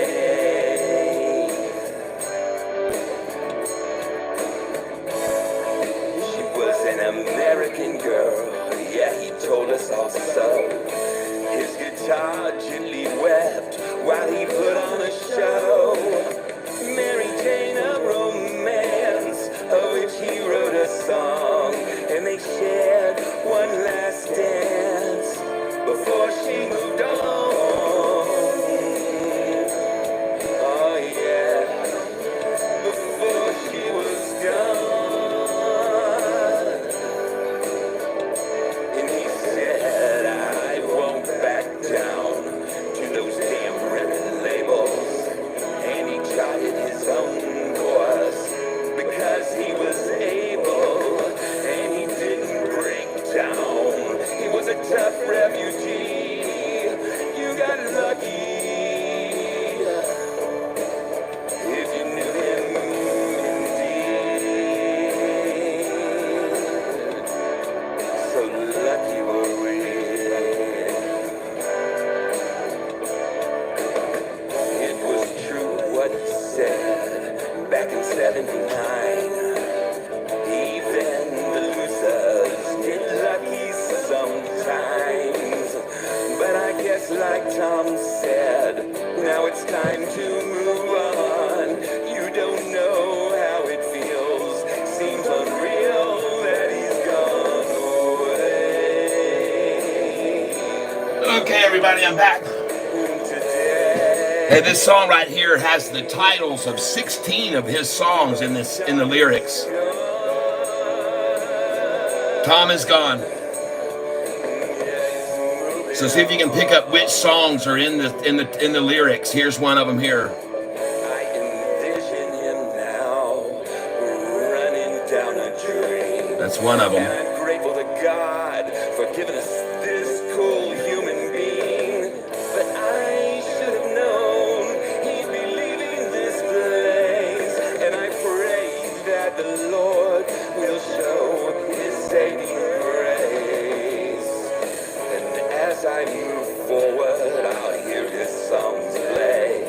She was an American girl, yeah, he told us all so. His guitar gently wept while he put on a show. Mary Jane of romance, of which he wrote a song, and they shared one last dance before she moved on. Oh yeah, before she was gone. And he said, I won't back down to those damn record labels. And he charted his own course because he was able, and he didn't break down. He was a tough refugee. You got lucky if you knew him indeed. So lucky were we. It was true what he said back in '79. Even the losers get lucky sometimes. But I guess like Tom said, now it's time to move on. You don't know how it feels. Seems unreal that he's gone away. Okay, everybody, I'm back. Today. Hey, this song right here has the titles of 16 of his songs in the lyrics. Tom is gone. So see if you can pick up which songs are in the lyrics. Here's one of them here. I envision him now running down a dream. That's one of And them. I'm grateful to God for giving us this cool human being. But I should have known he'd be leaving this place. And I pray that the Lord will show his saving grace. And as I move forward, I'll hear his songs play.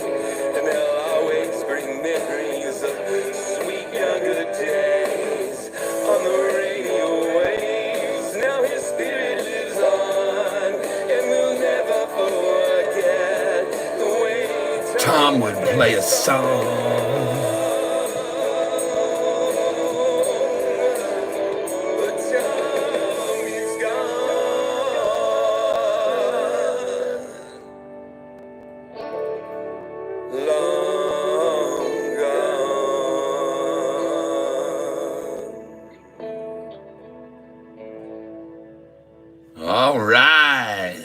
And they'll always bring memories of sweet younger days on the radio waves. Now his spirit lives on, and we'll never forget the way Tom would play a song. But Tom is gone, long gone. All right.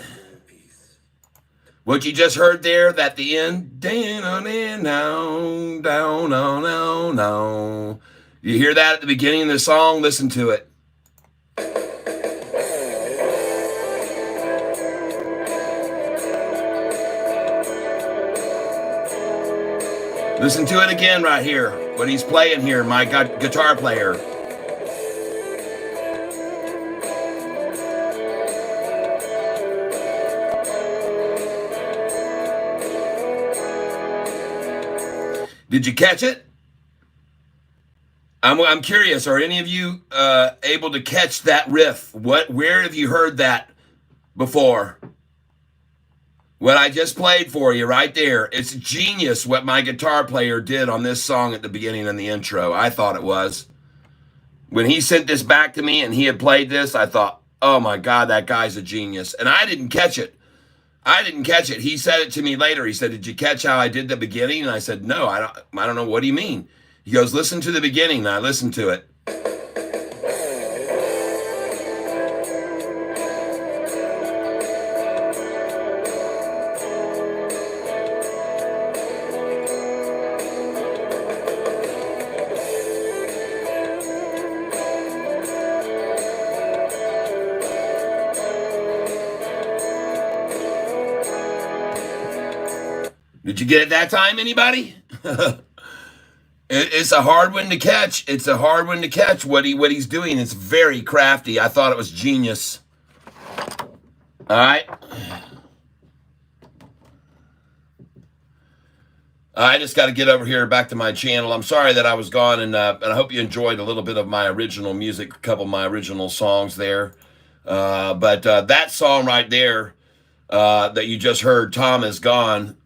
What you just heard there, that the end, down on in, down, down on, down, down. You hear that at the beginning of the song? Listen to it. Listen to it again right here. What he's playing here, my guitar player. Did you catch it? I'm curious. Are any of you able to catch that riff? Where have you heard that before? What I just played for you right there. It's genius what my guitar player did on this song at the beginning and the intro. I thought it was. When he sent this back to me and he had played this, I thought, oh my God, that guy's a genius. And I didn't catch it. He said it to me later. He said, did you catch how I did the beginning? And I said, no, I don't know. What do you mean? He goes, listen to the beginning. And I listened to it. Did you get it that time, anybody? It's a hard one to catch. It's a hard one to catch what he's doing. It's very crafty. I thought it was genius. All right. I just got to get over here back to my channel. I'm sorry that I was gone, and I hope you enjoyed a little bit of my original music, a couple of my original songs there. But that song right there that you just heard, Tom Is Gone,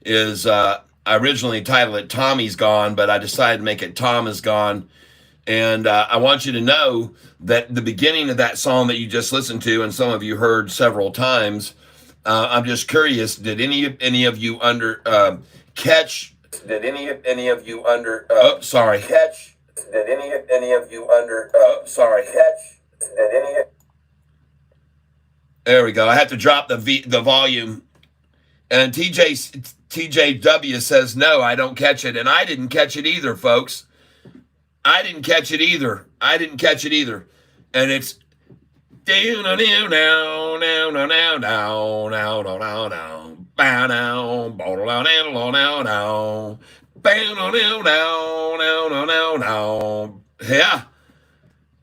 is I originally titled it Tommy's Gone, but I decided to make it Tom Is Gone. And I want you to know that the beginning of that song that you just listened to, and some of you heard several times, I'm just curious, did any of you catch? Did any of you catch? Did any of you catch? Did any? There we go. I have to drop the volume. And TJW says, no, I don't catch it. And I didn't catch it either, folks. I didn't catch it either. And it's yeah.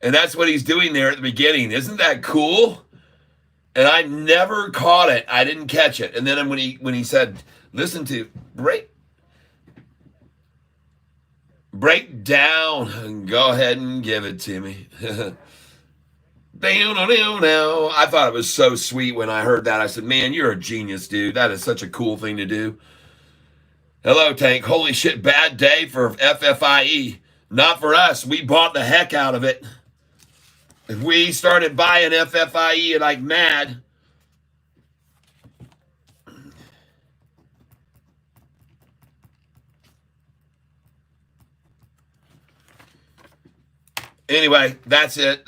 And that's what he's doing there at the beginning. Isn't that cool? And I never caught it. I didn't catch it. And then when he said, listen to break down, and go ahead and give it to me. I thought it was so sweet when I heard that. I said, man, you're a genius, dude. That is such a cool thing to do. Hello, Tank. Holy shit, bad day for FFIE. Not for us. We bought the heck out of it. If we started buying FFIE like mad. Anyway, that's it.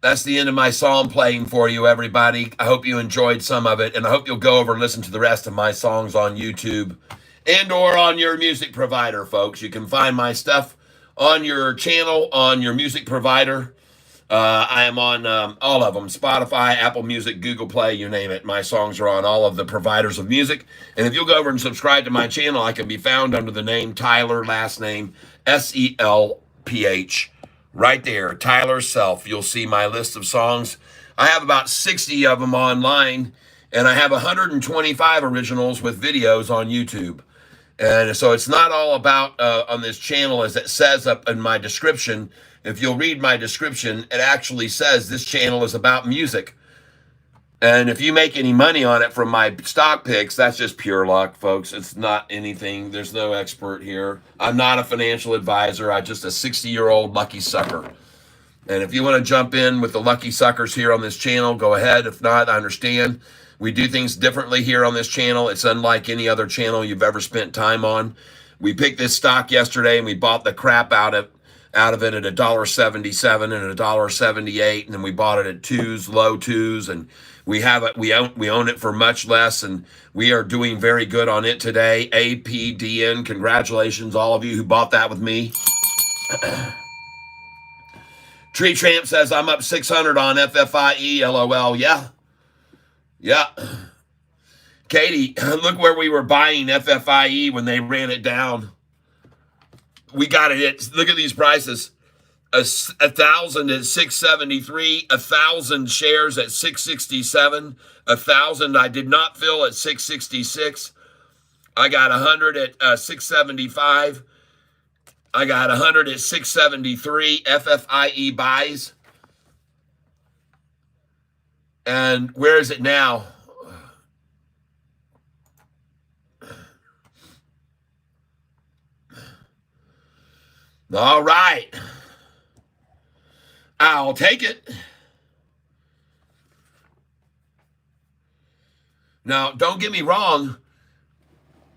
That's the end of my song playing for you, everybody. I hope you enjoyed some of it, and I hope you'll go over and listen to the rest of my songs on YouTube and or on your music provider, folks. You can find my stuff on your channel, on your music provider. I am on all of them, Spotify, Apple Music, Google Play, you name it. My songs are on all of the providers of music. And if you'll go over and subscribe to my channel, I can be found under the name Tyler, last name SELPH. Right there, Tyler Self. You'll see my list of songs. I have about 60 of them online, and I have 125 originals with videos on YouTube. And so it's not all about on this channel, as it says up in my description. If you'll read my description, it actually says this channel is about music. And if you make any money on it from my stock picks, that's just pure luck, folks. It's not anything. There's no expert here. I'm not a financial advisor. I'm just a 60-year-old lucky sucker. And if you want to jump in with the lucky suckers here on this channel, go ahead. If not, I understand. We do things differently here on this channel. It's unlike any other channel you've ever spent time on. We picked this stock yesterday, and we bought the crap out of it at $1.77 and $1.78, and then we bought it at low twos, and we own it for much less, and we are doing very good on it today. APDN, congratulations, all of you who bought that with me. Tree Tramp says, I'm up 600 on FFIE, LOL. Yeah. Katie, look where we were buying FFIE when they ran it down. We got it at, look at these prices. 1,000 at 673, 1,000 shares at 667, 1,000 I did not fill at 666. I got 100 at 675. I got 100 at 673 FFIE buys. And where is it now? All right. I'll take it. Now, don't get me wrong.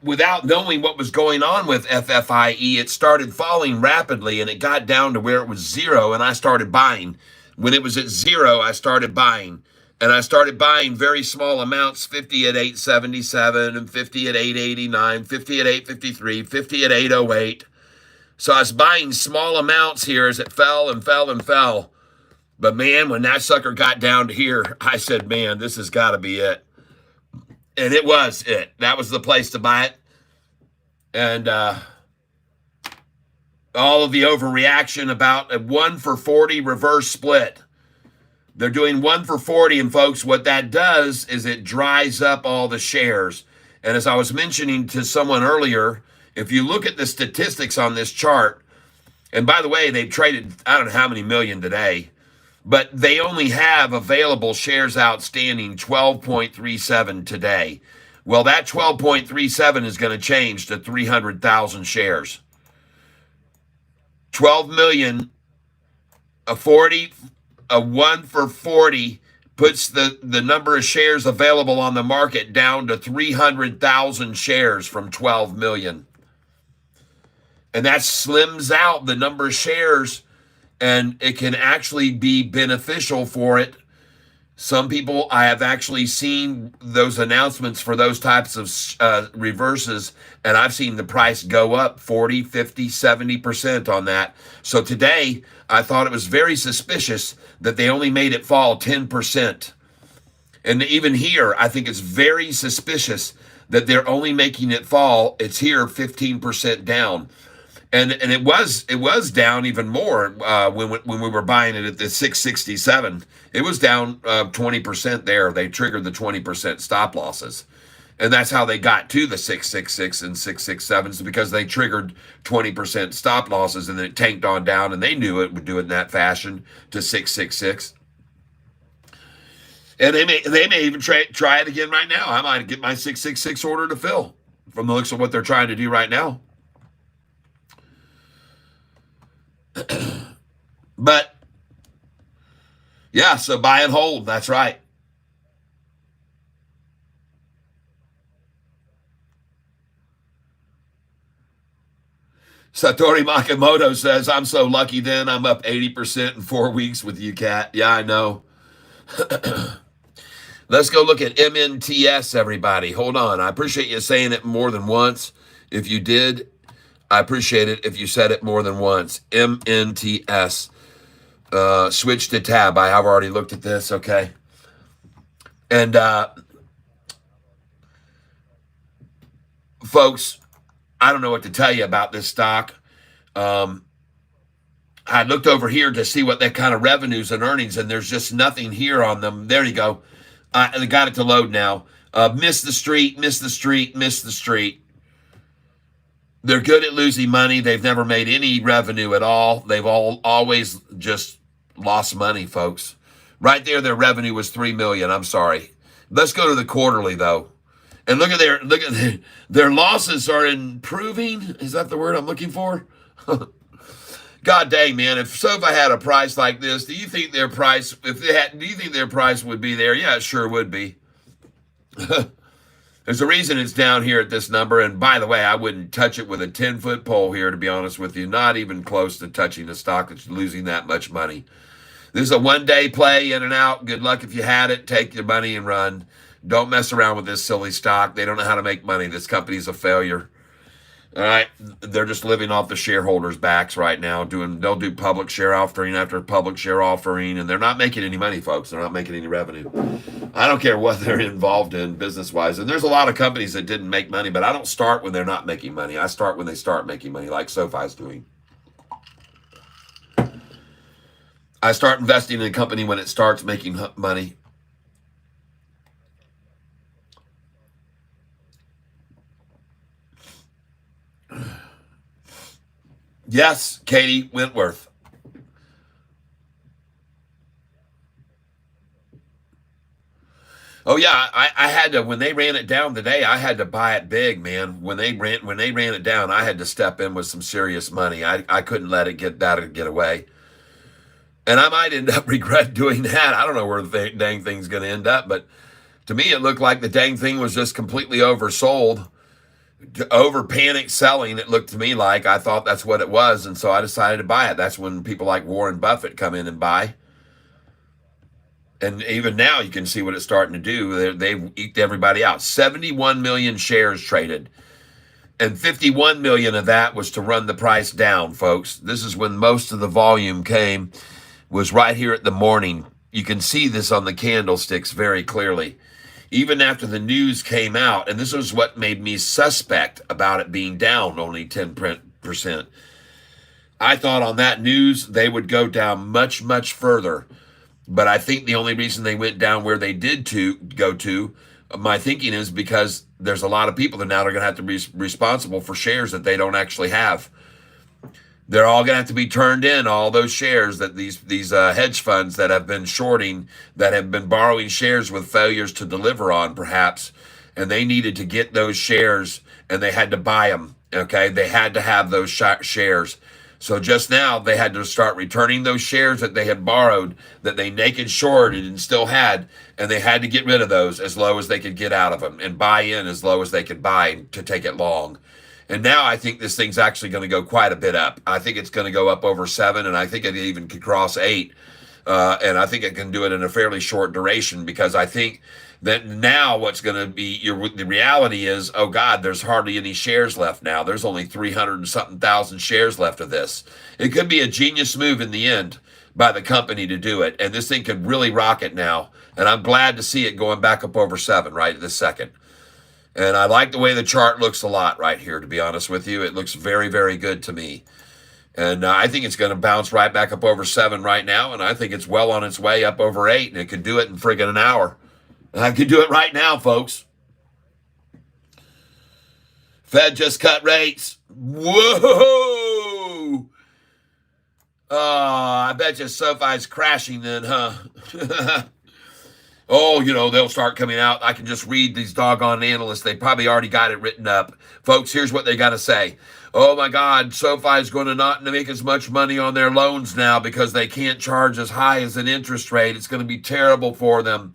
Without knowing what was going on with FFIE, it started falling rapidly, and it got down to where it was zero, and I started buying. When it was at zero, I started buying. And I started buying very small amounts, 50 at 877, and 50 at 889, 50 at 853, 50 at 808. So I was buying small amounts here as it fell and fell and fell. But man, when that sucker got down to here, I said, man, this has got to be it. And it was it. That was the place to buy it. And all of the overreaction about a 1 for 40 reverse split. They're doing 1 for 40, and folks, what that does is it dries up all the shares. And as I was mentioning to someone earlier, if you look at the statistics on this chart, and by the way, they've traded, I don't know how many million today, but they only have available shares outstanding 12.37 today. Well, that 12.37 is going to change to 300,000 shares. 12 million, a 1 for 40 puts the number of shares available on the market down to 300,000 shares from 12 million. And that slims out the number of shares, and it can actually be beneficial for it. Some people, I have actually seen those announcements for those types of reverses, and I've seen the price go up 40, 50, 70% on that. So today, I thought it was very suspicious that they only made it fall 10%. And even here, I think it's very suspicious that they're only making it fall. It's here 15% down. And it was down even more when we were buying it at the 667. It was down 20% there. They triggered the 20% stop losses. And that's how they got to the 666 and 667s, because they triggered 20% stop losses, and then it tanked on down, and they knew it would do it in that fashion to 666. And they may even try it again right now. I might get my 666 order to fill from the looks of what they're trying to do right now. But yeah, so buy and hold. That's right. Satoru Makamoto says, I'm so lucky then. I'm up 80% in 4 weeks with you, Kat. Yeah, I know. Let's go look at MNTS, everybody. Hold on. I appreciate you saying it more than once. If you did, I appreciate it if you said it more than once. MNTS. Switch to tab. I have already looked at this, okay? And folks, I don't know what to tell you about this stock. I looked over here to see what that kind of revenues and earnings, and there's just nothing here on them. There you go. I got it to load now. Miss the street, miss the street, miss the street. They're good at losing money. They've never made any revenue at all. They've always just lost money, folks. Right there, their revenue was $3 million. I'm sorry. Let's go to the quarterly though, and look at their losses are improving. Is that the word I'm looking for? God dang, man! If Sofi had a price like this, do you think their price? Do you think their price would be there? Yeah, it sure would be. There's a reason it's down here at this number. And by the way, I wouldn't touch it with a 10-foot pole here, to be honest with you. Not even close to touching a stock that's losing that much money. This is a one-day play, in and out. Good luck if you had it. Take your money and run. Don't mess around with this silly stock. They don't know how to make money. This company's a failure. All right, they're just living off the shareholders' backs right now. They'll do public share offering after public share offering, and they're not making any money, folks. They're not making any revenue. I don't care what they're involved in business-wise. And there's a lot of companies that didn't make money, but I don't start when they're not making money. I start when they start making money, like SoFi's doing. I start investing in a company when it starts making money. Yes, Katie Wentworth. Oh yeah, I had to, when they ran it down today, I had to buy it big, man. When they ran it down, I had to step in with some serious money. I couldn't let it get away. And I might end up regret doing that. I don't know where the dang thing's going to end up, but to me it looked like the dang thing was just completely oversold. Over panic selling, it looked to me like. I thought that's what it was, and so I decided to buy it. That's when people like Warren Buffett come in and buy. And even now you can see what it's starting to do. They've eked everybody out. 71 million shares traded, and 51 million of that was to run the price down, folks. This is when most of the volume came, was right here at the morning. You can see this on the candlesticks very clearly. even after the news came out, and this was what made me suspect about it being down only 10%. I thought on that news they would go down much, much further. But I think the only reason they went down where they did to go to, my thinking is because there's a lot of people that now are going to have to be responsible for shares that they don't actually have. They're all going to have to be turned in, all those shares that these hedge funds that have been shorting, that have been borrowing shares with failures to deliver on, perhaps, and they needed to get those shares, and they had to buy them, okay? They had to have those shares. So just now, they had to start returning those shares that they had borrowed, that they naked shorted and still had, and they had to get rid of those as low as they could get out of them and buy in as low as they could buy to take it long. And now I think this thing's actually going to go quite a bit up. I think it's going to go up over 7, and I think it even could cross 8. And I think it can do it in a fairly short duration, because I think that now what's going to be the reality is, oh God, there's hardly any shares left now. There's only 300 and something thousand shares left of this. It could be a genius move in the end by the company to do it. And this thing could really rocket now. And I'm glad to see it going back up over 7 right this second. And I like the way the chart looks a lot right here, to be honest with you. It looks very, very good to me. And I think it's going to bounce right back up over 7 right now. And I think it's well on its way up over 8. And it could do it in friggin' an hour. And I could do it right now, folks. Fed just cut rates. Whoa! Oh, I bet you SoFi's crashing then, huh? Oh, they'll start coming out. I can just read these doggone analysts. They probably already got it written up. Folks, here's what they got to say. Oh, my God, SoFi is going to not make as much money on their loans now because they can't charge as high as an interest rate. It's going to be terrible for them.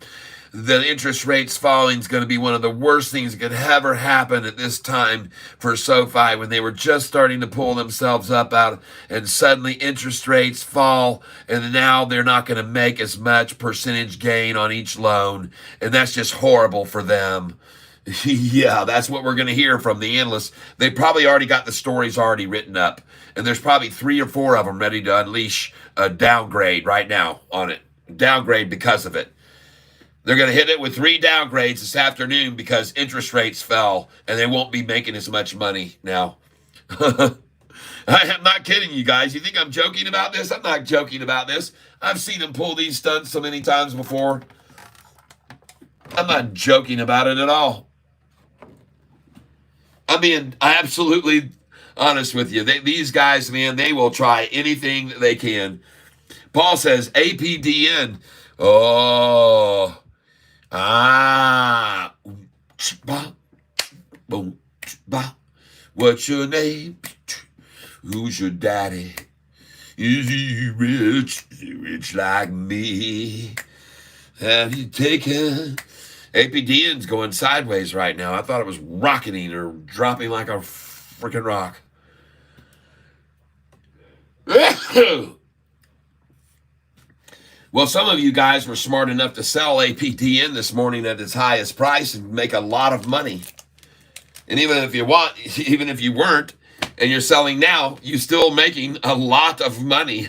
The interest rates falling is going to be one of the worst things that could ever happen at this time for SoFi, when they were just starting to pull themselves up out, and suddenly interest rates fall, and now they're not going to make as much percentage gain on each loan, and that's just horrible for them. Yeah, that's what we're going to hear from the analysts. They probably already got the stories already written up, and there's probably 3 or 4 of them ready to unleash a downgrade right now on it. Downgrade because of it. They're going to hit it with 3 downgrades this afternoon because interest rates fell, and they won't be making as much money now. I am not kidding you guys. You think I'm joking about this? I'm not joking about this. I've seen them pull these stunts so many times before. I'm not joking about it at all. I mean, I'm absolutely honest with you. These guys, man, they will try anything that they can. Paul says, APDN. Oh, what's your name? Who's your daddy? Is he rich like me? Have you taken? APDN's going sideways right now. I thought it was rocketing or dropping like a freaking rock. Well, some of you guys were smart enough to sell APDN this morning at its highest price and make a lot of money. And even if you weren't, and you're selling now, you're still making a lot of money.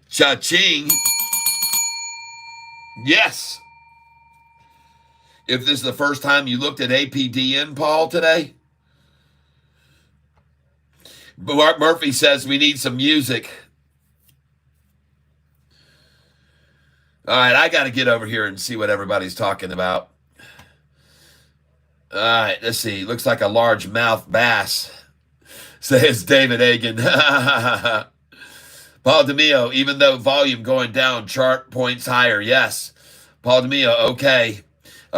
Cha-ching. Yes. If this is the first time you looked at APDN, Paul, today. Mark Murphy says we need some music. All right, I got to get over here and see what everybody's talking about. All right, let's see. Looks like a largemouth bass, says David Hagan. Paul DeMio, even though volume going down, chart points higher. Yes. Paul DeMio, okay.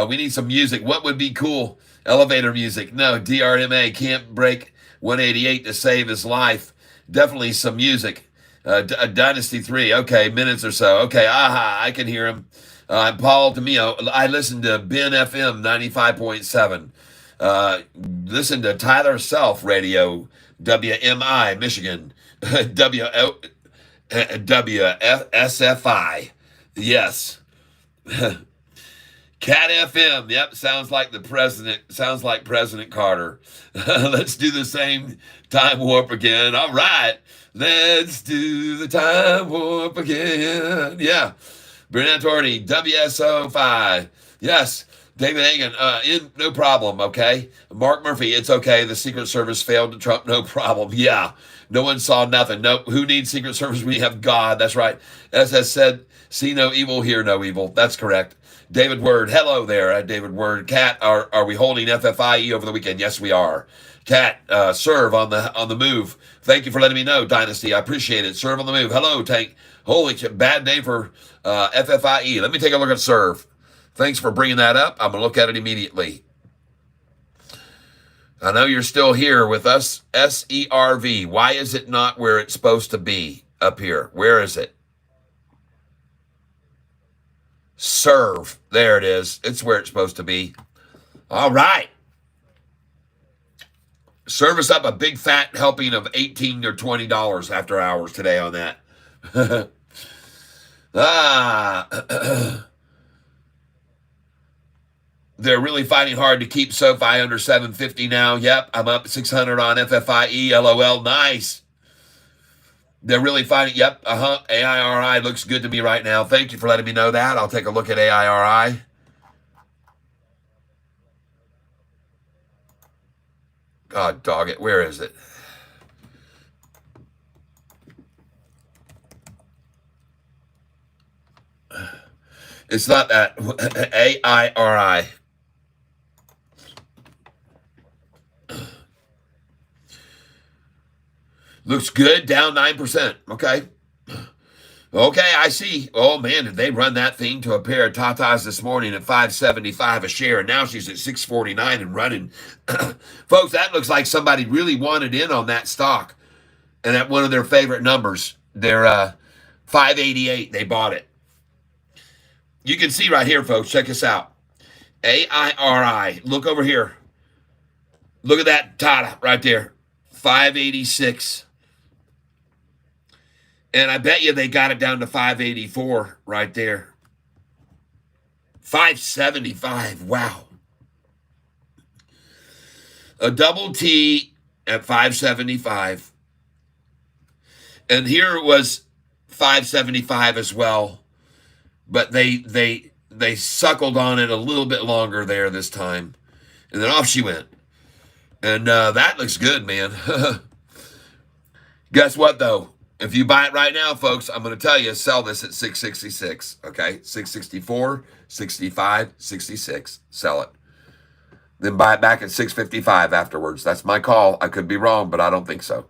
We need some music. What would be cool? Elevator music. No, DRMA can't break 188 to save his life. Definitely some music. Dynasty 3, okay, minutes or so. Okay, I can hear him. Paul DeMio, I listened to Ben FM 95.7. Listen to Tyler Self Radio, WMI, Michigan, WSFI. Yes. Cat FM, yep, sounds like the president. Sounds like President Carter. Let's do the same time warp again. All right. Let's do the time warp again. Yeah. Bernard Torney, WSO5. Yes. David Hagan, no problem, okay? Mark Murphy, it's okay. The Secret Service failed to Trump, no problem. Yeah, no one saw nothing. No, who needs Secret Service? We have God. That's right. As has said, see no evil, hear no evil. That's correct. David Word, hello there, David Word. Kat, are we holding FFIE over the weekend? Yes, we are. Kat, serve on the move. Thank you for letting me know, Dynasty. I appreciate it. Serve on the move. Hello, Tank. Holy shit, bad day for FFIE. Let me take a look at serve. Thanks for bringing that up. I'm going to look at it immediately. I know you're still here with us. SERV. Why is it not where it's supposed to be up here? Where is it? Serve. There it is. It's where it's supposed to be. All right. Serve us up a big fat helping of $18 or $20 after hours today on that. They're really fighting hard to keep Sofi under 750 now. Yep, I'm up 600 on FFIE. LOL, nice. They're really fighting. Yep, AIRI looks good to me right now. Thank you for letting me know that. I'll take a look at AIRI. God dog it. Where is it? It's not that. AIRI. Looks good, down 9%. Okay. Okay, I see. Oh, man, did they run that thing to a pair of tatas this morning at $5.75 a share, and now she's at $6.49 and running. Folks, that looks like somebody really wanted in on that stock, and at one of their favorite numbers. They're $5.88. They bought it. You can see right here, folks. Check this out. AIRI. Look over here. Look at that Tata right there. 586. And I bet you they got it down to 584 right there. 575. Wow. A double T at 575. And here it was 575 as well. But they suckled on it a little bit longer there this time. And then off she went. And that looks good, man. Guess what, though? If you buy it right now, folks, I'm going to tell you, sell this at 666, okay? 664, 65, 66. Sell it. Then buy it back at 655 afterwards. That's my call. I could be wrong, but I don't think so.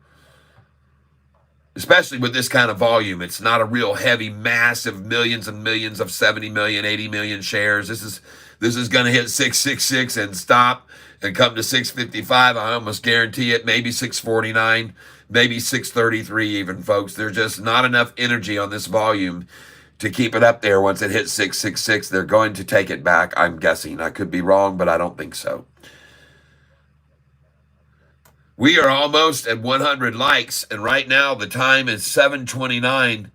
Especially with this kind of volume. It's not a real heavy, massive millions and millions of 70 million, 80 million shares. This is going to hit 666 and stop and come to 655. I almost guarantee it. Maybe 649, maybe 633 even, folks. There's just not enough energy on this volume to keep it up there. Once it hits 666, they're going to take it back, I'm guessing. I could be wrong, but I don't think so. We are almost at 100 likes, and right now the time is 229.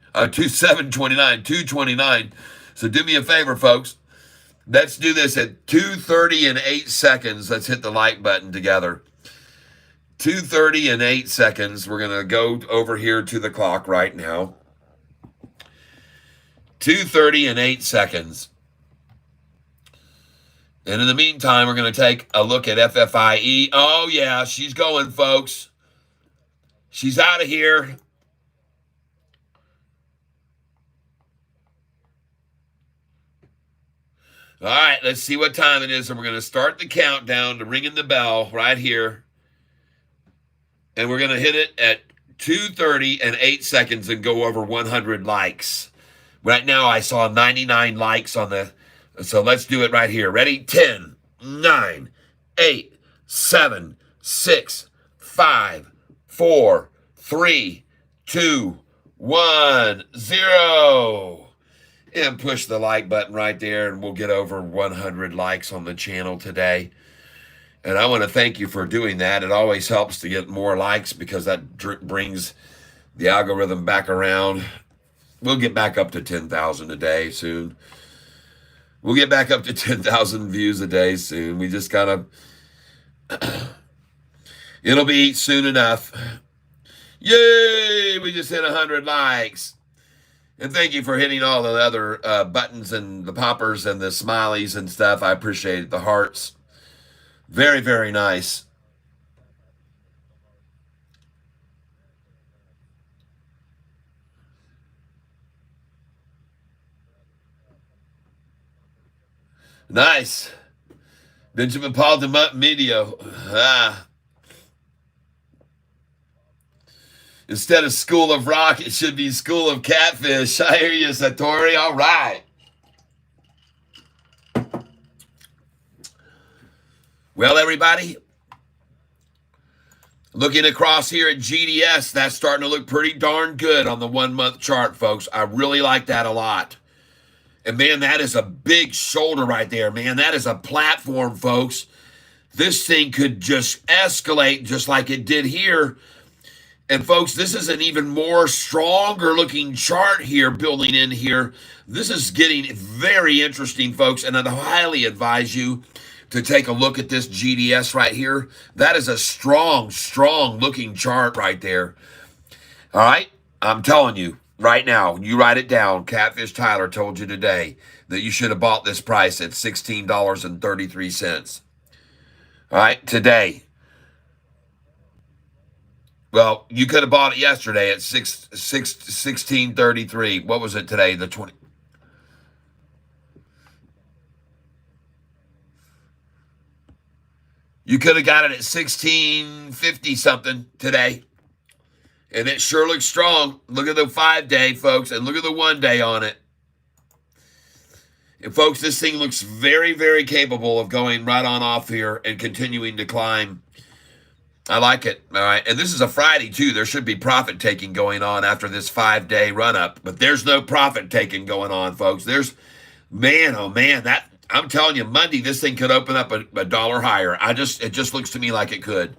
So do me a favor, folks. Let's do this at 2:30 and 8 seconds. Let's hit the like button together. 2:30 and 8 seconds. We're going to go over here to the clock right now. 2:30 and 8 seconds. And in the meantime, we're going to take a look at FFIE. Oh, yeah, she's going, folks. She's out of here. All right, let's see what time it is. And we're going to start the countdown to ringing the bell right here. And we're going to hit it at 2:30 and 8 seconds and go over 100 likes. Right now, I saw 99 likes on the... So let's do it right here. Ready? 10, 9, 8, 7, 6, 5, 4, 3, 2, 1, 0. And push the like button right there, and we'll get over 100 likes on the channel today. And I want to thank you for doing that. It always helps to get more likes because that brings the algorithm back around. We'll get back up to 10,000 a day soon. We'll get back up to 10,000 views a day soon. We just kind of, it'll be soon enough. Yay! We just hit 100 likes. And thank you for hitting all the other buttons and the poppers and the smileys and stuff. I appreciate it. The hearts. Very, very nice. Nice. Benjamin Paul de Medio. Instead of School of Rock, it should be School of Catfish. I hear you, Satori. All right. Well, everybody, looking across here at GDS, that's starting to look pretty darn good on the 1 month chart, folks. I really like that a lot. And man, that is a big shoulder right there, man. That is a platform, folks. This thing could just escalate just like it did here. And folks, this is an even more stronger looking chart here building in here. This is getting very interesting, folks. And I'd highly advise you to take a look at this GDS right here. That is a strong, strong looking chart right there. All right. I'm telling you right now, you write it down. Catfish Tyler told you today that you should have bought this price at $16.33. All right. Today. Well, you could have bought it yesterday at 16.33. What was it today? The 20. You could have got it at 16.50 something today. And it sure looks strong. Look at the 5-day, folks, and look at the 1 day on it. And folks, this thing looks very, very capable of going right on off here and continuing to climb. I like it. All right. And this is a Friday, too. There should be profit taking going on after this 5-day run up. But there's no profit taking going on, folks. There's, man, oh, man, that, I'm telling you, Monday, this thing could open up a dollar higher. It just looks to me like it could.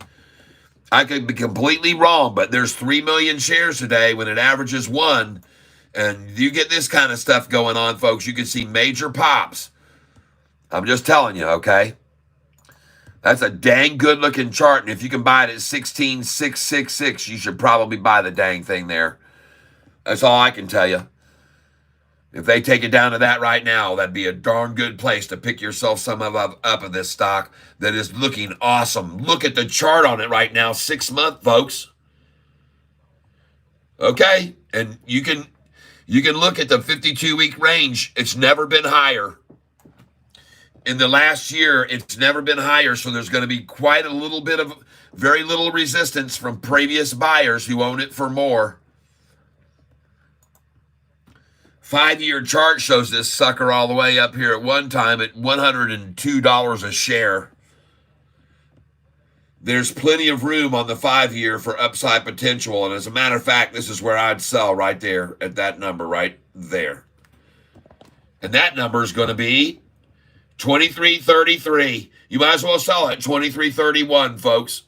I could be completely wrong, but there's 3 million shares today when it averages 1. And you get this kind of stuff going on, folks. You can see major pops. I'm just telling you, okay? That's a dang good looking chart. And if you can buy it at 16,666, you should probably buy the dang thing there. That's all I can tell you. If they take it down to that right now, that'd be a darn good place to pick yourself some up of this stock that is looking awesome. Look at the chart on it right now, 6 month, folks. Okay, and you can look at the 52-week range. It's never been higher. In the last year, it's never been higher, so there's going to be quite a little bit of very little resistance from previous buyers who own it for more. 5-year chart shows this sucker all the way up here at one time at $102 a share. There's plenty of room on the 5-year for upside potential, and as a matter of fact, this is where I'd sell right there at that number right there. And that number is going to be 23.33. You might as well sell it at 23.31, folks.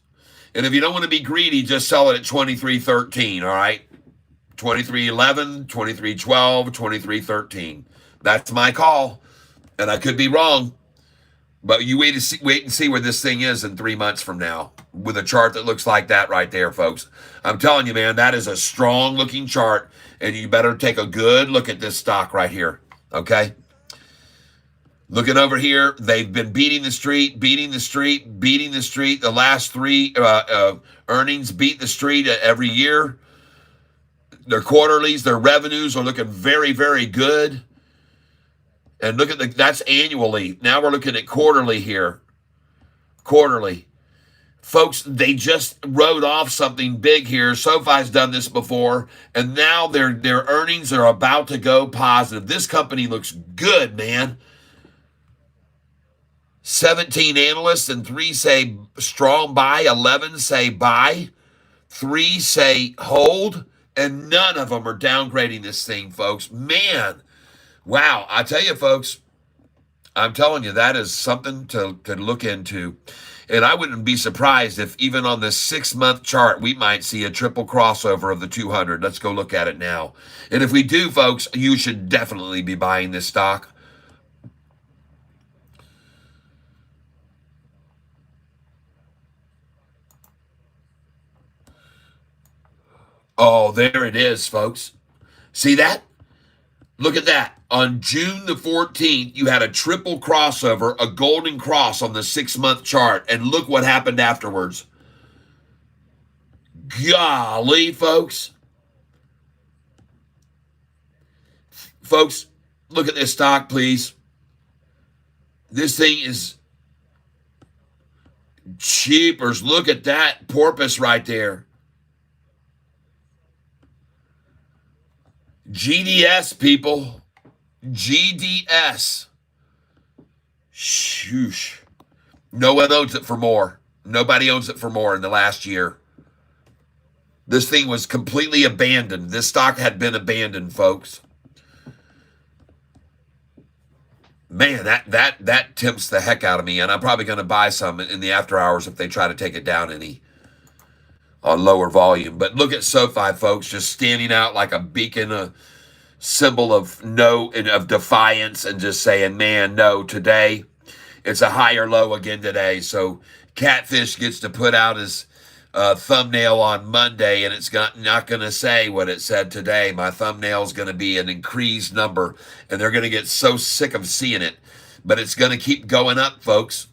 And if you don't want to be greedy, just sell it at 23.13, all right? 23.11, 23.12, 23.13. That's my call. And I could be wrong. But you wait and see where this thing is in 3 months from now with a chart that looks like that right there, folks. I'm telling you, man, that is a strong looking chart. And you better take a good look at this stock right here, okay? Looking over here, they've been beating the street. The last 3 earnings beat the street every year. Their quarterlies, their revenues are looking very, very good. And look at that's annually. Now we're looking at quarterly here. Quarterly. Folks, they just wrote off something big here. Sofi's done this before. And now their earnings are about to go positive. This company looks good, man. 17 analysts and 3 say strong buy, 11 say buy, 3 say hold, and none of them are downgrading this thing, folks. Man, wow. I tell you, folks, I'm telling you, that is something to look into. And I wouldn't be surprised if even on this 6 month chart, we might see a triple crossover of the 200. Let's go look at it now. And if we do, folks, you should definitely be buying this stock. Oh, there it is, folks. See that? Look at that. On June the 14th, you had a triple crossover, a golden cross on the 6-month chart. And look what happened afterwards. Golly, folks. Folks, look at this stock, please. This thing is cheapers. Look at that porpoise right there. GDS, people. GDS. Shoosh. No one owns it for more. Nobody owns it for more in the last year. This thing was completely abandoned. This stock had been abandoned, folks. Man, that tempts the heck out of me, and I'm probably going to buy some in the after hours if they try to take it down any on lower volume. But look at Sofi, folks, just standing out like a beacon, a symbol of no and of defiance, and just saying, man, no, today it's a higher low again today. So Catfish gets to put out his thumbnail on Monday, and it's not going to say what it said today. My thumbnail is going to be an increased number, and they're going to get so sick of seeing it. But it's going to keep going up, folks.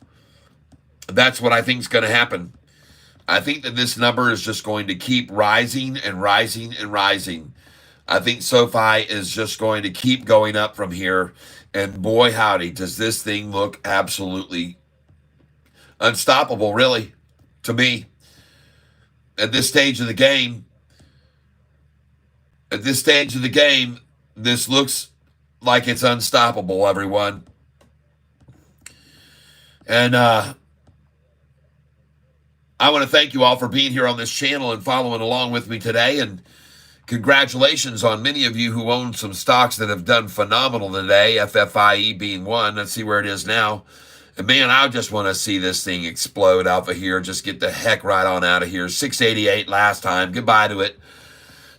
That's what I think is going to happen. I think that this number is just going to keep rising and rising and rising. I think Sofi is just going to keep going up from here. And boy, howdy, does this thing look absolutely unstoppable, really, to me. At this stage of the game, this looks like it's unstoppable, everyone. And I want to thank you all for being here on this channel and following along with me today. And congratulations on many of you who own some stocks that have done phenomenal today, FFIE being one. Let's see where it is now. And man, I just want to see this thing explode off of here. Just get the heck right on out of here. 688 last time. Goodbye to it.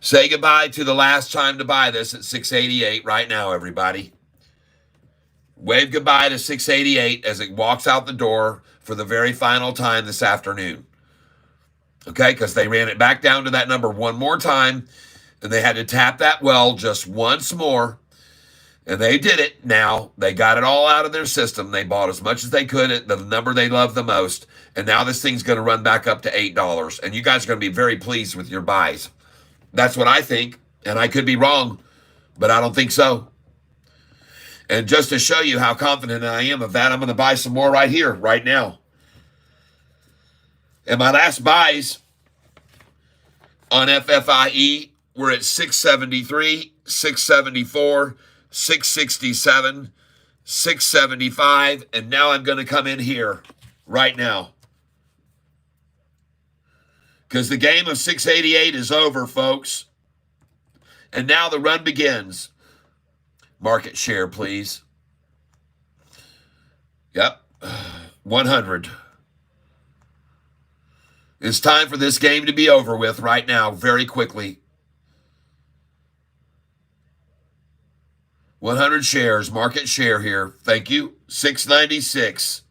Say goodbye to the last time to buy this at 688 right now, everybody. Wave goodbye to 688 as it walks out the door for the very final time this afternoon. Okay, because they ran it back down to that number one more time, and they had to tap that well just once more. And they did it now. They got it all out of their system. They bought as much as they could at the number they love the most. And now this thing's going to run back up to $8. And you guys are going to be very pleased with your buys. That's what I think. And I could be wrong, but I don't think so. And just to show you how confident I am of that, I'm going to buy some more right here, right now. And my last buys on FFIE were at 673, 674, 667, 675, and now I'm going to come in here right now. Because the game of 688 is over, folks. And now the run begins. Market share, please. Yep. 100. It's time for this game to be over with right now, very quickly. 100 shares, market share here. Thank you. 696.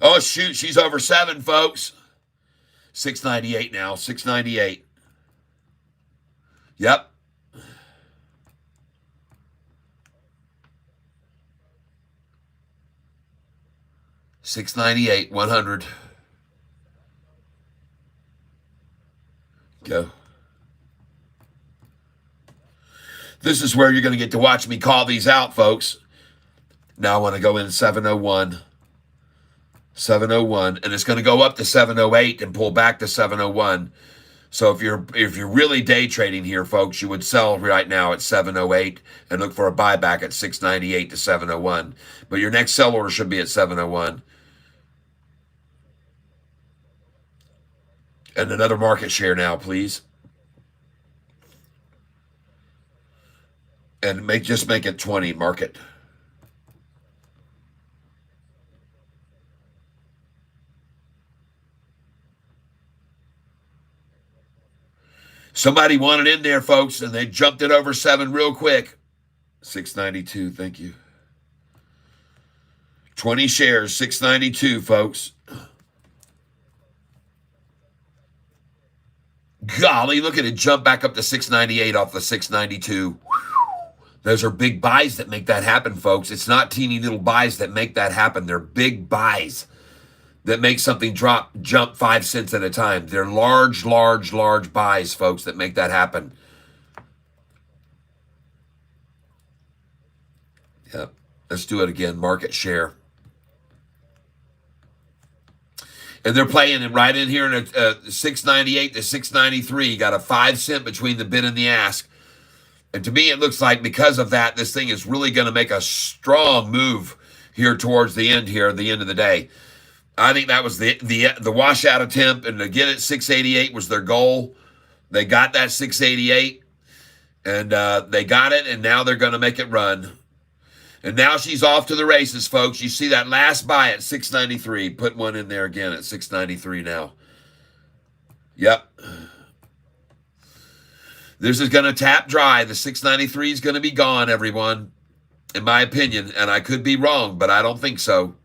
Oh, shoot. She's over 7, folks. 698 now. 698. Yep. $698, 100. Go. This is where you're going to get to watch me call these out, folks. Now I want to go in 701. 701, and it's going to go up to 708 and pull back to 701. So if you're really day trading here, folks, you would sell right now at 708 and look for a buyback at 698 to 701. But your next sell order should be at 701. And another market share now, please. And just make it 20 market. Somebody wanted in there, folks, and they jumped it over 7 real quick. 692, thank you. 20 shares, 692, folks. Golly, look at it jump back up to 698 off the 692. Those are big buys that make that happen, folks. It's not teeny little buys that make that happen. They're big buys that make something jump 5 cents at a time. They're large buys, folks, that make that happen. Yep. Let's do it again. Market share. And they're playing it right in here in a 698 to 693. You got a 5 cent between the bid and the ask. And to me, it looks like because of that, this thing is really going to make a strong move here towards the end here, the end of the day. I think that was the washout attempt, and to get it 688 was their goal. They got that 688, and they got it, and now they're going to make it run. And now she's off to the races, folks. You see that last buy at 693. Put one in there again at 693 now. Yep. This is going to tap dry. The 693 is going to be gone, everyone, in my opinion. And I could be wrong, but I don't think so.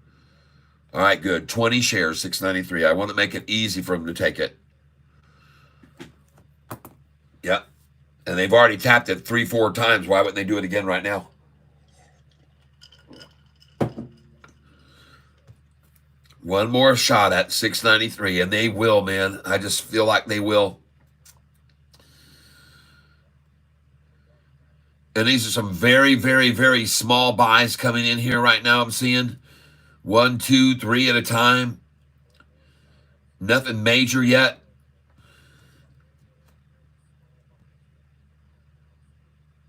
All right, good. 20 shares, 693. I want to make it easy for them to take it. Yep. And they've already tapped it 3-4 times. Why wouldn't they do it again right now? One more shot at 693, and they will, man. I just feel like they will. And these are some very, very, very small buys coming in here right now, I'm seeing. 1, 2, 3 at a time. Nothing major yet.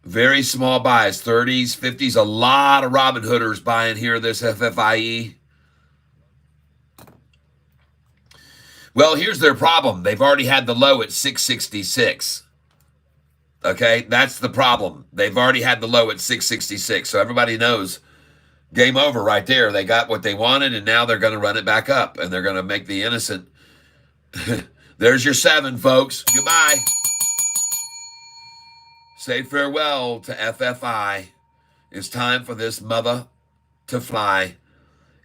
Very small buys, 30s, 50s. A lot of Robin Hooders buying here this FFIE. Well, here's their problem. They've already had the low at 666. Okay, that's the problem. They've already had the low at 666. So everybody knows game over right there. They got what they wanted, and now they're going to run it back up, and they're going to make the innocent. There's your 7, folks. Goodbye. Say farewell to FFI. It's time for this mother to fly.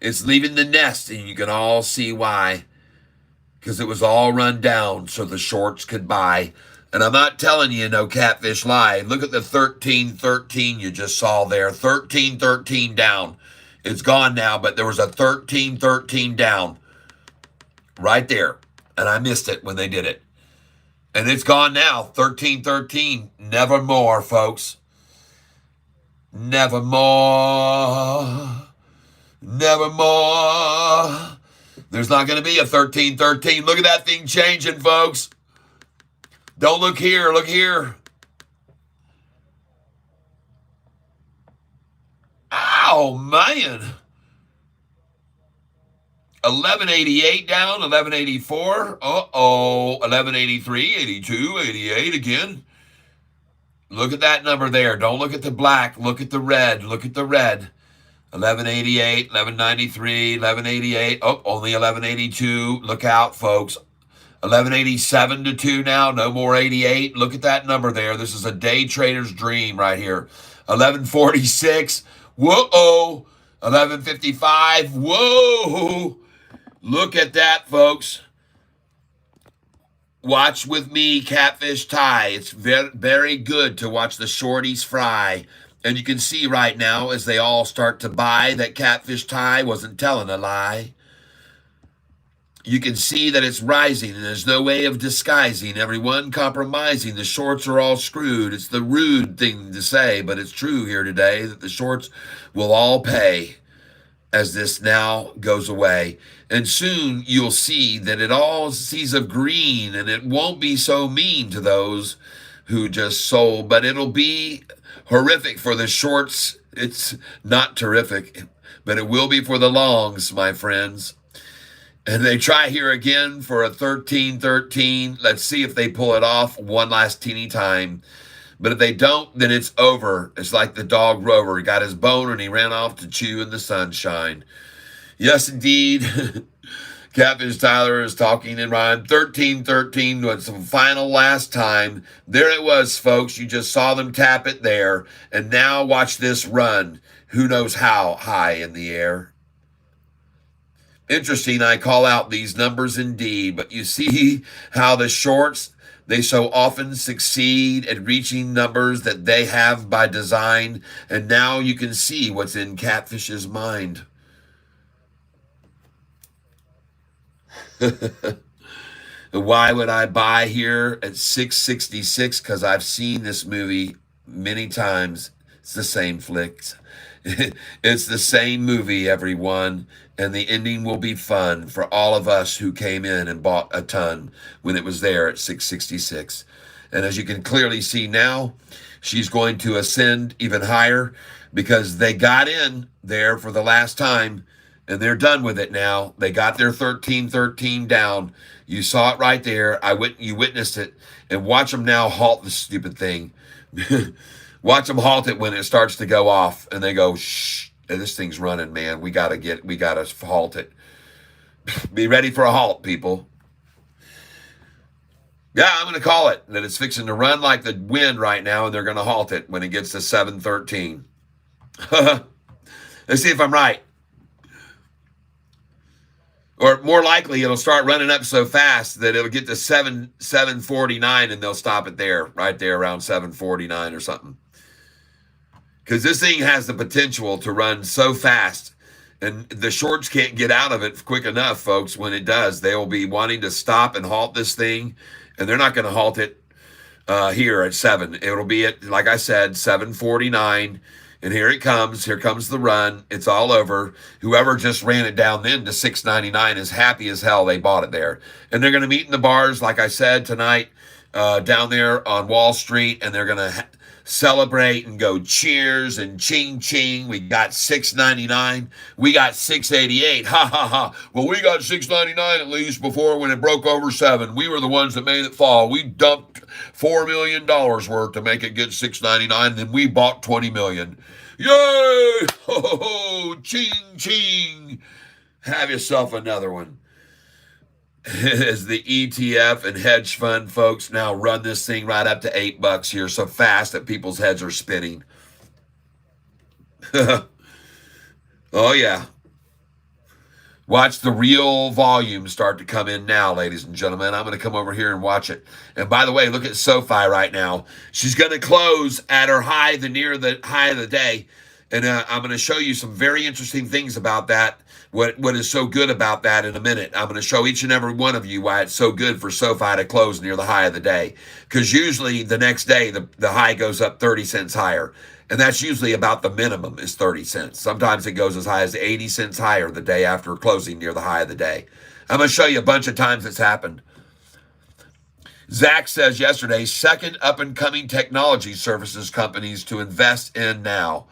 It's leaving the nest, and you can all see why. Because it was all run down so the shorts could buy. And I'm not telling you no catfish lie. Look at the 13.13 you just saw there. 13.13 down. It's gone now, but there was a 13.13 down right there. And I missed it when they did it. And it's gone now. 13.13. Never more, folks. Never more. Never more. There's not going to be a 13.13. Look at that thing changing, folks. Don't look here. Look here. Ow, man. 1188 down, 1184. Uh-oh. 1183, 82, 88 again. Look at that number there. Don't look at the black. Look at the red. Look at the red. 1188, 1193, 1188. Oh, only 1182. Look out, folks. 1187 to 2 now. No more 88. Look at that number there. This is a day trader's dream right here. 1146. Whoa. 1155. Whoa. Look at that, folks. Watch with me, Catfish Tie. It's very, very good to watch the shorties fry. And you can see right now as they all start to buy that Catfish Tie wasn't telling a lie. You can see that it's rising, and there's no way of disguising everyone compromising. The shorts are all screwed. It's the rude thing to say, but it's true here today that the shorts will all pay as this now goes away. And soon you'll see that it all sees of green, and it won't be so mean to those who just sold, but it'll be horrific for the shorts. It's not terrific, but it will be for the longs, my friends. And they try here again for a 13.13. Let's see if they pull it off one last teeny time. But if they don't, then it's over. It's like the dog Rover. He got his bone and he ran off to chew in the sunshine. Yes, indeed. Catfish Tyler is talking in rhyme. 13.13 was the final last time. There it was, folks. You just saw them tap it there. And now watch this run. Who knows how high in the air. Interesting, I call out these numbers indeed, but you see how the shorts, they so often succeed at reaching numbers that they have by design, and now you can see what's in Catfish's mind. Why would I buy here at 666? Because I've seen this movie many times. It's the same flicks. It's the same movie, everyone, and the ending will be fun for all of us who came in and bought a ton when it was there at 666. And as you can clearly see now, she's going to ascend even higher because they got in there for the last time and they're done with it now. They got their 1313 down. You saw it right there. You witnessed it. And watch them now halt the stupid thing. Watch them halt it when it starts to go off. And they go, shh, this thing's running, man. We got to halt it. Be ready for a halt, people. Yeah, I'm going to call it. That it's fixing to run like the wind right now, and they're going to halt it when it gets to 713. Let's see if I'm right. Or more likely, it'll start running up so fast that it'll get to 749, and they'll stop it there, right there around 749 or something. Because this thing has the potential to run so fast, and the shorts can't get out of it quick enough, folks. When it does, they will be wanting to stop and halt this thing, and they're not going to halt it here at 7. It'll be at, like I said, 749. And here it comes. Here comes the run. It's all over. Whoever just ran it down then to 699 is happy as hell they bought it there. And they're going to meet in the bars, like I said, tonight down there on Wall Street. And they're going to celebrate and go cheers and ching ching. We got 699. We got 688. Ha ha ha. Well, we got 699 at least before when it broke over 7. We were the ones that made it fall. We dumped $4 million worth to make it get 699. And then we bought 20 million. Yay! Ho ho ho! Ching ching! Have yourself another one. As the ETF and hedge fund folks now run this thing right up to $8 here, so fast that people's heads are spinning. Oh yeah. Watch the real volume start to come in now, ladies and gentlemen. I'm going to come over here and watch it. And by the way, look at Sofi right now. She's going to close at her high, near the high of the day. And I'm going to show you some very interesting things about that. What is so good about that in a minute. I'm going to show each and every one of you why it's so good for Sofi to close near the high of the day. Because usually the next day, the high goes up 30 cents higher. And that's usually about the minimum is 30 cents. Sometimes it goes as high as 80 cents higher the day after closing near the high of the day. I'm going to show you a bunch of times it's happened. Zach says yesterday, second up-and-coming technology services companies to invest in now.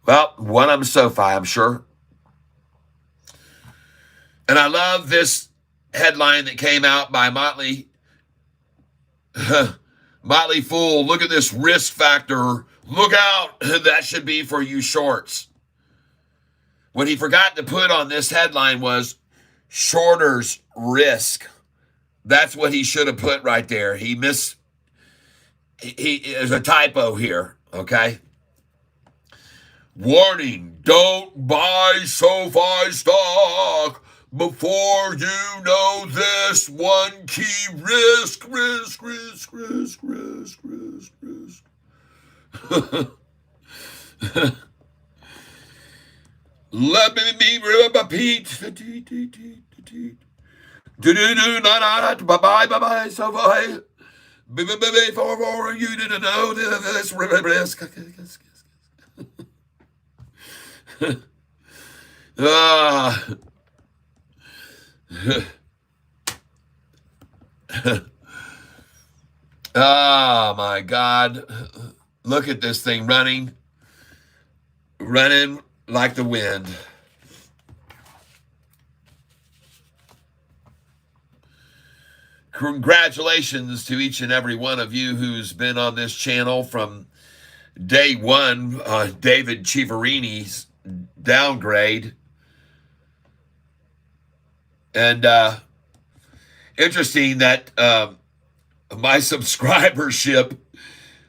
Well, one of them Sofi, I'm sure. And I love this headline that came out by Motley Fool. Look at this risk factor. Look out. That should be for you shorts. What he forgot to put on this headline was shorters risk. That's what he should have put right there. There's a typo here, okay? Warning, don't buy SoFi stock before you know this one key risk. Let me repeat. Bye-bye, SoFi. For you to know this risk. Oh my God. Look at this thing running like the wind. Congratulations to each and every one of you who's been on this channel from day one. David Chiavarini's downgrade. And interesting that my subscribership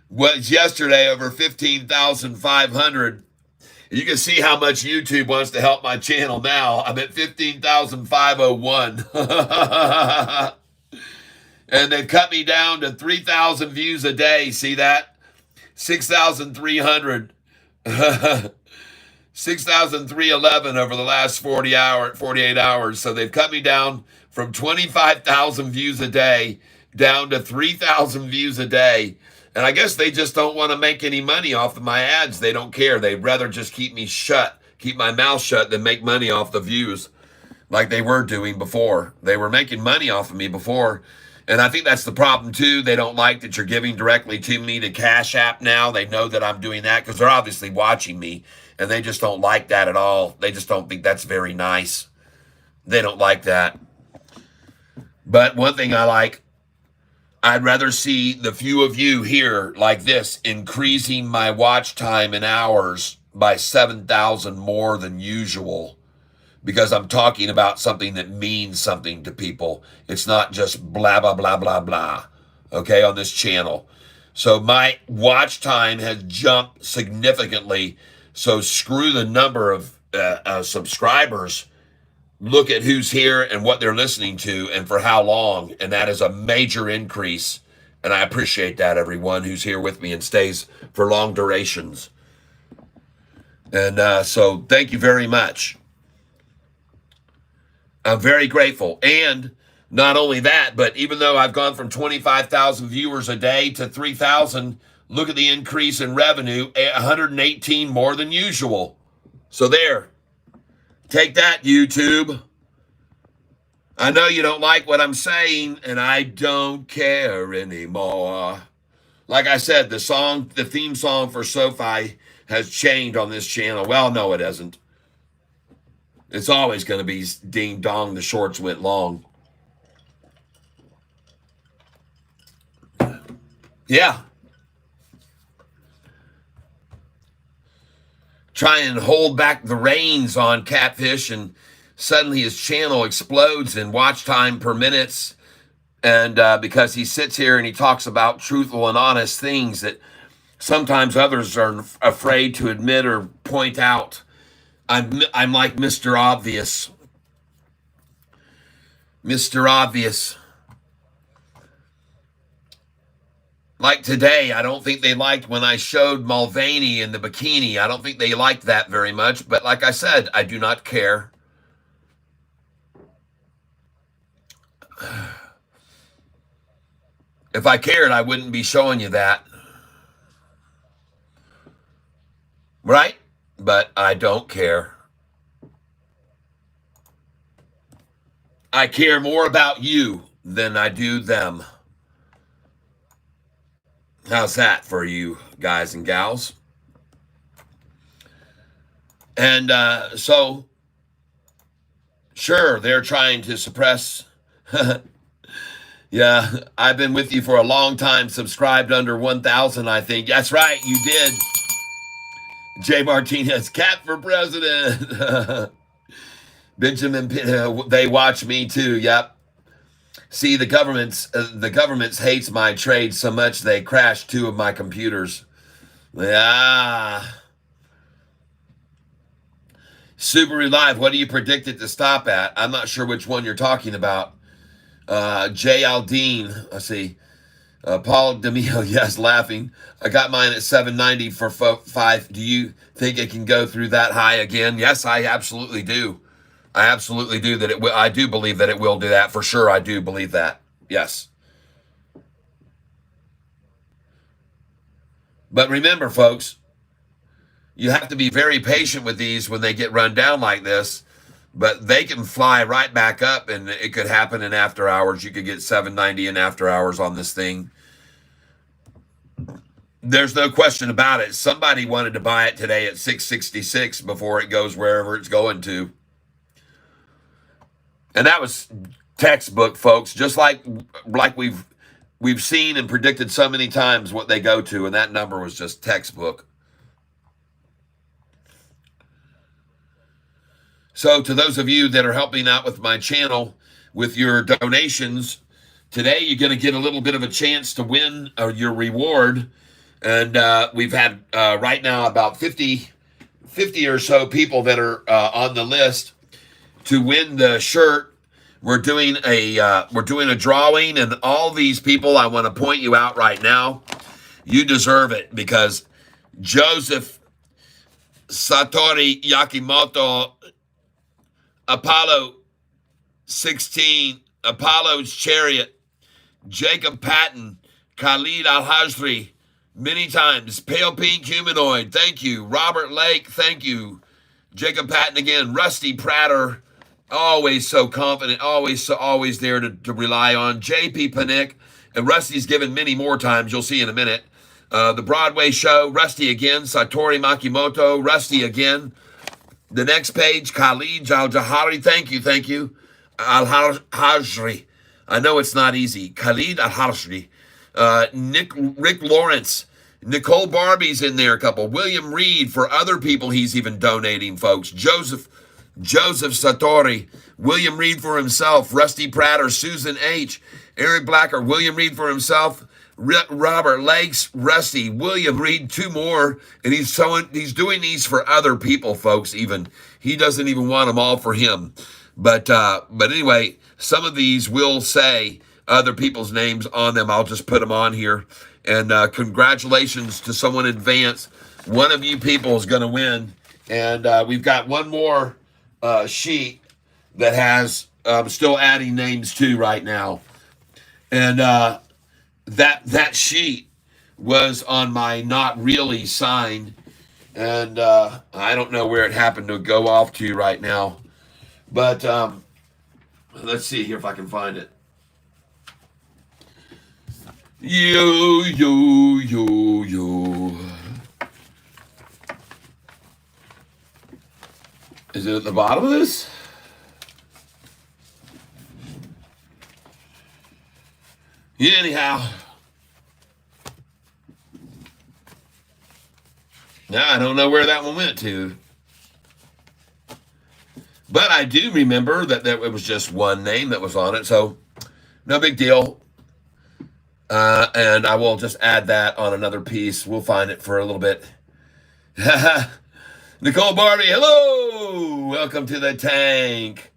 was yesterday over 15,500. You can see how much YouTube wants to help my channel now. I'm at 15,501. And they've cut me down to 3,000 views a day. See that? 6,300. 6,311 over the last 48 hours. So they've cut me down from 25,000 views a day down to 3,000 views a day. And I guess they just don't want to make any money off of my ads. They don't care. They'd rather just keep me shut, keep my mouth shut, than make money off the views like they were doing before. They were making money off of me before. And I think that's the problem too. They don't like that you're giving directly to me to Cash App now. They know that I'm doing that because they're obviously watching me, and they just don't like that at all. They just don't think that's very nice. They don't like that. But one thing I like, I'd rather see the few of you here like this increasing my watch time in hours by 7,000 more than usual, because I'm talking about something that means something to people. It's not just blah, blah, blah, blah, blah, okay, on this channel. So my watch time has jumped significantly. So screw the number of subscribers. Look at who's here and what they're listening to and for how long. And that is a major increase. And I appreciate that, everyone who's here with me and stays for long durations. And so thank you very much. I'm very grateful. And not only that, but even though I've gone from 25,000 viewers a day to 3,000, look at the increase in revenue, 118 more than usual. So there. Take that, YouTube. I know you don't like what I'm saying, and I don't care anymore. Like I said, the theme song for Sofi has changed on this channel. Well, no, it hasn't. It's always going to be Ding Dong, the shorts went long. Yeah. Try and hold back the reins on Catfish, and suddenly his channel explodes in watch time per minutes. And because he sits here and he talks about truthful and honest things that sometimes others are afraid to admit or point out. I'm like Mr. Obvious. Mr. Obvious. Like today, I don't think they liked when I showed Mulvaney in the bikini. I don't think they liked that very much. But like I said, I do not care. If I cared, I wouldn't be showing you that. Right? But I don't care. I care more about you than I do them. How's that for you guys and gals? And so, sure, they're trying to suppress. Yeah, I've been with you for a long time, subscribed under 1,000, I think. That's right, you did. Jay Martinez, cat for president. Benjamin, they watch me too, yep. See, the government's hates my trade so much they crashed 2 of my computers. Yeah. Subaru Live, what do you predict it to stop at? I'm not sure which one you're talking about. Jay Aldine, let's see. Paul DeMille, yes, laughing. I got mine at 790 for 5. Do you think it can go through that high again? Yes, I absolutely do. I absolutely do that it will. I do believe that it will do that for sure. I do believe that. Yes. But remember, folks, you have to be very patient with these when they get run down like this. But they can fly right back up, and it could happen in after hours. You could get 790 in after hours on this thing. There's no question about it. Somebody wanted to buy it today at 666 before it goes wherever it's going to. And that was textbook, folks, just like we've seen and predicted so many times what they go to, and that number was just textbook. So to those of you that are helping out with my channel with your donations, today you're going to get a little bit of a chance to win your reward. And we've had right now about 50 50 or so people that are on the list to win the shirt. We're doing a drawing, and all these people, I want to point you out right now. You deserve it, because Joseph Satori Yakimoto, Apollo 16, Apollo's Chariot, Jacob Patton, Khalid Al-Hajri, many times, Pale Pink Humanoid, thank you. Robert Lake, thank you. Jacob Patton again. Rusty Prater, always so confident, always there to rely on. J.P. Panick, and Rusty's given many more times, you'll see in a minute. The Broadway show, Rusty again. Satori Makimoto, Rusty again. The next page, Khalid Al-Jahari, thank you. Al-Hajri, I know it's not easy. Khalid Al-Hajri. Rick Lawrence. Nicole Barbie's in there, a couple. William Reed, for other people he's even donating, folks. Joseph Satori. William Reed for himself. Rusty Prater. Susan H. Eric Blacker. William Reed for himself. Robert Lakes. Rusty. William Reed. Two more. And he's doing these for other people, folks, even. He doesn't even want them all for him. But anyway, some of these will say other people's names on them. I'll just put them on here. And congratulations to someone in advance. One of you people is going to win. And we've got one more sheet that has still adding names to right now. And that sheet was on my not really sign. And I don't know where it happened to go off to right now. But let's see here if I can find it. You. Is it at the bottom of this? Yeah, anyhow. Now I don't know where that one went to. But I do remember that it was just one name that was on it, so no big deal. And I will just add that on another piece. We'll find it for a little bit. Nicole Barbie, hello! Welcome to the tank.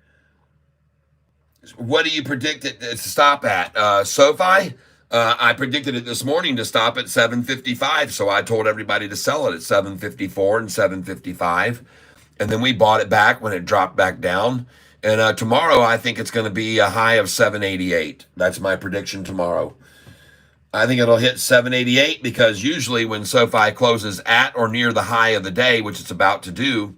What do you predict it to stop at? Sofi? I predicted it this morning to stop at 755, so I told everybody to sell it at 754 and 755. And then we bought it back when it dropped back down. And tomorrow, I think it's going to be a high of 788. That's my prediction tomorrow. I think it'll hit 788 because usually when SoFi closes at or near the high of the day, which it's about to do,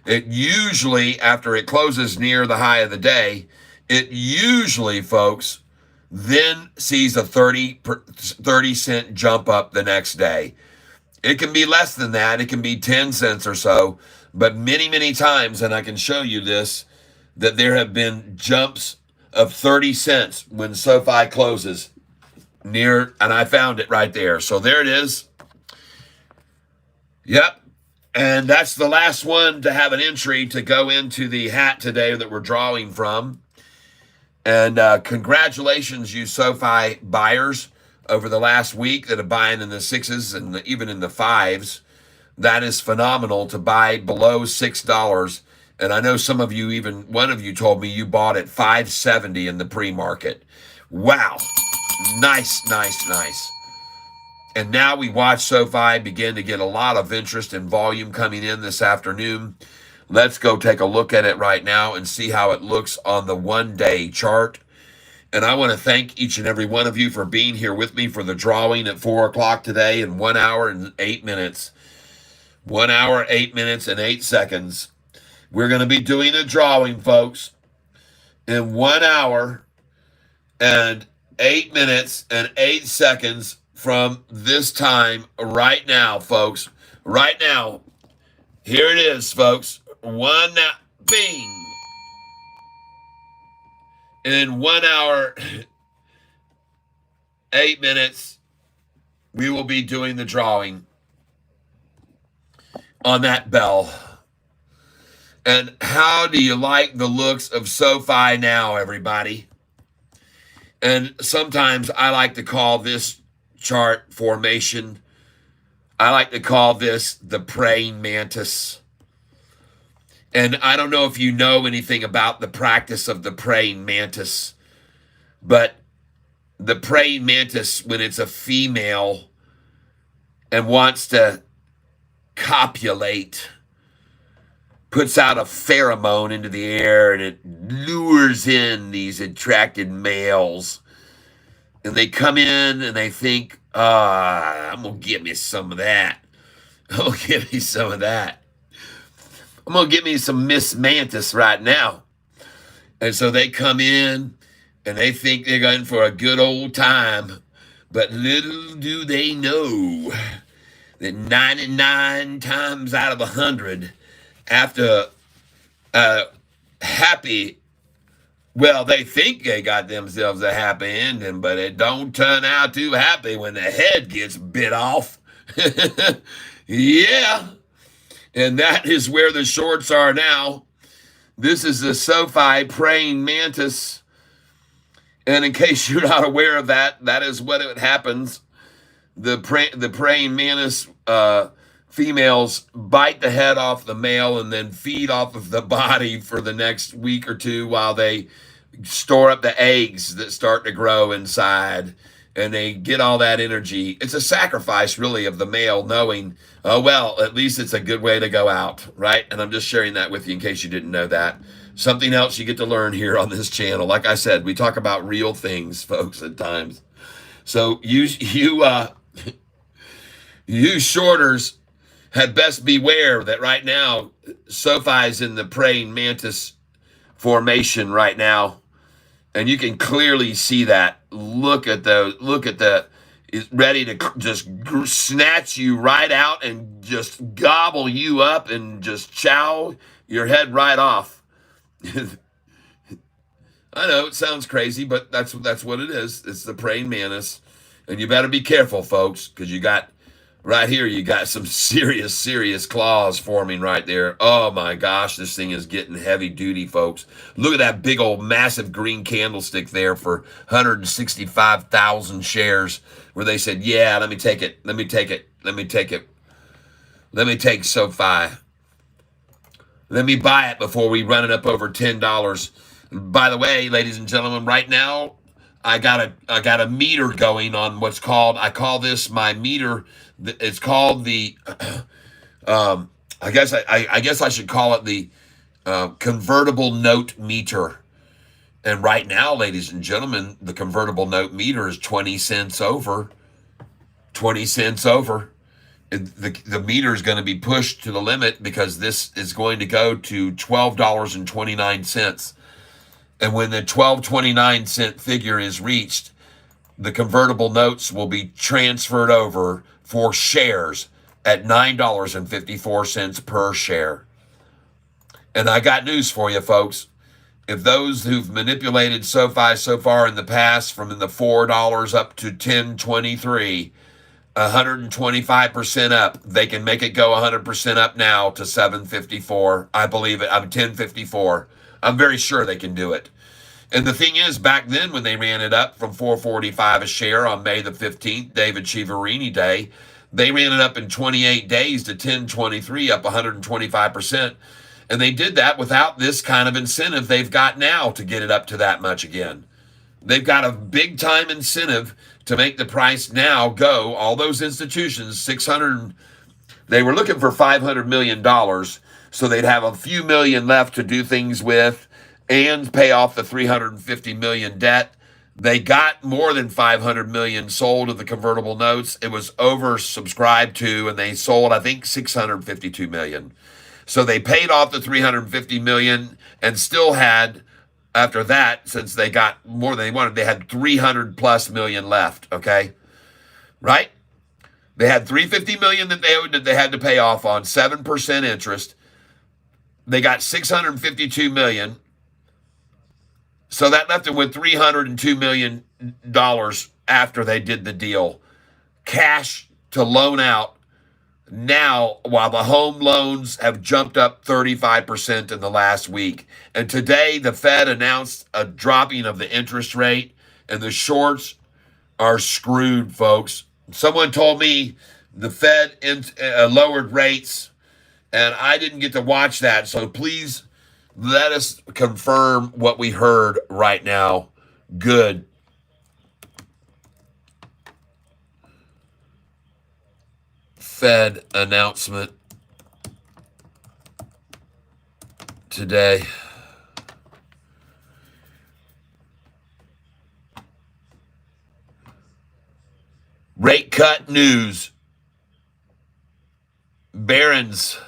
it usually, after it closes near the high of the day, it usually, folks, then sees a 30 cent jump up the next day. It can be less than that. It can be 10 cents or so. But many, many times, and I can show you this, that there have been jumps of 30 cents when SoFi closes near, and I found it right there. So there it is. Yep. And that's the last one to have an entry to go into the hat today that we're drawing from. And congratulations, you SoFi buyers over the last week that are buying in the sixes and even in the fives. That is phenomenal to buy below $6. And I know some of you, even one of you told me you bought at $5.70 in the pre-market. Wow. Nice. And now we watch SoFi begin to get a lot of interest and volume coming in this afternoon. Let's go take a look at it right now and see how it looks on the one-day chart. And I want to thank each and every one of you for being here with me for the drawing at 4 o'clock today in 1 hour and 8 minutes. 1 hour, 8 minutes, and 8 seconds. We're going to be doing a drawing, folks, in 1 hour and 8 minutes and 8 seconds from this time right now, folks. Right now. Here it is, folks. Bing. In 1 hour, 8 minutes, we will be doing the drawing on that bell. And how do you like the looks of SoFi now, everybody? And sometimes I like to call this chart formation, I like to call this the praying mantis. And I don't know if you know anything about the practice of the praying mantis, but the praying mantis, when it's a female and wants to copulate, puts out a pheromone into the air and it lures in these attracted males. And they come in and they think, I'm going to get me some of that. I'm going to get me some of that. I'm going to get me some Miss Mantis right now. And so they come in and they think they're going for a good old time. But little do they know that 99 times out of 100, after happy, well, they think they got themselves a happy ending, but it don't turn out too happy when the head gets bit off. Yeah. And that is where the shorts are now. This is the Sofi praying mantis. And in case you're not aware of that, that is what it happens. The praying mantis females bite the head off the male and then feed off of the body for the next week or two while they store up the eggs that start to grow inside. And they get all that energy. It's a sacrifice, really, of the male knowing, oh, well, at least it's a good way to go out, right? And I'm just sharing that with you in case you didn't know that. Something else you get to learn here on this channel. Like I said, we talk about real things, folks, at times. So you shorters had best beware that right now, Sofi's in the praying mantis formation right now. And you can clearly see that. Look at the, it's ready to just snatch you right out and just gobble you up and just chow your head right off. I know it sounds crazy, but that's what it is. It's the praying mantis. And you better be careful, folks, because you got, right here, you got some serious claws forming right there. Oh my gosh, this thing is getting heavy duty, folks. Look at that big old massive green candlestick there for 165,000 shares where they said, yeah, let me take it. Let me take it. Let me take it. Let me take Sofi. Let me buy it before we run it up over $10. By the way, ladies and gentlemen, right now, I got a meter going on what's called, I call this my meter. It's called the, I guess I should call it the convertible note meter. And right now, ladies and gentlemen, the convertible note meter is 20 cents over. 20 cents over. The meter is going to be pushed to the limit because this is going to go to $12.29. And when the 12.29 cent figure is reached, the convertible notes will be transferred over for shares at $9.54 per share. And I got news for you, folks. If those who've manipulated Sofi so far in the past from in the $4 up to $10.23, 125% up, they can make it go 100% up now to $7.54. I believe it. I'm $10.54. I'm very sure they can do it. And the thing is, back then when they ran it up from $4.45 a share on May the 15th, David Chiaverini Day, they ran it up in 28 days to $10.23, up 125%. And they did that without this kind of incentive they've got now to get it up to that much again. They've got a big time incentive to make the price now go. All those institutions, they were looking for $500 million. So they'd have a few million left to do things with and pay off the $350 million debt. They got more than $500 million sold of the convertible notes. It was oversubscribed to, and they sold, I think, $652 million. So they paid off the $350 million and still had, after that, since they got more than they wanted, they had $300+ million left, okay? Right? They had $350 million that they had to pay off on 7% interest. They got $652 million. So that left them with $302 million after they did the deal. Cash to loan out. Now, while the home loans have jumped up 35% in the last week. And today, the Fed announced a dropping of the interest rate, and the shorts are screwed, folks. Someone told me the Fed lowered rates And I didn't get to watch that. So please let us confirm what we heard right now. Good. Fed announcement today. Rate cut news. Barron's.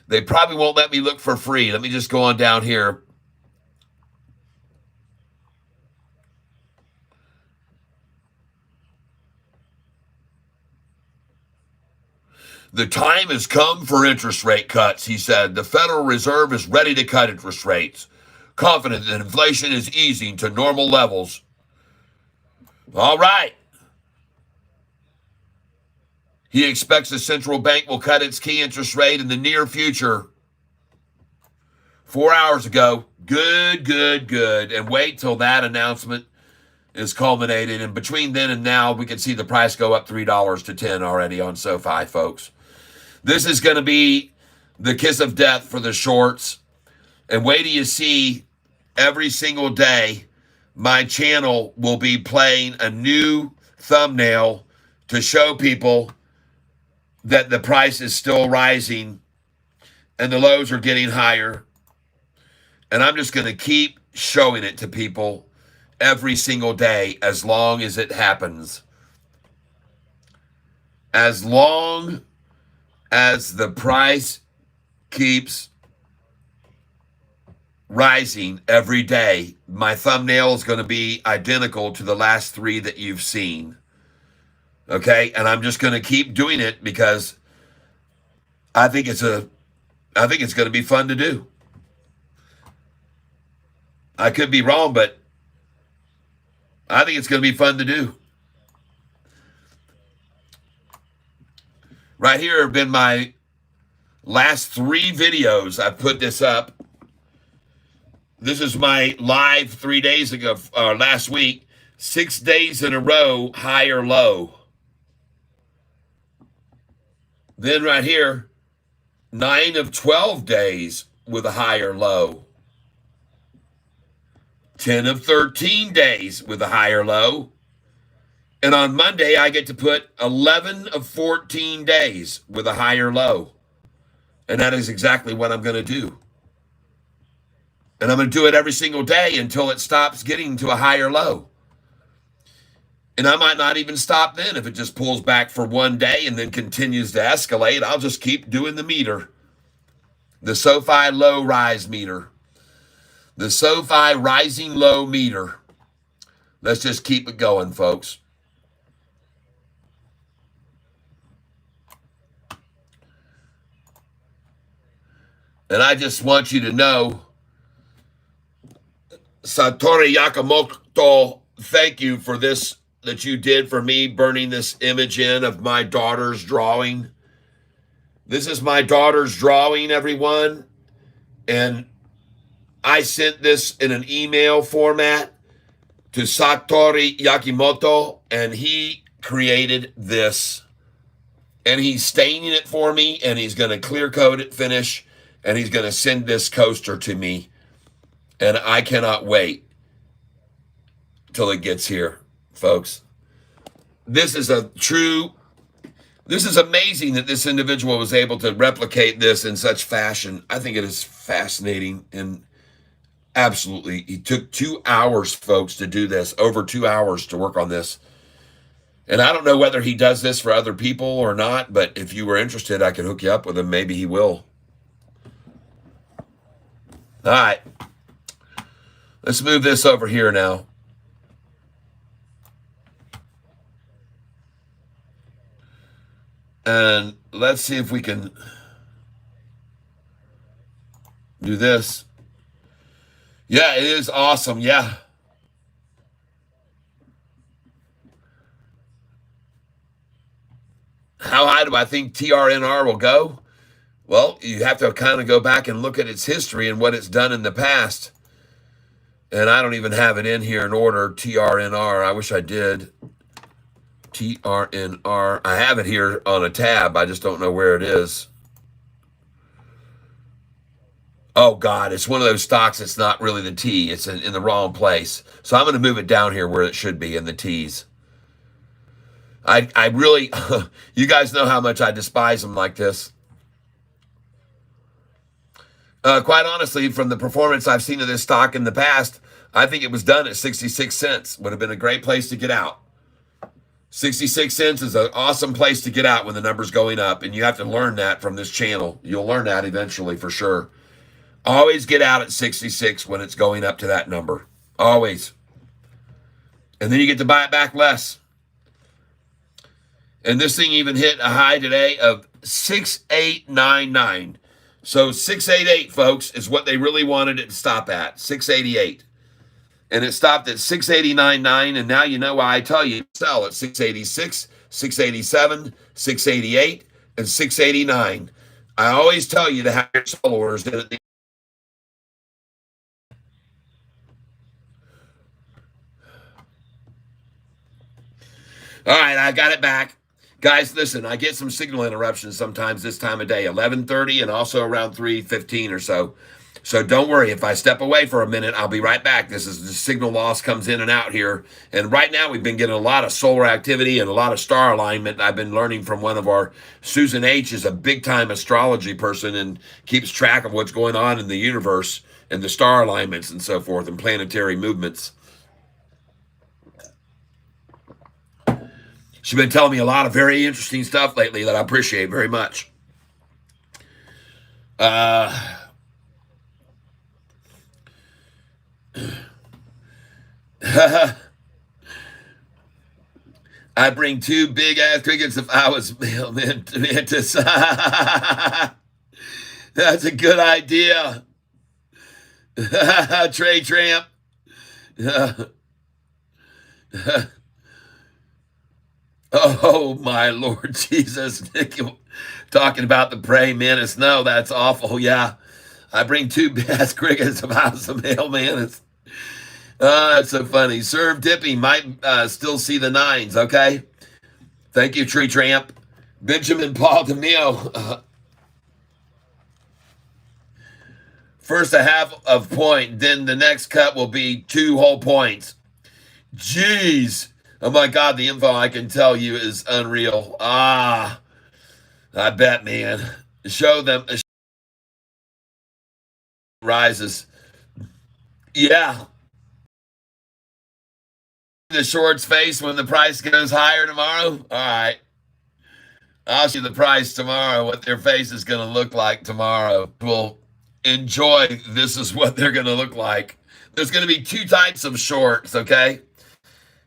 They probably won't let me look for free. Let me just go on down here. The time has come for interest rate cuts, he said. The Federal Reserve is ready to cut interest rates, confident that inflation is easing to normal levels. All right. He expects the central bank will cut its key interest rate in the near future. 4 hours ago. Good. And wait till that announcement is culminated. And between then and now, we can see the price go up $3 to 10 already on Sofi, folks. This is going to be the kiss of death for the shorts. And wait till you see every single day, my channel will be playing a new thumbnail to show people that the price is still rising and the lows are getting higher. And I'm just going to keep showing it to people every single day as long as it happens. As long as the price keeps rising every day, my thumbnail is going to be identical to the last 3 that you've seen. Okay? And I'm just going to keep doing it because I think it's going to be fun to do. I could be wrong, but I think it's going to be fun to do. Right here have been my last 3 videos. I put this up. This is my live 3 days ago, last week. 6 days in a row, high or low. Then right here, 9 of 12 days with a high or low. 10 of 13 days with a high or low. And on Monday, I get to put 11 of 14 days with a high or low. And that is exactly what I'm going to do. And I'm going to do it every single day until it stops getting to a higher low. And I might not even stop then. If it just pulls back for one day and then continues to escalate, I'll just keep doing the meter. The Sofi low rise meter. The Sofi rising low meter. Let's just keep it going, folks. And I just want you to know, Satoru Yakamoto, thank you for this that you did for me, burning this image in of my daughter's drawing. This is my daughter's drawing, everyone. And I sent this in an email format to Satoru Yakamoto, and he created this. And he's staining it for me, and he's going to clear coat it, finish, and he's going to send this coaster to me. And I cannot wait till it gets here, folks. This is amazing that this individual was able to replicate this in such fashion. I think it is fascinating and absolutely. He took 2 hours, folks, to do this, over 2 hours to work on this. And I don't know whether he does this for other people or not, but if you were interested, I could hook you up with him. Maybe he will. All right. Let's move this over here now. And let's see if we can do this. Yeah, it is awesome. Yeah. How high do I think TRNR will go? Well, you have to kind of go back and look at its history and what it's done in the past. And I don't even have it in here in order, TRNR. I wish I did. TRNR. I have it here on a tab. I just don't know where it is. Oh God, it's one of those stocks. It's not really the T. It's in the wrong place. So I'm going to move it down here where it should be in the T's. I really, you guys know how much I despise them like this. Quite honestly, from the performance I've seen of this stock in the past, I think it was done at 66 cents. Would have been a great place to get out. 66 cents is an awesome place to get out when the number's going up, and you have to learn that from this channel. You'll learn that eventually for sure. Always get out at 66 when it's going up to that number. Always. And then you get to buy it back less. And this thing even hit a high today of 6899. So 688, folks, is what they really wanted it to stop at, 688. And it stopped at 689.9, and now you know why I tell you sell at 686, 687, 688, and 689. I always tell you to have your sell orders in at the All right, I got it back. Guys, listen, I get some signal interruptions sometimes this time of day, 11:30 and also around 3:15 or so. So don't worry. If I step away for a minute, I'll be right back. This is the signal loss comes in and out here. And right now we've been getting a lot of solar activity and a lot of star alignment. I've been learning from one of our, Susan H. is a big-time astrology person and keeps track of what's going on in the universe and the star alignments and so forth and planetary movements. She's been telling me a lot of very interesting stuff lately that I appreciate very much. I bring two big ass crickets if I was Mantis. That's a good idea. Trey Tramp. Oh my Lord Jesus. Nick, talking about the praying mantis. No, that's awful. Yeah. I bring two bass crickets if I was a male mantis. That's so funny. Serve Dippy might still see the nines, okay? Thank you, Tree Tramp. Benjamin Paul DeMille. First a half of point, then the next cut will be 2 whole points. Jeez. Oh my God, the info I can tell you is unreal. I bet, man. Show them. Rises. Yeah. The short's face when the price goes higher tomorrow? All right. I'll see the price tomorrow, what their face is going to look like tomorrow. We'll enjoy this is what they're going to look like. There's going to be 2 types of shorts, okay?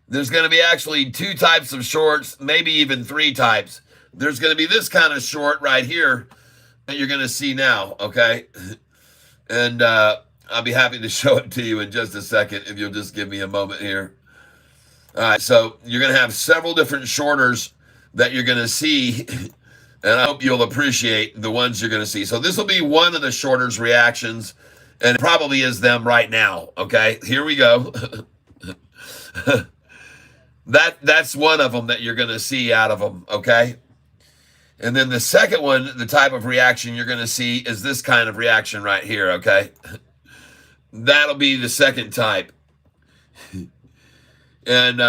There's going to be actually 2 types of shorts, maybe even 3 types. There's going to be this kind of short right here that you're going to see now, okay? And I'll be happy to show it to you in just a second if you'll just give me a moment here. All right, so you're going to have several different shorters that you're going to see, and I hope you'll appreciate the ones you're going to see. So this will be one of the shorters' reactions, and it probably is them right now, okay? Here we go. That's one of them that you're going to see out of them, okay? And then the second one, the type of reaction you're going to see is this kind of reaction right here, okay? That'll be the second type. And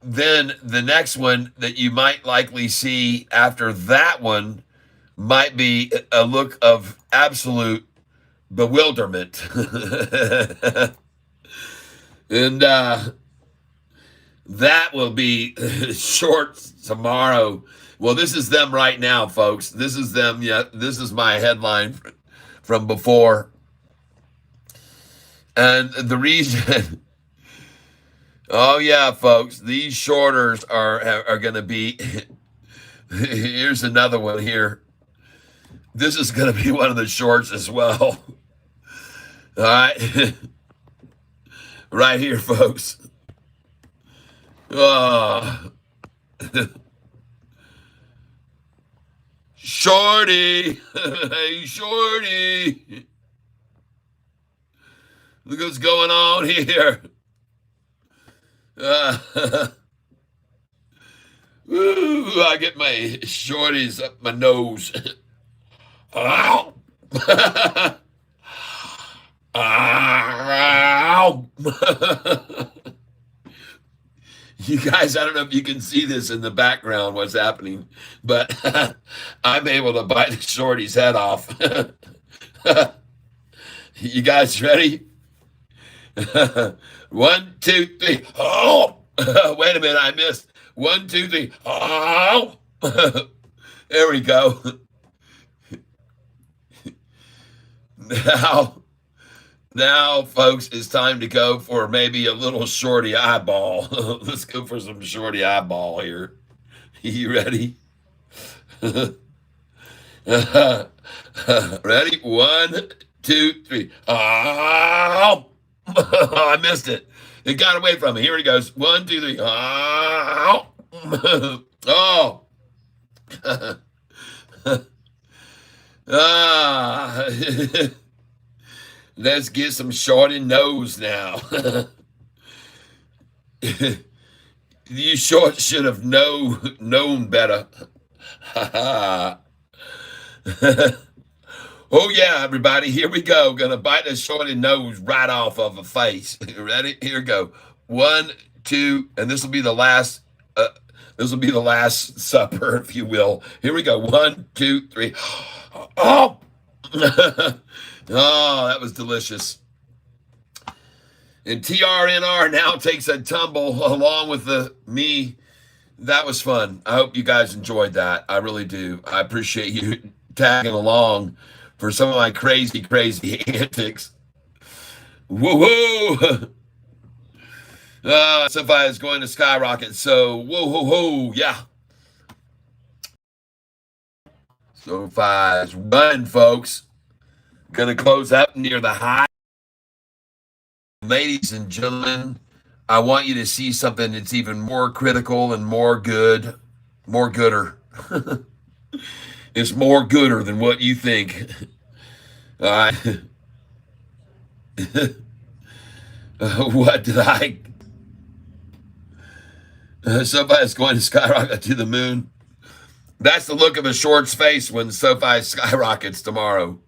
then the next one that you might likely see after that one might be a look of absolute bewilderment. And that will be short tomorrow. Well, this is them right now, folks. This is them. Yeah, this is my headline from before. And the reason... Oh yeah, folks, these shorters are going to be, here's another one here. This is going to be one of the shorts as well. All right. Right here, folks. Shorty. Hey, Shorty. Look what's going on here. Ooh, I get my shorties up my nose. Ow. Ow. You guys, I don't know if you can see this in the background, what's happening, but I'm able to bite the shorty's head off. You guys ready? 1, 2, 3. Oh, wait a minute, I missed. 1, 2, 3. Oh, there we go. Now, folks, it's time to go for maybe a little shorty eyeball. Let's go for some shorty eyeball here. You ready? Ready? 1, 2, 3. Oh, I missed it. It got away from me. Here it goes. 1, 2, 3. Oh, oh. Let's get some shorty nose now. You short should have known better. Oh yeah, everybody, here we go. Gonna bite a shorty nose right off of a face. Ready? Here we go. 1, 2, and this will be the last. This will be the last supper, if you will. Here we go. 1, 2, 3. Oh, oh, that was delicious. And TRNR now takes a tumble along with me. That was fun. I hope you guys enjoyed that. I really do. I appreciate you tagging along for some of my crazy, crazy antics. Woo-hoo! Sofi is going to skyrocket. So, woo-hoo-hoo, yeah. Sofi is running, folks. Going to close up near the high. Ladies and gentlemen, I want you to see something that's even more critical and more gooder. It's more gooder than what you think. All right. What did I? Somebody's going to skyrocket to the moon. That's the look of a short's face when Sofi skyrockets tomorrow.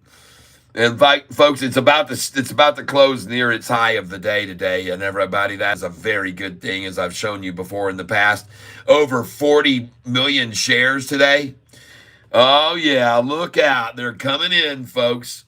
And folks, it's about to close near its high of the day today, and everybody, that's a very good thing, as I've shown you before in the past. Over 40 million shares today. Oh yeah, look out. They're coming in, folks.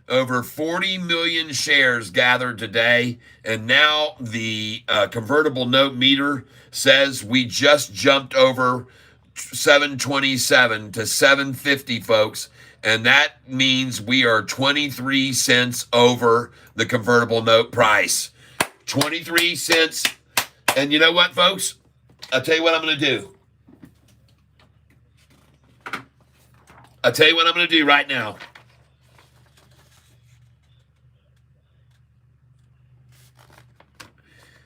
Over 40 million shares gathered today, and now the convertible note meter says we just jumped over 727 to 750, folks. And that means we are 23 cents over the convertible note price. 23 cents. And you know what, folks? I'll tell you what I'm going to do. I'll tell you what I'm going to do right now.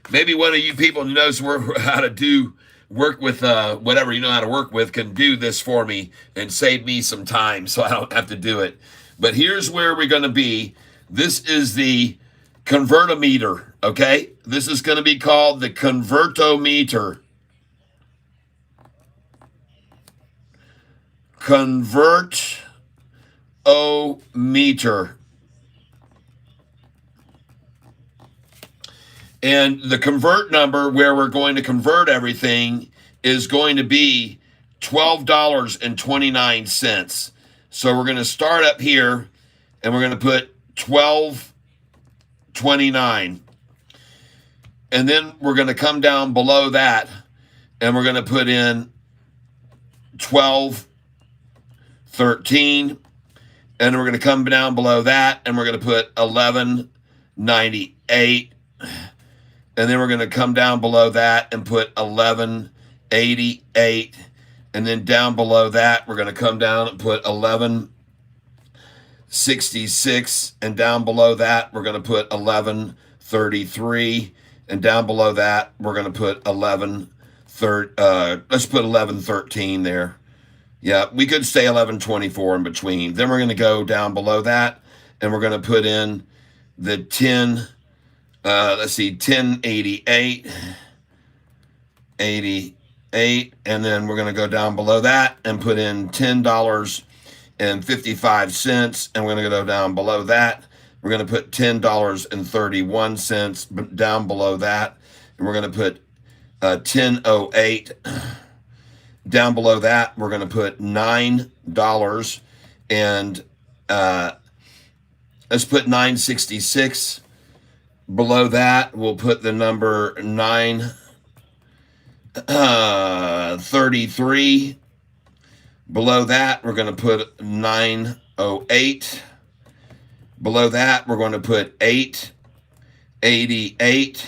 Maybe one of you people who knows how to work with whatever you know how to work with can do this for me and save me some time so I don't have to do it. But here's where we're going to be. This is the convertometer, okay? This is going to be called the convertometer. Convertometer. And the convert number where we're going to convert everything is going to be $12.29. So we're going to start up here and we're going to put $12.29. And then we're going to come down below that and we're going to put in $12.13. And we're going to come down below that and we're going to put $11.98. And then we're going to come down below that and put $11.88. And then down below that, we're going to come down and put $11.66. And down below that, we're going to put $11.33. And down below that, we're going to put let's put $11.13 there. Yeah, we could say $11.24 in between. Then we're going to go down below that, and we're going to put in the 10. Let's see, 1088, 88, and then we're going to go down below that and put in $10.88. and 55 cents, and we're going to go down below that. We're going to put $10.31 down below that, and we're going to put 10.08 down below that. We're going to put $9 and let's put 9.66 below that. We'll put the number 9.33 below that. We're going to put 9.08 below that. We're going to put 8.88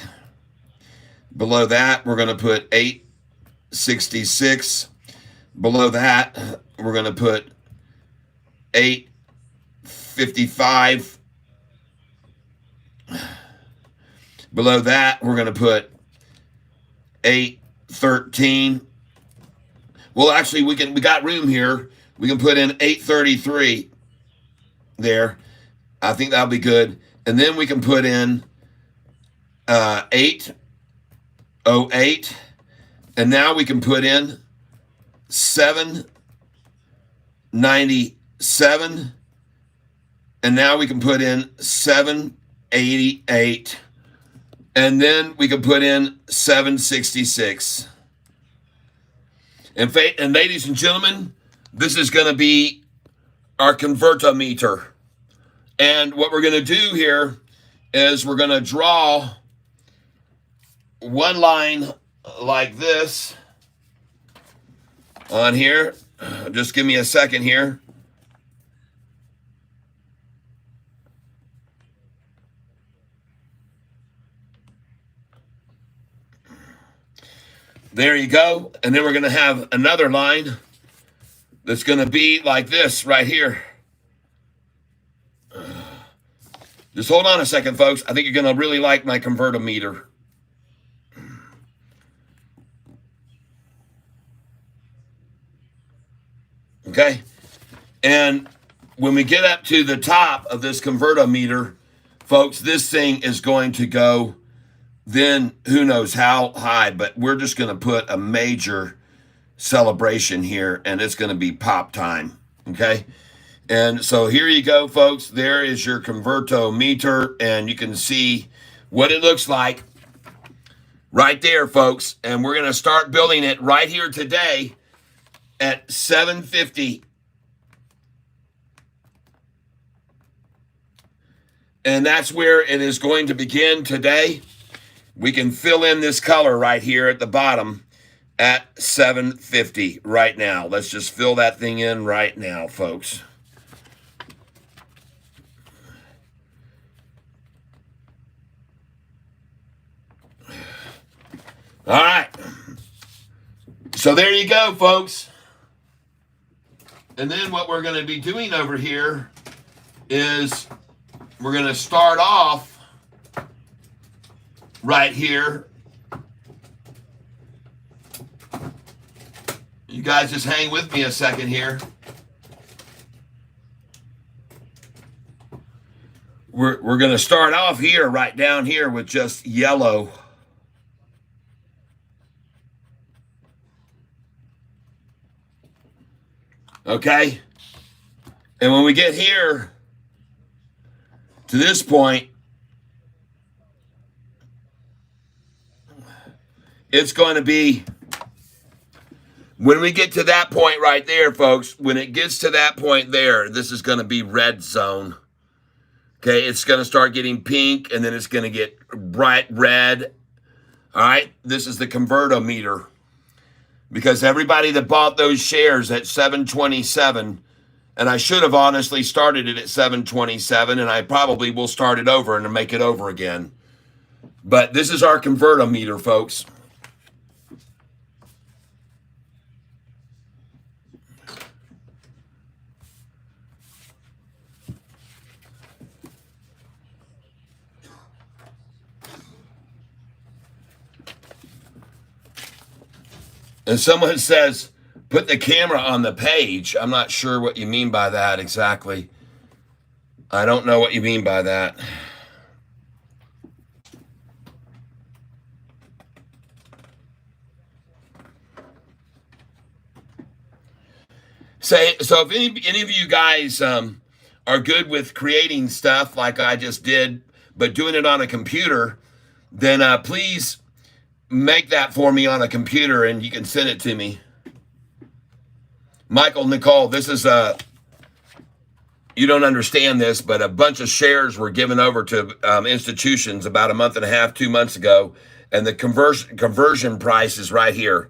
below that. We're going to put 8.66 below that. We're going to put 8.55 below that. We're going to put 8.13. Well, actually, we got room here. We can put in 8.33 there. I think that'll be good. And then we can put in 8.08. And now we can put in 7.97. And now we can put in 7.88. And then we can put in 7.66. And ladies and gentlemen, this is going to be our convertometer. And what we're going to do here is we're going to draw one line like this on here. Just give me a second here. There you go. And then we're going to have another line that's going to be like this right here. Just hold on a second, folks. I think you're going to really like my convertometer. Okay? And when we get up to the top of this convertometer, folks, this thing is going to go then who knows how high, but we're just going to put a major celebration here, and it's going to be pop time, okay? And so here you go, folks. There is your convertometer, and you can see what it looks like right there, folks. And we're going to start building it right here today at 7:50. And that's where it is going to begin today. We can fill in this color right here at the bottom at 7:50 right now. Let's just fill that thing in right now, folks. All right. So there you go, folks. And then what we're going to be doing over here is we're going to start off right here. You guys just hang with me a second here. We're going to start off here, right down here with just yellow. Okay? And when we get here to this point, it's going to be, when we get to that point right there, folks, when it gets to that point there, this is going to be red zone. Okay, it's going to start getting pink, and then it's going to get bright red. All right, this is the convertometer. Because everybody that bought those shares at 727, and I should have honestly started it at 727, and I probably will start it over and make it over again. But this is our convertometer, folks. And someone says, put the camera on the page. I'm not sure what you mean by that exactly. I don't know what you mean by that. Say, so if any of you guys are good with creating stuff like I just did, but doing it on a computer, then please make that for me on a computer and you can send it to me. Michael, Nicole, this is you don't understand this, but a bunch of shares were given over to institutions about a month and a half, 2 months ago, and the conversion price is right here.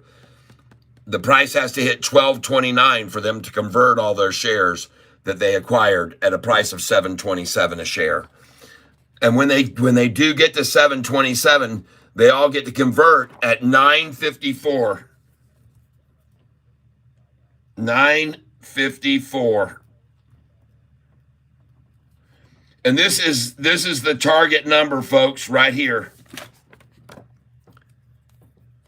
The price has to hit $12.29 for them to convert all their shares that they acquired at a price of $7.27 a share. And when they do get to $7.27, they all get to convert at $9.54. $9.54. And this is the target number, folks, right here.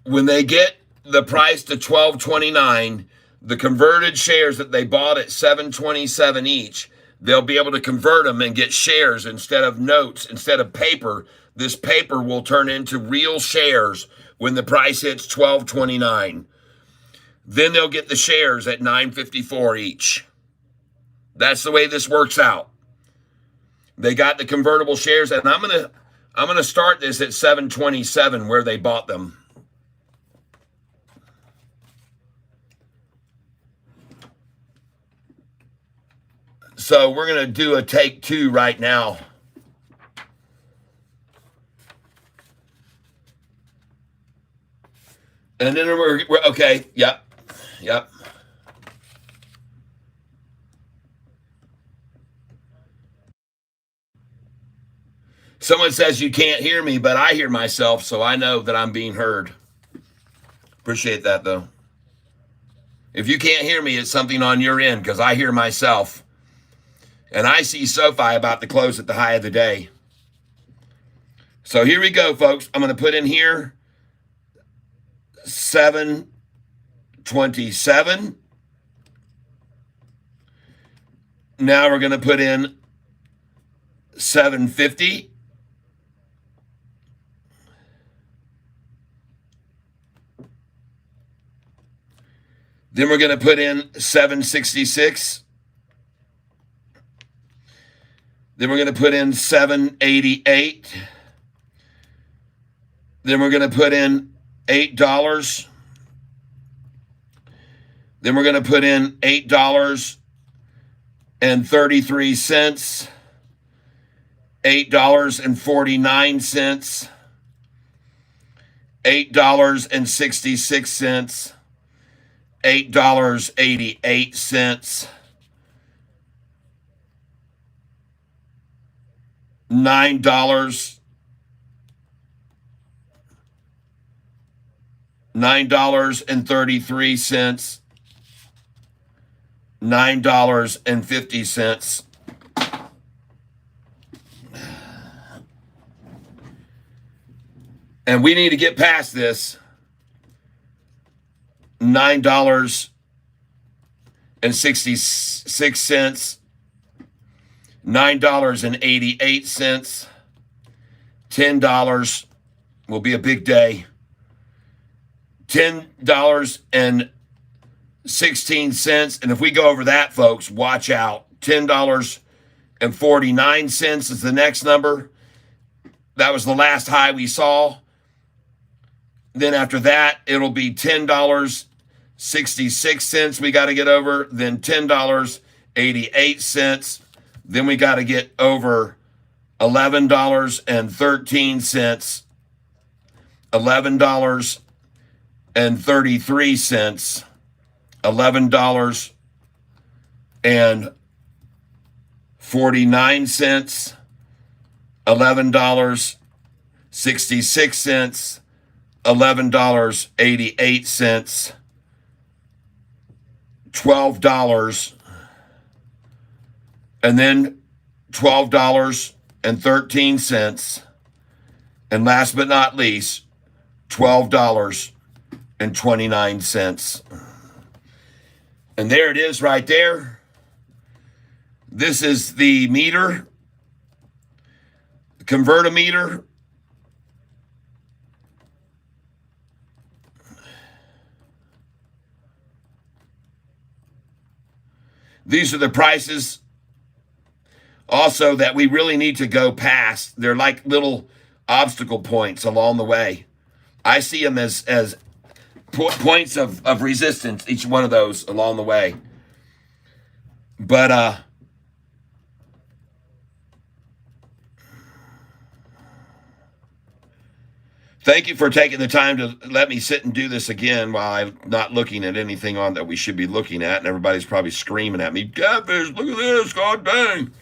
When they get the price to $12.29, the converted shares that they bought at $7.27 each, they'll be able to convert them and get shares instead of notes, instead of paper. This paper will turn into real shares when the price hits $12.29. Then they'll get the shares at $9.54 each. That's the way this works out. They got the convertible shares, and I'm gonna start this at $7.27 where they bought them. So we're going to do a take 2 right now. And then we're okay. Yep. Someone says you can't hear me, but I hear myself, so I know that I'm being heard. Appreciate that, though. If you can't hear me, it's something on your end, because I hear myself. And I see Sofi about to close at the high of the day. So here we go, folks. I'm going to put in here $7.27. Now we're going to put in $7.50. Then we're going to put in $7.66. Then we're going to put in $7.88. Then we're going to put in $8. Then we're going to put in $8.33, $8.49, $8.66, $8.88, $9, $9.33, $9.50. And we need to get past this $9.66, $9.88, $10 will be a big day. $10.16. And if we go over that, folks, watch out. $10.49 is the next number. That was the last high we saw. Then after that, it'll be $10.66 we got to get over. Then $10.88. Then we got to get over $11.13. $11.33. $11.49. $11.66. $11.88. $12. And then $12.13. And last but not least, $12.29. And there it is right there. This is the meter, convertometer. These are the prices also that we really need to go past. They're like little obstacle points along the way. I see them as points of resistance, each one of those along the way. But thank you for taking the time to let me sit and do this again while I'm not looking at anything on that we should be looking at, and everybody's probably screaming at me, Catfish, look at this, god dang.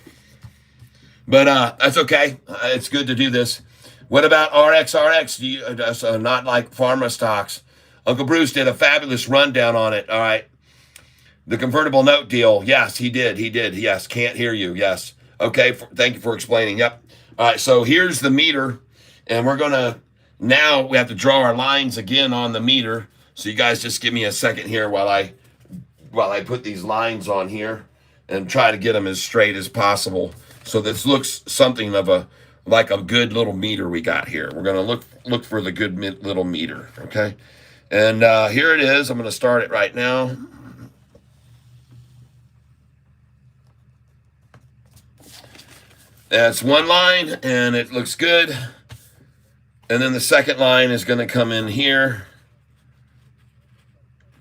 But that's okay. It's good to do this. What about RXRX? Do you not like pharma stocks? Uncle Bruce did a fabulous rundown on it. All right. The convertible note deal. Yes, he did. He did. Yes. Can't hear you. Yes. Okay. Thank you for explaining. Yep. All right. So here's the meter. And we're going to, now we have to draw our lines again on the meter. So you guys just give me a second here while I put these lines on here and try to get them as straight as possible. So this looks something of like a good little meter we got here. We're going to look for the good little meter. Okay. And here it is. I'm going to start it right now. That's one line, and it looks good. And then the second line is going to come in here.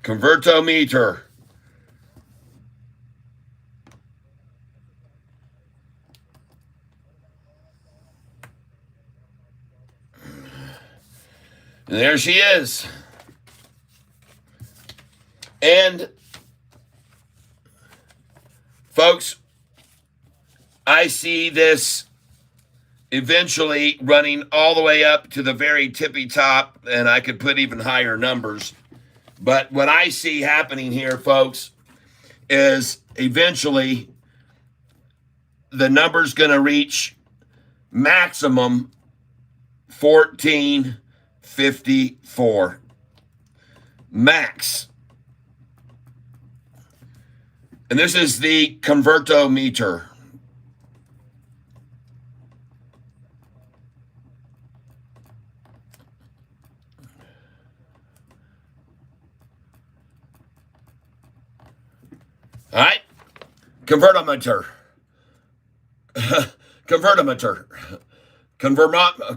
Convertometer. And there she is. And, folks, I see this eventually running all the way up to the very tippy top, and I could put even higher numbers. But what I see happening here, folks, is eventually the number's going to reach maximum 1454. Max. And this is the convertometer. All right. Convertometer. Convertometer.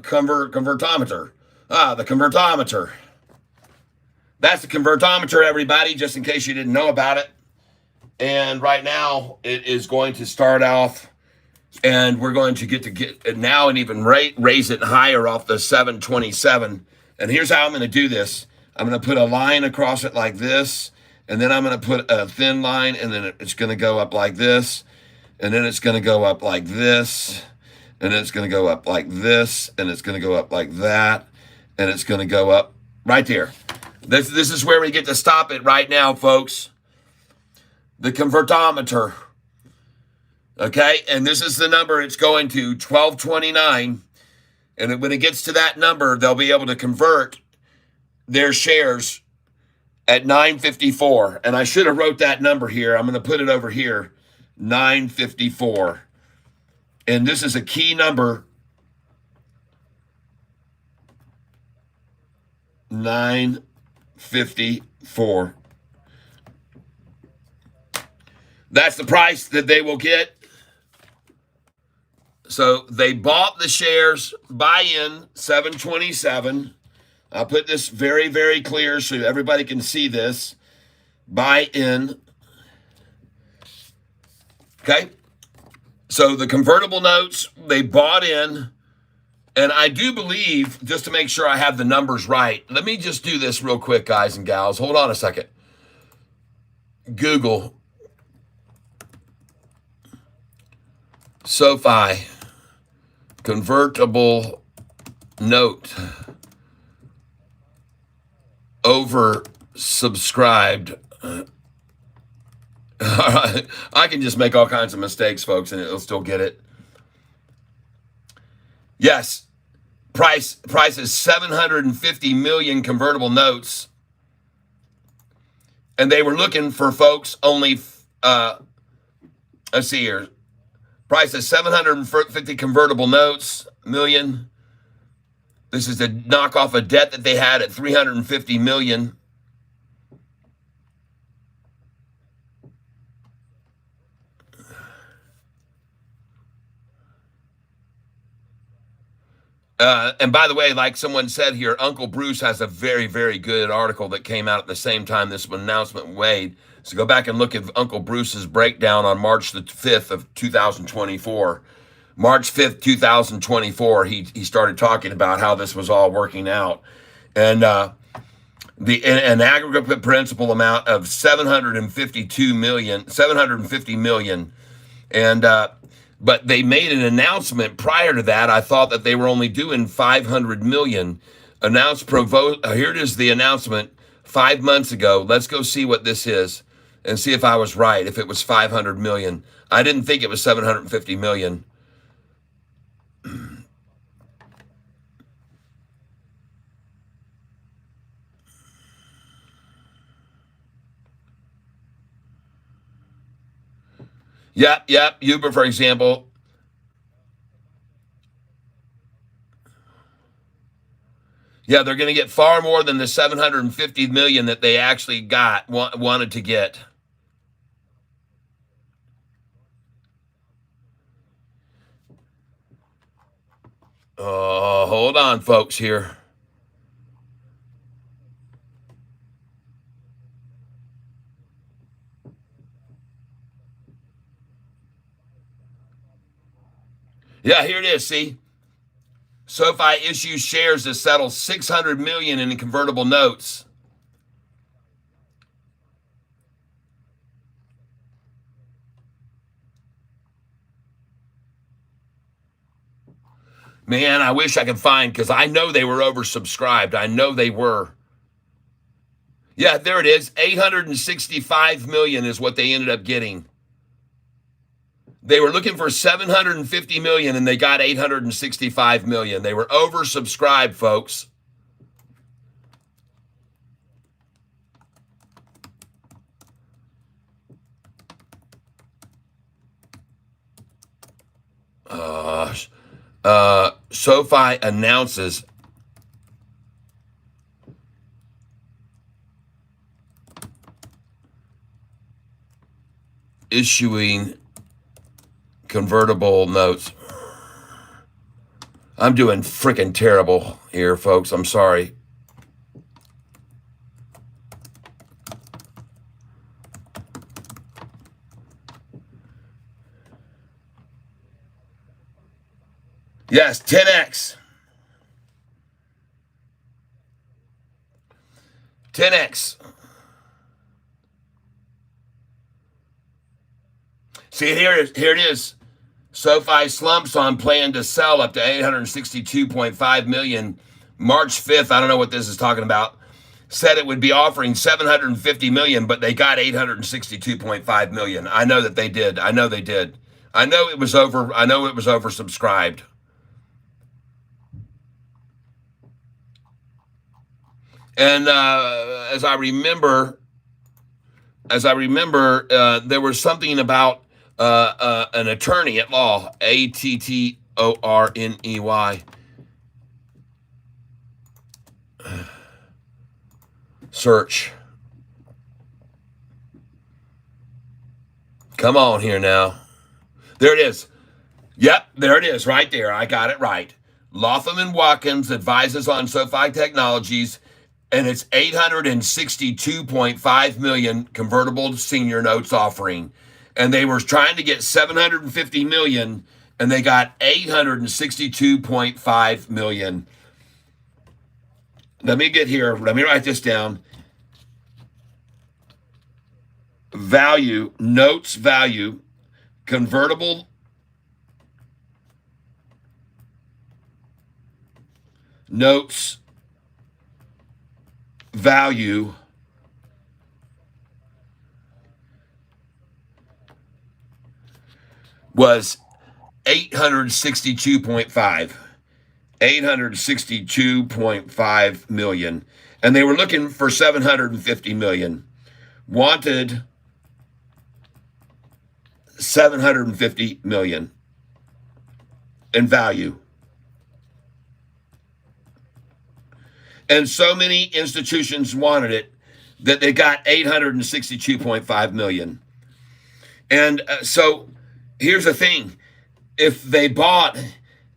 Convertometer. The convertometer. That's the convertometer, everybody, just in case you didn't know about it. And right now, it is going to start off, and we're going to get it now and even raise it higher off the 727. And here's how I'm going to do this. I'm going to put a line across it like this, and then I'm going to put a thin line, and then it's going to go up like this, and then it's going to go up like this, and then it's going to go up like this, and it's going to go up like that, and it's going to go up right there. This is where we get to stop it right now, folks. The convertometer. Okay, and this is the number it's going to, 1229. And when it gets to that number, they'll be able to convert their shares at 954. And I should have wrote that number here. I'm going to put it over here, 954. And this is a key number, 954. That's the price that they will get. So they bought the shares, buy-in, 727. I'll put this very, very clear so everybody can see this. Buy-in. Okay? So the convertible notes, they bought in. And I do believe, just to make sure I have the numbers right, let me just do this real quick, guys and gals. Hold on a second. Google Sofi convertible note oversubscribed. I can just make all kinds of mistakes, folks, and it'll still get it. Yes, price is 750 million convertible notes, and they were looking for folks only. Let's see here. Price is 750 convertible notes, million. This is to knock off a debt that they had at 350 million. And by the way, like someone said here, Uncle Bruce has a very, very good article that came out at the same time this announcement made. So go back and look at Uncle Bruce's breakdown on March the 5th of 2024. March 5th, 2024, he started talking about how this was all working out. And an aggregate principal amount of 750 million. And but they made an announcement prior to that. I thought that they were only doing 500 million. Here it is, the announcement 5 months ago. Let's go see what this is and see if I was right, if it was 500 million. I didn't think it was 750 million. Yep. Uber, for example. Yeah, they're going to get far more than the 750 million that they actually wanted to get. Hold on, folks, here. Yeah, here it is, see? SoFi issues shares to settle 600 million in convertible notes. Man, I wish I could find, because I know they were oversubscribed. I know they were. Yeah, there it is. 865 million is what they ended up getting. They were looking for 750 million and they got 865 million. They were oversubscribed, folks. SoFi announces issuing convertible notes. I'm doing freaking terrible here, folks. I'm sorry. Yes, 10x. 10x. See, here it is. SoFi slumps on plan to sell up to 862.5 million. March 5th, I don't know what this is talking about, said it would be offering 750 million, but they got 862.5 million. I know that they did. I know they did. I know it was oversubscribed. And as I remember, there was something about an attorney at law, Attorney. Search. Come on here now. There it is. Yep, there it is right there. I got it right. Latham and Watkins advises on SoFi Technologies, and it's 862.5 million convertible senior notes offering. And they were trying to get 750 million, and they got 862.5 million. Let me get here. Let me write this down. Notes value, convertible notes value was 862.5 million, and they were looking for 750 million. Wanted 750 million in value. And so many institutions wanted it that they got 862.5 million. And so here's the thing. If they bought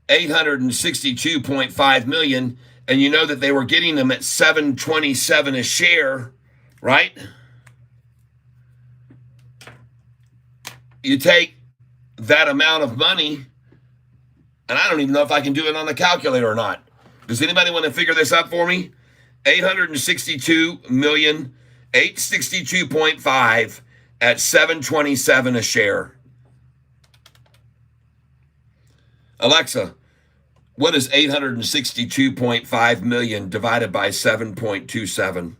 862.5 million, and you know that they were getting them at $7.27 a share, right? You take that amount of money, and I don't even know if I can do it on the calculator or not. Does anybody want to figure this up for me? 862 million, 862.5 at 727 a share. Alexa, what is 862.5 million divided by 7.27?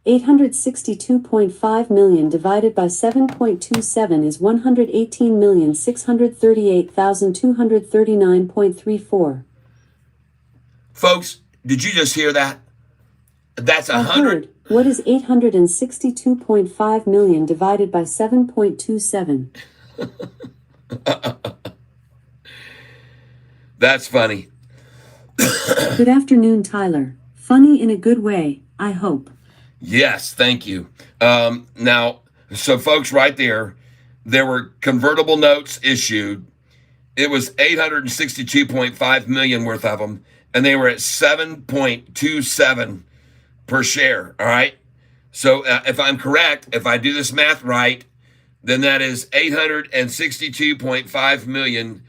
862.5 million divided by 7.27 is 118,638,239.34. Folks, did you just hear that? That's I 100. heard. What is 862.5 million divided by 7.27? That's funny. Good afternoon, Tyler. Funny in a good way, I hope. Yes, thank you. Now, so folks, right there were convertible notes issued. It was 862.5 million worth of them, and they were at 7.27 per share. All right. So if I'm correct, if I do this math right, then that is $862.5 million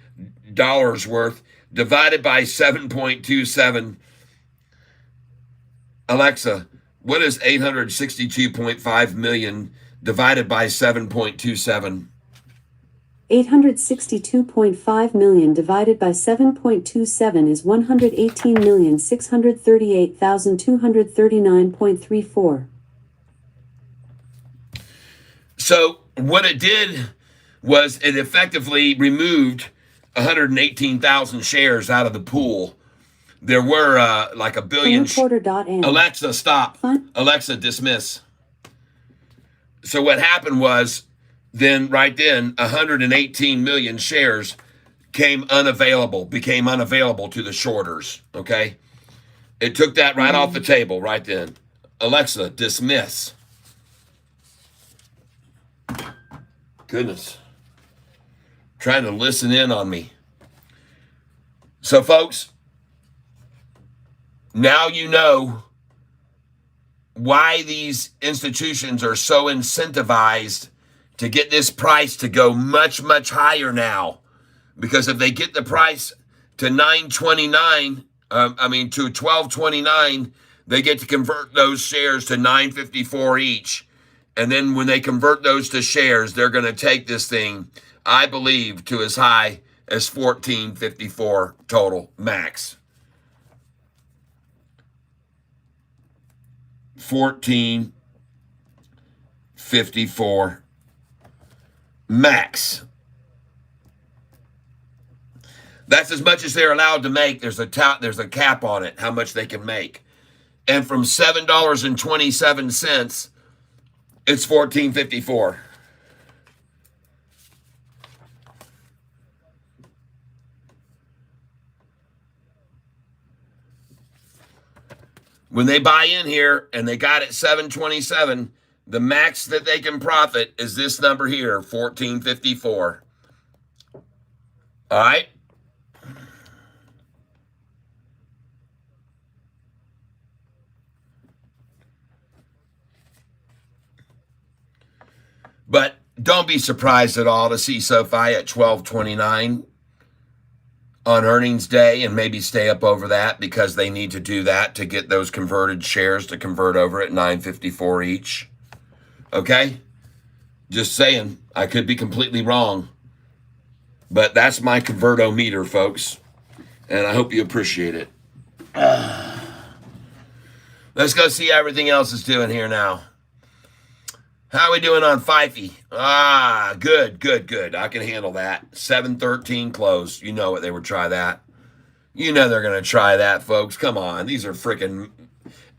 worth divided by 7.27. Alexa, what is 862.5 million divided by 7.27? 862.5 million divided by 7.27 is 118,638,239.34. So what it did was it effectively removed 118,000 shares out of the pool. There were like a billion. Alexa, stop. Alexa, dismiss. So what happened was then 118 million shares became unavailable to the shorters. Okay. It took that right off the table right then. Alexa, dismiss. Goodness. Trying to listen in on me. So folks, now you know why these institutions are so incentivized to get this price to go much, much higher now. Because if they get the price to $9.29, to $12.29, they get to convert those shares to $9.54 each. And then when they convert those to shares, they're going to take this thing, I believe, to as high as $14.54 total max. $14.54 max. That's as much as they're allowed to make. There's a cap on it, how much they can make. And from $7.27, it's $14.54. When they buy in here and they got it $7.27, the max that they can profit is this number here, $14.54. All right? But don't be surprised at all to see Sofi at $12.29 on earnings day and maybe stay up over that because they need to do that to get those converted shares to convert over at $9.54 each. Okay? Just saying, I could be completely wrong. But that's my convertometer, folks. And I hope you appreciate it. Let's go see how everything else is doing here now. How are we doing on Fifey? Good. I can handle that. 713 close. You know what, they would try that. You know they're going to try that, folks. Come on. These are freaking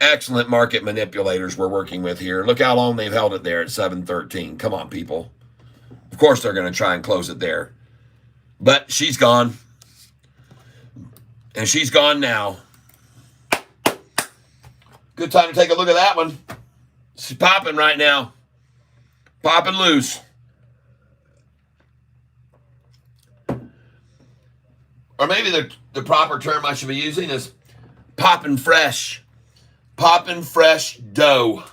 excellent market manipulators we're working with here. Look how long they've held it there at 713. Come on, people. Of course they're going to try and close it there. But she's gone. And she's gone now. Good time to take a look at that one. She's popping right now. Popping loose. or maybe the proper term I should be using is popping fresh. Popping fresh dough.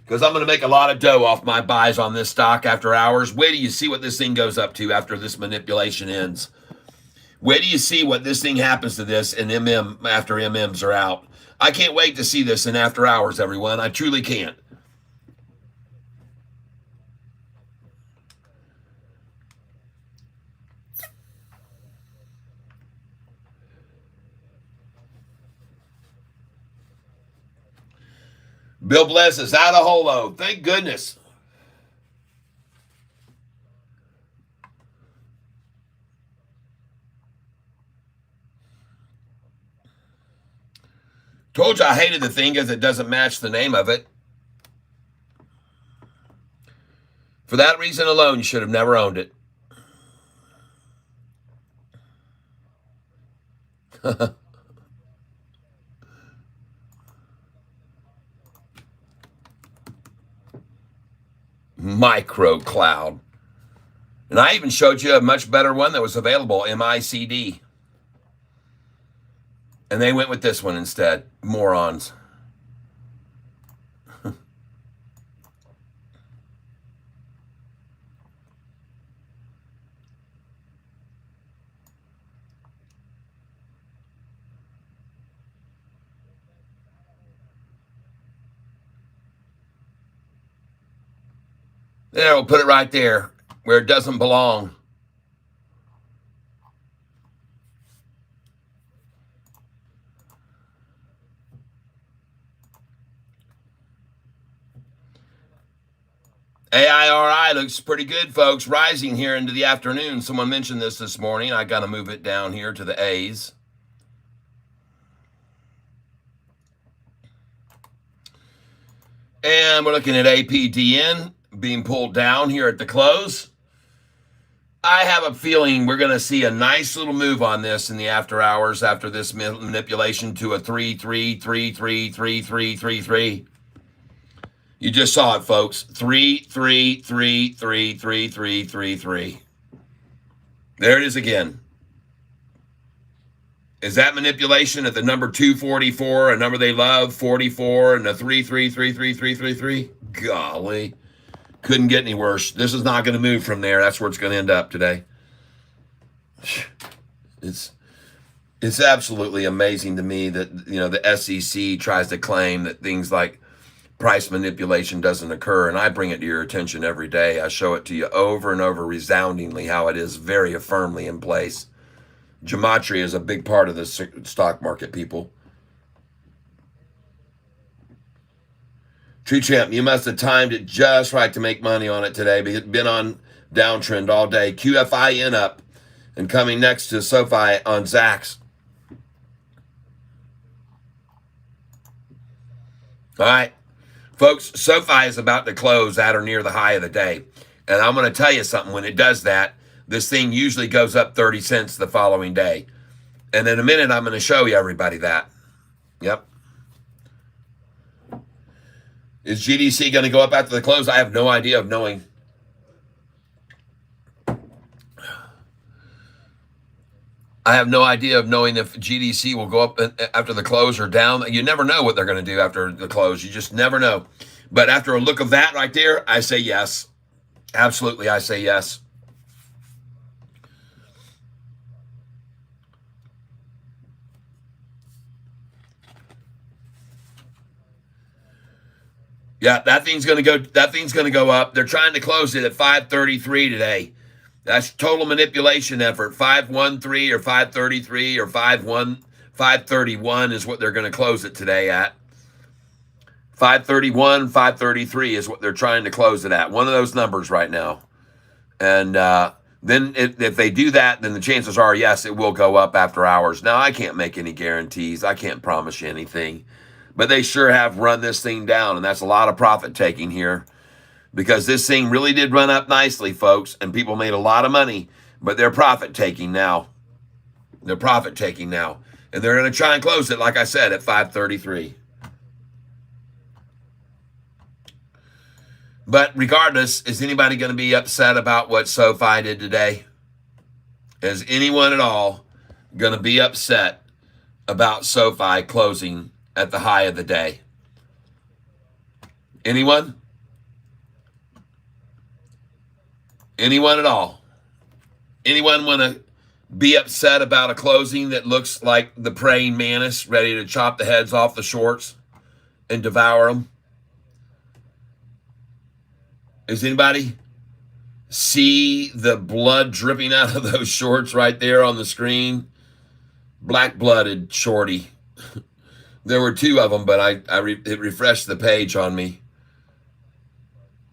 Because I'm going to make a lot of dough off my buys on this stock after hours. Wait till you see what this thing goes up to after this manipulation ends. Wait till you see what this thing happens to this in after MMs are out. I can't wait to see this in after hours, everyone. I truly can't. Bill Bless is out of holo. Thank goodness. Told you I hated the thing because it doesn't match the name of it. For that reason alone, you should have never owned it. Micro Cloud. And I even showed you a much better one that was available, MICD. And they went with this one instead. Morons. There, we'll put it right there where it doesn't belong. AIRI looks pretty good, folks. Rising here into the afternoon. Someone mentioned this morning. I got to move it down here to the A's. And we're looking at APDN being pulled down here at the close. I have a feeling we're going to see a nice little move on this in the after hours after this manipulation to a 3-3-3-3-3-3-3-3. You just saw it, folks. 3-3-3-3-3-3-3-3. There it is again. Is that manipulation at the number 244, a number they love, 44, and a 3-3-3-3-3-3-3? Golly. Couldn't get any worse. This is not going to move from there. That's where it's going to end up today. It's absolutely amazing to me that, the SEC tries to claim that things like price manipulation doesn't occur, and I bring it to your attention every day. I show it to you over and over resoundingly how it is very firmly in place. Gematria is a big part of the stock market, people. Tree Champ, you must have timed it just right to make money on it today. It's been on downtrend all day. QFIN up and coming next to Sofi on Zacks. All right, folks, Sofi is about to close at or near the high of the day. And I'm going to tell you something. When it does that, this thing usually goes up 30 cents the following day. And in a minute, I'm going to show you everybody that. Yep. Is GDC going to go up after the close? I have no idea of knowing. I have no idea of knowing if GDC will go up after the close or down. You never know what they're going to do after the close. You just never know. But after a look of that right there, I say yes. Absolutely, I say yes. Yeah, that thing's going to go up. They're trying to close it at 533 today. That's total manipulation effort. 513 or 533 or 531 is what they're going to close it today at. 531, 533 is what they're trying to close it at. One of those numbers right now. And then if they do that, then the chances are, yes, it will go up after hours. Now, I can't make any guarantees. I can't promise you anything. But they sure have run this thing down, and that's a lot of profit taking here because this thing really did run up nicely, folks, and people made a lot of money, but they're profit taking now. They're profit taking now, and they're going to try and close it, like I said, at 533. But regardless, is anybody going to be upset about what Sofi did today? Is anyone at all going to be upset about SoFi closing at the high of the day? Anyone? Anyone at all? Anyone want to be upset about a closing that looks like the praying mantis ready to chop the heads off the shorts and devour them? Is anybody see the blood dripping out of those shorts right there on the screen? Black-blooded shorty. There were two of them, but it refreshed the page on me.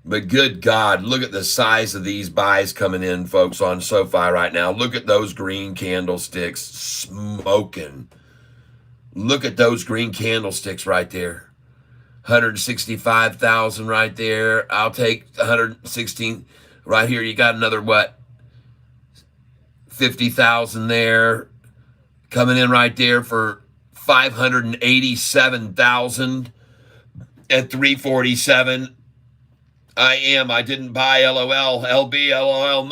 But good God, look at the size of these buys coming in, folks, on SoFi right now. Look at those green candlesticks smoking. Look at those green candlesticks right there. 165,000 right there. I'll take 116 right here. You got another, what, 50,000 there. Coming in right there for 587,000 at 347. I didn't buy LOL, LB, LOL.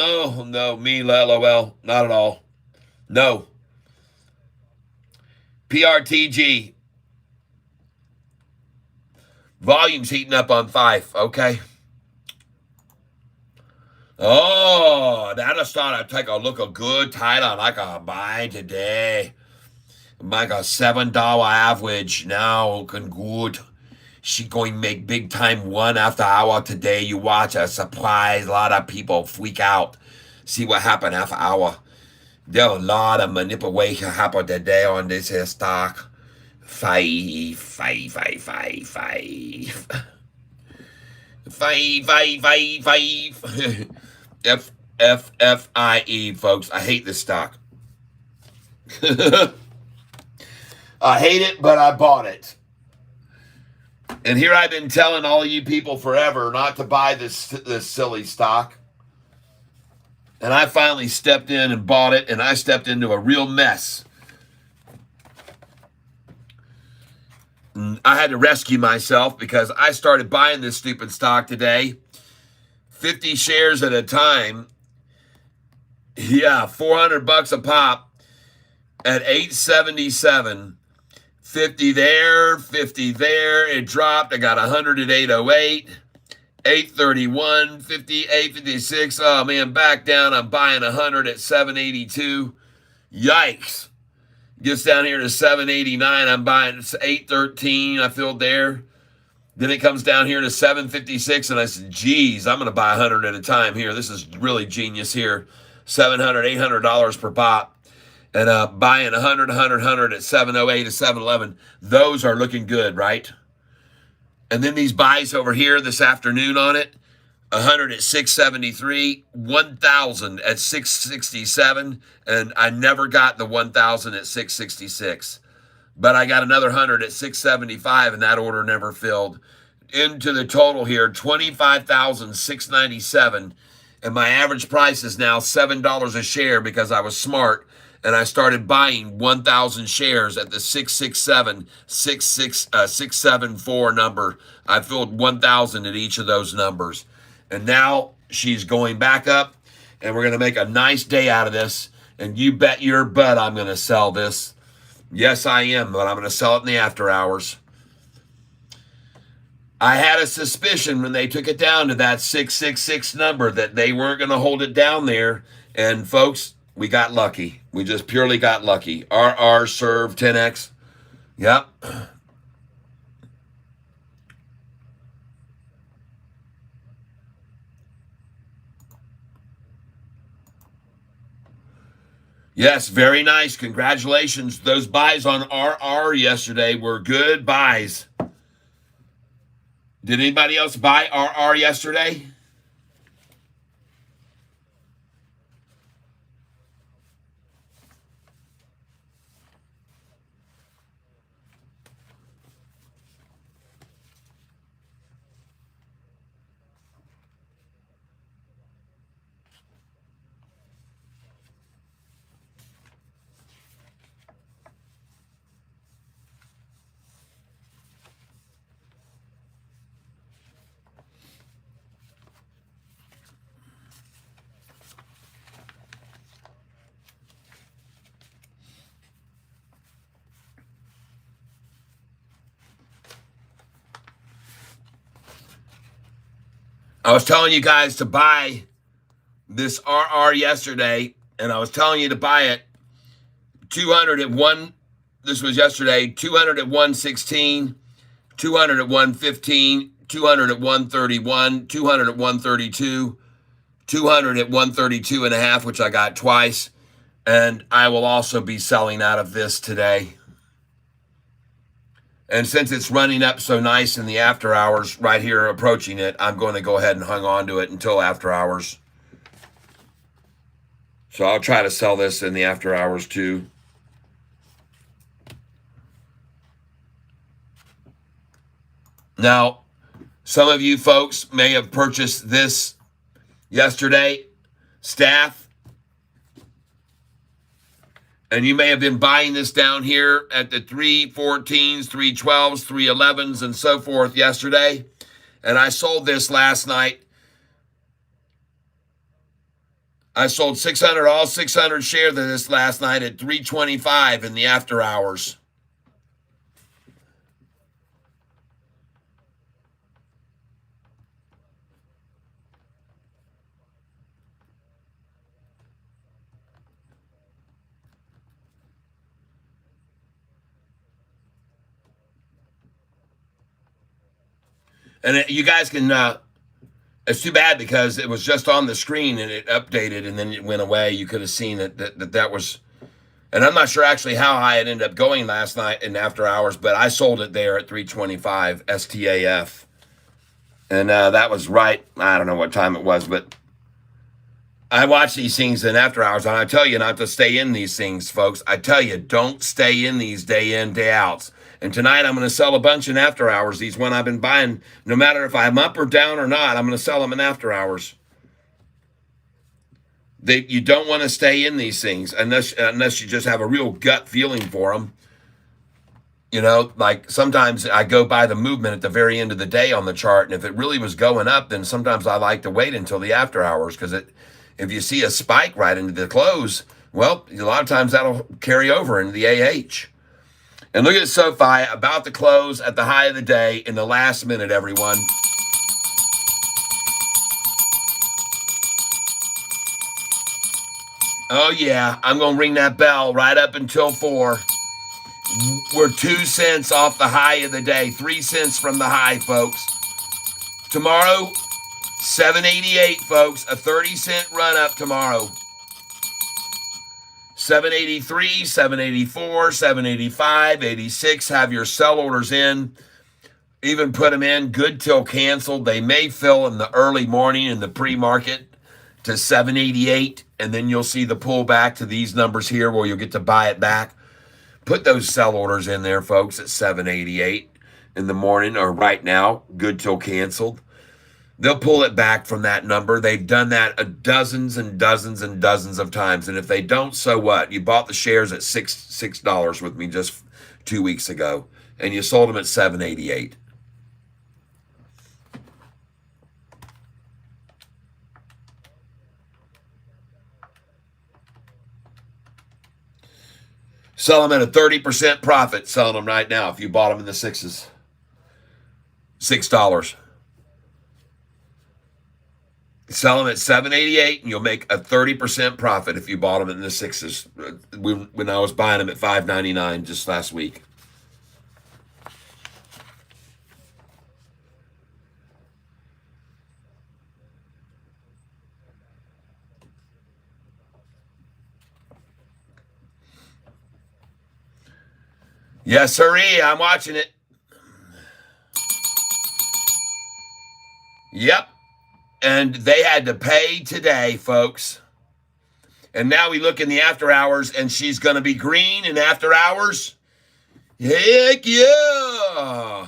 No, me, LOL. Not at all. No. PRTG. Volume's heating up on 5, okay? Oh, that'll start to take a look a good title like a buy today. Like a $7 average now looking good. She going to make big time 1 after hour today. You watch a surprise. A lot of people freak out. See what happened after hour. There are a lot of manipulation happen today on this here stock. 5. 5. FFFIE, folks. I hate this stock. I hate it, but I bought it. And here I've been telling all of you people forever not to buy this silly stock. And I finally stepped in and bought it, and I stepped into a real mess. And I had to rescue myself because I started buying this stupid stock today. 50 shares at a time. Yeah, $400 a pop at 877. 50 there, 50 there. It dropped. I got 100 at 808. 831, 50, 856. Oh, man, back down. I'm buying 100 at 782. Yikes. Gets down here to 789. I'm buying 813. I filled there. Then it comes down here to 756, and I said, geez, I'm going to buy 100 at a time here. This is really genius here. $700, $800 per pop. And buying 100 at 708 to 711. Those are looking good, right? And then these buys over here this afternoon on it. 100 at 673, 1,000 at 667, and I never got the 1,000 at 666. But I got another 100 at 675, and that order never filled. Into the total here, 25,697, and my average price is now $7 a share because I was smart, and I started buying 1,000 shares at the 674 number. I filled 1,000 at each of those numbers. And now she's going back up, and we're going to make a nice day out of this. And you bet your butt I'm going to sell this. Yes, I am, but I'm going to sell it in the after hours. I had a suspicion when they took it down to that 666 number that they weren't going to hold it down there. And folks, we got lucky. We just purely got lucky. RR serve 10X. Yep. Yes, very nice. Congratulations. Those buys on RR yesterday were good buys. Did anybody else buy RR yesterday? I was telling you guys to buy this RR yesterday, and I was telling you to buy it 200 at 1. This was yesterday. 200 at 116, 200 at 115, 200 at 131, 200 at 132, 200 at 132 and a half, which I got twice. And I will also be selling out of this today. And since it's running up so nice in the after hours right here approaching it, I'm going to go ahead and hang on to it until after hours. So I'll try to sell this in the after hours too. Now, some of you folks may have purchased this yesterday, staff. And you may have been buying this down here at the 314s, 312s, 311s, and so forth yesterday. And I sold this last night. I sold 600, all 600 shares of this last night at 325 in the after hours. And you guys can, it's too bad because it was just on the screen and it updated and then it went away. You could have seen that was, and I'm not sure actually how high it ended up going last night in after hours, but I sold it there at 325 STAF. And that was right, I don't know what time it was, but I watch these things in after hours, and I tell you not to stay in these things, folks. I tell you, don't stay in these day in, day outs. And tonight I'm going to sell a bunch in after hours. These one I've been buying, no matter if I'm up or down or not, I'm going to sell them in after hours. You don't want to stay in these things unless you just have a real gut feeling for them. You know, like sometimes I go by the movement at the very end of the day on the chart, and if it really was going up, then sometimes I like to wait until the after hours because if you see a spike right into the close, well, a lot of times that'll carry over into the AH. And look at Sofi, about to close at the high of the day in the last minute, everyone. Oh, yeah, I'm going to ring that bell right up until 4. We're 2 cents off the high of the day, 3 cents from the high, folks. Tomorrow, 788, folks, a 30-cent run-up tomorrow. 783, 784, 785, 86. Have your sell orders in. Even put them in. Good till canceled. They may fill in the early morning in the pre-market to 788, and then you'll see the pullback to these numbers here where you'll get to buy it back. Put those sell orders in there, folks, at 788 in the morning or right now. Good till canceled. They'll pull it back from that number. They've done that dozens and dozens and dozens of times. And if they don't, so what? You bought the shares at $6 with me just 2 weeks ago, and you sold them at $7.88. Sell them at a 30% profit, selling them right now if you bought them in the sixes. $6. Sell them at $7.88, and you'll make a 30% profit if you bought them in the sixes. When I was buying them at $5.99 just last week. Yes, sirree, I'm watching it. Yep. And they had to pay today, folks. And now we look in the after hours, and she's going to be green in after hours. Heck yeah.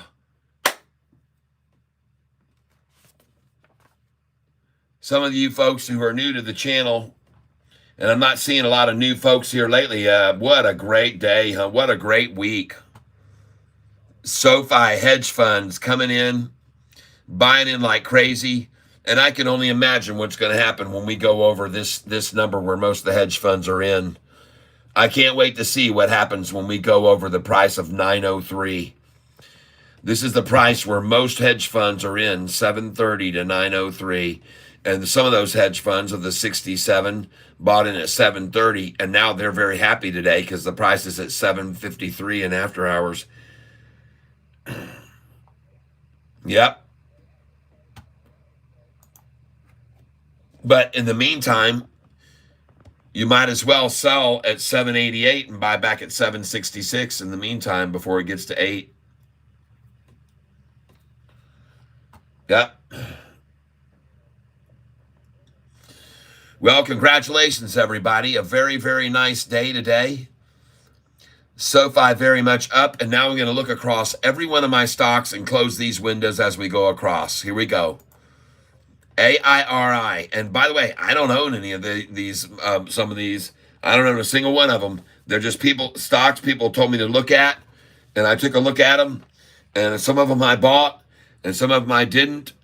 Some of you folks who are new to the channel, and I'm not seeing a lot of new folks here lately. What a great day, huh? What a great week. SoFi hedge funds coming in, buying in like crazy. And I can only imagine what's going to happen when we go over this number where most of the hedge funds are in. I can't wait to see what happens when we go over the price of 903. This is the price where most hedge funds are in, 730 to 903. And some of those hedge funds of the 67 bought in at 730, and now they're very happy today because the price is at 753 in after hours. Yep. But in the meantime, you might as well sell at 788 and buy back at 766 in the meantime before it gets to 8. Yep. Well, congratulations, everybody. A very, very nice day today. Sofi very much up, and now I'm going to look across every one of my stocks and close these windows as we go across. Here we go. AIRI. And by the way, I don't own any of these, some of these. I don't own a single one of them. They're just stocks people told me to look at, and I took a look at them, and some of them I bought, and some of them I didn't.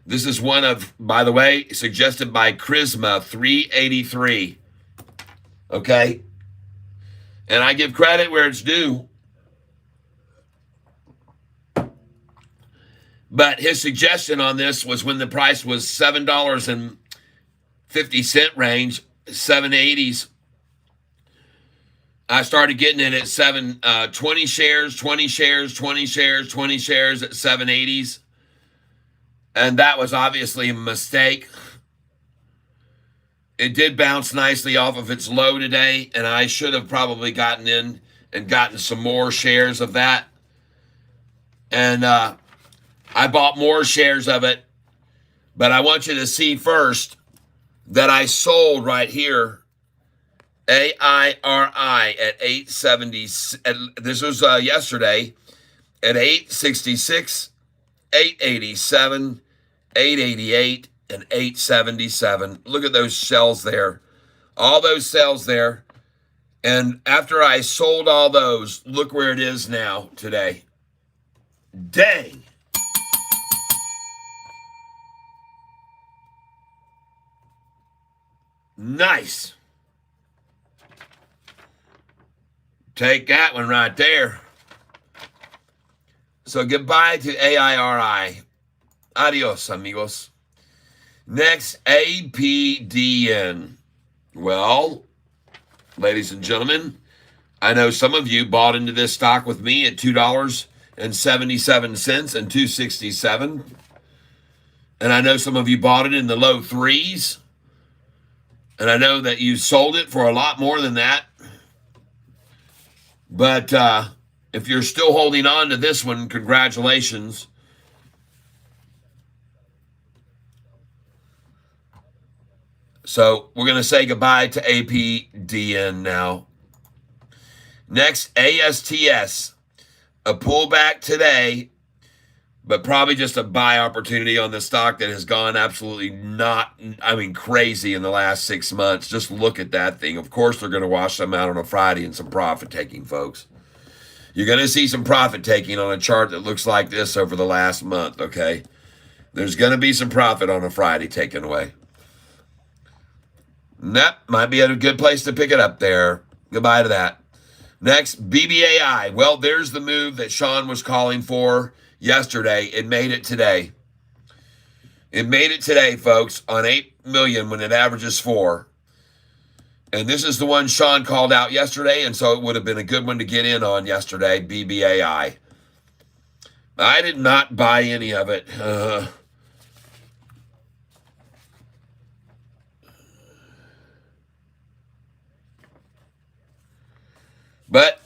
This is one of, by the way, suggested by Charisma, 383. Okay? And I give credit where it's due. But his suggestion on this was when the price was $7.50 range, 780s. I started getting it at 20 shares, 20 shares, 20 shares, 20 shares at 780s. And that was obviously a mistake. It did bounce nicely off of its low today, and I should have probably gotten in and gotten some more shares of that. And I bought more shares of it, but I want you to see first that I sold right here AIRI at 870. This was yesterday at 866, 887, 888, and 877. Look at those shells there. All those sales there. And after I sold all those, look where it is now today. Dang. Nice. Take that one right there. So goodbye to AIRI. Adios, amigos. Next, APDN. Well, ladies and gentlemen, I know some of you bought into this stock with me at $2.77 and $2.67. And I know some of you bought it in the low threes. And I know that you sold it for a lot more than that. But if you're still holding on to this one, congratulations. So we're going to say goodbye to APDN now. Next, ASTS. A pullback today, but probably just a buy opportunity on the stock that has gone absolutely crazy in the last 6 months. Just look at that thing. Of course, they're going to wash them out on a Friday and some profit taking, folks. You're going to see some profit taking on a chart that looks like this over the last month, okay? There's going to be some profit on a Friday taken away. That might be a good place to pick it up there. Goodbye to that. Next, BBAI. Well, there's the move that Sean was calling for yesterday. It made it today. It made it today, folks, on 8 million when it averages 4. And this is the one Sean called out yesterday, and so it would have been a good one to get in on yesterday, BBAI. I did not buy any of it. But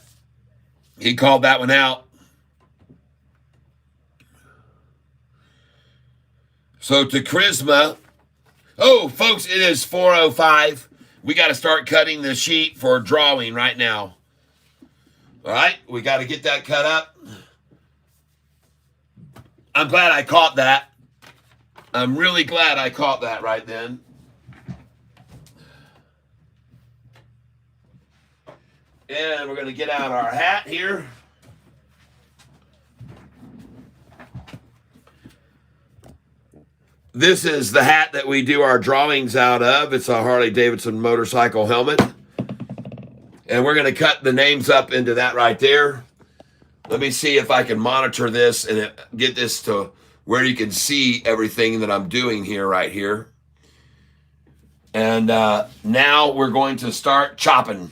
he called that one out. So to Charisma, oh, folks, it is 4:05. We got to start cutting the sheet for drawing right now. All right, we got to get that cut up. I'm glad I caught that. I'm really glad I caught that right then. And we're going to get out our hat here. This is the hat that we do our drawings out of. It's a Harley-Davidson motorcycle helmet. And we're going to cut the names up into that right there. Let me see if I can monitor this and get this to where you can see everything that I'm doing here, right here. And now we're going to start chopping.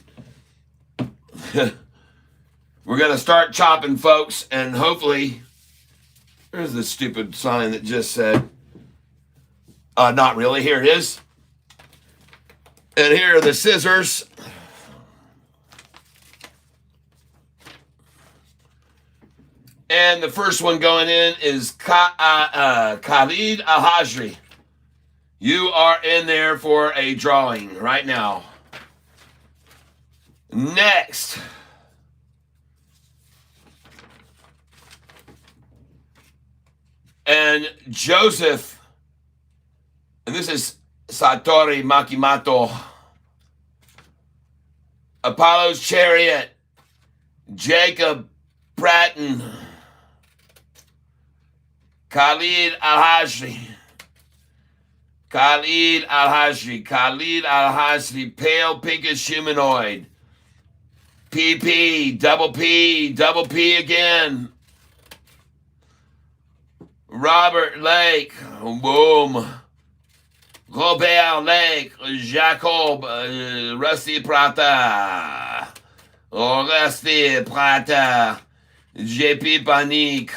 We're going to start chopping, folks, and hopefully, there's this stupid sign that just said, not really, here it is. And here are the scissors. And the first one going in is Khalid Al-Hajri. You are in there for a drawing right now. Next. And Joseph, and this is Satori Makimoto. Apollo's Chariot. Jacob Pratton. Khalid Al-Hajri. Khalid Al-Hajri. Khalid Al-Hajri. Pale pinkish humanoid. PP. Double P again. Robert Lake. Boom. Robert Lake. Jacob. Rusty Prata. Rusty Prata. JP Panique.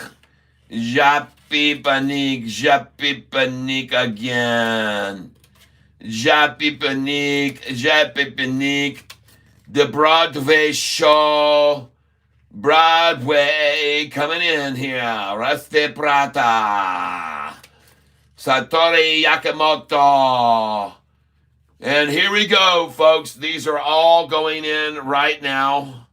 Jappy Panique again. Jappy Panique. The Broadway show. Broadway coming in here. Rusty Prata. Satori Yakamoto. And here we go, folks. These are all going in right now.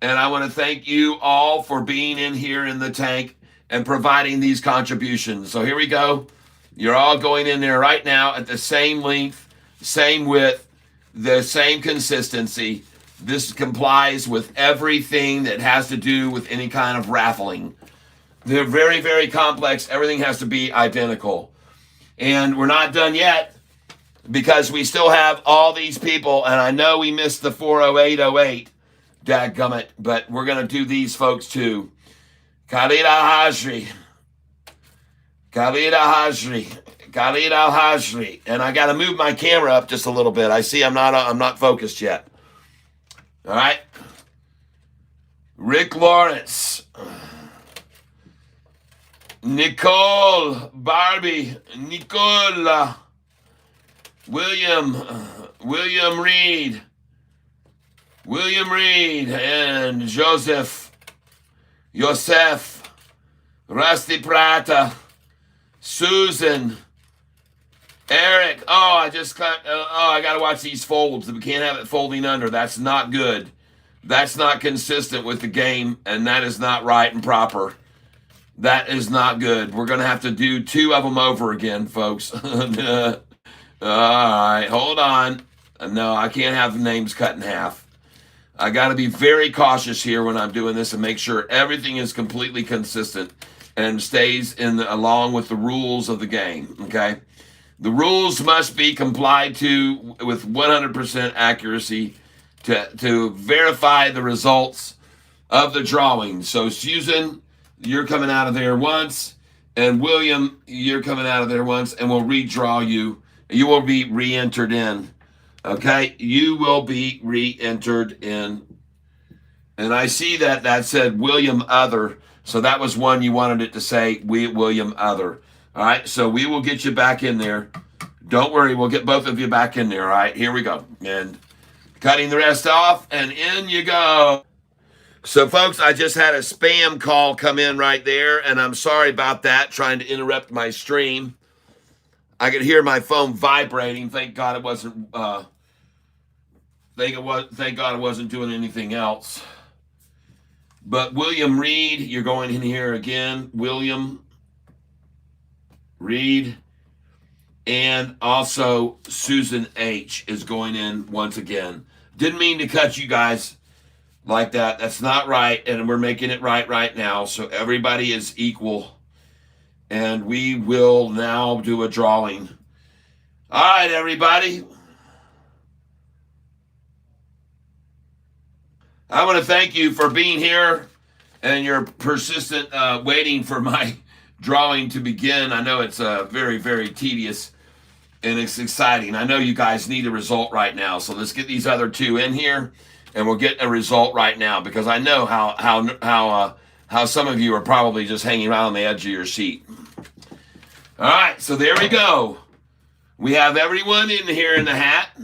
And I want to thank you all for being in here in the tank and providing these contributions. So here we go. You're all going in there right now at the same length, same width, the same consistency. This complies with everything that has to do with any kind of raffling. They're very, very complex. Everything has to be identical. And we're not done yet because we still have all these people. And I know we missed the 40808, dadgummit, but we're going to do these folks too. Khalid Al-Hajri. Khalid Al-Hajri. Khalid Al-Hajri. And I got to move my camera up just a little bit. I see I'm not focused yet. All right. Rick Lawrence. Nicole Barbie. Nicola. William Reed. William Reed and Joseph. Rusty Prata. Susan. Eric, I got to watch these folds. We can't have it folding under. That's not good. That's not consistent with the game, and that is not right and proper. That is not good. We're going to have to do 2 of them over again, folks. All right, hold on. No, I can't have the names cut in half. I got to be very cautious here when I'm doing this and make sure everything is completely consistent and stays along with the rules of the game, okay? The rules must be complied to with 100% accuracy to verify the results of the drawing. So Susan, you're coming out of there once, and William, you're coming out of there once, and we'll redraw you. You will be re-entered in. Okay? You will be re-entered in. And I see that said William Other. So that was one you wanted it to say, William Other. All right, so we will get you back in there. Don't worry, we'll get both of you back in there, all right? Here we go. And cutting the rest off, and in you go. So, folks, I just had a spam call come in right there, and I'm sorry about that, trying to interrupt my stream. I could hear my phone vibrating. Thank God it wasn't. Thank God it wasn't doing anything else. But William Reed, you're going in here again. William Reed. And also Susan H. is going in once again. Didn't mean to cut you guys like that. That's not right. And we're making it right now. So everybody is equal. And we will now do a drawing. All right, everybody. I want to thank you for being here and you're persistent waiting for my drawing to begin. I know it's very, very tedious and it's exciting. I know you guys need a result right now, so let's get these other two in here, and we'll get a result right now because I know how some of you are probably just hanging around on the edge of your seat. All right, so there we go. We have everyone in here in the hat,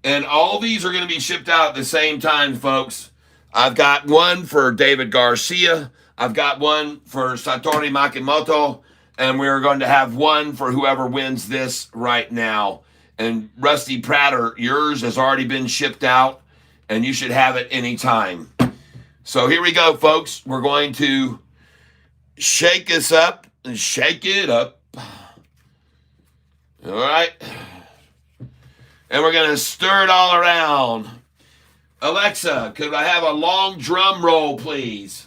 and all these are going to be shipped out at the same time, folks. I've got one for David Garcia. I've got one for Satoru Makimoto. And we're going to have one for whoever wins this right now. And Rusty Prater, yours has already been shipped out. And you should have it anytime. So here we go, folks. We're going to shake this up and shake it up. All right. And we're going to stir it all around. Alexa, could I have a long drum roll, please?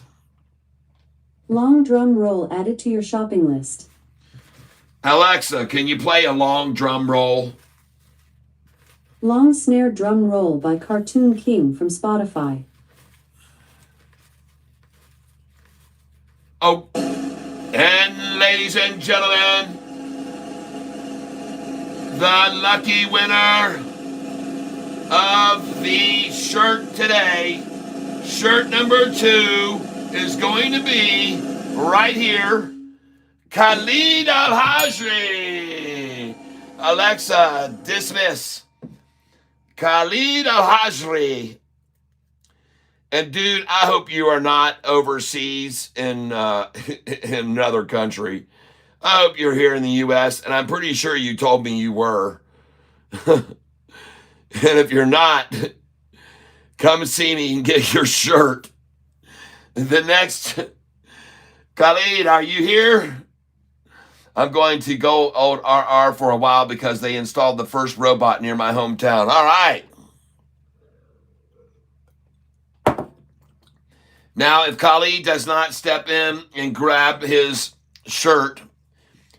Long drum roll added to your shopping list. Alexa, can you play a long drum roll? Long snare drum roll by Cartoon King from Spotify. Oh, and ladies and gentlemen, the lucky winner of the shirt today, shirt number 2, is going to be right here, Khalid Al-Hajri. Alexa, dismiss. Khalid Al-Hajri. And dude, I hope you are not overseas in another country. I hope you're here in the U.S., and I'm pretty sure you told me you were. And if you're not, come see me and get your shirt. The next, Khalid, are you here? I'm going to go old RR for a while because they installed the first robot near my hometown. All right. Now, if Khalid does not step in and grab his shirt,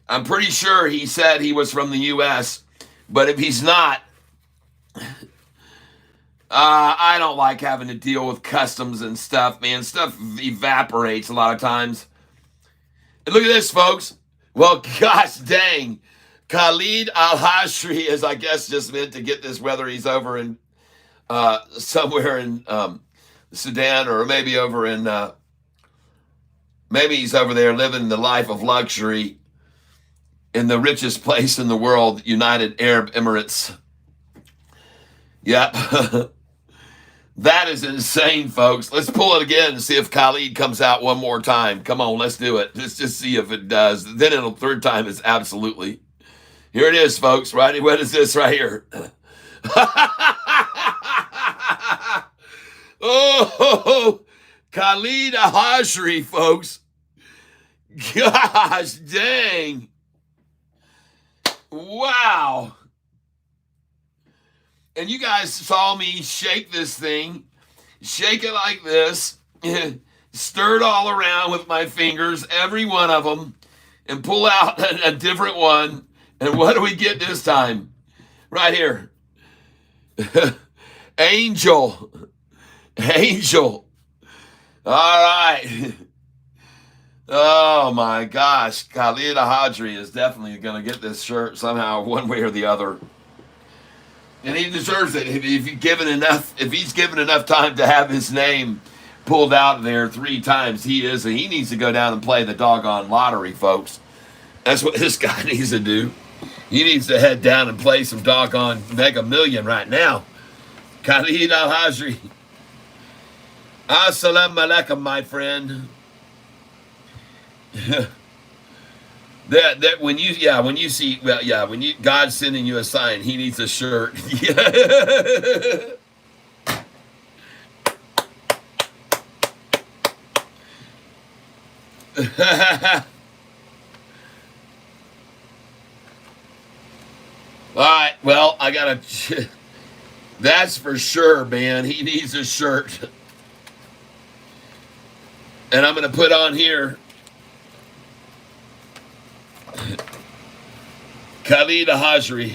I'm pretty sure he said he was from the U.S., but if he's not, I don't like having to deal with customs and stuff, man. Stuff evaporates a lot of times. And look at this, folks. Well, gosh dang. Khalid Al-Hashri is, I guess, just meant to get this, whether he's over in somewhere in Sudan or maybe over in, maybe he's over there living the life of luxury in the richest place in the world, United Arab Emirates. Yep. That is insane, folks. Let's pull it again and see if Khalid comes out one more time. Come on, let's do it. Let's just see if it does. Then it'll third time is absolutely. Here it is, folks. Right? What is this right here? Oh, Khalid Al-Hashri, folks. Gosh dang. Wow. And you guys saw me shake this thing, shake it like this, stir it all around with my fingers, every one of them, and pull out a different one. And what do we get this time? Right here. Angel. Angel. All right. Oh my gosh. Khalid Al-Hajri is definitely going to get this shirt somehow, one way or the other. And he deserves it. If he's given enough time to have his name pulled out there 3 times, he needs to go down and play the doggone lottery, folks. That's what this guy needs to do. He needs to head down and play some doggone Mega Million right now. Khalid Al-Hajri. Assalamu alaikum, my friend. When God's sending you a sign, he needs a shirt. All right, well, I gotta. That's for sure, man. He needs a shirt, and I'm gonna put on here. Khalid Al-Hajri,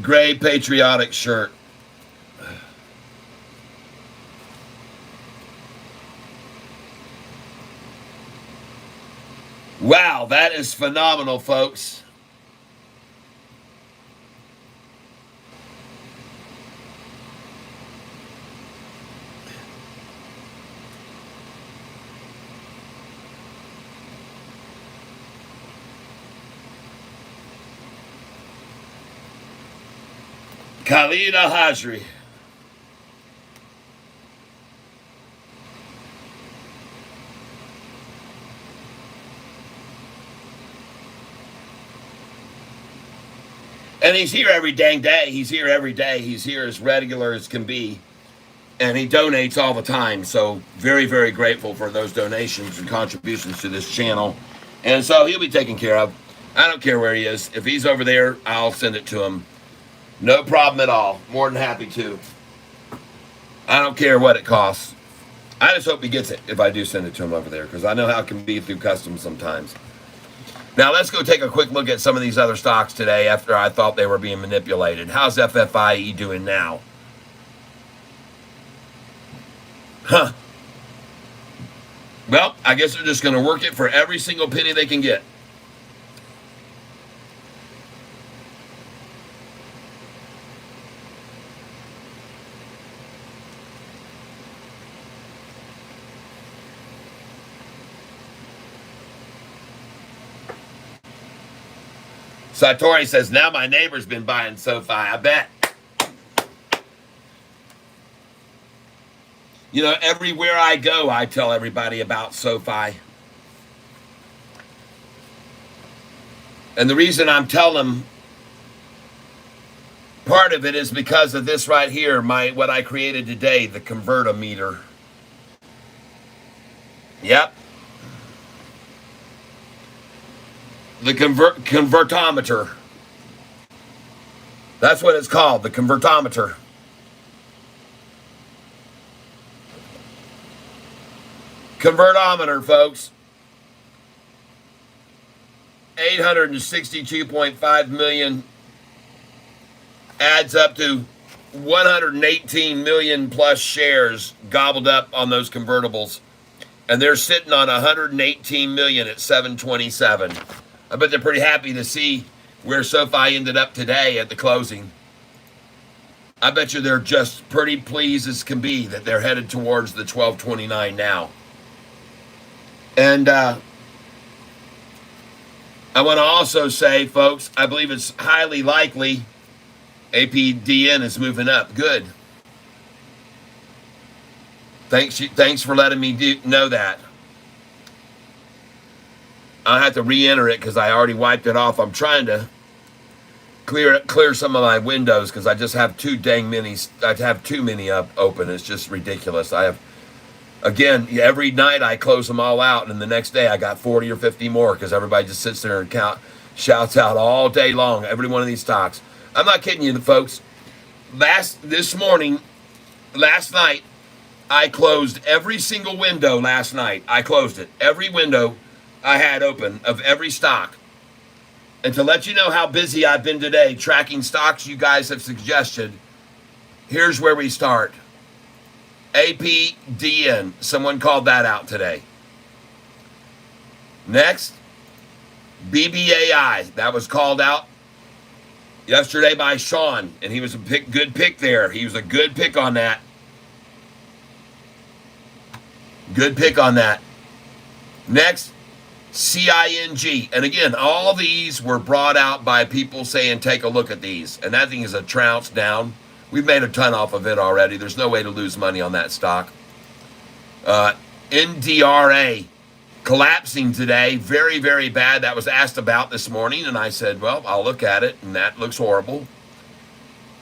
gray patriotic shirt. Wow, that is phenomenal, folks. Khalid Al-Hajri. And he's here every dang day. He's here every day. He's here as regular as can be. And he donates all the time. So very, very grateful for those donations and contributions to this channel. And so he'll be taken care of. I don't care where he is. If he's over there, I'll send it to him. No problem at all. More than happy to. I don't care what it costs. I just hope he gets it if I do send it to him over there, because I know how it can be through customs sometimes. Now let's go take a quick look at some of these other stocks today after I thought they were being manipulated. How's FFIE doing now? Huh. Well, I guess they're just going to work it for every single penny they can get. Satori says, now my neighbor's been buying Sofi. I bet. You know, everywhere I go, I tell everybody about Sofi. And the reason I'm telling them, part of it is because of this right here, what I created today, the convertometer. Yep. The convertometer. That's what it's called, the convertometer. Convertometer, folks. 862.5 million adds up to 118 million plus shares gobbled up on those convertibles. And they're sitting on 118 million at 727. I bet they're pretty happy to see where Sofi ended up today at the closing. I bet you they're just pretty pleased as can be that they're headed towards the 1229 now. And I want to also say, folks, I believe it's highly likely APDN is moving up. Good. Thanks for letting me know that. I'll have to re-enter it because I already wiped it off. I'm trying to clear some of my windows because I just have too many up open. It's just ridiculous. Again, every night I close them all out, and the next day I got 40 or 50 more because everybody just sits there and shouts out all day long, every one of these stocks. I'm not kidding you, folks. Last night, I closed every single window last night. I closed it. Every window I had open of every stock. And to let you know how busy I've been today tracking stocks you guys have suggested, here's where we start. APDN. Someone called that out today. Next, BBAI. That was called out yesterday by Sean, and he was a good pick there. He was a good pick on that. Good pick on that. Next, CING. And again, all these were brought out by people saying, take a look at these. And that thing is a trounce down. We've made a ton off of it already. There's no way to lose money on that stock. NDRA collapsing today. Very, very bad. That was asked about this morning, and I said, well, I'll look at it, and that looks horrible.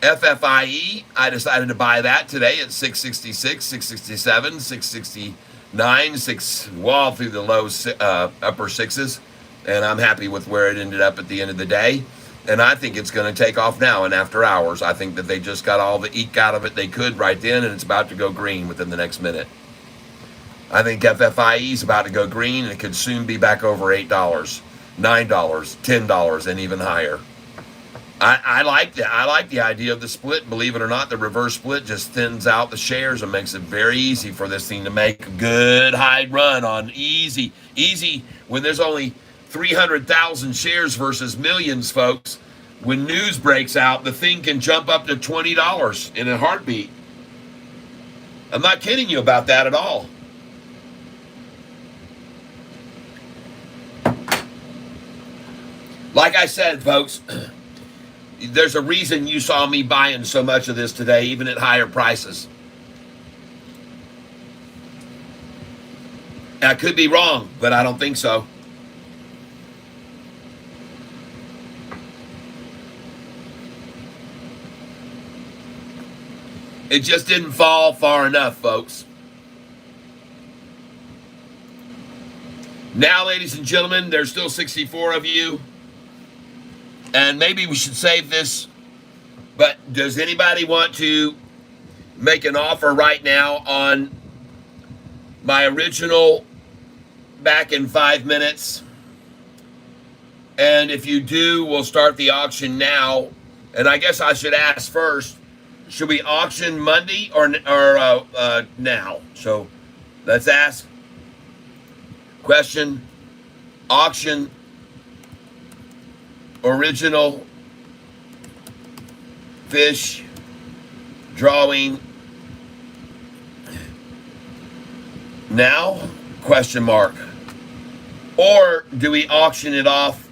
FFIE, I decided to buy that today at 666, 667, 669, well through the low upper sixes, and I'm happy with where it ended up at the end of the day. And I think it's going to take off now and after hours. I think that they just got all the eke out of it they could right then, and it's about to go green within the next minute. I think FFIE is about to go green, and it could soon be back over $8, $9, $10, and even higher. I like the idea of the split. Believe it or not, the reverse split just thins out the shares and makes it very easy for this thing to make a good high run on easy when there's only 300,000 shares versus millions, folks. When news breaks out, the thing can jump up to $20 in a heartbeat. I'm not kidding you about that at all. Like I said, folks, there's a reason you saw me buying so much of this today, even at higher prices. I could be wrong, but I don't think so. It just didn't fall far enough, folks. Now, ladies and gentlemen, there's still 64 of you. And maybe we should save this. But does anybody want to make an offer right now on my original back in 5 minutes? And if you do, we'll start the auction now. And I guess I should ask first, should we auction Monday or now? So let's ask. Question, auction, original fish drawing now? Question mark. Or do we auction it off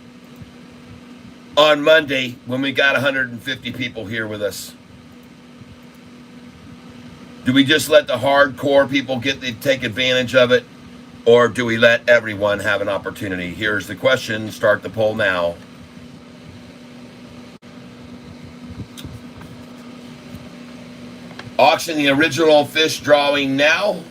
on Monday when we got 150 people here with us? Do we just let the hardcore people take advantage of it? Or do we let everyone have an opportunity? Here's the question. Start the poll now. Auction the original fish drawing now.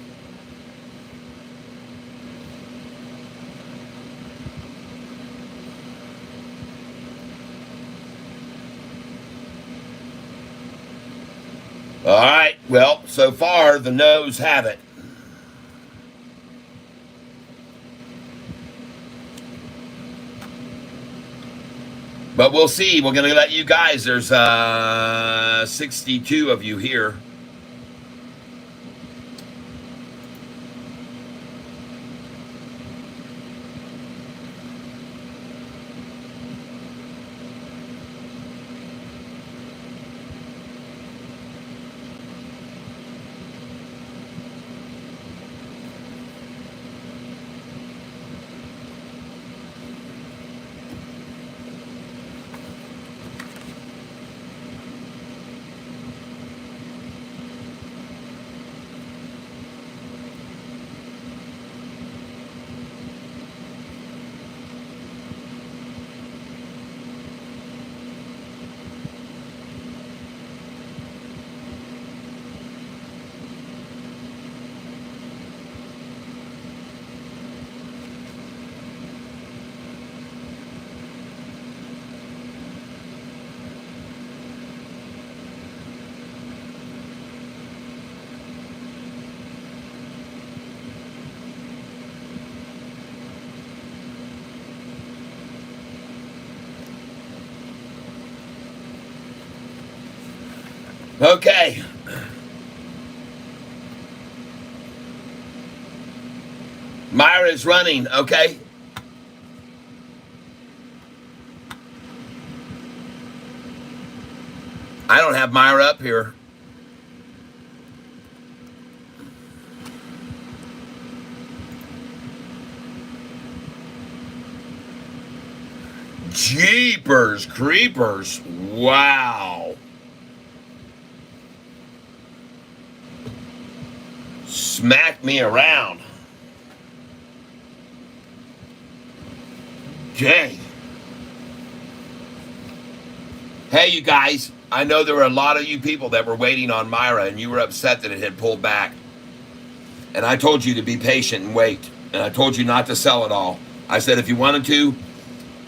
All right. Well, so far the no's have it. But we'll see. We're going to let you guys. There's 62 of you here. Okay. Myra is running, okay? I don't have Myra up here. Jeepers creepers. Wow. Smack me around. Dang. Hey, you guys. I know there were a lot of you people that were waiting on Myra, and you were upset that it had pulled back. And I told you to be patient and wait. And I told you not to sell it all. I said if you wanted to,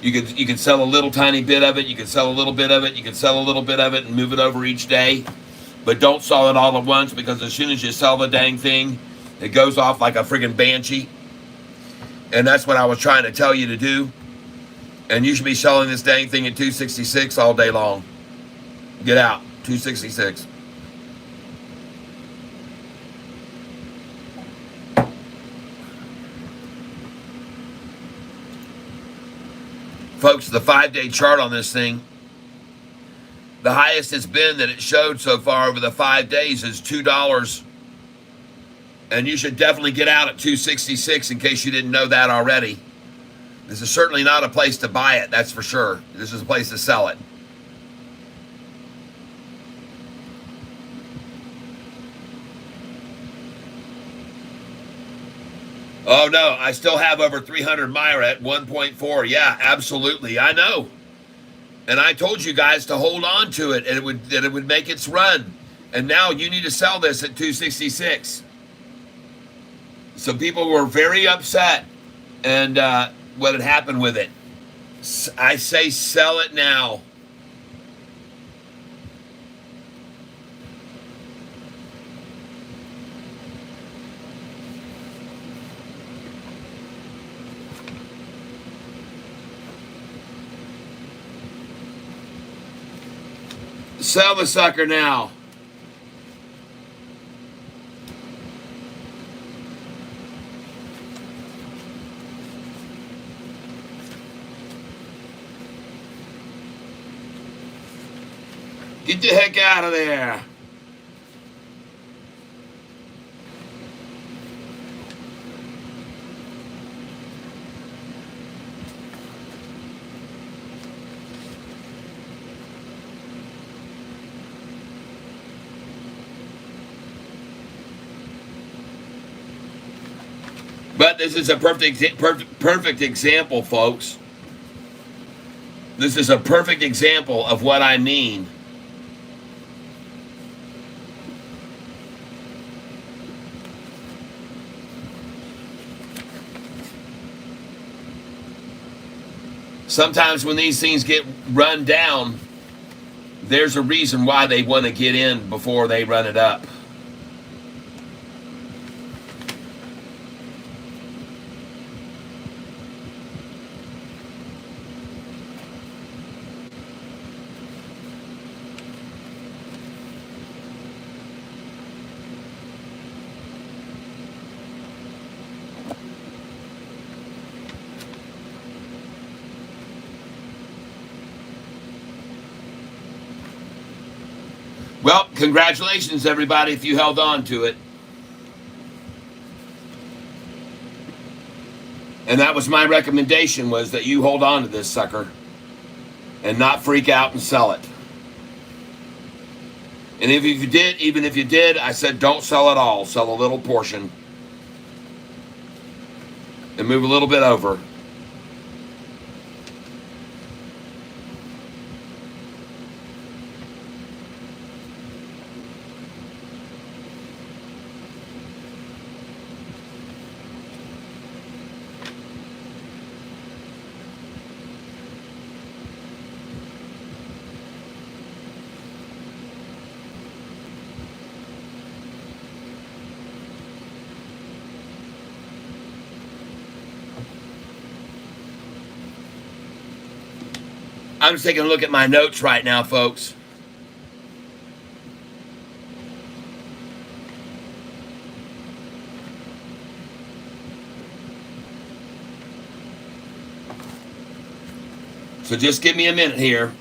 you could sell a little tiny bit of it. You could sell a little bit of it. You could sell a little bit of it and move it over each day. But don't sell it all at once, because as soon as you sell the dang thing, it goes off like a friggin' banshee. And that's what I was trying to tell you to do. And you should be selling this dang thing at $266 all day long. Get out. $266. Folks, the 5-day chart on this thing, the highest it's been that it showed so far over the 5 days is $2. And you should definitely get out at 266 in case you didn't know that already. This is certainly not a place to buy it, that's for sure. This is a place to sell it. Oh no, I still have over 300 Myra at 1.4. Yeah, absolutely. I know. And I told you guys to hold on to it and it would make its run. And now you need to sell this at 266. Some people were very upset and what had happened with it. I say sell it now. Sell the sucker now. Get the heck out of there. But this is a perfect example, folks. This is a perfect example of what I mean. Sometimes when these things get run down, there's a reason why they want to get in before they run it up. Well, congratulations, everybody, if you held on to it. And that was my recommendation, was that you hold on to this sucker and not freak out and sell it. And if you did, even if you did, I said don't sell it all. Sell a little portion and move a little bit over. I'm just taking a look at my notes right now, folks. So just give me a minute here.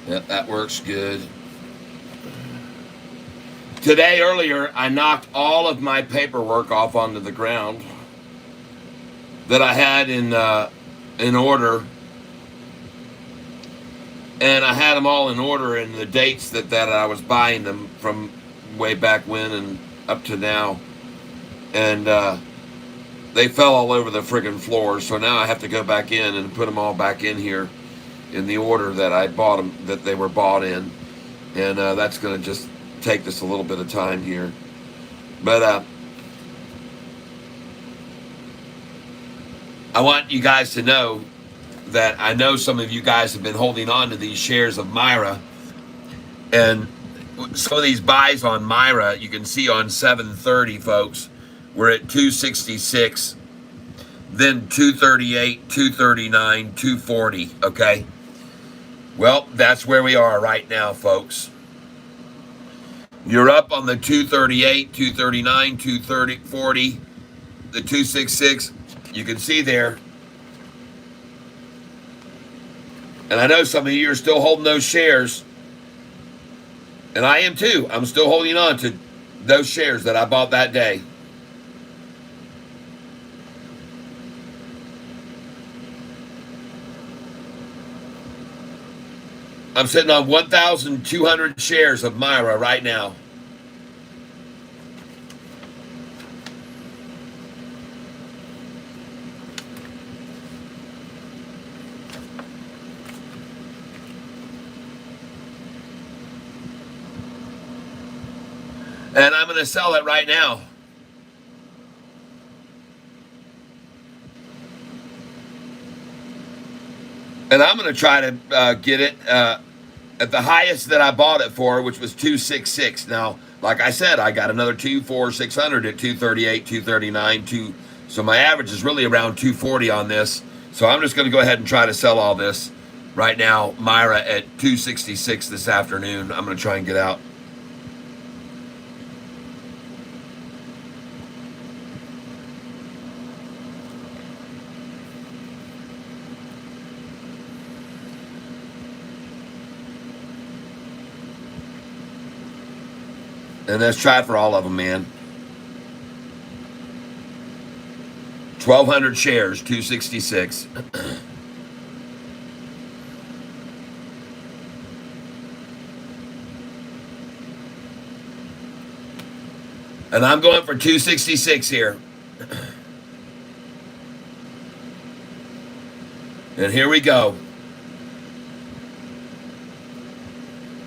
Yep, that works good. Today, earlier, I knocked all of my paperwork off onto the ground that I had in order, and I had them all in order in the dates that I was buying them from way back when and up to now, and they fell all over the friggin' floor. So now I have to go back in and put them all back in here in the order that I bought them, that they were bought in, and that's going to just take this a little bit of time here, but I want you guys to know that I know some of you guys have been holding on to these shares of Myra, and some of these buys on Myra, you can see on 730, folks, we're at 266, then 238, 239, 240, okay? Well, that's where we are right now, folks. You're up on the 238, 239, 230, 40, the 266. You can see there. And I know some of you are still holding those shares. And I am too. I'm still holding on to those shares that I bought that day. I'm sitting on 1,200 shares of Myra right now. And I'm going to sell it right now. And I'm going to try to get it at the highest that I bought it for, which was 266. Now, like I said, I got another 600 at 238, 239, so my average is really around 240 on this. So I'm just going to go ahead and try to sell all this right now. Myra at 266 this afternoon. I'm going to try and get out. And let's try for all of them, man. 1,200 shares, 266. And I'm going for 266 here. And here we go.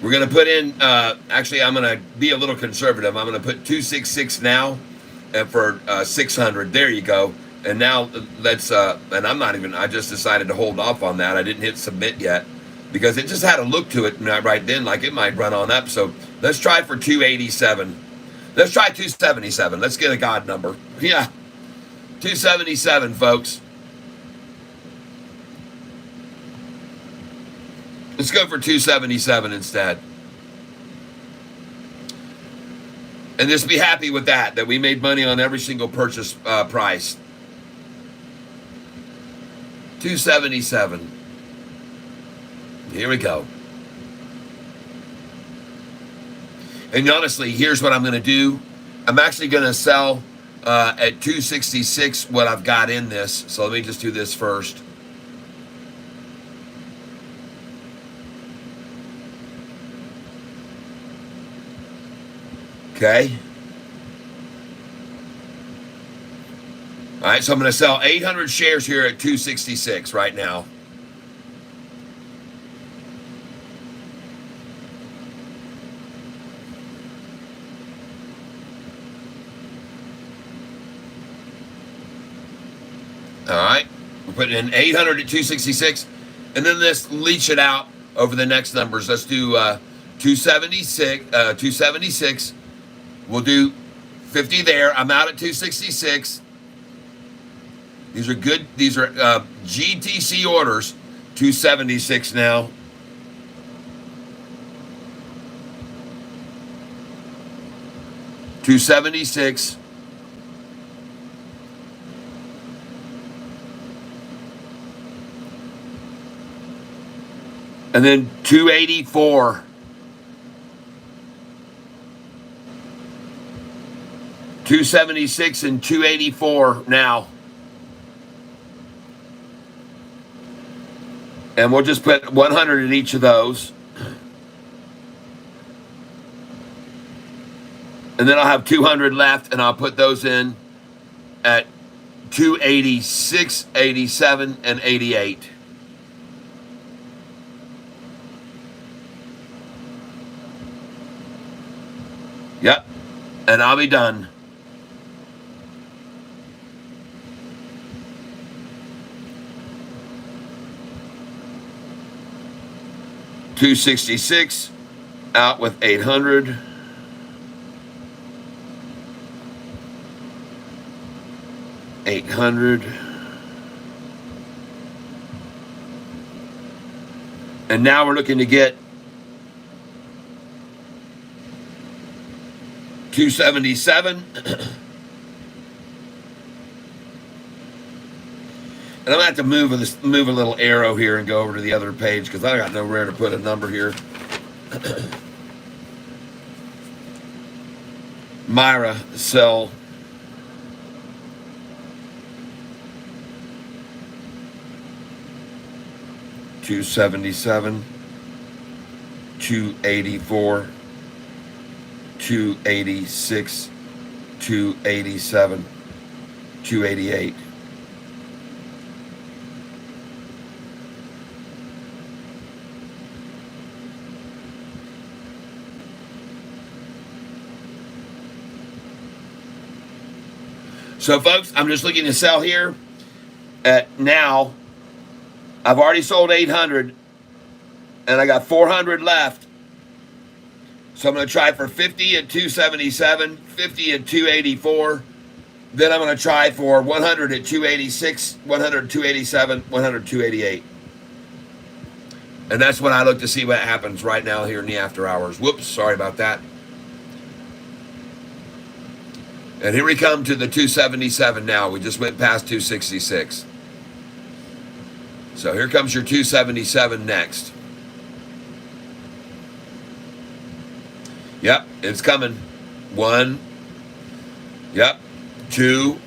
We're going to put in, actually, I'm going to be a little conservative. I'm going to put 266 now and for 600. There you go. And now let's, and I'm not even, I just decided to hold off on that. I didn't hit submit yet because it just had a look to it right then, like it might run on up. So let's try for 287. Let's try 277. Let's get a God number. Yeah, 277, folks. Let's go for 277 instead. And just be happy with that we made money on every single purchase price. 277. Here we go. And honestly, here's what I'm going to do. I'm actually going to sell at 266 what I've got in this. So let me just do this first. Okay. All right, so I'm going to sell 800 shares here at 266 right now. All right, we're putting in 800 at 266, and then let's leach it out over the next numbers. Let's do 276. 276. We'll do 50 there. I'm out at 266. These are good. These are GTC orders. 276 now. $276. And then 284. 276 and 284 now. And we'll just put 100 in each of those. And then I'll have 200 left, and I'll put those in at 286, 87, and 88. Yep. And I'll be done. $266 out with 800. $800. And now we're looking to get 277. And I'm going to have to move a little arrow here and go over to the other page because I got nowhere to put a number here. Myra, sell. $277, $284, $286, $287, $288. So, folks, I'm just looking to sell here at now. I've already sold 800, and I got 400 left. So I'm going to try for 50 at 277, 50 at 284. Then I'm going to try for 100 at 286, 100 287, 100 288. And that's when I look to see what happens right now here in the after hours. Whoops, sorry about that. And here we come to the 277 now. We just went past 266. So here comes your 277 next. Yep, it's coming. 1. Yep, 2.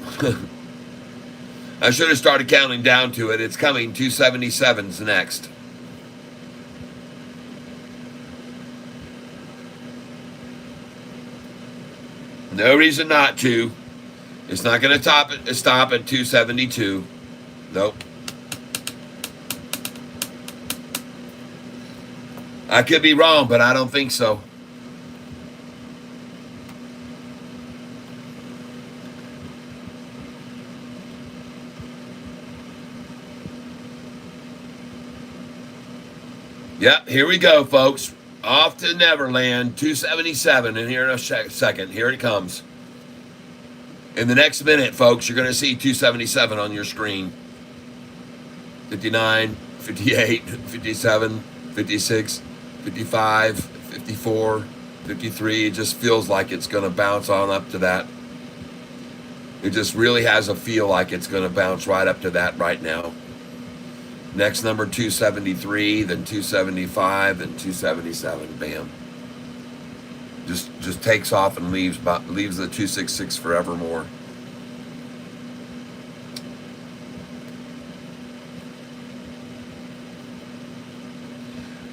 I should have started counting down to it. It's coming. 277's next. No reason not to. It's not going to stop at 272. Nope. I could be wrong, but I don't think so. Yep, here we go, folks. Off to Neverland, 277, and here in a second, here it comes. In the next minute, folks, you're going to see 277 on your screen. 59, 58, 57, 56, 55, 54, 53. It just feels like it's going to bounce on up to that. It just really has a feel like it's going to bounce right up to that right now. Next number 273, then 275, then 277. Bam. Just takes off and leaves the 266 forevermore.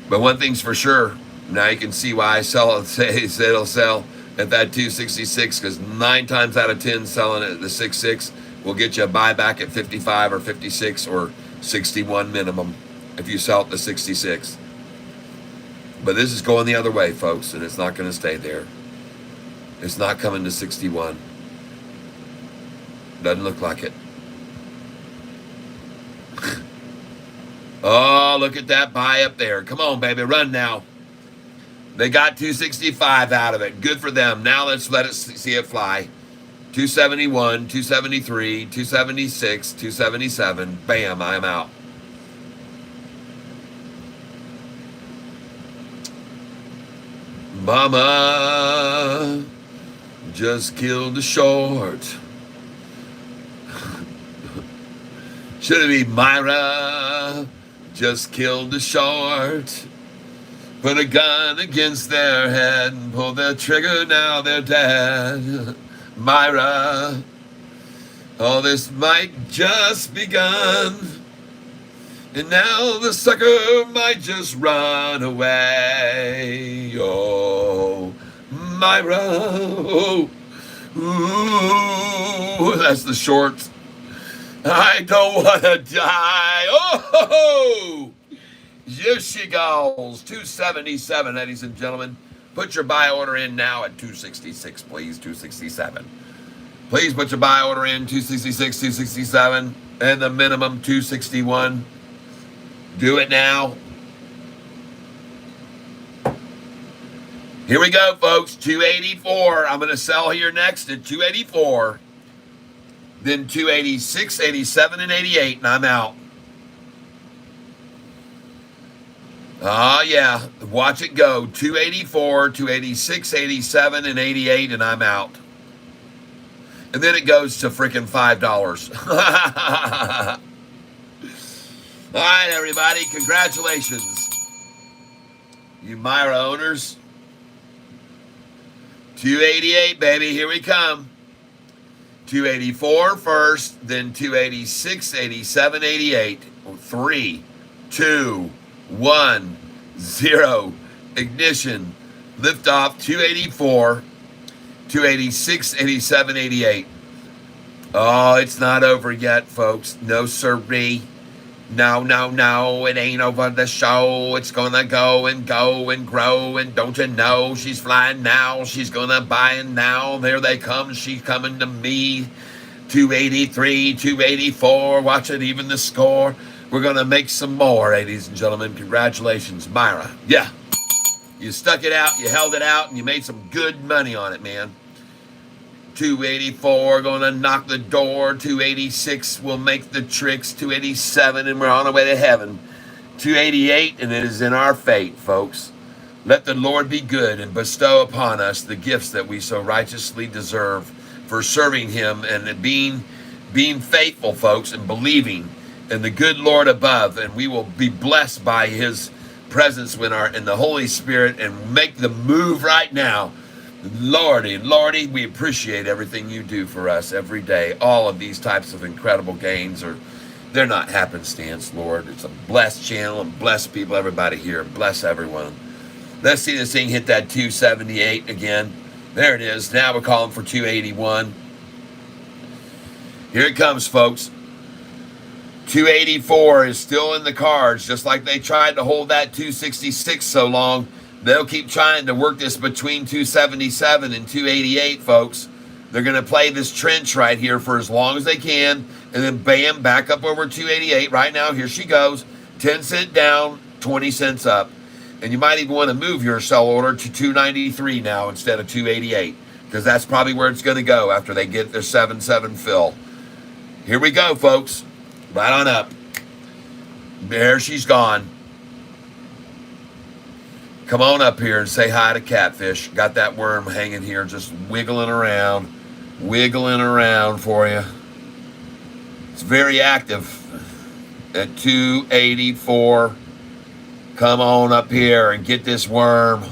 But one thing's for sure, now you can see why I say it'll sell at that 266, because 9 times out of 10 selling at the 66 will get you a buyback at 55 or 56 or 61 minimum if you sell it to 66. But this is going the other way, folks, and it's not going to stay there. It's not coming to 61. Doesn't look like it. Oh, look at that buy up there. Come on, baby, run now. They got 265 out of it. Good for them. Now let's let it see it fly. 271, 273, 276, 277. Bam, I'm out. Mama just killed the short. Should it be Myra just killed the short? Put a gun against their head and pull the trigger, now they're dead. Myra, all this might just begun, and now the sucker might just run away. Oh, Myra, oh, ooh, that's the short. I don't want to die. Oh, here she goes. 277, ladies and gentlemen. Put your buy order in now at 266, please. 267. Please put your buy order in 266, 267, and the minimum 261. Do it now. Here we go, folks. 284. I'm going to sell here next at 284. Then 286, 87, and 88, and I'm out. Oh, yeah. Watch it go. 284, 286, 87, and 88, and I'm out. And then it goes to freaking $5. All right, everybody, congratulations. You Myra owners. 288, baby, here we come. 284 first, then 286, 87, 88. 3, 2, 1, 0. Ignition. Liftoff, 284, 286, 87, 88. Oh, it's not over yet, folks. No sirree. No, no, no, it ain't over the show. It's gonna go and grow. And don't you know she's flying now? She's gonna buy it now. There they come. She's coming to me. 283, 284. Watch it, even the score. We're gonna make some more, ladies and gentlemen. Congratulations, Myra. Yeah. You stuck it out, you held it out, and you made some good money on it, man. 284, going to knock the door. 286 will make the tricks. 287, and we're on our way to heaven. 288, and it is in our fate, folks. Let the Lord be good and bestow upon us the gifts that we so righteously deserve for serving him and being faithful, folks, and believing in the good Lord above. And we will be blessed by his presence in the Holy Spirit and make the move right now. Lordy, we appreciate everything you do for us every day. All of these types of incredible gains they're not happenstance, Lord. It's a blessed channel and blessed people, everybody here. Bless everyone. Let's see this thing hit that 278 again. There it is. Now we're calling for 281. Here it comes, folks. 284 is still in the cards, just like they tried to hold that 266 so long. They'll keep trying to work this between 277 and 288, folks. They're going to play this trench right here for as long as they can, and then bam, back up over 288. Right now, here she goes. 10 cents down, 20 cents up. And you might even want to move your sell order to 293 now instead of 288, because that's probably where it's going to go after they get their 7-7 fill. Here we go, folks. Right on up. There she's gone. Come on up here and say hi to Catfish. Got that worm hanging here, just wiggling around for you. It's very active at 284. Come on up here and get this worm.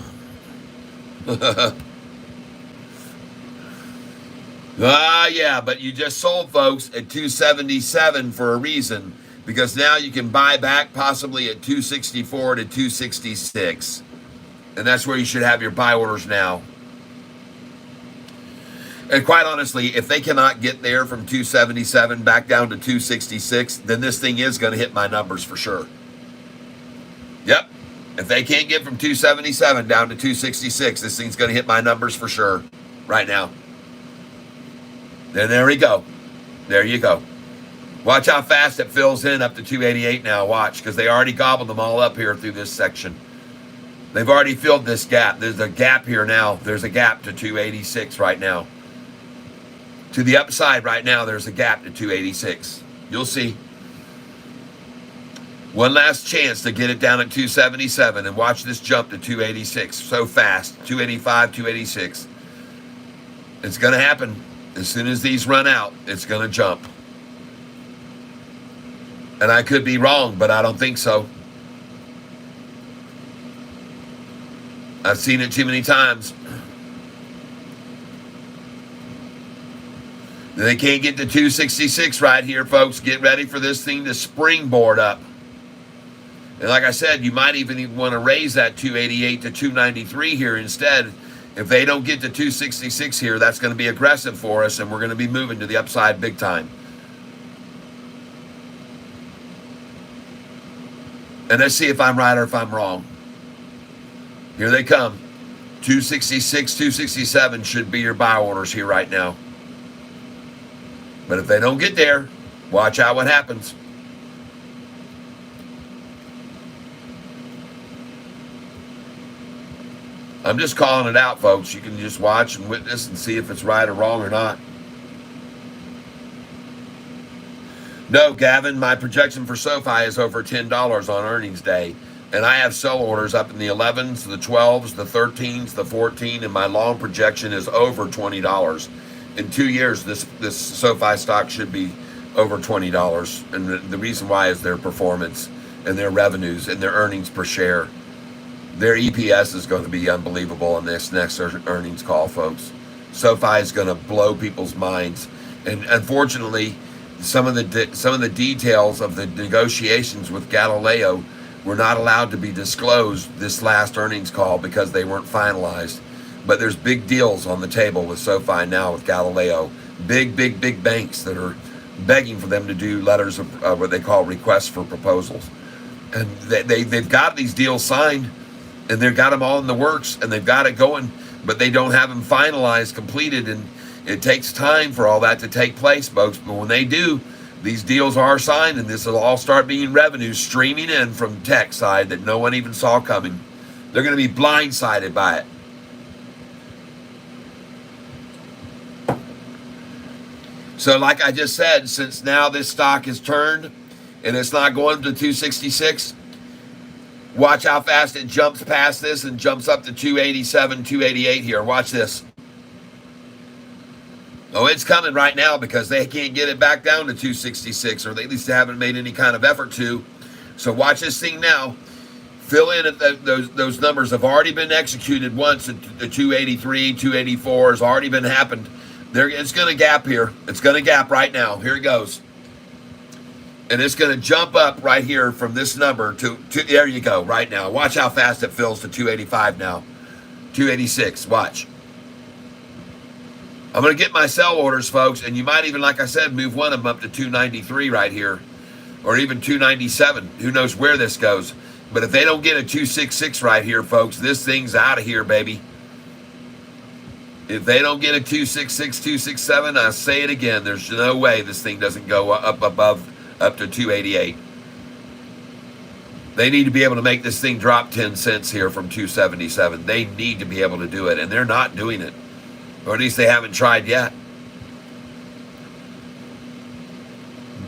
Yeah, but you just sold, folks, at 277 for a reason, because now you can buy back possibly at 264 to 266. And that's where you should have your buy orders now. And quite honestly, if they cannot get there from 277 back down to 266, then this thing is going to hit my numbers for sure. Yep. If they can't get from 277 down to 266, this thing's going to hit my numbers for sure right now. Then there we go. There you go. Watch how fast it fills in up to 288 now. Watch, because they already gobbled them all up here through this section. They've already filled this gap. There's a gap here now. There's a gap to 286 right now. To the upside right now, there's a gap to 286. You'll see. One last chance to get it down at 277 and watch this jump to 286 so fast. 285, 286. It's going to happen. As soon as these run out, it's going to jump. And I could be wrong, but I don't think so. I've seen it too many times. They can't get to 266 right here, folks. Get ready for this thing to springboard up. And like I said, you might even want to raise that 288 to 293 here instead. If they don't get to 266 here, that's going to be aggressive for us, and we're going to be moving to the upside big time. And let's see if I'm right or if I'm wrong. Here they come. 266, 267 should be your buy orders here right now. But if they don't get there, watch out what happens. I'm just calling it out, folks. You can just watch and witness and see if it's right or wrong or not. No, Gavin, my projection for Sofi is over $10 on earnings day. And I have sell orders up in the 11s, the 12s, the 13s, the 14, and my long projection is over $20. In 2 years, this Sofi stock should be over $20. And the reason why is their performance and their revenues and their earnings per share. Their EPS is going to be unbelievable in this next earnings call, folks. SoFi is going to blow people's minds. And unfortunately, some of the details of the negotiations with Galileo were not allowed to be disclosed this last earnings call because they weren't finalized. But there's big deals on the table with SoFi now with Galileo. Big banks that are begging for them to do letters of what they call requests for proposals. And they've got these deals signed, and they've got them all in the works, and they've got it going, but they don't have them finalized, completed, and it takes time for all that to take place, folks. But when they do, these deals are signed, and this will all start being revenue streaming in from tech side that no one even saw coming. They're going to be blindsided by it. So like I just said, since now this stock is turned and it's not going to 266, watch how fast it jumps past this and jumps up to 287, 288 here. Watch this. Oh, it's coming right now because they can't get it back down to 266, or they at least haven't made any kind of effort to. So watch this thing now. Fill in at those numbers have already been executed once. The 283, 284 has already been happened. It's going to gap here. It's going to gap right now. Here it goes. And it's going to jump up right here from this number to there you go, right now. Watch how fast it fills to 285 now. 286, watch. I'm going to get my sell orders, folks, and you might even, like I said, move one of them up to 293 right here, or even 297. Who knows where this goes. But if they don't get a 266 right here, folks, this thing's out of here, baby. If they don't get a 266, 267, I say it again, there's no way this thing doesn't go up to 288. They need to be able to make this thing drop 10 cents here from 277. They need to be able to do it, and they're not doing it. Or at least they haven't tried yet.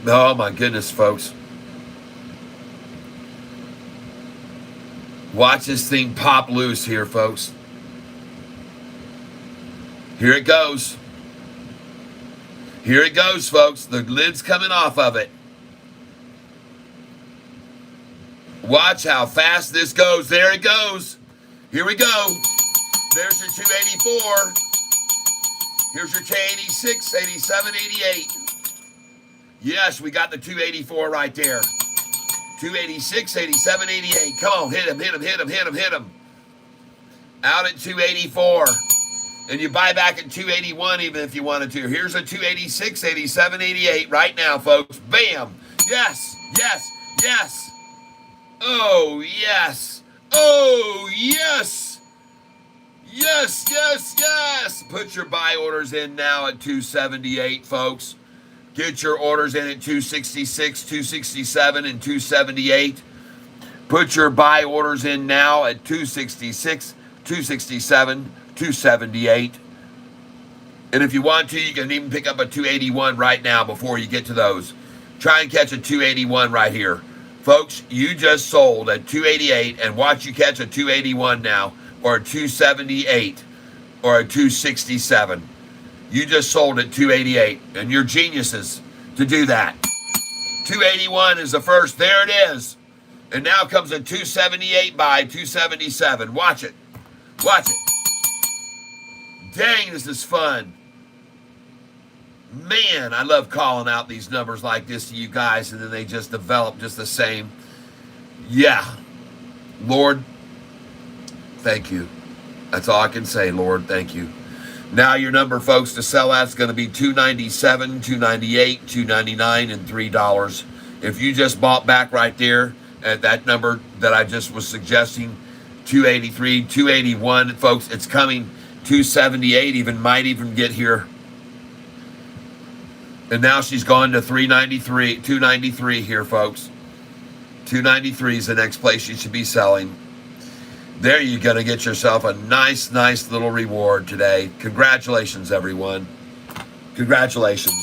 Oh my goodness, folks. Watch this thing pop loose here, folks. Here it goes. Here it goes, folks. The lid's coming off of it. Watch how fast this goes. There it goes. Here we go. There's your 284. Here's your 286, 87, 88. Yes, we got the 284 right there. 286, 87, 88. Come on, hit him, hit him, hit him, hit him, hit him. Out at 284. And you buy back at 281 even if you wanted to. Here's a 286, 87, 88 right now, folks. Bam. Yes, yes, yes. Oh, yes. Oh, yes. Yes, yes, yes. Put your buy orders in now at 278, folks. Get your orders in at 266, 267, and 278. Put your buy orders in now at 266, 267, 278. And if you want to, you can even pick up a 281 right now before you get to those. Try and catch a 281 right here. Folks, you just sold at 288, and watch you catch a 281 now, or a 278, or a 267. You just sold at 288, and you're geniuses to do that. 281 is the first. There it is. And now comes a 278 buy, 277. Watch it. Watch it. Dang, this is fun. Man, I love calling out these numbers like this to you guys, and then they just develop just the same. Yeah. Lord, thank you. That's all I can say, Lord. Thank you. Now your number, folks, to sell at is going to be $297, $298, $299, and $3. If you just bought back right there at that number that I just was suggesting, 283, 281, folks, it's coming. 278 even might even get here. And now she's gone to 393, 293 here, folks. 293 is the next place you should be selling. There you're going to get yourself a nice little reward today. Congratulations, everyone. Congratulations.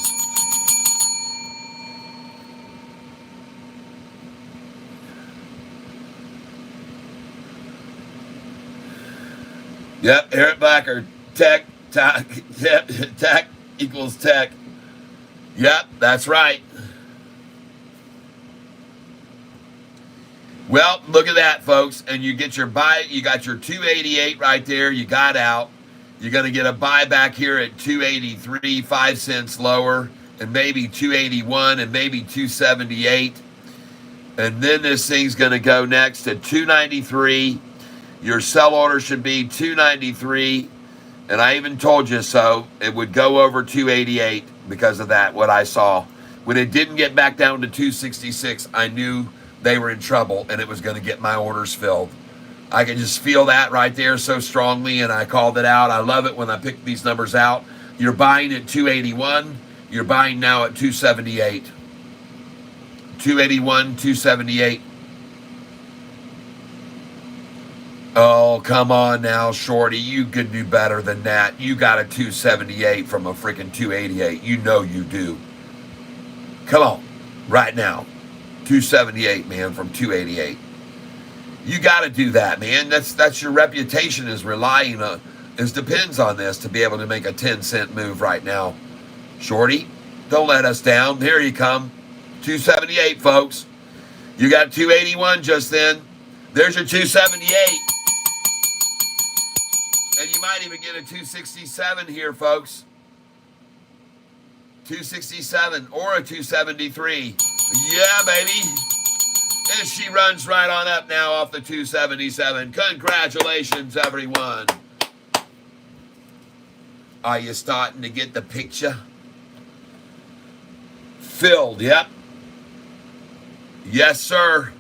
Yep, Eric Blacker, tech equals tech. Yep, that's right. Well, look at that, folks. And you get your buy, you got your 288 right there. You got out. You're going to get a buy back here at 283, 5 cents lower, and maybe 281 and maybe 278. And then this thing's going to go next to 293. Your sell order should be 293. And I even told you so. It would go over 288 because of that, what I saw. When it didn't get back down to 266, I knew they were in trouble and it was going to get my orders filled. I can just feel that right there so strongly, and I called it out. I love it when I pick these numbers out. You're buying at 281. You're buying now at 278. 281, 278. Oh, come on now, Shorty. You could do better than that. You got a 278 from a freaking 288. You know you do. Come on, right now. 278, man, from 288. You got to do that, man. That's your reputation is relying on, depends on this to be able to make a 10-cent move right now. Shorty, don't let us down. Here you come. 278, folks. You got 281 just then. There's your 278. And you might even get a 267 here, folks. 267 or a 273. Yeah, baby. And she runs right on up now off the 277. Congratulations, everyone. Are you starting to get the picture? Filled, yep. Yes, sir.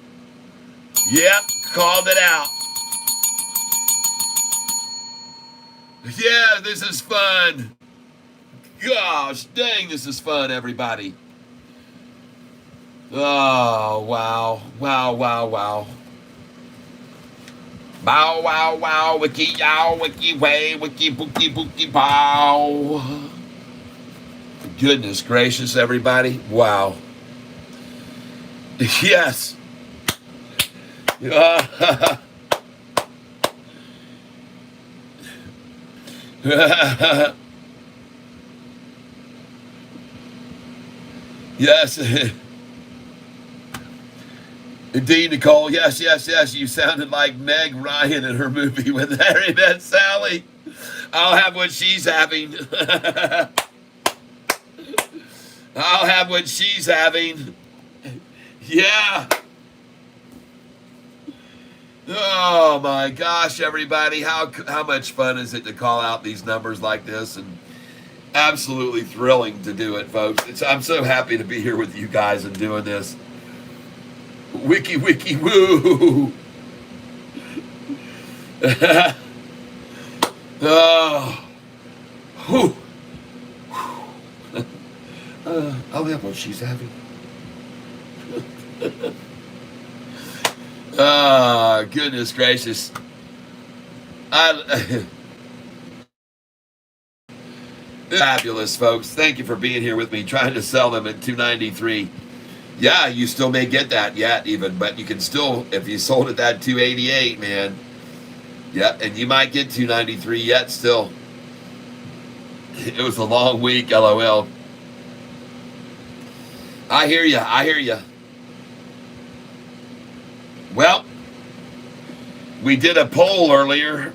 Yep, called it out. Yeah, this is fun. Gosh, dang, this is fun, everybody. Oh, wow. Wow, wow, wow. Bow, wow, wow, wiki, yow, wiki, way, wiki, bookie, bookie, bow. Goodness gracious, everybody. Wow. Yes. Yes. Indeed, Nicole. Yes, yes, yes. You sounded like Meg Ryan in her movie When Harry Met Sally. I'll have what she's having. I'll have what she's having. Yeah. Oh my gosh, everybody. How much fun is it to call out these numbers like this? And absolutely thrilling to do it, folks. I'm so happy to be here with you guys and doing this. Wiki, wiki, woo. Oh. Whew. I'll have what she's having. Oh, goodness gracious. Fabulous, folks. Thank you for being here with me, trying to sell them at 293. Yeah, you still may get that yet, even, but you can still, if you sold at that 288, man. Yeah, and you might get 293 yet still. It was a long week, LOL. I hear you. I hear you. Well, we did a poll earlier.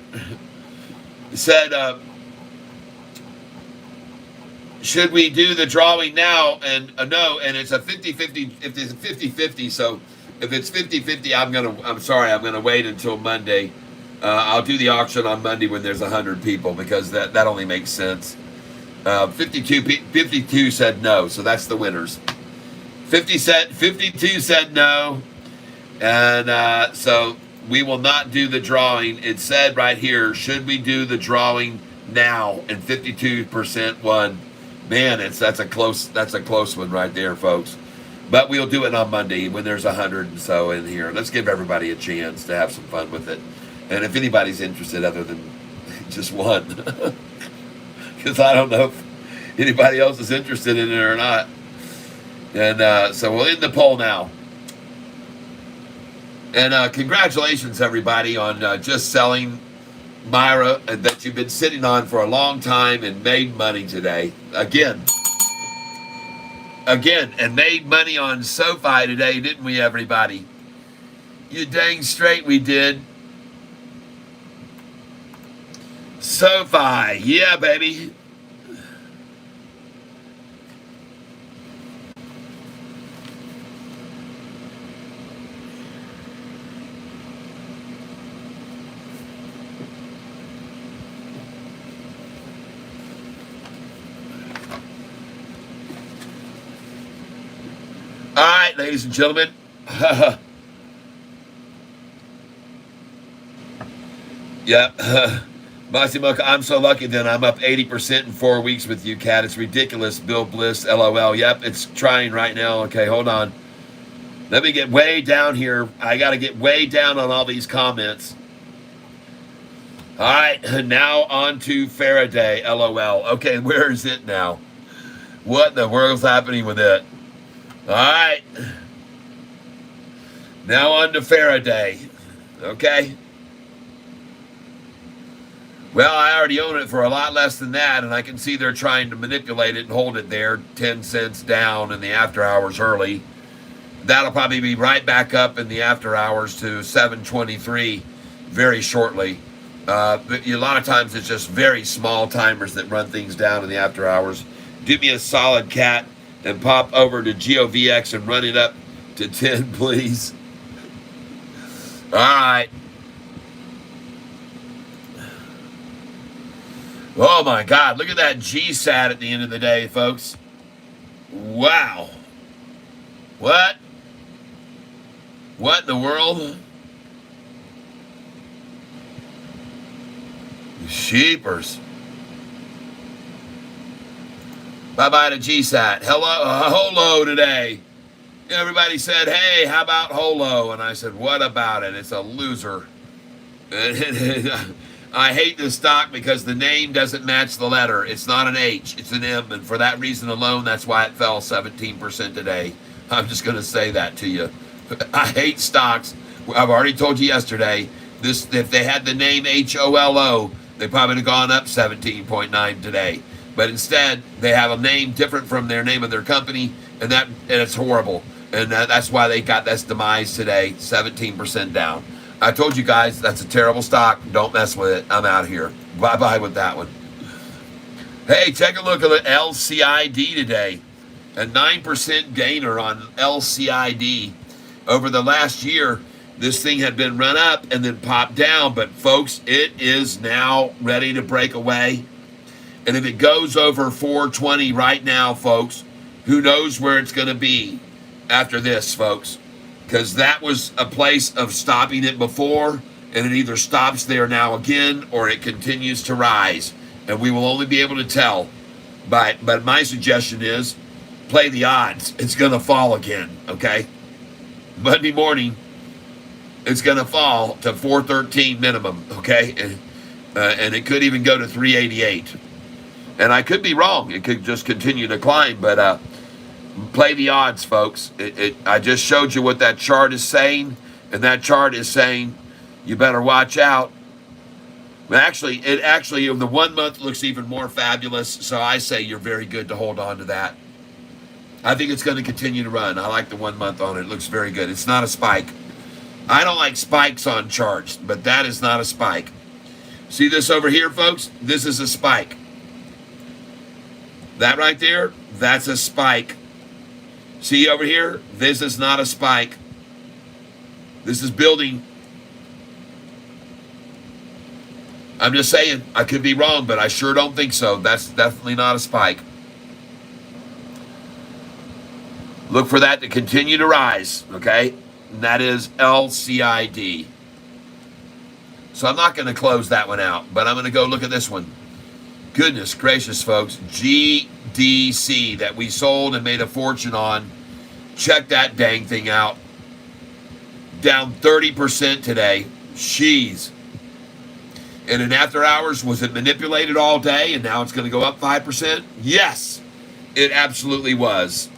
It said, should we do the drawing now? And no, and it's a 50-50. If it's a 50-50, so if it's 50-50, I'm gonna wait until Monday. I'll do the auction on Monday when there's 100 people, because that only makes sense. 52 said no, so that's the winners. 52 said no, and so we will not do the drawing. It said right here, should we do the drawing now? And 52% won. Man, that's a close one right there, folks. But we'll do it on Monday when there's 100 and so in here. Let's give everybody a chance to have some fun with it. And if anybody's interested other than just one, because I don't know if anybody else is interested in it or not. And so we'll end the poll now. And congratulations, everybody, on just selling Myra that you've been sitting on for a long time and made money today. Again, again, and made money on Sofi today, didn't we, everybody? You dang straight we did. Sofi, yeah, baby. All right, ladies and gentlemen. Yep. Masimoka, I'm so lucky that I'm up 80% in 4 weeks with you, Cat. It's ridiculous. Bill Bliss, LOL. Yep, it's trying right now. Okay, hold on. Let me get way down here. I got to get way down on all these comments. All right, now on to Faraday, LOL. Okay, where is it now? What in the world's happening with it? All right. Now on to Faraday. Okay. Well, I already own it for a lot less than that, and I can see they're trying to manipulate it and hold it there 10 cents down in the after hours early. That'll probably be right back up in the after hours to 723 very shortly. But a lot of times it's just very small timers that run things down in the after hours. Do me a solid, Cat, and pop over to GOVX and run it up to 10, please. All right. Oh, my God. Look at that GSAT at the end of the day, folks. Wow. What? What in the world? Sheepers. Bye-bye to GSAT. Holo today. Everybody said, hey, how about Holo? And I said, what about it? It's a loser. I hate this stock because the name doesn't match the letter. It's not an H, it's an M. And for that reason alone, that's why it fell 17% today. I'm just going to say that to you. I hate stocks. I've already told you yesterday, if they had the name HOLO, they probably would have gone up 17.9 today. But instead, they have a name different from their name of their company, and it's horrible. And that's why they got this demise today, 17% down. I told you guys, that's a terrible stock. Don't mess with it. I'm out of here. Bye-bye with that one. Hey, take a look at the LCID today. A 9% gainer on LCID. Over the last year, this thing had been run up and then popped down. But, folks, it is now ready to break away. And if it goes over 420 right now, folks, who knows where it's going to be after this, folks. Because that was a place of stopping it before, and it either stops there now again, or it continues to rise. And we will only be able to tell. But my suggestion is, play the odds. It's going to fall again, okay? Monday morning, it's going to fall to 413 minimum, okay? And it could even go to 388. And I could be wrong. It could just continue to climb, but play the odds, folks. I just showed you what that chart is saying, and that chart is saying you better watch out. Actually, the 1 month looks even more fabulous, so I say you're very good to hold on to that. I think it's going to continue to run. I like the 1 month on it. It looks very good. It's not a spike. I don't like spikes on charts, but that is not a spike. See this over here, folks? This is a spike. That right there, that's a spike. See over here? This is not a spike. This is building. I'm just saying, I could be wrong, but I sure don't think so. That's definitely not a spike. Look for that to continue to rise, okay? And that is LCID. So I'm not going to close that one out, but I'm going to go look at this one. Goodness gracious, folks. GDC that we sold and made a fortune on. Check that dang thing out. Down 30% today. Jeez. And in after hours, was it manipulated all day and now it's going to go up 5%? Yes, it absolutely was.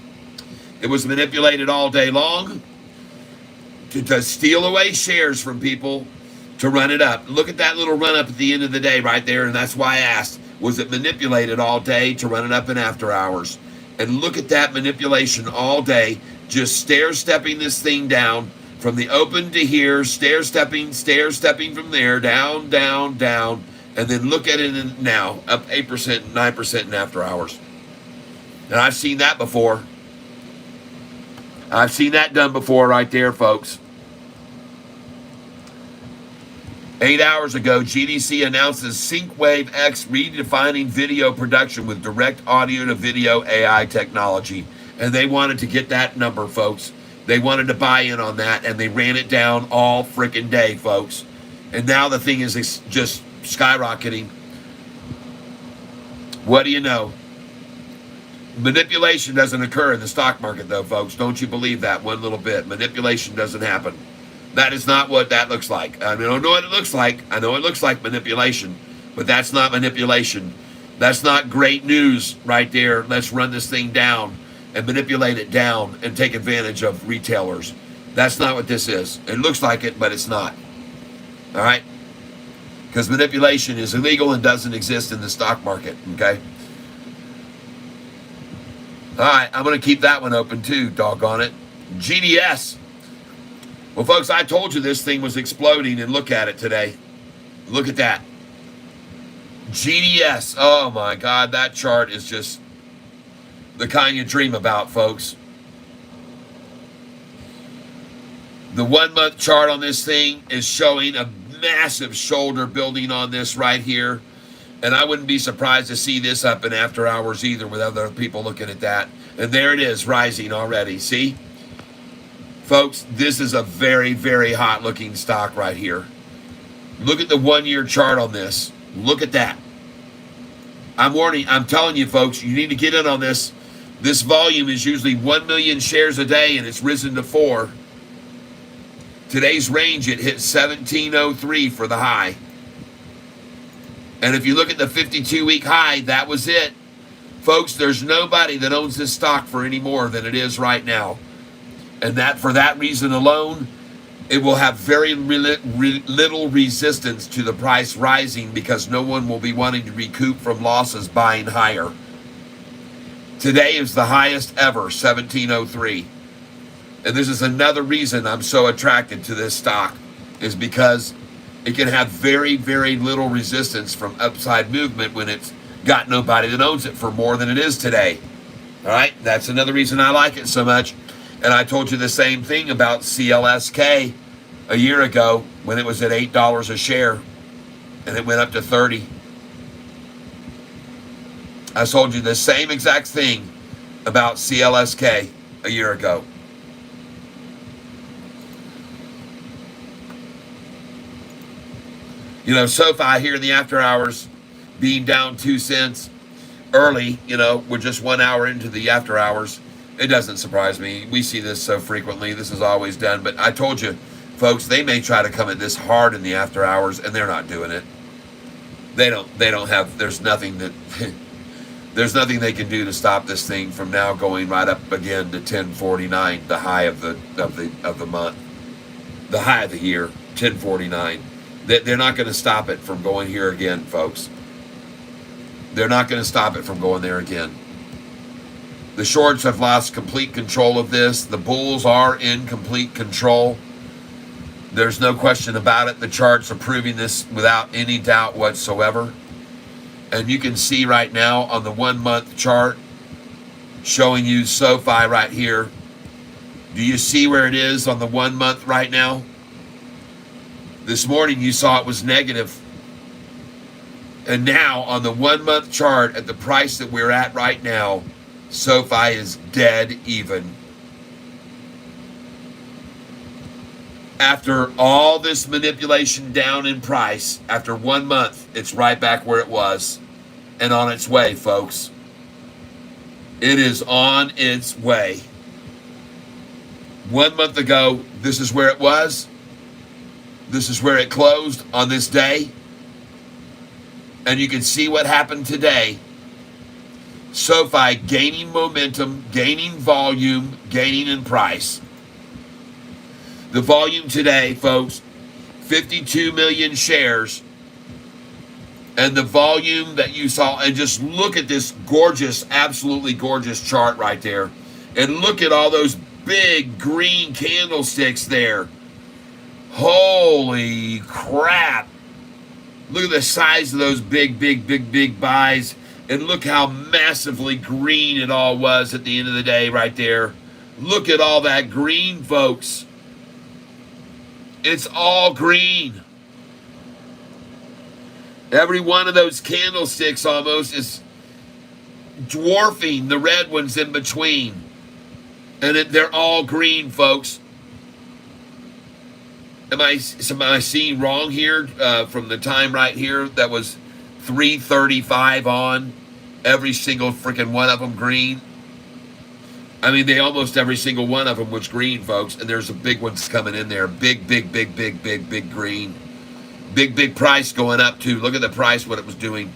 It was manipulated all day long to steal away shares from people to run it up. Look at that little run up at the end of the day right there, and that's why I asked, was it manipulated all day to run it up in after hours? And look at that manipulation all day, just stair-stepping this thing down from the open to here, stair-stepping from there, down, down, down, and then look at it now, up 8%, 9% in after hours. And I've seen that before. I've seen that done before right there, folks. 8 hours ago, GDC announces SyncWave X redefining video production with direct audio to video AI technology. And they wanted to get that number, folks. They wanted to buy in on that, and they ran it down all freaking day, folks. And now the thing is just skyrocketing. What do you know? Manipulation doesn't occur in the stock market, though, folks. Don't you believe that one little bit. Manipulation doesn't happen. That is not what that looks like. I mean, I don't know what it looks like. I know it looks like manipulation, but that's not manipulation. That's not great news right there. Let's run this thing down and manipulate it down and take advantage of retailers. That's not what this is. It looks like it, but it's not. All right? Because manipulation is illegal and doesn't exist in the stock market, okay? All right, I'm going to keep that one open too, doggone it. GDS. Well, folks, I told you this thing was exploding, and look at it today. Look at that. GDS. Oh, my God. That chart is just the kind you dream about, folks. The 1 month chart on this thing is showing a massive shoulder building on this right here. And I wouldn't be surprised to see this up in after hours either with other people looking at that. And there it is, rising already. See? Folks, this is a very, very hot looking stock right here. Look at the 1 year chart on this. Look at that. I'm telling you, folks, you need to get in on this. This volume is usually 1 million shares a day, and it's risen to 4. Today's range, it hit 1703 for the high. And if you look at the 52-week high, that was it. Folks, there's nobody that owns this stock for any more than it is right now. And that for that reason alone, it will have very little resistance to the price rising because no one will be wanting to recoup from losses buying higher. Today is the highest ever, 1703. And this is another reason I'm so attracted to this stock, is because it can have very, very little resistance from upside movement when it's got nobody that owns it for more than it is today. All right, that's another reason I like it so much. And I told you the same thing about CLSK a year ago when it was at $8 a share and it went up to 30. I told you the same exact thing about CLSK a year ago. You know, Sofi here in the after hours being down 2 cents early, you know, we're just 1 hour into the after hours. It doesn't surprise me. We see this so frequently. This is always done. But I told you, folks, they may try to come at this hard in the after hours, and they're not doing it. They don't have, there's nothing they can do to stop this thing from now going right up again to 1049, the high of the month. The high of the year, 1049. They're not going to stop it from going here again, folks. They're not going to stop it from going there again. The shorts have lost complete control of this. The bulls are in complete control. There's no question about it. The charts are proving this without any doubt whatsoever. And you can see right now on the 1 month chart showing you Sofi right here. Do you see where it is on the 1 month right now? This morning you saw it was negative. And now on the 1 month chart at the price that we're at right now, Sofi is dead even. After all this manipulation down in price, after 1 month, it's right back where it was and on its way, folks. It is on its way. 1 month ago, this is where it was. This is where it closed on this day. And you can see what happened today. Sofi gaining momentum, gaining volume, gaining in price. The volume today, folks, 52 million shares and the volume that you saw, and just look at this gorgeous, absolutely gorgeous chart right there. And look at all those big green candlesticks there. Holy crap. Look at the size of those big buys. And look how massively green it all was at the end of the day right there. Look at all that green, folks. It's all green. Every one of those candlesticks almost is dwarfing the red ones in between. And they're all green, folks. Am I seeing wrong here from the time right here? That was 3:35 on. Every single freaking one of them green. I mean, every single one of them was green, folks. And there's some big ones coming in there. Big green. Big price going up, too. Look at the price, what it was doing.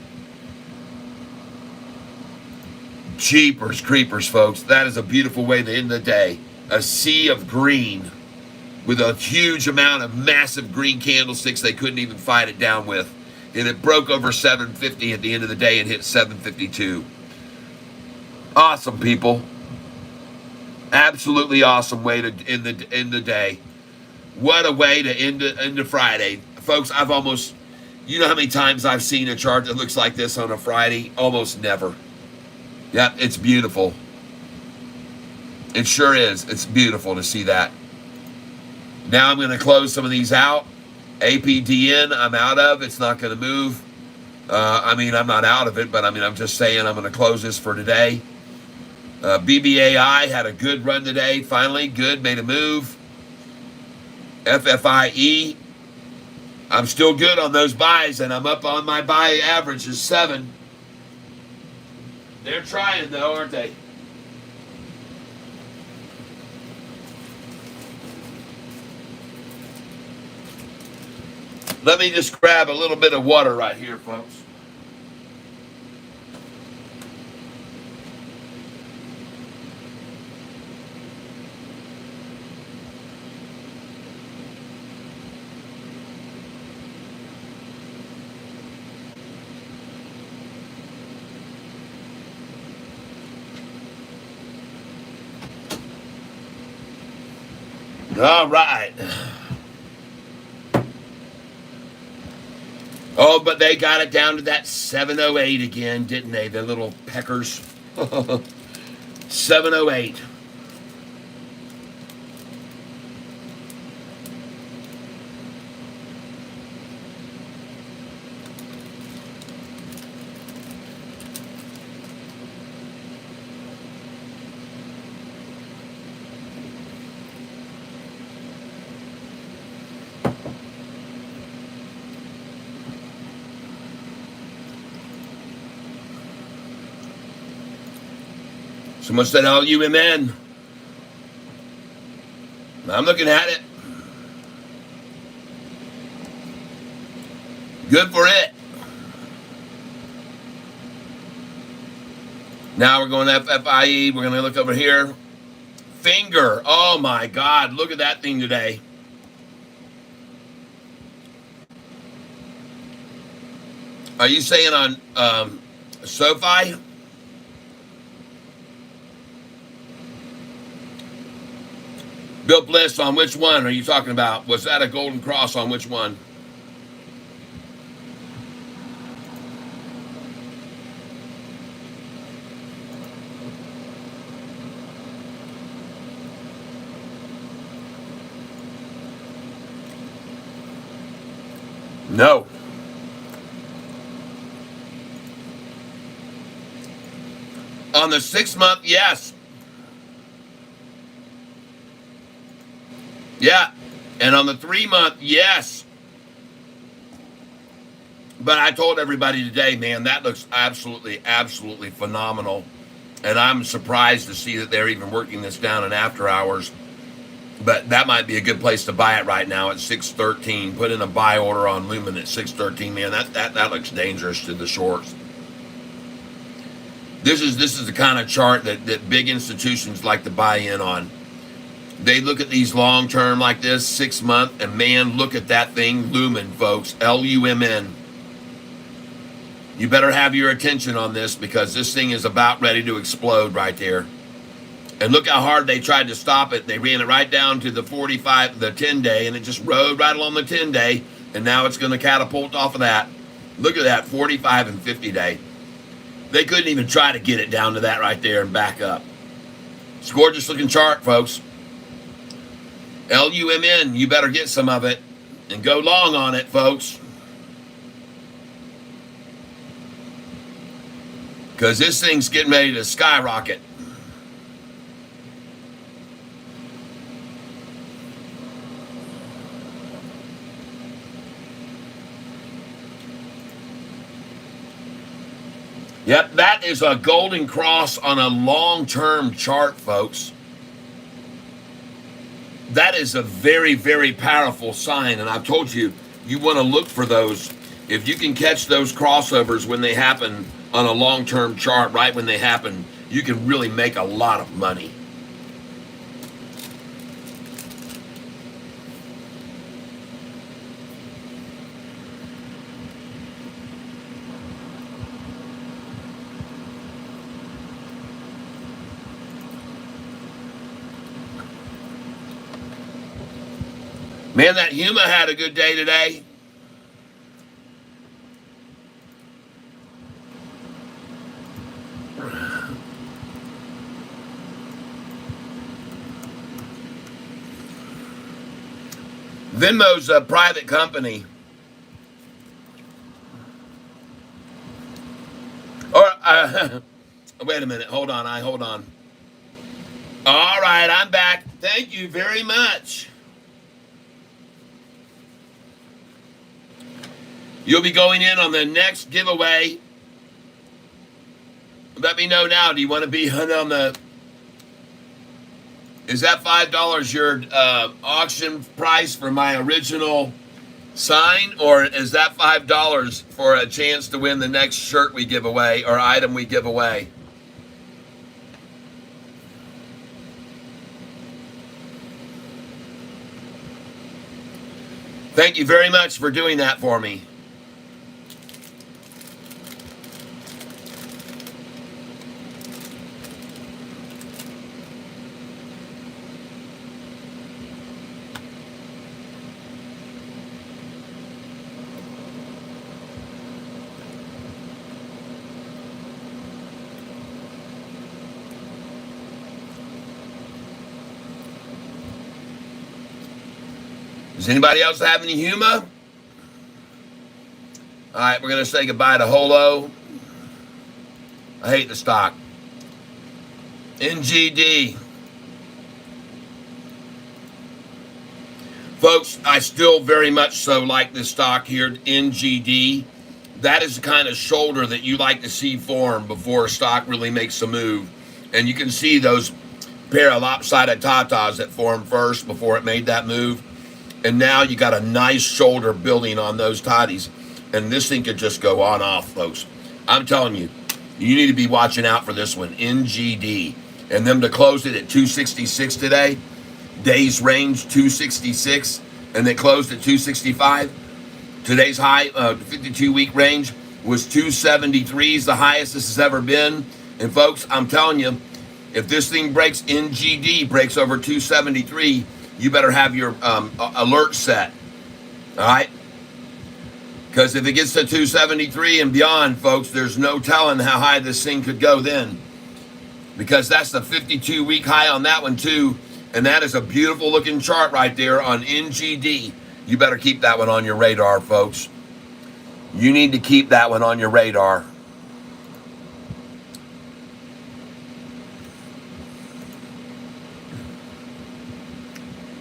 Jeepers creepers, folks. That is a beautiful way to end the day. A sea of green with a huge amount of massive green candlesticks they couldn't even fight it down with. And it broke over 750 at the end of the day and hit 752. Awesome, people. Absolutely awesome way to end the day. What a way to end the Friday. Folks, you know how many times I've seen a chart that looks like this on a Friday? Almost never. Yep, it's beautiful. It sure is. It's beautiful to see that. Now I'm going to close some of these out. APDN, I'm out of. It's not going to move. I'm not out of it, but I'm just saying I'm going to close this for today. BBAI had a good run today. Finally, good, made a move. FFIE, I'm still good on those buys, and I'm up on my buy average is 7. They're trying, though, aren't they? Let me just grab a little bit of water right here, folks. All right. Oh, but they got it down to that 708 again, didn't they? The little peckers. 708. Someone said LUMN. I'm looking at it. Good for it. Now we're going to FFIE. We're going to look over here. Finger. Oh my God. Look at that thing today. Are you saying on Sofi? Bill Bliss, on which one are you talking about? Was that a golden cross on which one? No. On the 6 month, yes. Yeah, and on the 3 month, yes. But I told everybody today, man, that looks absolutely phenomenal. And I'm surprised to see that they're even working this down in after hours. But that might be a good place to buy it right now at 613. Put in a buy order on Lumen at 613, man. That looks dangerous to the shorts. This is the kind of chart that big institutions like to buy in on. They look at these long term like this, 6 month, and man, look at that thing, Lumen, folks. LUMN. You better have your attention on this because this thing is about ready to explode right there. And look how hard they tried to stop it. They ran it right down to the 10 day, and it just rode right along the 10 day, and now it's going to catapult off of that. Look at that, 45 and 50 day. They couldn't even try to get it down to that right there and back up. It's a gorgeous looking chart, folks. LUMN, you better get some of it and go long on it, folks. Because this thing's getting ready to skyrocket. Yep, that is a golden cross on a long-term chart, folks. That is a very, very powerful sign, and I've told you, you want to look for those. If you can catch those crossovers when they happen on a long-term chart, right when they happen, you can really make a lot of money. Man, that Huma had a good day today. Venmo's a private company. Or, wait a minute. Hold on. Hold on. All right, I'm back. Thank you very much. You'll be going in on the next giveaway. Let me know now. Do you want to be on the... Is that $5 your auction price for my original sign? Or is that $5 for a chance to win the next shirt we give away or item we give away? Thank you very much for doing that for me. Does anybody else have any Huma? All right, we're going to say goodbye to Holo. I hate the stock. NGD. Folks, I still very much so like this stock here, NGD. That is the kind of shoulder that you like to see form before a stock really makes a move. And you can see those pair of lopsided tatas that formed first before it made that move. And now you got a nice shoulder building on those toddies. And this thing could just go on off, folks. I'm telling you, you need to be watching out for this one, NGD. And them to close it at 266 today. Day's range, 266. And they closed at 265. Today's high, 52-week range, was 273. Is the highest this has ever been. And, folks, I'm telling you, if this thing breaks, NGD breaks over 273, you better have your alert set, all right? Because if it gets to 273 and beyond, folks, there's no telling how high this thing could go then. Because that's the 52-week high on that one, too. And that is a beautiful-looking chart right there on NGD. You better keep that one on your radar, folks. You need to keep that one on your radar.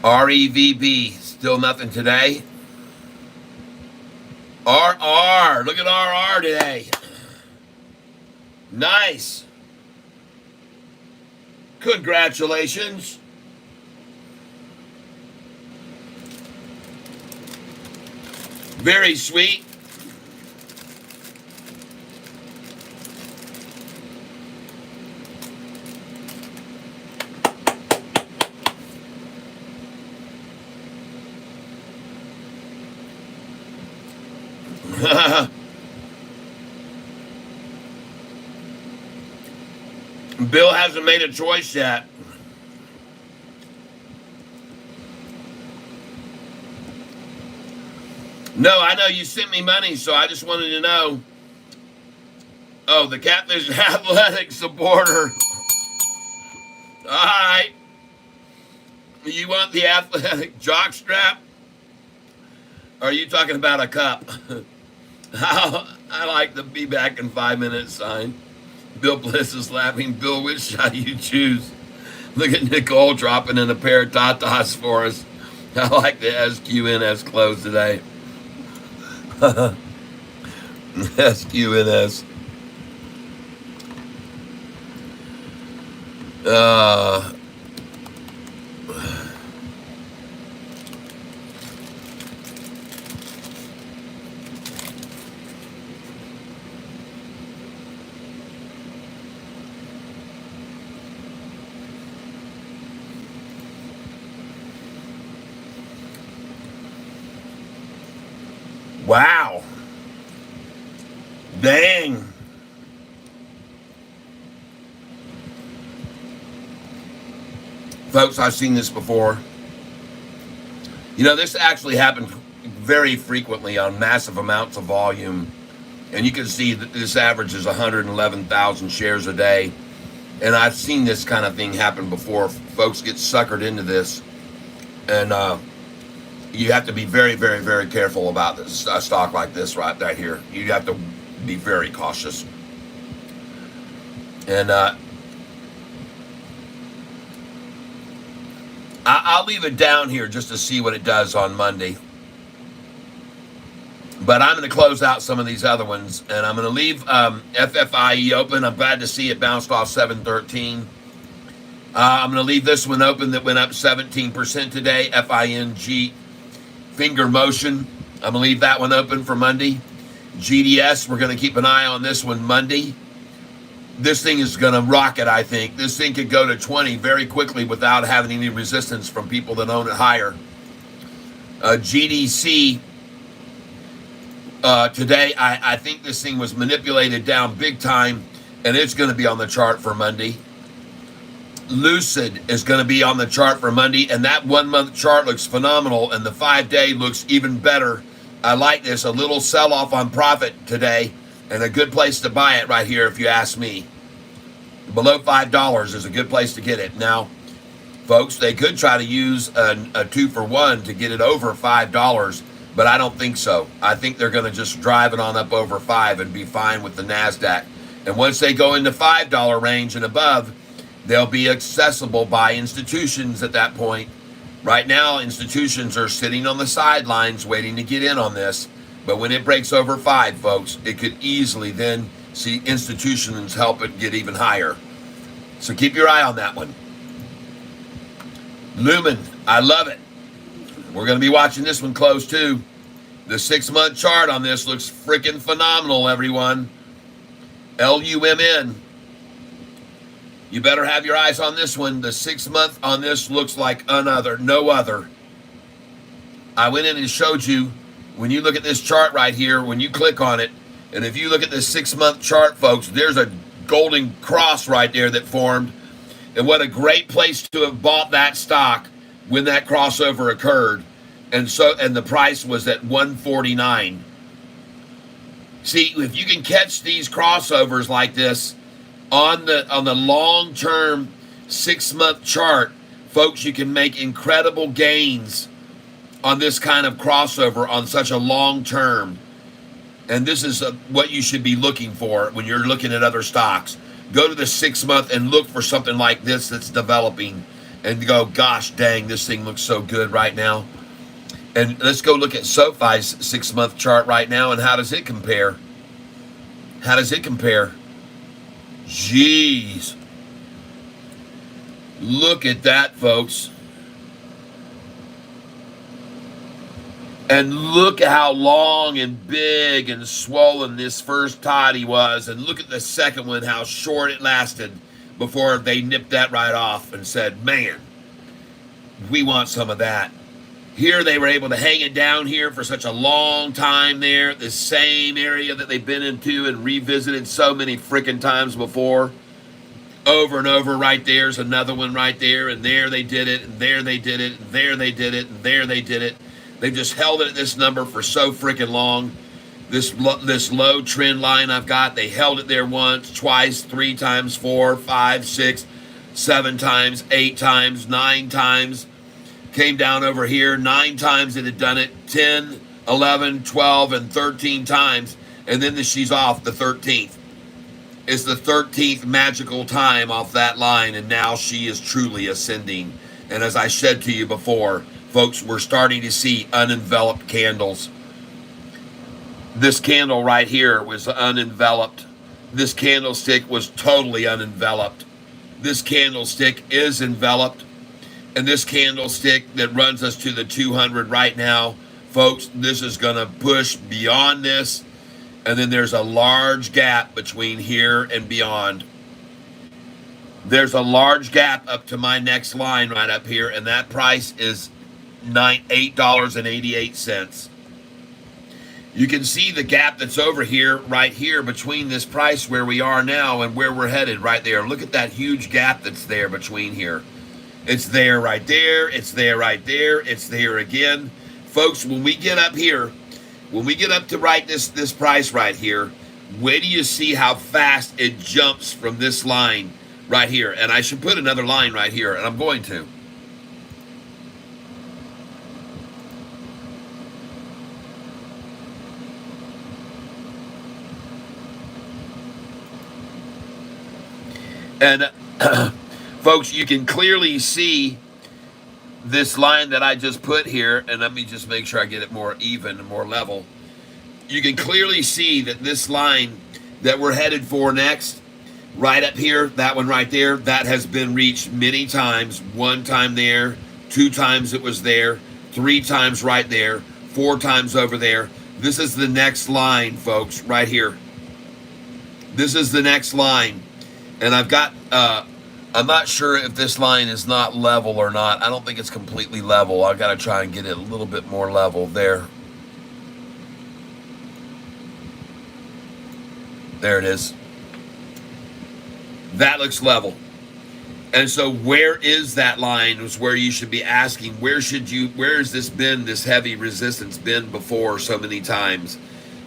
REVB, still nothing today. RR, look at RR today. Nice. Congratulations. Very sweet. Bill hasn't made a choice yet. No, I know you sent me money, so I just wanted to know. Oh, the Catfish Athletic supporter. All right. You want the athletic jock strap? Or are you talking about a cup? I like the be back in 5 minutes sign. Bill Bliss is laughing. Bill, which shot you choose? Look at Nicole dropping in a pair of tatas for us. I like the SQNS clothes today. SQNS. Wow. Dang. Folks, I've seen this before. You know, this actually happens very frequently on massive amounts of volume. And you can see that this averages 111,000 shares a day. And I've seen this kind of thing happen before. Folks get suckered into this. And you have to be very, very, very careful about this, a stock like this right here. You have to be very cautious. And I'll leave it down here just to see what it does on Monday. But I'm going to close out some of these other ones. And I'm going to leave FFIE open. I'm glad to see it bounced off 713. I'm going to leave this one open that went up 17% today. FING finger motion. I'm going to leave that one open for Monday. GDS, we're going to keep an eye on this one Monday. This thing is going to rocket, I think. This thing could go to 20 very quickly without having any resistance from people that own it higher. GDC, today, I think this thing was manipulated down big time, and it's going to be on the chart for Monday. Lucid is going to be on the chart for Monday, and that 1 month chart looks phenomenal, and the 5-day looks even better. I like this. A little sell-off on profit today, and a good place to buy it right here if you ask me. Below $5 is a good place to get it. Now, folks, they could try to use a 2-for-1 to get it over $5, but I don't think so. I think they're going to just drive it on up over $5 and be fine with the NASDAQ. And once they go into $5 range and above, they'll be accessible by institutions at that point. Right now, institutions are sitting on the sidelines waiting to get in on this. But when it breaks over 5, folks, it could easily then see institutions help it get even higher. So keep your eye on that one. Lumen, I love it. We're going to be watching this one close too. The 6-month chart on this looks freaking phenomenal, everyone. LUMN. You better have your eyes on this one. The 6-month on this looks like no other. I went in and showed you, when you look at this chart right here, when you click on it, and if you look at this 6-month chart, folks, there's a golden cross right there that formed. And what a great place to have bought that stock when that crossover occurred. And the price was at $149. See, if you can catch these crossovers like this on the long-term 6-month chart, folks, you can make incredible gains on this kind of crossover on such a long term. And this is what you should be looking for when you're looking at other stocks. Go to the 6-month and look for something like this that's developing and go, gosh dang, this thing looks so good right now. And let's go look at Sofi's 6-month chart right now, and how does it compare? How does it compare? Jeez. Look at that, folks. And look at how long and big and swollen this first toddy was. And look at the second one, how short it lasted before they nipped that right off and said, man, we want some of that. Here they were able to hang it down here for such a long time there, the same area that they've been into and revisited so many freaking times before. over and over. Right there's another one right there, and there they did it, and there they did it, and there they did it, and there they did it. They've just held it at this number for so freaking long. This low trend line I've got, they held it there once, twice, 3 times, 4, 5, 6, 7 times, 8 times, 9 times. Came down over here 9 times. It had done it 10, 11, 12, and 13 times, and then she's off the 13th. It's the 13th magical time off that line, and now she is truly ascending. And as I said to you before, folks, we're starting to see unenveloped candles. This candle right here was unenveloped. This candlestick was totally unenveloped. This candlestick is enveloped. And this candlestick that runs us to the 200 right now, folks, this is going to push beyond this. And then there's a large gap between here and beyond. There's a large gap up to my next line right up here, and that price is $8.88. You can see the gap that's over here, right here, between this price where we are now and where we're headed right there. Look at that huge gap that's there between here. It's there right there. It's there right there. It's there again. Folks, when we get up here, when we get up to right this price right here, wait till you see how fast it jumps from this line right here. And I should put another line right here, and I'm going to. And folks, you can clearly see this line that I just put here, and let me just make sure I get it more even and more level. You can clearly see that this line that we're headed for next, right up here, that one right there, that has been reached many times. 1 time there, 2 times it was there, 3 times right there, 4 times over there. This is the next line, folks, right here. This is the next line. And I've got, I'm not sure if this line is not level or not. I don't think it's completely level. I've got to try and get it a little bit more level there. There it is. That looks level. And so where is that line is where you should be asking, where has this been, this heavy resistance been before so many times?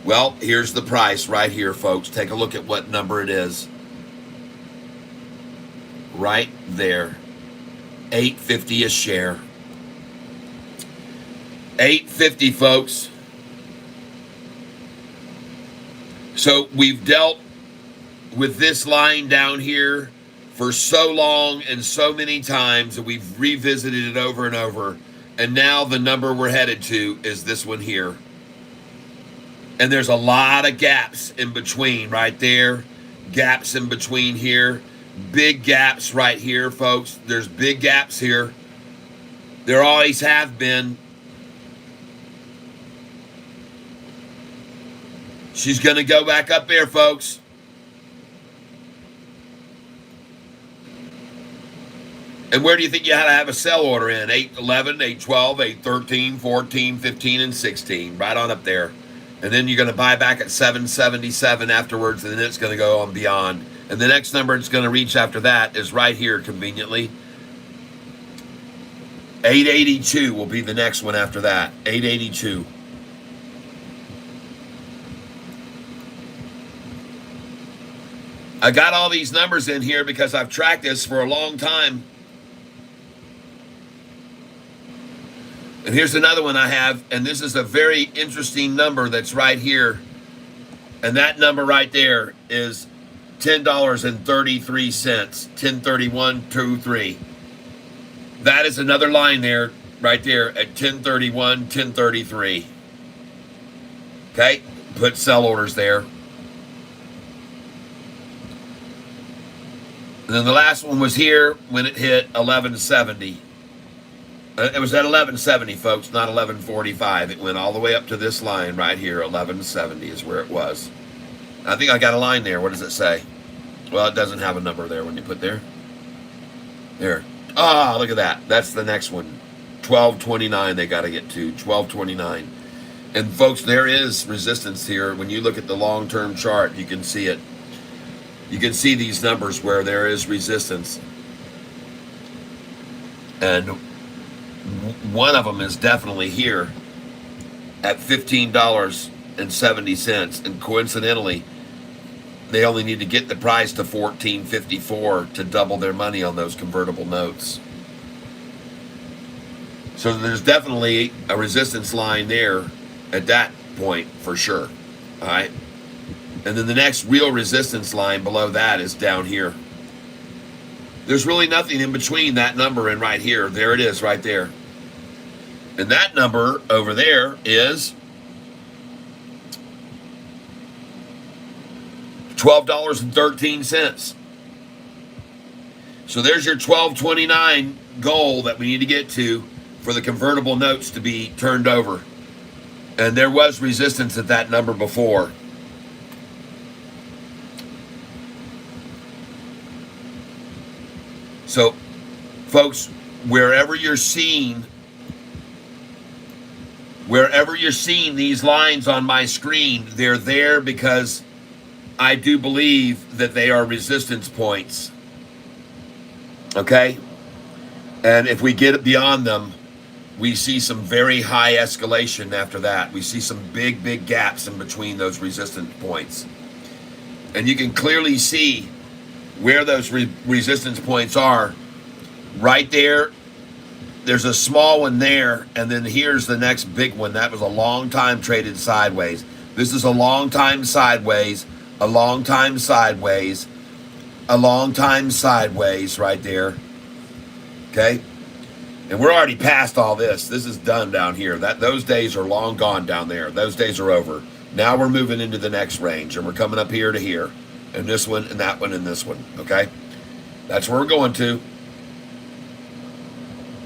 Well, here's the price right here, folks. Take a look at what number it is. Right there, $8.50 a share. $8.50, folks. So we've dealt with this line down here for so long and so many times, and we've revisited it over and over. And now the number we're headed to is this one here. And there's a lot of gaps in between right there. Gaps in between here. Big gaps right here, folks. There's big gaps here. There always have been. She's going to go back up there, folks. And where do you think you had to have a sell order in? 811, 812, 813, 14, 15, and 16. Right on up there. And then you're going to buy back at 777 afterwards, and then it's going to go on beyond. And the next number it's going to reach after that is right here, conveniently. 882 will be the next one after that. 882. I got all these numbers in here because I've tracked this for a long time. And here's another one I have, and this is a very interesting number that's right here. And that number right there is $10.33, 1031.23. That is another line there, right there at 1031, 1033. Okay, put sell orders there. And then the last one was here when it hit 1170. It was at 1170, folks, not 1145. It went all the way up to this line right here. 1170 is where it was. I think I got a line there. What does it say? Well, it doesn't have a number there when you put there. There. Ah, look at that. That's the next one. 1229 they got to get to. 1229. And folks, there is resistance here. When you look at the long-term chart, you can see it. you can see these numbers where there is resistance. And one of them is definitely here at $15.70. And coincidentally, they only need to get the price to $14.54 to double their money on those convertible notes. So there's definitely a resistance line there at that point for sure. All right. And then the next real resistance line below that is down here. There's really nothing in between that number and right here. There it is right there. And that number over there is $12.13. So there's your $12.29 goal that we need to get to for the convertible notes to be turned over. And there was resistance at that number before. So, folks, wherever you're seeing these lines on my screen, they're there because I do believe that they are resistance points. Okay? And if we get beyond them, we see some very high escalation after that. We see some big, big gaps in between those resistance points. And you can clearly see where those resistance points are. Right there, there's a small one there, and then here's the next big one. That was a long time traded sideways. This is a long time sideways, a long time sideways, a long time sideways right there. Okay? And we're already past all this. This is done down here. Those days are long gone down there. Those days are over. Now we're moving into the next range, and we're coming up here to here. And this one, and that one, and this one, okay? That's where we're going to.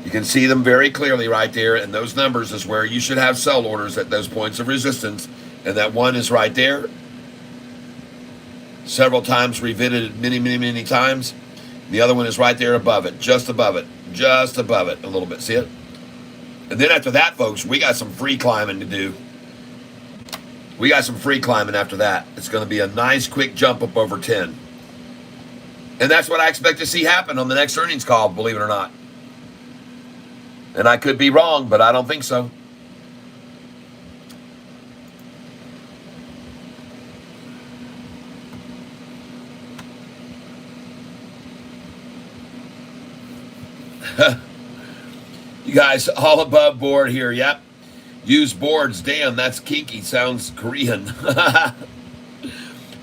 You can see them very clearly right there, and those numbers is where you should have sell orders at those points of resistance. And that one is right there. Several times revisited many, many, many times. The other one is right there above it, just above it a little bit. See it? And then after that, folks, we got some free climbing to do. We got some free climbing after that. It's going to be a nice quick jump up over 10. And that's what I expect to see happen on the next earnings call, believe it or not. And I could be wrong, but I don't think so. You guys all above board here, yep. Use boards. Damn, that's kinky. Sounds Korean.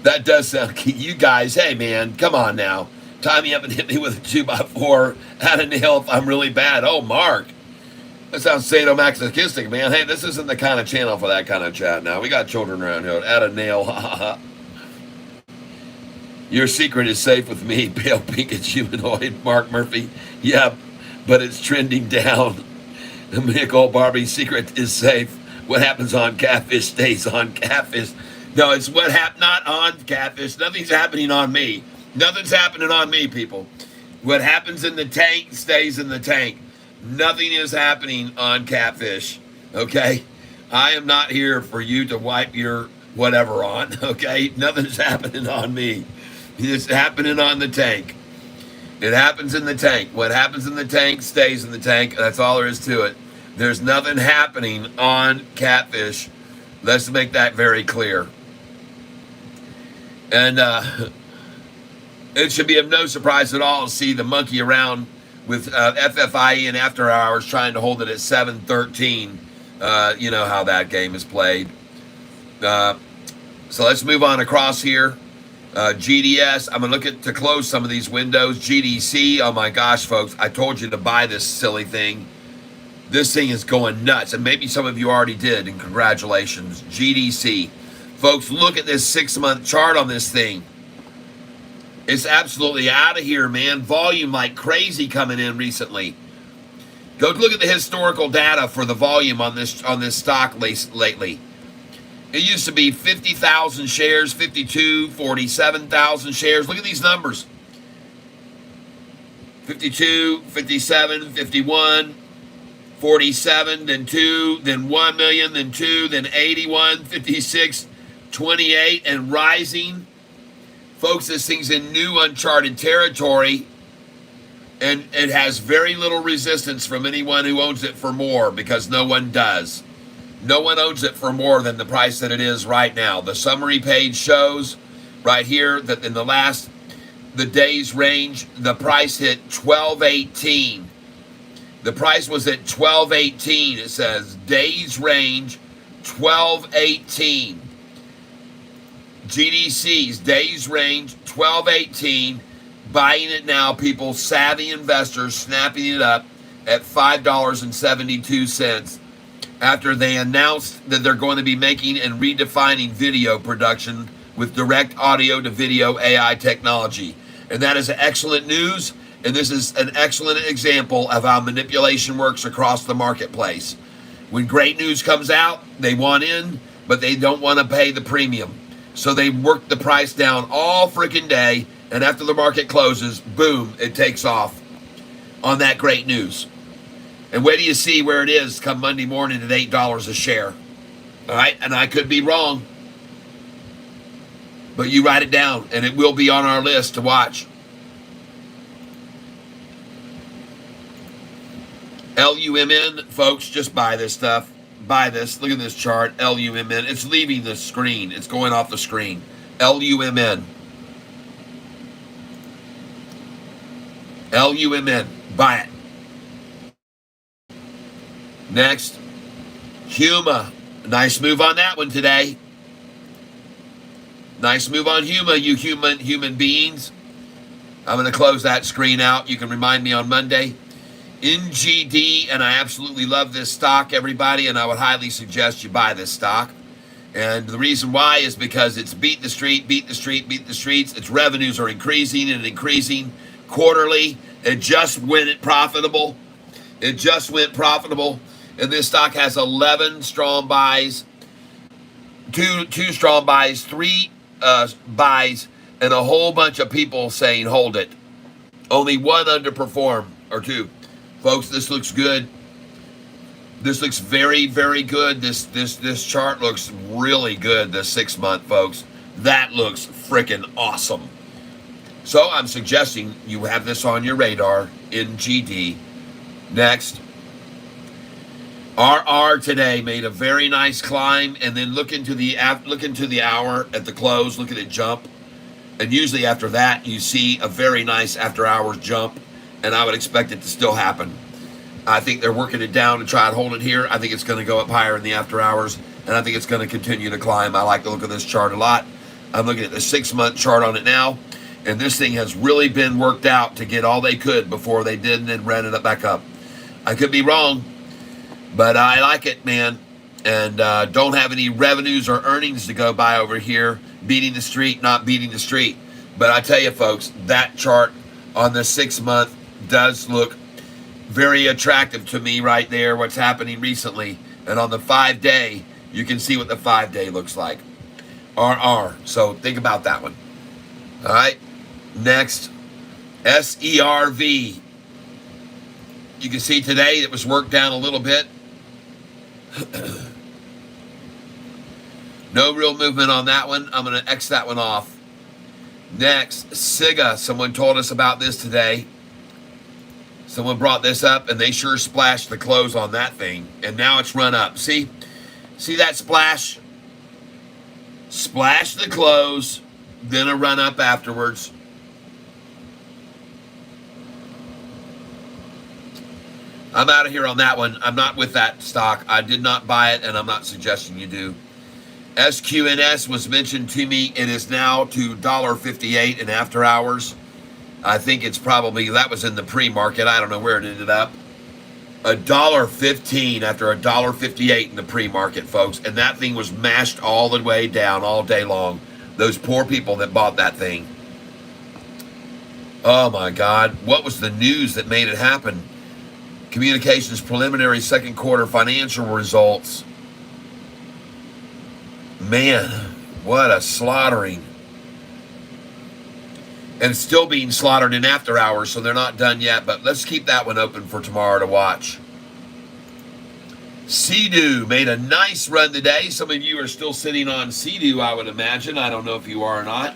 That does sound kinky. You guys, hey man, come on now. Tie me up and hit me with a 2x4. Add a nail if I'm really bad. Oh, Mark. That sounds sadomasochistic, man. Hey, this isn't the kind of channel for that kind of chat now. We got children around here. Add a nail. Your secret is safe with me. Pale pink and humanoid. Mark Murphy. Yep, but it's trending down. Nicole Barbie's secret is safe. What happens on Catfish stays on Catfish. No, it's what not on Catfish. Nothing's happening on me. Nothing's happening on me, people. What happens in the tank stays in the tank. Nothing is happening on Catfish. Okay? I am not here for you to wipe your whatever on. Okay? Nothing's happening on me. It's happening on the tank. It happens in the tank. What happens in the tank stays in the tank. That's all there is to it. There's nothing happening on Catfish. Let's make that very clear. And it should be of no surprise at all to see the monkey around with FFIE and After Hours trying to hold it at 713. You know how that game is played. So let's move on across here. GDS, I'm going to look to close some of these windows. GDC, oh my gosh, folks, I told you to buy this silly thing. This thing is going nuts, and maybe some of you already did, and congratulations. GDC. Folks, look at this 6-month chart on this thing. It's absolutely out of here, man. Volume like crazy coming in recently. Go look at the historical data for the volume on this stock lately. It used to be 50,000 shares, 52, 47,000 shares. Look at these numbers. 52, 57, 51, 47, then 2, then 1 million, then 2, then 81, 56, 28, and rising. Folks, this thing's in new uncharted territory, and it has very little resistance from anyone who owns it for more, because no one does. No one owns it for more than the price that it is right now. The summary page shows right here that in the days range, the price hit 1218. The price was at 1218. It says days range 1218. GDC's days range 1218. Buying it now, people, savvy investors, snapping it up at $5.72 after they announced that they're going to be making and redefining video production with direct audio to video AI technology. And that is excellent news, and this is an excellent example of how manipulation works across the marketplace. When great news comes out, they want in, but they don't want to pay the premium. So they work the price down all freaking day, and after the market closes, boom, it takes off on that great news. And wait till you see where it is come Monday morning at $8 a share. All right, and I could be wrong, but you write it down, and it will be on our list to watch. LUMN, folks, just buy this stuff. Buy this. Look at this chart, LUMN. It's leaving the screen. It's going off the screen. LUMN. LUMN. Buy it. Next, Huma. Nice move on that one today. Nice move on Huma, you human beings. I'm going to close that screen out. You can remind me on Monday. NGD, and I absolutely love this stock, everybody, and I would highly suggest you buy this stock. And the reason why is because it's beat the street, beat the street, beat the streets. Its revenues are increasing and increasing quarterly. It just went profitable. It just went profitable. And this stock has 11 strong buys, two strong buys, 3 buys, and a whole bunch of people saying hold it. Only one underperformed, or 2. Folks, this looks good. This looks very, very good. This chart looks really good, the 6 month, folks. That looks freaking awesome. So I'm suggesting you have this on your radar in GD. Next. RR today made a very nice climb, and then look into the hour at the close. Look at it jump, and usually after that you see a very nice after hours jump, and I would expect it to still happen. I think they're working it down to try and hold it here. I think it's going to go up higher in the after hours, and I think it's going to continue to climb. I like the look of this chart a lot. I'm looking at the 6 month chart on it now, and this thing has really been worked out to get all they could before they did and then ran it back up. I could be wrong, but I like it, man, and don't have any revenues or earnings to go by over here, beating the street, not beating the street. But I tell you, folks, that chart on the 6 month does look very attractive to me right there, what's happening recently. And on the 5 day, you can see what the 5 day looks like. RR. So think about that one. All right. Next, SERV. You can see today it was worked down a little bit. No real movement on that one. I'm going to X that one off. Next, SIGA. Someone told us about this today. Someone brought this up, and they sure splashed the close on that thing. And now it's run up. See that splash? Splash the close, then a run up afterwards. I'm out of here on that one. I'm not with that stock. I did not buy it, and I'm not suggesting you do. SQNS was mentioned to me. It is now to $1.58 in after hours. I think it's probably, that was in the pre-market. I don't know where it ended up. $1.15 after $1.58 in the pre-market, folks. And that thing was mashed all the way down all day long. Those poor people that bought that thing. Oh, my God. What was the news that made it happen? Communications preliminary second quarter financial results. Man, what a slaughtering. And it's still being slaughtered in after hours, so they're not done yet. But let's keep that one open for tomorrow to watch. Sea-Doo made a nice run today. Some of you are still sitting on Sea-Doo, I would imagine. I don't know if you are or not.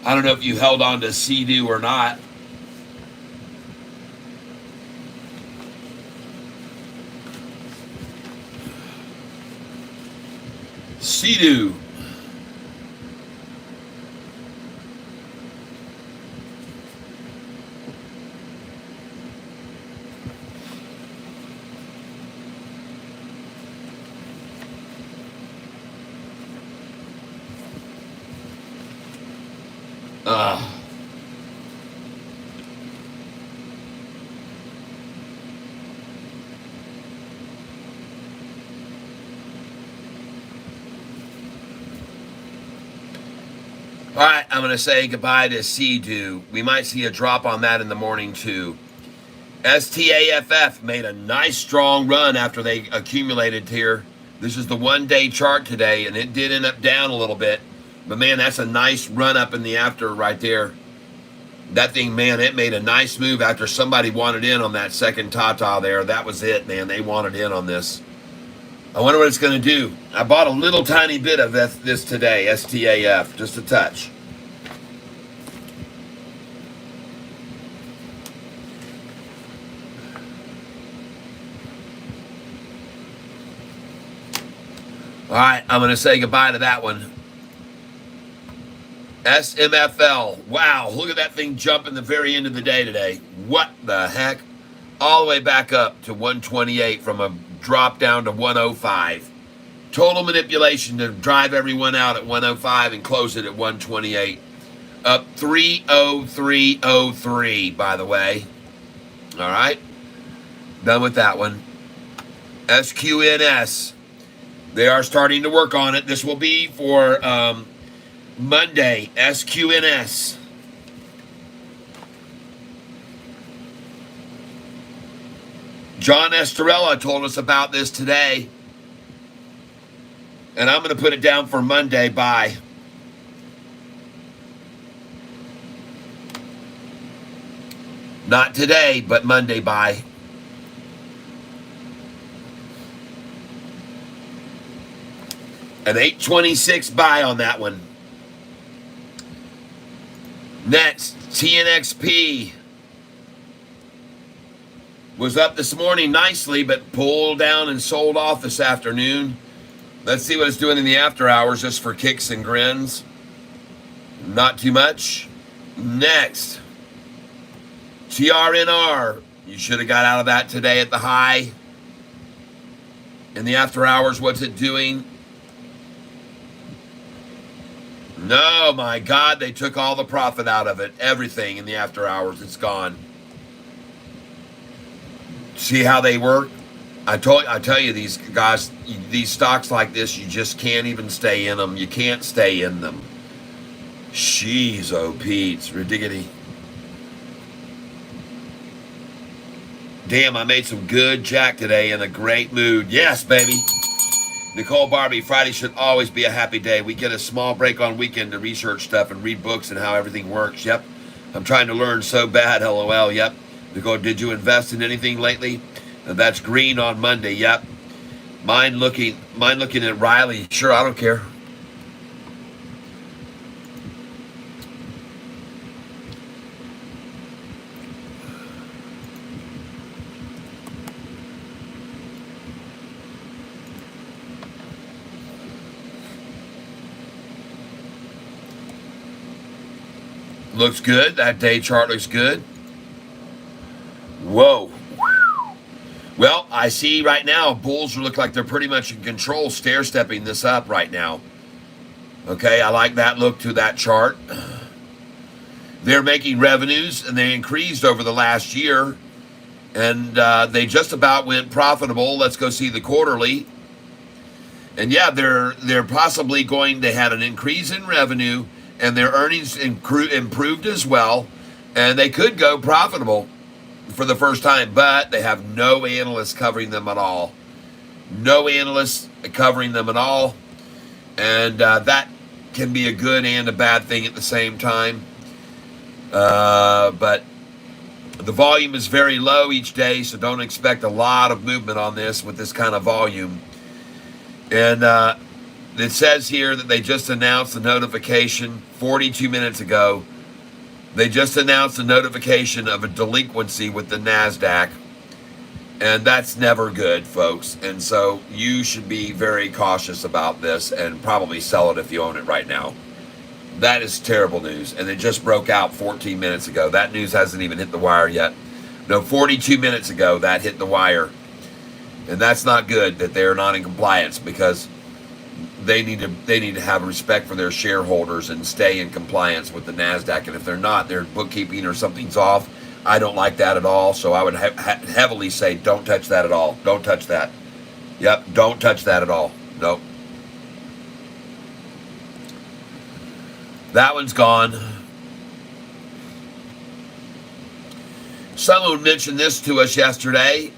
I don't know if you held on to Sea-Doo or not. Sea-Doo. All right, I'm going to say goodbye to Sea-Doo. We might see a drop on that in the morning, too. STAFF made a nice, strong run after they accumulated here. This is the one-day chart today, and it did end up down a little bit. But, man, that's a nice run up in the after right there. That thing, man, it made a nice move after somebody wanted in on that second Tata there. That was it, man. They wanted in on this. I wonder what it's going to do. I bought a little tiny bit of this today, STAF, just a touch. All right, I'm going to say goodbye to that one. SMFL. Wow, look at that thing jumping the very end of the day today. What the heck? All the way back up to 128 from a drop down to 105. Total manipulation to drive everyone out at 105 and close it at 128. Up 30303, by the way. All right. Done with that one. SQNS. They are starting to work on it. This will be for Monday. SQNS. John Estorella told us about this today. And I'm going to put it down for Monday. Bye. Not today, but Monday. Bye. An 826 buy on that one. Next, TNXP was up this morning nicely, but pulled down and sold off this afternoon. Let's see what it's doing in the after hours, just for kicks and grins. Not too much. Next, TRNR. You should have got out of that today at the high. In the after hours, what's it doing? No, my God, they took all the profit out of it. Everything in the after hours, it's gone. See how they work? I tell you, these guys, these stocks like this, you just can't even stay in them. You can't stay in them. Jeez, oh, Pete's ridiculous. Damn, I made some good jack today in a great mood. Yes, baby. Nicole Barbie, Friday should always be a happy day. We get a small break on weekend to research stuff and read books and how everything works. Yep. I'm trying to learn so bad. LOL. Yep. Nicole, did you invest in anything lately? That's green on Monday. Yep. Mine looking at Riley. Sure, I don't care. Looks good. That day chart looks good. Whoa. Well, I see right now bulls look like they're pretty much in control, stair-stepping this up right now. Okay, I like that look to that chart. They're making revenues, and they increased over the last year. And they just about went profitable. Let's go see the quarterly. And yeah, they're possibly going to have an increase in revenue, and their earnings improved as well, and they could go profitable for the first time, but they have no analysts covering them at all. No analysts covering them at all, and that can be a good and a bad thing at the same time. But the volume is very low each day, so don't expect a lot of movement on this with this kind of volume. And It says here that they just announced the notification 42 minutes ago. They just announced a notification of a delinquency with the NASDAQ. And that's never good, folks. And so you should be very cautious about this and probably sell it if you own it right now. That is terrible news. And it just broke out 14 minutes ago. That news hasn't even hit the wire yet. No, 42 minutes ago that hit the wire. And that's not good that they're not in compliance, because they need to have respect for their shareholders and stay in compliance with the NASDAQ. And if they're not, their bookkeeping or something's off. I don't like that at all, so I would heavily say don't touch that at all. Don't touch that. Yep, don't touch that at all. Nope. That one's gone. Someone mentioned this to us yesterday.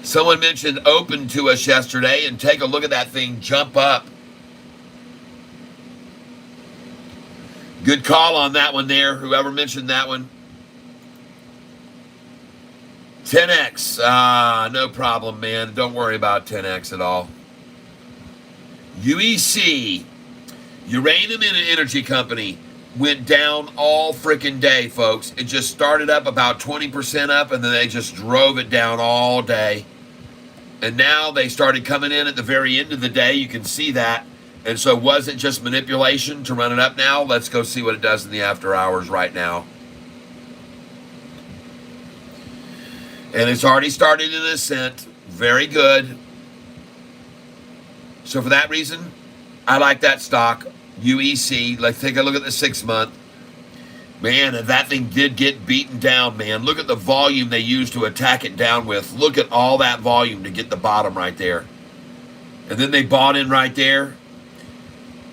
Someone mentioned open to us yesterday, and take a look at that thing jump up. Good call on that one there, whoever mentioned that one. 10x, no problem, man. Don't worry about 10x at all. UEC, Uranium Energy Company, went down all freaking day, folks. It just started up about 20% up, and then they just drove it down all day. And now they started coming in at the very end of the day. You can see that. And so was it just manipulation to run it up now? Let's go see what it does in the after hours right now. And it's already started an ascent. Very good. So for that reason, I like that stock. UEC. Let's take a look at the 6 month. Man, and that thing did get beaten down, man. Look at the volume they used to attack it down with. Look at all that volume to get the bottom right there. And then they bought in right there.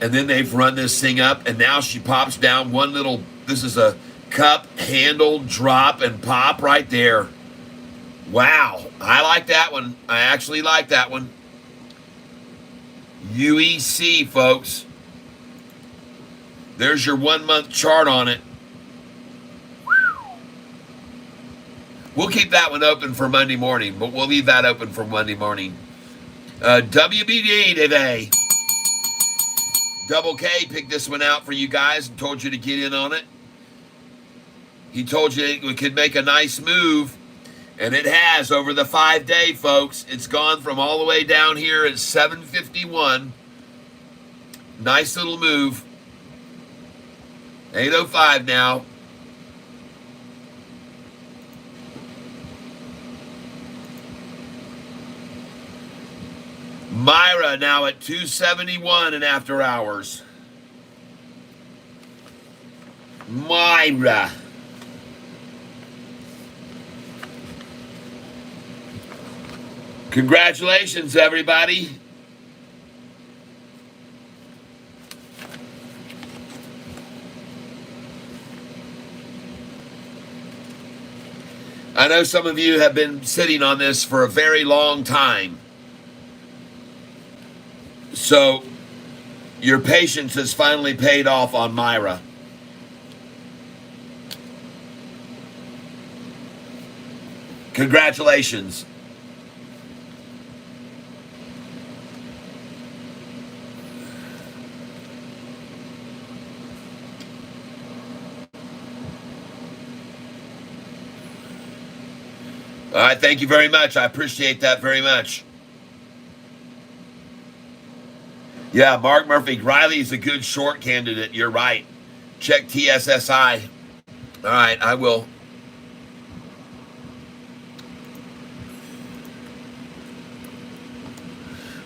And then they've run this thing up, and now she pops down one little, this is a cup handle drop and pop right there. Wow. I like that one. I actually like that one. UEC, folks. There's your 1 month chart on it. We'll keep that one open for Monday morning, but we'll leave that open for Monday morning. WBD today. Double K picked this one out for you guys and told you to get in on it. He told you it could make a nice move, and it has over the 5 day, folks. It's gone from all the way down here at 751. Nice little move. 805 now. Myra now at 271 in after hours. Myra. Congratulations, everybody. I know some of you have been sitting on this for a very long time. So your patience has finally paid off on Myra. Congratulations. All right, thank you very much. I appreciate that very much. Yeah, Mark Murphy. Riley's a good short candidate. You're right. Check TSSI. All right, I will.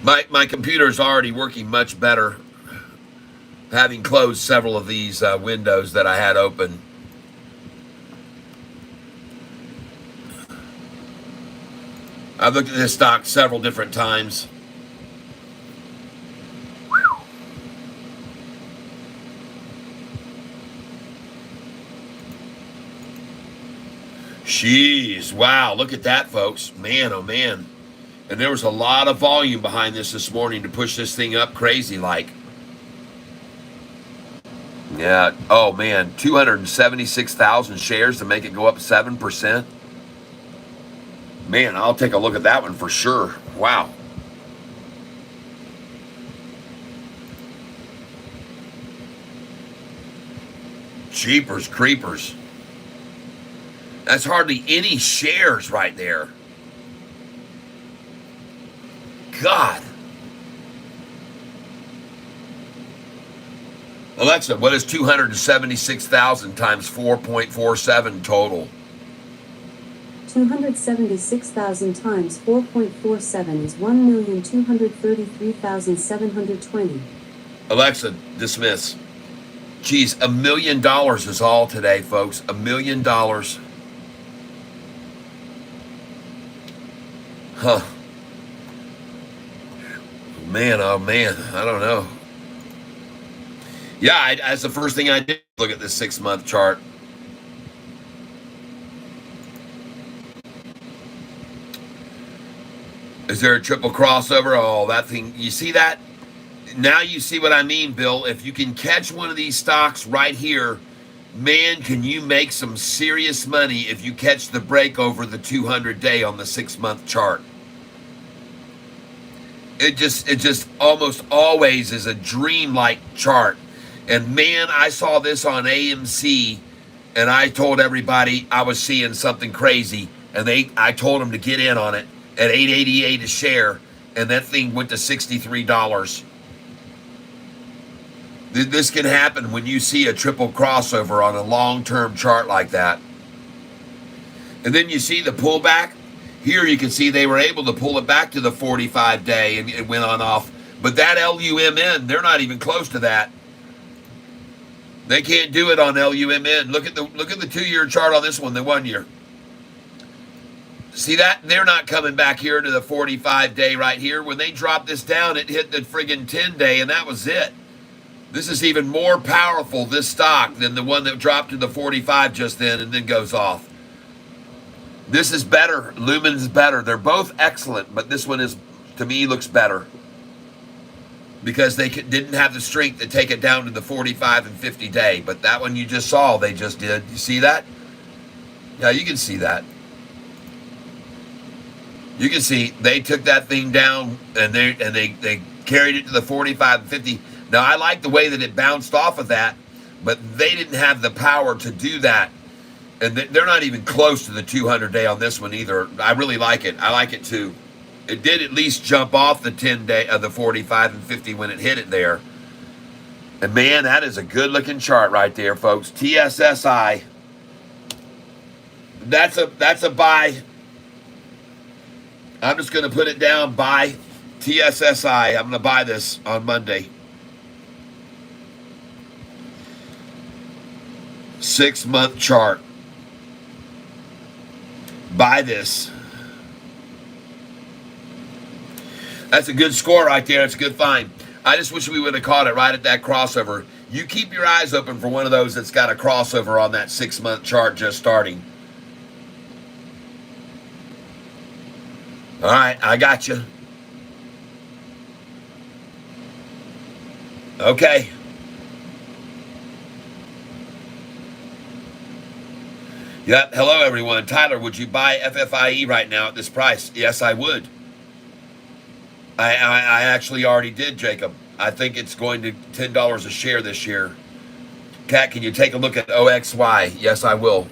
My computer's already working much better, having closed several of these windows that I had open. I've looked at this stock several different times. Jeez, wow, look at that, folks. Man, oh man. And there was a lot of volume behind this morning to push this thing up crazy like. Yeah, oh man, 276,000 shares to make it go up 7%. Man, I'll take a look at that one for sure. Wow. Jeepers creepers. That's hardly any shares right there. God. Alexa, what is 276,000 times 4.47 total? 276,000 times 4.47 is 1,233,720. Alexa, dismiss. Geez, $1 million is all today, folks. $1 million. Huh. Man, oh man, I don't know. Yeah, that's the first thing I did. Look at this 6-month chart. Is there a triple crossover? Oh, that thing, you see that? Now you see what I mean, Bill. If you can catch one of these stocks right here, man, can you make some serious money if you catch the break over the 200-day on the 6-month chart. It just almost always is a dream-like chart. And man, I saw this on AMC, and I told everybody I was seeing something crazy, and I told them to get in on it at $8.88 a share, and that thing went to $63. This can happen when you see a triple crossover on a long-term chart like that. And then you see the pullback. Here you can see they were able to pull it back to the 45-day, and it went on off. But that LUMN, they're not even close to that. They can't do it on LUMN. Look at the 2-year chart on this one, the 1 year. See that? They're not coming back here to the 45-day right here. When they dropped this down, it hit the friggin' 10-day, and that was it. This is even more powerful, this stock, than the one that dropped to the 45 just then and then goes off. This is better. Lumen's better. They're both excellent, but this one is, to me, looks better. Because they didn't have the strength to take it down to the 45 and 50-day. But that one you just saw, they just did. You see that? Yeah, you can see that. You can see they took that thing down and they carried it to the 45 and 50. Now, I like the way that it bounced off of that, but they didn't have the power to do that. And they're not even close to the 200-day on this one either. I really like it. I like it too. It did at least jump off the 10-day of the 45 and 50 when it hit it there. And man, that is a good-looking chart right there, folks. TSSI. That's a buy. I'm just going to put it down. Buy TSSI. I'm going to buy this on Monday. 6-month chart. Buy this. That's a good score right there. That's a good find. I just wish we would have caught it right at that crossover. You keep your eyes open for one of those that's got a crossover on that 6-month chart just starting. All right, I got you. Okay. Yep. Hello, everyone. Tyler, would you buy FFIE right now at this price? Yes, I would. I actually already did, Jacob. I think it's going to $10 a share this year. Kat, can you take a look at OXY? Yes, I will.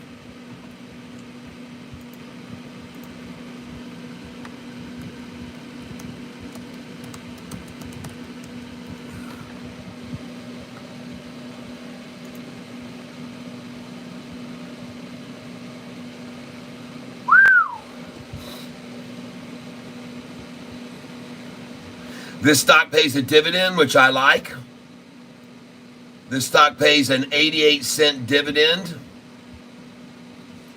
This stock pays a dividend, which I like. This stock pays an 88-cent dividend.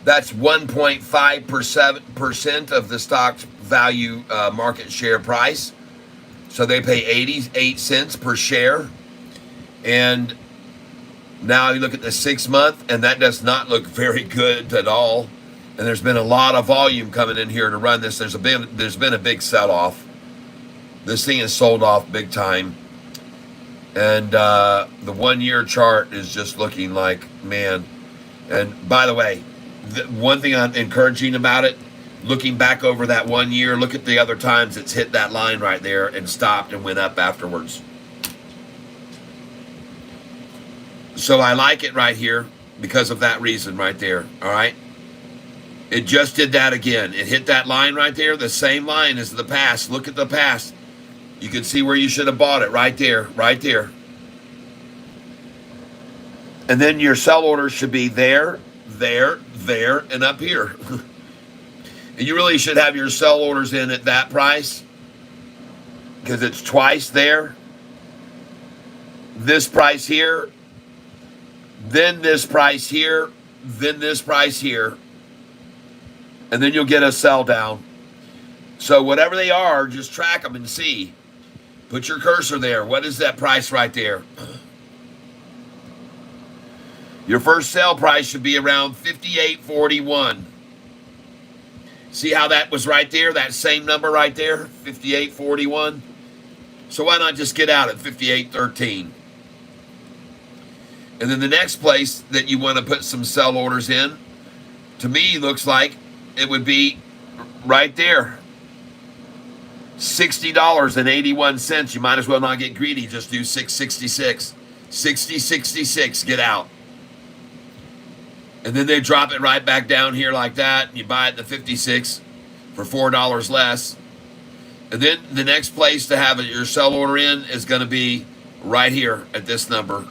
That's 1.5% of the stock's value market share price. So they pay 88 cents per share. And now you look at the 6-month, and that does not look very good at all. And there's been a lot of volume coming in here to run this. There's been a big sell-off. This thing is sold off big time. And the 1-year chart is just looking like, man. And by the way, one thing I'm encouraging about it, looking back over that 1 year, look at the other times it's hit that line right there and stopped and went up afterwards. So I like it right here. because of that reason right there. All right. It just did that again. It hit that line right there, the same line as the past. Look at the past. You can see where you should have bought it right there, right there. And then your sell order should be there, there, there, and up here. And you really should have your sell orders in at that price because it's twice there. This price here, then this price here, then this price here. And then you'll get a sell down. So whatever they are, just track them and see. Put your cursor there. What is that price right there? Your first sell price should be around 58.41. See how that was right there? That same number right there, 58.41. So why not just get out at 58.13? And then the next place that you want to put some sell orders in, to me, looks like it would be right there. $60.81. You might as well not get greedy. Just do 666. 60.66. Get out. And then they drop it right back down here like that. And you buy it in the 56 for $4 less. And then the next place to have your sell order in is going to be right here at this number.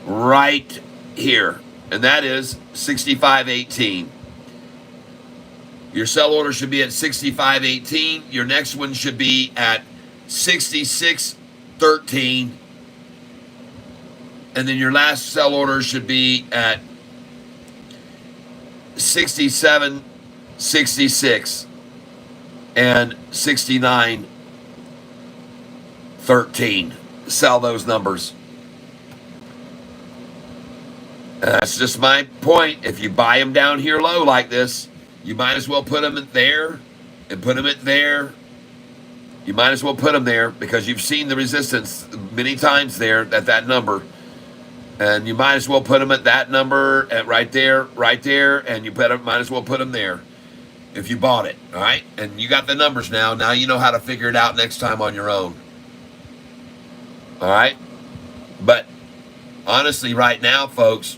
Right here. And that is 65.18. Your sell order should be at 65.18. Your next one should be at 66.13. And then your last sell order should be at 67.66 and 69.13. Sell those numbers. That's just my point. If you buy them down here low like this, you might as well put them at there and put them at there. You might as well put them there because you've seen the resistance many times there at that number. And you might as well put them at that number, at right there, and you might as well put them there if you bought it, all right? And you got the numbers now. Now you know how to figure it out next time on your own, all right? But honestly, right now, folks,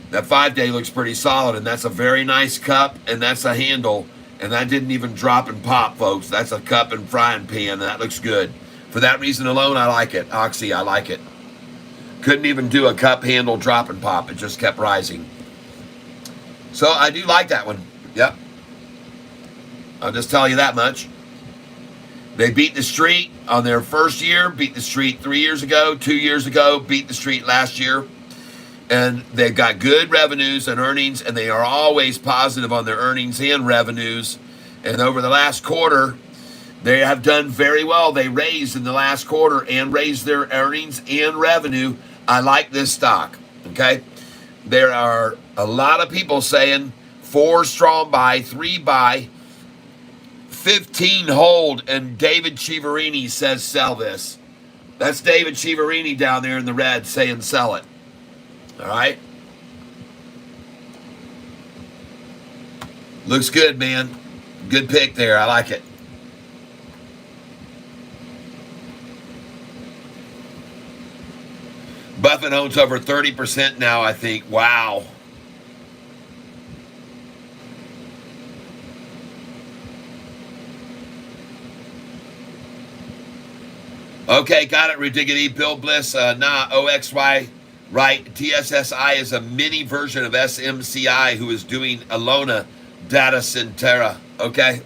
that 5-day looks pretty solid, and that's a very nice cup, and that's a handle, and that didn't even drop and pop, folks. That's a cup and frying pan, and that looks good. For that reason alone, I like it. Oxy, I like it. Couldn't even do a cup handle drop and pop. It just kept rising. So I do like that one. Yep. I'll just tell you that much. They beat the street on their first year, beat the street 3 years ago, 2 years ago, beat the street last year. And they've got good revenues and earnings, and they are always positive on their earnings and revenues. And over the last quarter, they have done very well. They raised in the last quarter and raised their earnings and revenue. I like this stock, okay? There are a lot of people saying 4 strong buy, 3 buy, 15 hold, and David Chiaverini says sell this. That's David Chiaverini down there in the red saying sell it. All right? Looks good, man. Good pick there. I like it. Buffett owns over 30% now, I think. Wow. Okay, got it. Ridiggity. Bill Bliss. OXY. Right. TSSI is a mini version of SMCI who is doing Alona Data Centera. Okay.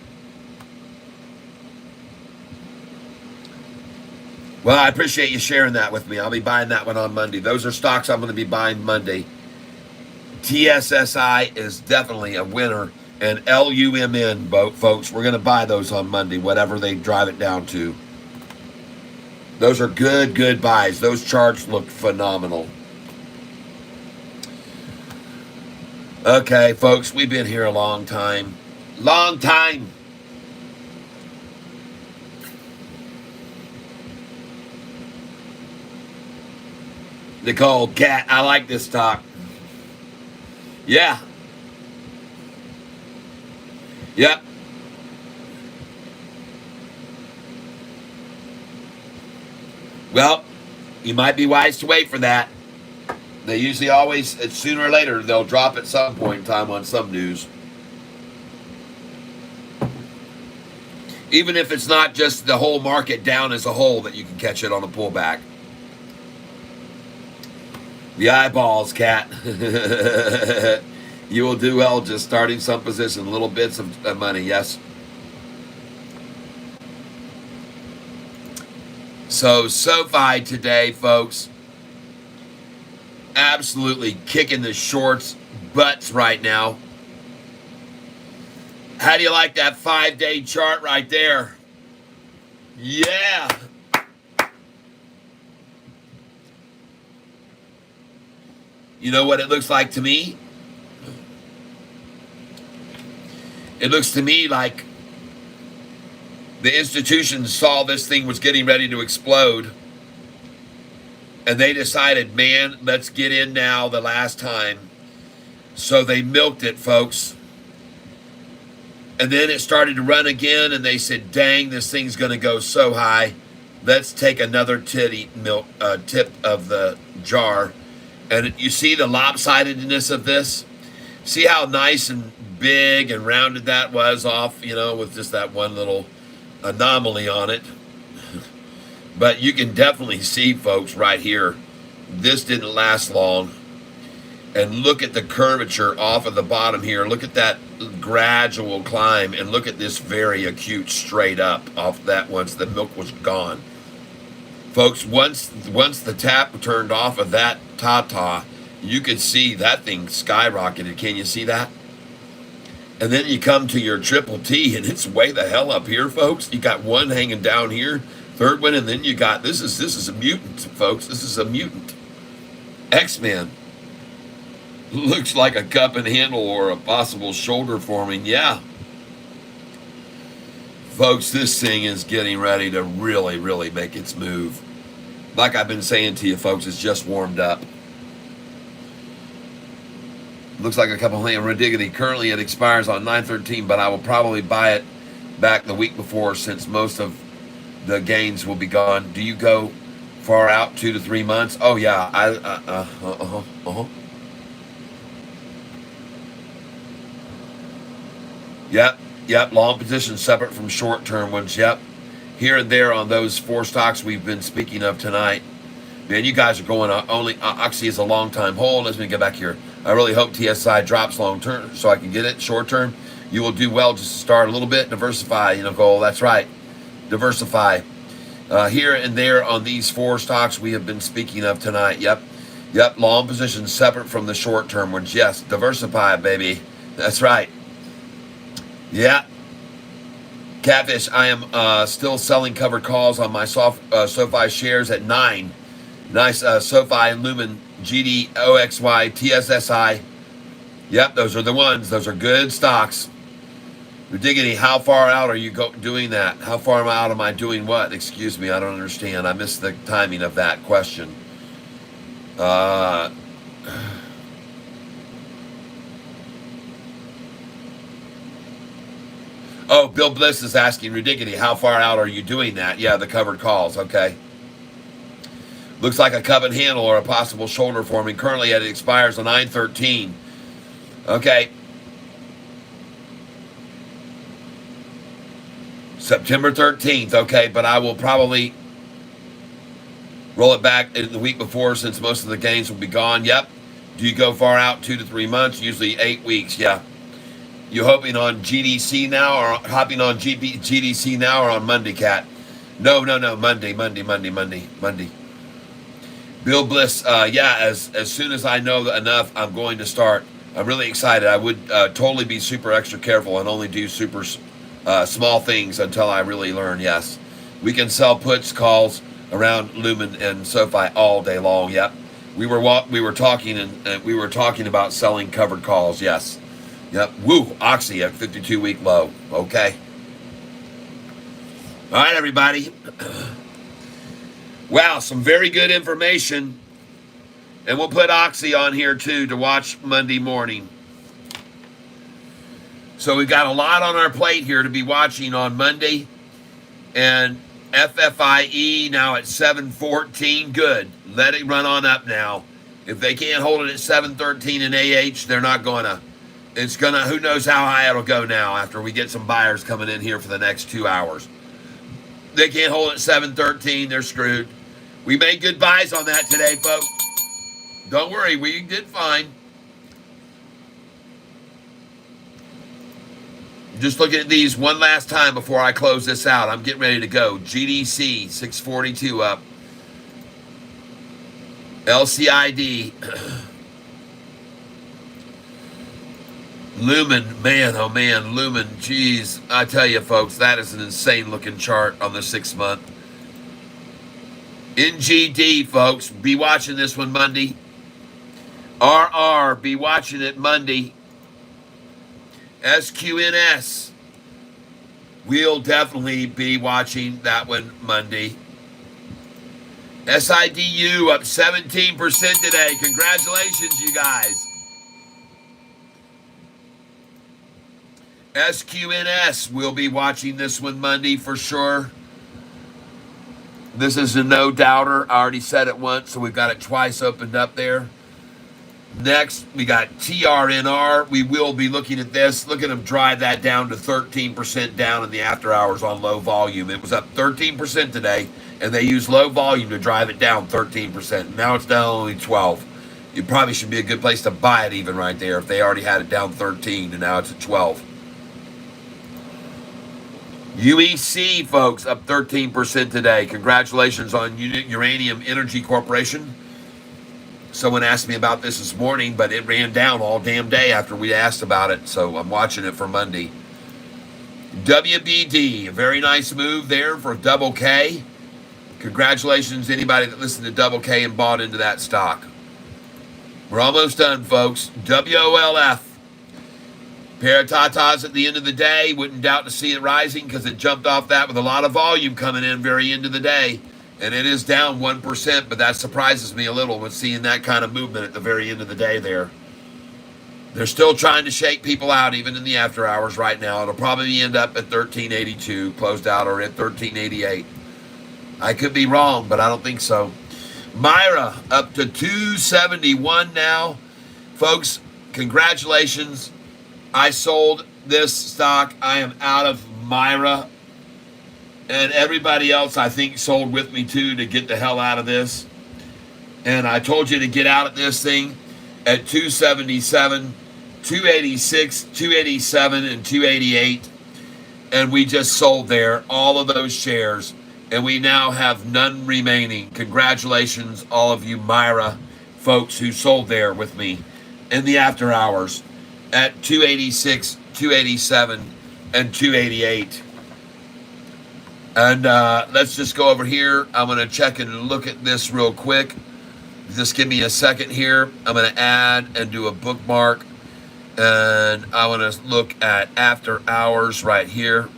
Well, I appreciate you sharing that with me. I'll be buying that one on Monday. Those are stocks I'm going to be buying Monday. TSSI is definitely a winner. And LUMN, folks, we're going to buy those on Monday, whatever they drive it down to. Those are good buys. Those charts look phenomenal. Okay, folks, we've been here a long time. Long time. Nicole, Cat, I like this stock. Yeah. Yep. Well, you might be wise to wait for that. They usually always, sooner or later, they'll drop at some point in time on some news. Even if it's not just the whole market down as a whole, that you can catch it on a pullback. The eyeballs, Cat. You will do well just starting some position, little bits of money, yes. So Sofi today, folks, absolutely kicking the shorts butts right now. How do you like that 5-day chart right there? Yeah. You know what it looks like to me? It looks to me like the institutions saw this thing was getting ready to explode, and they decided, man, let's get in now the last time. So they milked it, folks. And then it started to run again, and they said, dang, this thing's going to go so high. Let's take another tip of the jar. And you see the lopsidedness of this? See how nice and big and rounded that was off, with just that one little anomaly on it. But you can definitely see, folks, right here, this didn't last long. And look at the curvature off of the bottom here. Look at that gradual climb, and look at this very acute straight up off that once the milk was gone. Folks, once the tap turned off of that Tata, you could see that thing skyrocketed. Can you see that? And then you come to your triple T, and it's way the hell up here, folks. You got one hanging down here, third one, and then you got, this is a mutant, folks. This is a mutant. X-Men. Looks like a cup and handle or a possible shoulder forming. Yeah. Folks, this thing is getting ready to really, really make its move. Like I've been saying to you, folks, it's just warmed up. Looks like a couple of ridiculity. Currently, it expires on 9/13, but I will probably buy it back the week before, since most of the gains will be gone. Do you go far out, 2 to 3 months? Oh, yeah. Yep. Long positions separate from short-term ones. Yep. Here and there on those 4 stocks we've been speaking of tonight. Man, you guys are going only. Oxy is a long-time hold. Let me get back here. I really hope TSI drops long-term so I can get it short-term. You will do well just to start a little bit. Diversify, goal. That's right. Diversify. Here and there on these 4 stocks we have been speaking of tonight. Yep. Long positions separate from the short-term ones. Yes. Diversify, baby. That's right. Yeah. Catfish, I am still selling covered calls on my Sofi shares at 9. Nice Sofi and Lumen, GD, OXY, TSSI. Yep, those are the ones. Those are good stocks. Ridiggity, how far out are you doing that? How far out am I doing what? Excuse me, I don't understand. I missed the timing of that question. Oh, Bill Bliss is asking, Ridiggity, how far out are you doing that? Yeah, the covered calls, okay. Looks like a cup and handle or a possible shoulder forming. Currently, it expires on 9/13. Okay. September 13th, okay, but I will probably roll it back in the week before, since most of the gains will be gone. Yep. Do you go far out, 2 to 3 months? Usually 8 weeks, yeah. You hoping on GDC now, or hopping on GDC now, or on Monday, Cat? No, Monday. Bill Bliss, yeah, as soon as I know enough, I'm going to start. I'm really excited. I would totally be super extra careful and only do super small things until I really learn, yes. We can sell puts, calls around Lumen and Sofi all day long, yep. We were talking about selling covered calls, yes. Yep, woo, Oxy at 52-week low, okay. All right, everybody. Wow, some very good information. And we'll put Oxy on here, too, to watch Monday morning. So we've got a lot on our plate here to be watching on Monday. And FFIE now at 714. Good. Let it run on up now. If they can't hold it at 713 in AH, they're not going to. It's going to, who knows how high it'll go now after we get some buyers coming in here for the next 2 hours. They can't hold it at 713, they're screwed. We made good buys on that today, folks. Don't worry, we did fine. Just looking at these one last time before I close this out. I'm getting ready to go. GDC, 642 up. LCID. Lumen, man, oh man, Lumen, geez. I tell you, folks, that is an insane looking chart on the 6 month. NGD, folks, be watching this one Monday. RR, be watching it Monday. SQNS, we'll definitely be watching that one Monday. SIDU up 17% today. Congratulations, you guys. SQNS, we'll be watching this one Monday for sure. This is a no doubter. I already said it once, so we've got it twice opened up there. Next, we got TRNR. We will be looking at this. Look at them drive that down to 13% down in the after hours on low volume. It was up 13% today, and they used low volume to drive it down 13%. Now it's down only 12. It probably should be a good place to buy it even right there if they already had it down 13, and now it's at 12. UEC, folks, up 13% today. Congratulations on Uranium Energy Corporation. Someone asked me about this morning, but it ran down all damn day after we asked about it, so I'm watching it for Monday. WBD, a very nice move there for Double K. Congratulations to anybody that listened to Double K and bought into that stock. We're almost done, folks. WOLF. Pair of tatas at the end of the day. Wouldn't doubt to see it rising because it jumped off that with a lot of volume coming in very end of the day. And it is down 1%, but that surprises me a little with seeing that kind of movement at the very end of the day there. They're still trying to shake people out even in the after hours right now. It'll probably end up at 1382, closed out, or at 1388. I could be wrong, but I don't think so. Myra up to 271 now. Folks, congratulations. I sold this stock. I am out of Myra. And everybody else, I think, sold with me, too, to get the hell out of this. And I told you to get out of this thing at 277, 286, 287, and 288. And we just sold there, all of those shares. And we now have none remaining. Congratulations, all of you Myra folks who sold there with me in the after hours at 286, 287, and 288. And let's just go over here. I'm going to check and look at this real quick. Just give me a second here. I'm going to add and do a bookmark. And I want to look at after hours right here.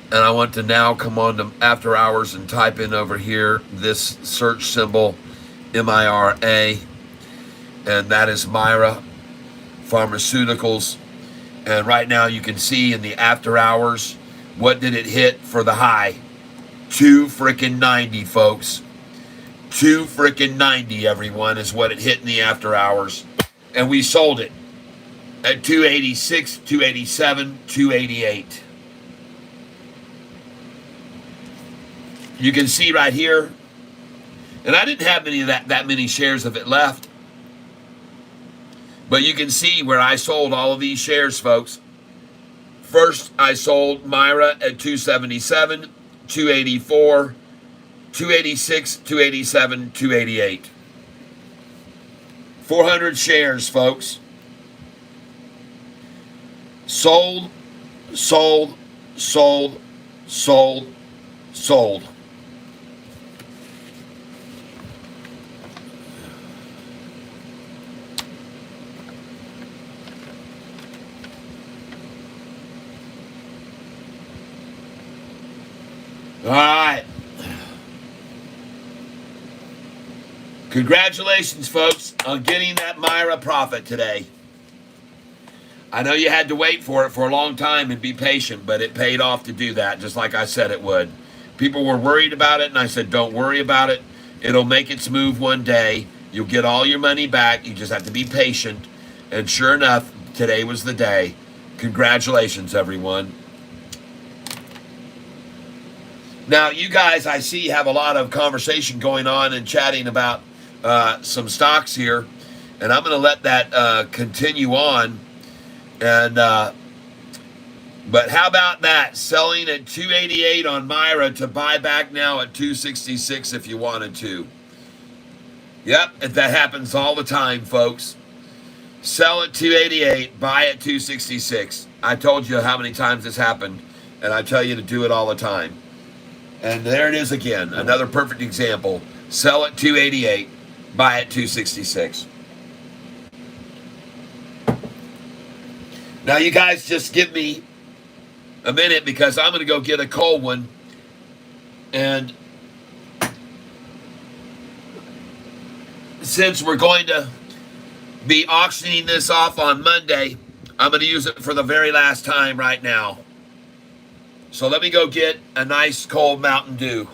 And I want to now come on to after hours and type in over here this search symbol, MIRA. And that is Myra Pharmaceuticals. And right now you can see in the after hours, what did it hit for the high? 290, folks. 290, everyone, is what it hit in the after hours. And we sold it at 286, 287, 288. You can see right here. And I didn't have that many shares of it left. But you can see where I sold all of these shares, folks. First, I sold Myra at 277, 284, 286, 287, 288. 400 shares, folks. Sold, sold, sold, sold, sold. All right. Congratulations, folks, on getting that Myra profit today. I know you had to wait for it for a long time and be patient, but it paid off to do that, just like I said it would. People were worried about it, and I said, don't worry about it. It'll make its move one day, You'll get all your money back. You just have to be patient. And sure enough, today was the day. Congratulations, everyone. Now, you guys, I see, have a lot of conversation going on and chatting about some stocks here. And I'm going to let that continue on. And but how about that? Selling at 288 on Myra to buy back now at 266 if you wanted to. Yep, that happens all the time, folks. Sell at 288, buy at 266. I told you how many times this happened, and I tell you to do it all the time. And there it is again, another perfect example. Sell at 288, buy at 266. Now, you guys just give me a minute because I'm going to go get a cold one. And since we're going to be auctioning this off on Monday, I'm going to use it for the very last time right now. So let me go get a nice cold Mountain Dew.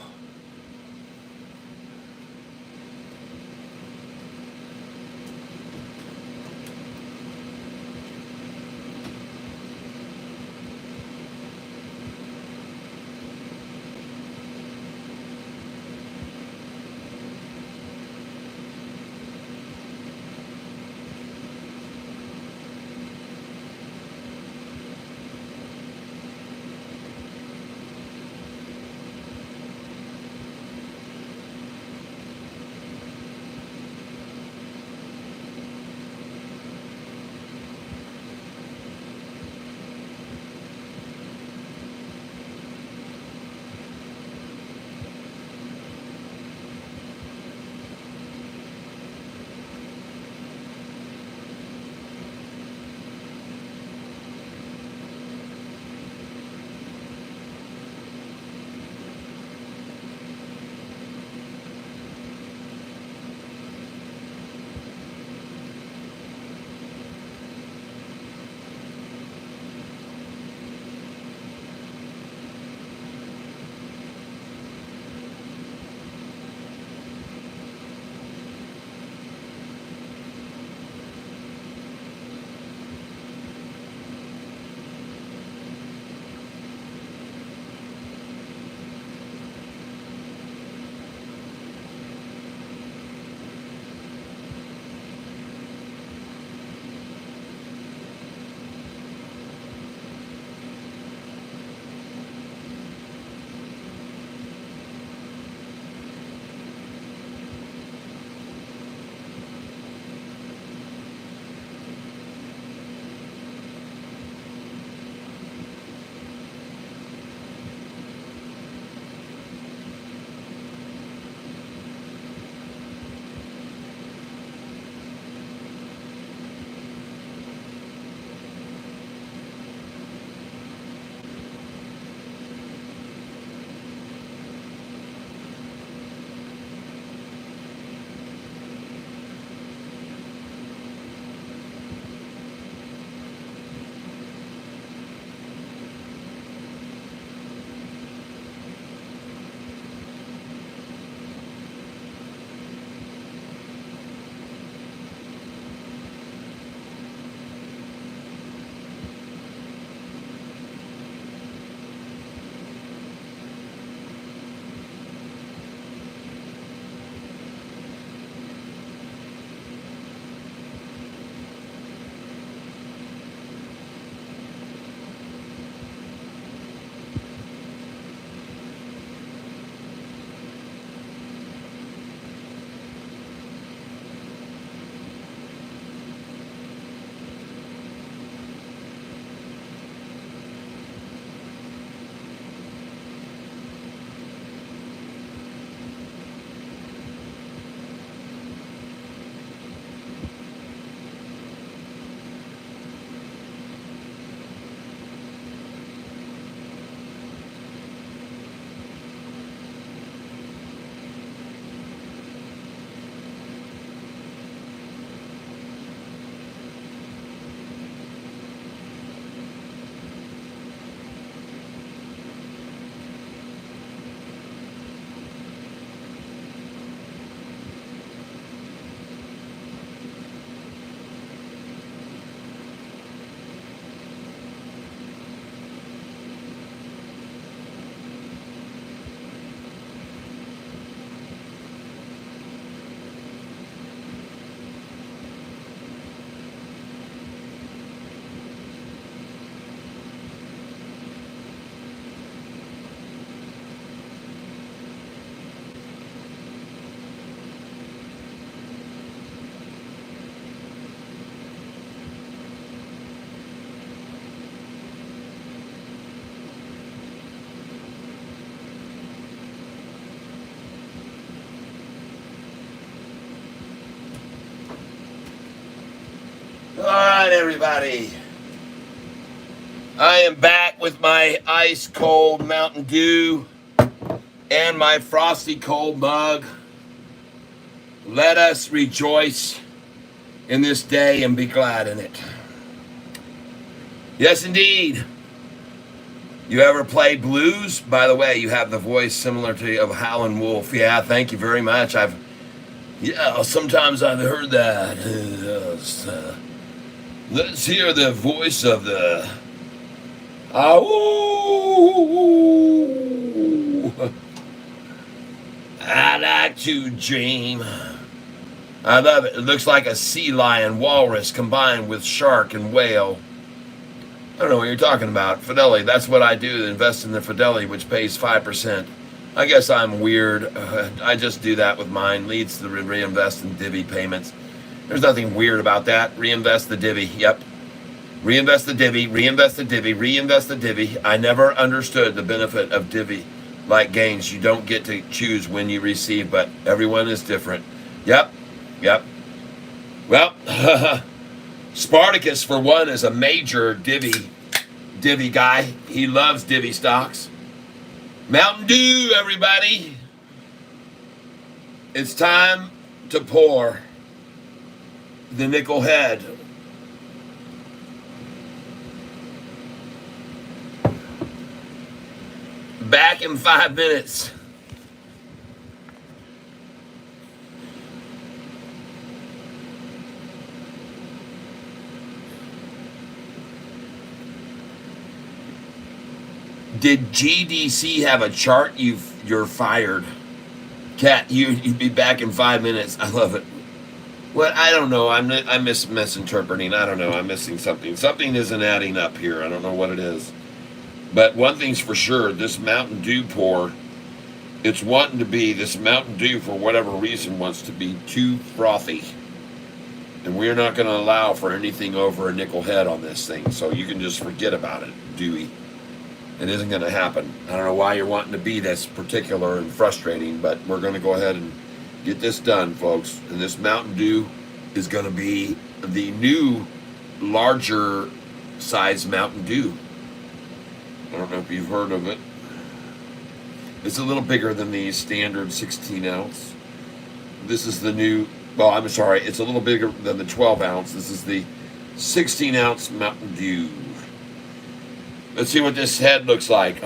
All right, everybody. I am back with my ice cold Mountain Dew and my frosty cold mug. Let us rejoice in this day and be glad in it. Yes, indeed. You ever play blues? By the way, you have the voice similar to of Howlin' Wolf. Yeah, thank you very much. Sometimes I've heard that. Let's hear the voice of the. I like to dream. I love it. It looks like a sea lion, walrus combined with shark and whale. I don't know what you're talking about. Fidelity, that's what I do, invest in the Fidelity, which pays 5%. I guess I'm weird. I just do that with mine. Leads to the reinvest in divvy payments. There's nothing weird about that. Reinvest the divvy. Yep. Reinvest the divvy, reinvest the divvy, reinvest the divvy. I never understood the benefit of divvy like gains. You don't get to choose when you receive, but everyone is different. Yep. Well, Spartacus, for one, is a major divvy guy. He loves divvy stocks. Mountain Dew, everybody. It's time to pour the nickel head. Back in 5 minutes. Did GDC have a chart? You're fired. Cat, you'd be back in 5 minutes. I love it. What? I don't know. I'm misinterpreting. I don't know. I'm missing something. Something isn't adding up here. I don't know what it is. But one thing's for sure, this Mountain Dew pour, it's wanting to be, this Mountain Dew, for whatever reason, wants to be too frothy. And we're not going to allow for anything over a nickel head on this thing. So you can just forget about it, Dewey. It isn't going to happen. I don't know why you're wanting to be this particular and frustrating, but we're going to go ahead and get this done, folks. And this Mountain Dew is going to be the new, larger size Mountain Dew. I don't know if you've heard of it. It's a little bigger than the standard 16 ounce. This is the new, well, I'm sorry, it's a little bigger than the 12 ounce. This is the 16 ounce Mountain Dew. Let's see what this head looks like.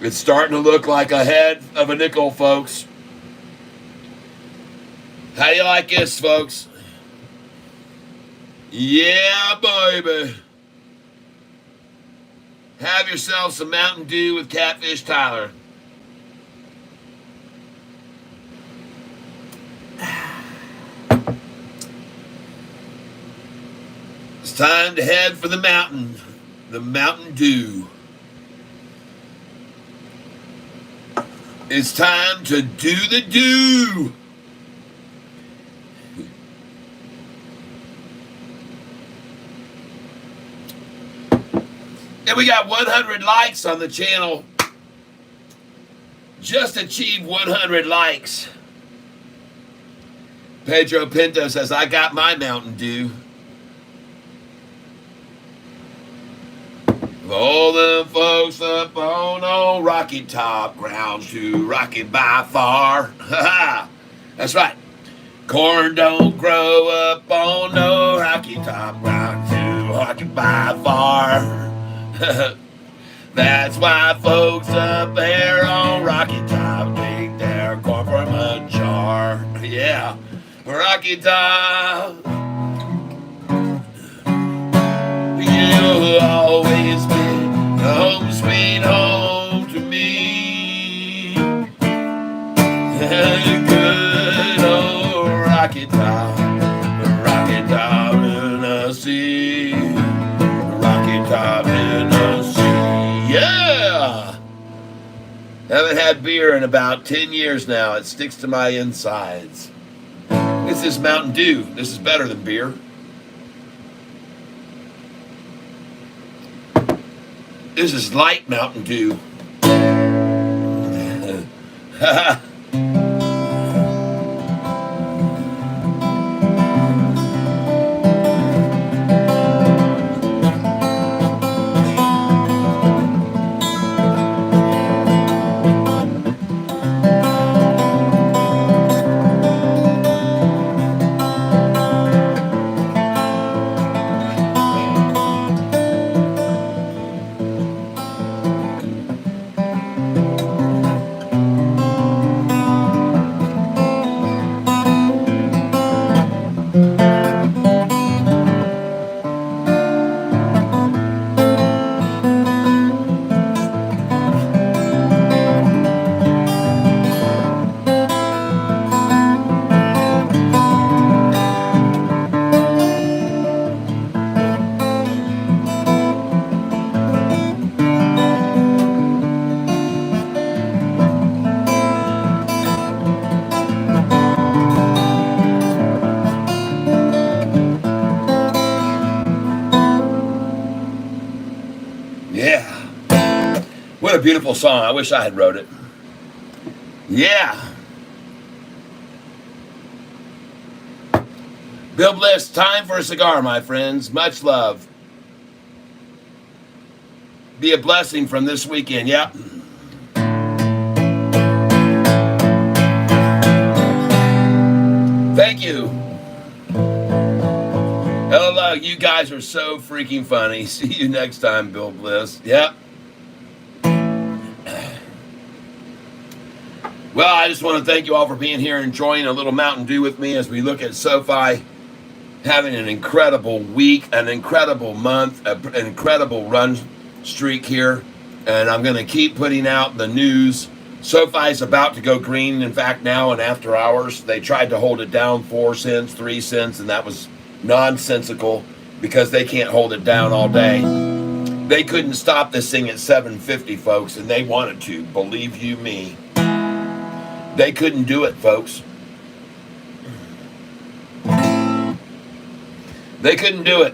It's starting to look like a head of a nickel, folks. How do you like this, folks? Yeah, baby. Have yourself some Mountain Dew with Catfish Tyler. It's time to head for the Mountain Dew. It's time to do the dew. And we got 100 likes on the channel. Just achieved 100 likes. Pedro Pinto says, I got my Mountain Dew. All the folks up on old Rocky Top ground to Rocky by far. That's right. Corn don't grow up on no Rocky Top ground to Rocky by far. That's why folks up there on Rocky Top take their corn from a jar. Yeah, Rocky Top. You'll always be home sweet home to me. Good old Rocky Top, Tennessee. Rocky Top, Tennessee. Yeah! Haven't had beer in about 10 years now. It sticks to my insides. This is Mountain Dew. This is better than beer. This is light Mountain Dew. a beautiful song. I wish I had wrote it. Yeah. Bill Bliss, time for a cigar, my friends. Much love. Be a blessing from this weekend. Yep. Thank you. Hello, you guys are so freaking funny. See you next time, Bill Bliss. Yep. Well, I just want to thank you all for being here and enjoying a little Mountain Dew with me as we look at Sofi having an incredible week, an incredible month, an incredible run streak here. And I'm going to keep putting out the news. Sofi's about to go green. In fact, now in after hours, they tried to hold it down 4 cents, 3 cents, and that was nonsensical because they can't hold it down all day. They couldn't stop this thing at 7.50, folks, and they wanted to, believe you me. They couldn't do it, folks. They couldn't do it.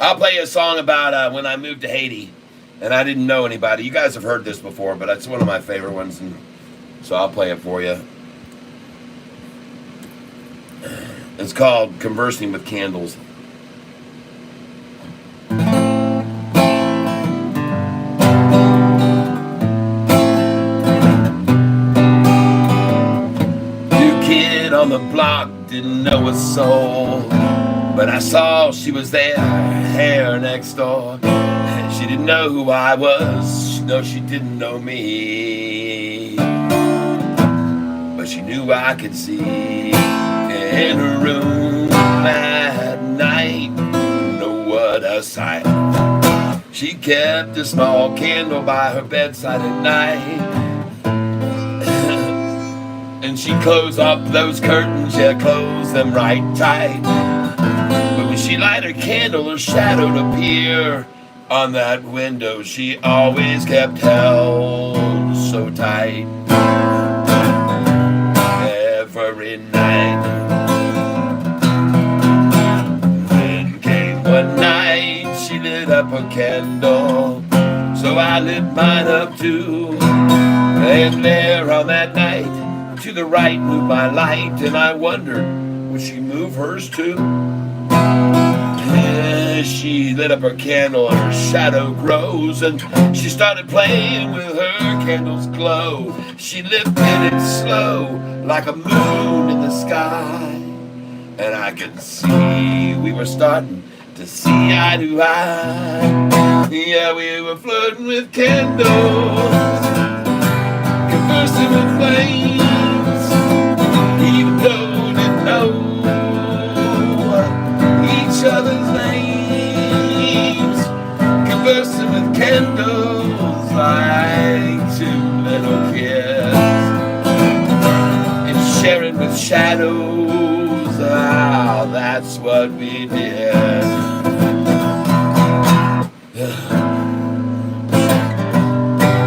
I'll play you a song about when I moved to Haiti, and I didn't know anybody. You guys have heard this before, but it's one of my favorite ones, and so I'll play it for you. It's called Conversing with Candles. On the block, didn't know a soul, but I saw she was there, hair next door. She didn't know who I was, no, she didn't know me, but she knew I could see in her room at night. Know what a sight. She kept a small candle by her bedside at night. And she closed up those curtains, yeah, closed them right tight. But when she light her candle, her shadow would appear on that window she always kept held so tight. Every night. Then came one night, she lit up a candle, so I lit mine up too. And there on that night, to the right moved my light, and I wondered, would she move hers too? She lit up her candle and her shadow grows, and she started playing with her candle's glow. She lifted it slow like a moon in the sky, and I could see we were starting to see eye to eye. Yeah, we were flirting with candles, conversing with flames, even though we didn't know each other's names. Conversing with candles like two little kids, and sharing with shadows, ah, that's what we did.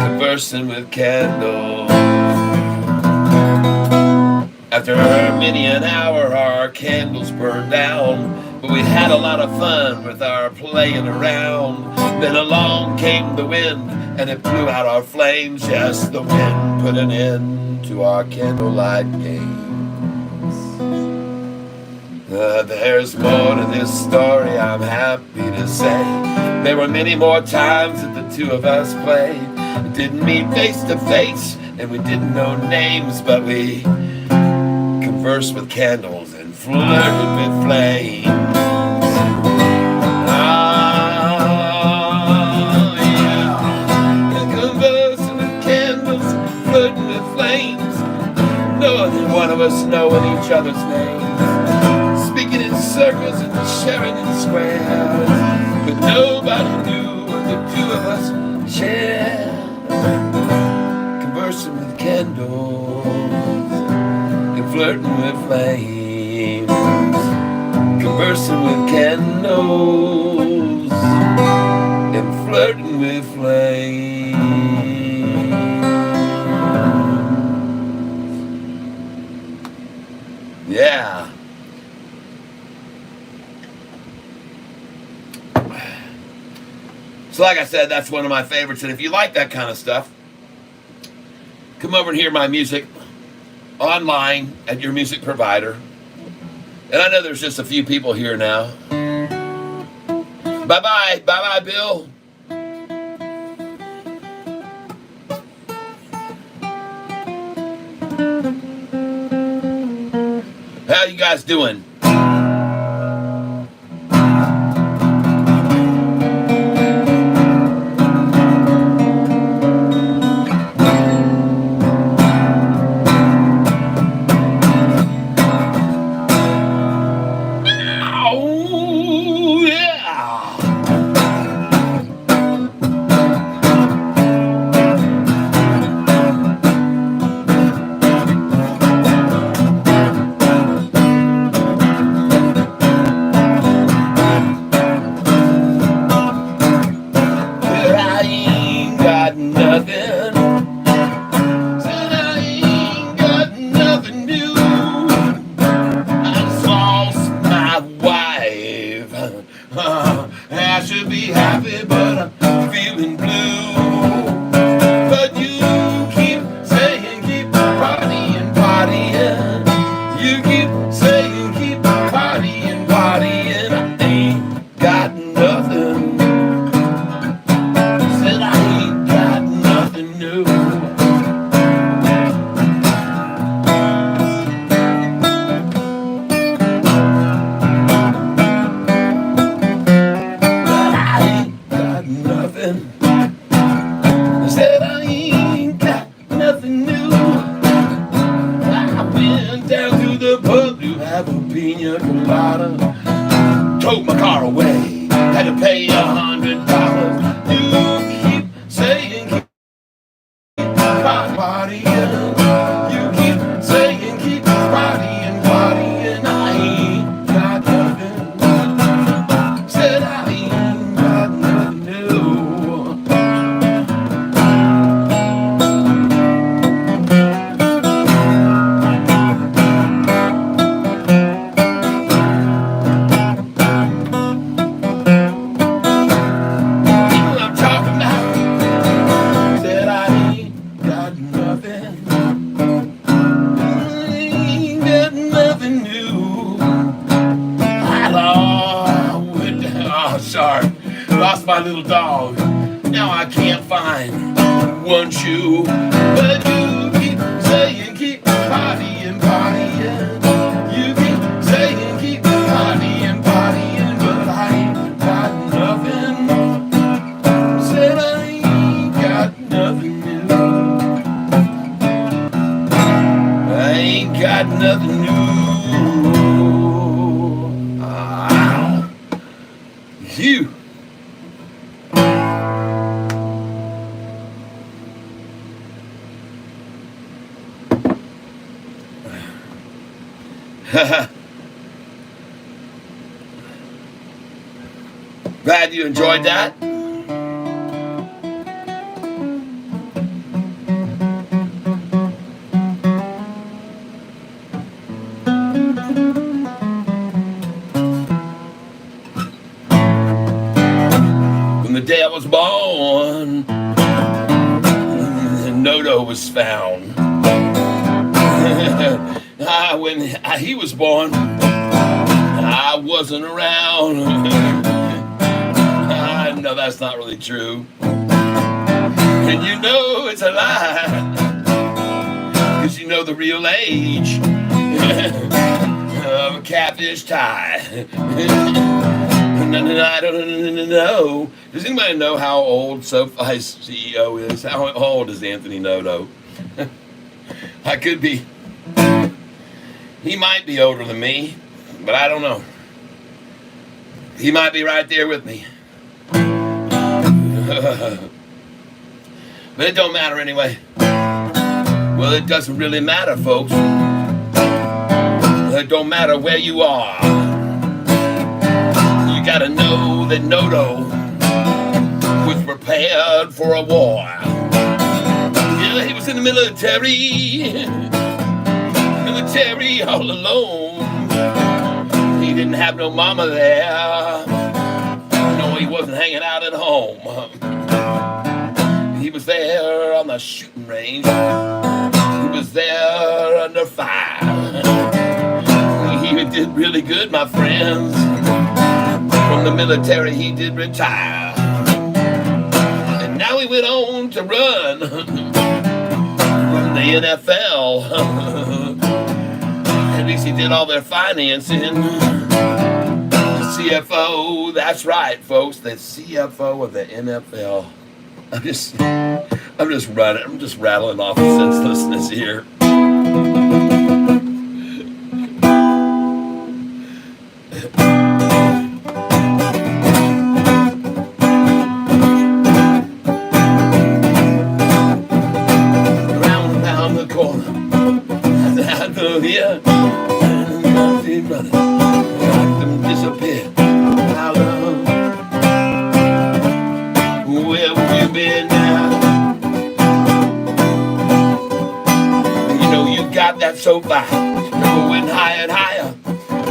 Conversing with candles. After many an hour, our candles burned down, but we had a lot of fun with our playing around. Then along came the wind, and it blew out our flames. Yes, the wind put an end to our candlelight games. There's more to this story, I'm happy to say. There were many more times that the two of us played. We didn't meet face to face, and we didn't know names, but we conversed with candles and flirted with flames. Oh, yeah. And conversing with candles, flirting with flames. No than one of us knowing each other's names. Speaking in circles and sharing in squares. But nobody knew what the two of us shared. Conversing with candles, flirting with flames, conversing with candles, and flirting with flames. Yeah. So like I said, that's one of my favorites. And if you like that kind of stuff, come over and hear my music online at your music provider. And I know there's just a few people here now. Bye-bye. Bye-bye, Bill. How you guys doing? Oh, yeah. But I ain't got nothing. Said I ain't got nothing new. I just lost my wife. I should be happy, but I'm feeling blue. But you keep saying, keep partying, partying. You keep saying, keep partying, partying. I ain't got nothing. Said I ain't got nothing new. But I ain't got nothing. Said I ain't got nothing new. I went down to the pub to have a pina colada. Towed my car away. Had to pay $100. You keep saying keep partying. You keep saying keep partying, partying. I ain't got nothing. Said I ain't got nothing new. I'm talking about. Said I ain't got nothing. Ain't got nothing new. Sorry, lost my little dog. Now I can't find one shoe. But you keep saying keep partying, partying. You keep saying keep partying, partying. But I ain't got nothing. Said I ain't got nothing new. I ain't got nothing new. You. Glad you enjoyed that. When the day I was born, Nodo was found. When he was born, I wasn't around. No, that's not really true. And you know it's a lie, 'cause you know the real age of a catfish tie. I don't know. Does anybody know how old Sofi's CEO is? How old is Anthony Noto? I could be. He might be older than me, but I don't know. He might be right there with me. But it don't matter anyway. Well, it doesn't really matter, folks. It don't matter where you are. You gotta know that Noto was prepared for a war. Yeah, he was in the military. Military all alone. He didn't have no mama there. No, he wasn't hanging out at home. He was there on the shooting range. He was there under fire. He did really good, my friends. From the military, he did retire. And now he went on to run the NFL. At least he did all their financing. The CFO, that's right, folks, the CFO of the NFL. I'm just rattling off senselessness here. Around the corner, I know here, nothing running, like them disappear. How long? Where have you been now? You know you got that Sofi, going higher and higher.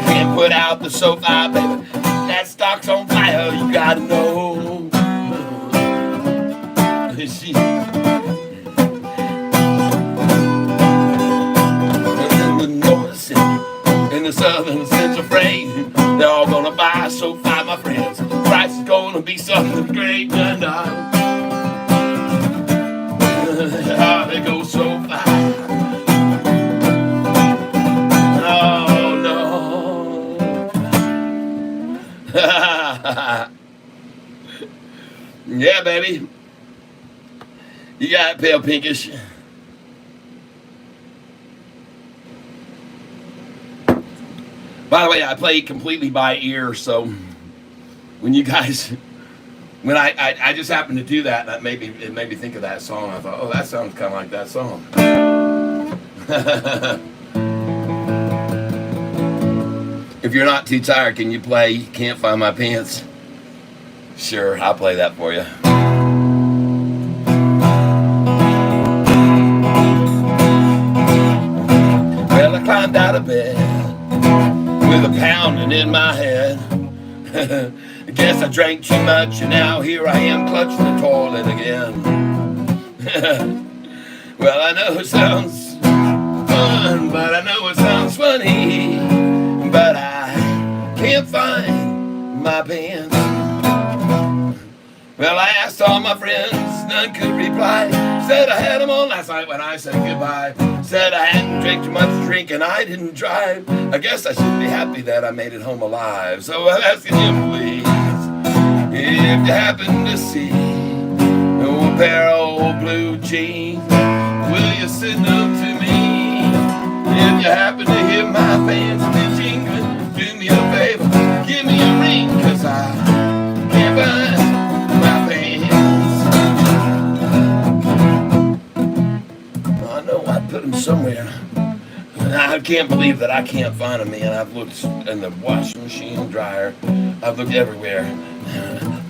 Can't put out the Sofi, baby. That stock's on fire. You gotta know. In the southern central freight, they're all gonna buy Sofi, my friends. The price is gonna be something great. And they go Sofi. Oh no. Yeah, baby. You got it, pale pinkish. By the way, I play completely by ear, so when you guys, when I just happened to do that, it made me think of that song. I thought, oh, that sounds kind of like that song. If you're not too tired, can you play Can't Find My Pants? Sure, I'll play that for you. Well, I climbed out of bed with a pounding in my head. I guess I drank too much and now here I am clutching the toilet again. Well, I know it sounds fun, but I know it sounds funny, but I can't find my pants. Well, I asked all my friends, none could reply. Said I had them on last night when I said goodbye. Said I hadn't drank too much drink and I didn't drive. I guess I should be happy that I made it home alive. So I'm asking you, please, if you happen to see a pair of old blue jeans, will you send them to me? If you happen to hear my pants jingling, do me a favor, give me a ring, 'cause I can't find my pants. I know I put them somewhere. I can't believe that I can't find them, man. I've looked in the washing machine, dryer. I've looked everywhere.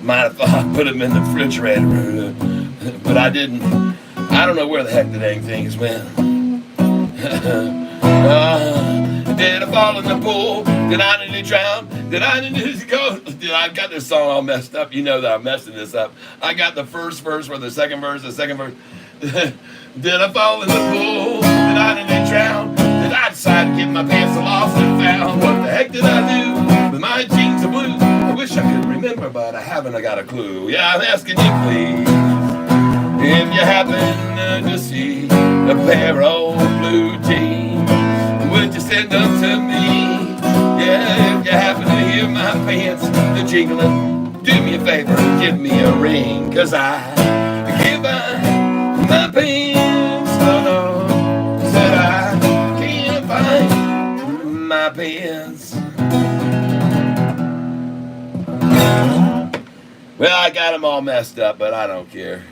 Might have thought I put them in the refrigerator, but I didn't. I don't know where the heck the dang things went. Did I fall in the pool? Did I nearly drown? Did I nearly go? I got this song all messed up. You know that I'm messing this up. I got the first verse or the second verse. Did I fall in the pool? Did I nearly drown? Did I decide to get my pants lost and found? What the heck did I do with my jeans of blue? I wish I could remember, but I haven't. I got a clue. Yeah, I'm asking you, please, if you happen to see a pair of old blue jeans, would you send them to me? Yeah, if you happen to hear my pants jingling, do me a favor and give me a ring, 'cause I can't find my pants. Oh no, said I can't find my pants. Well, I got them all messed up, but I don't care.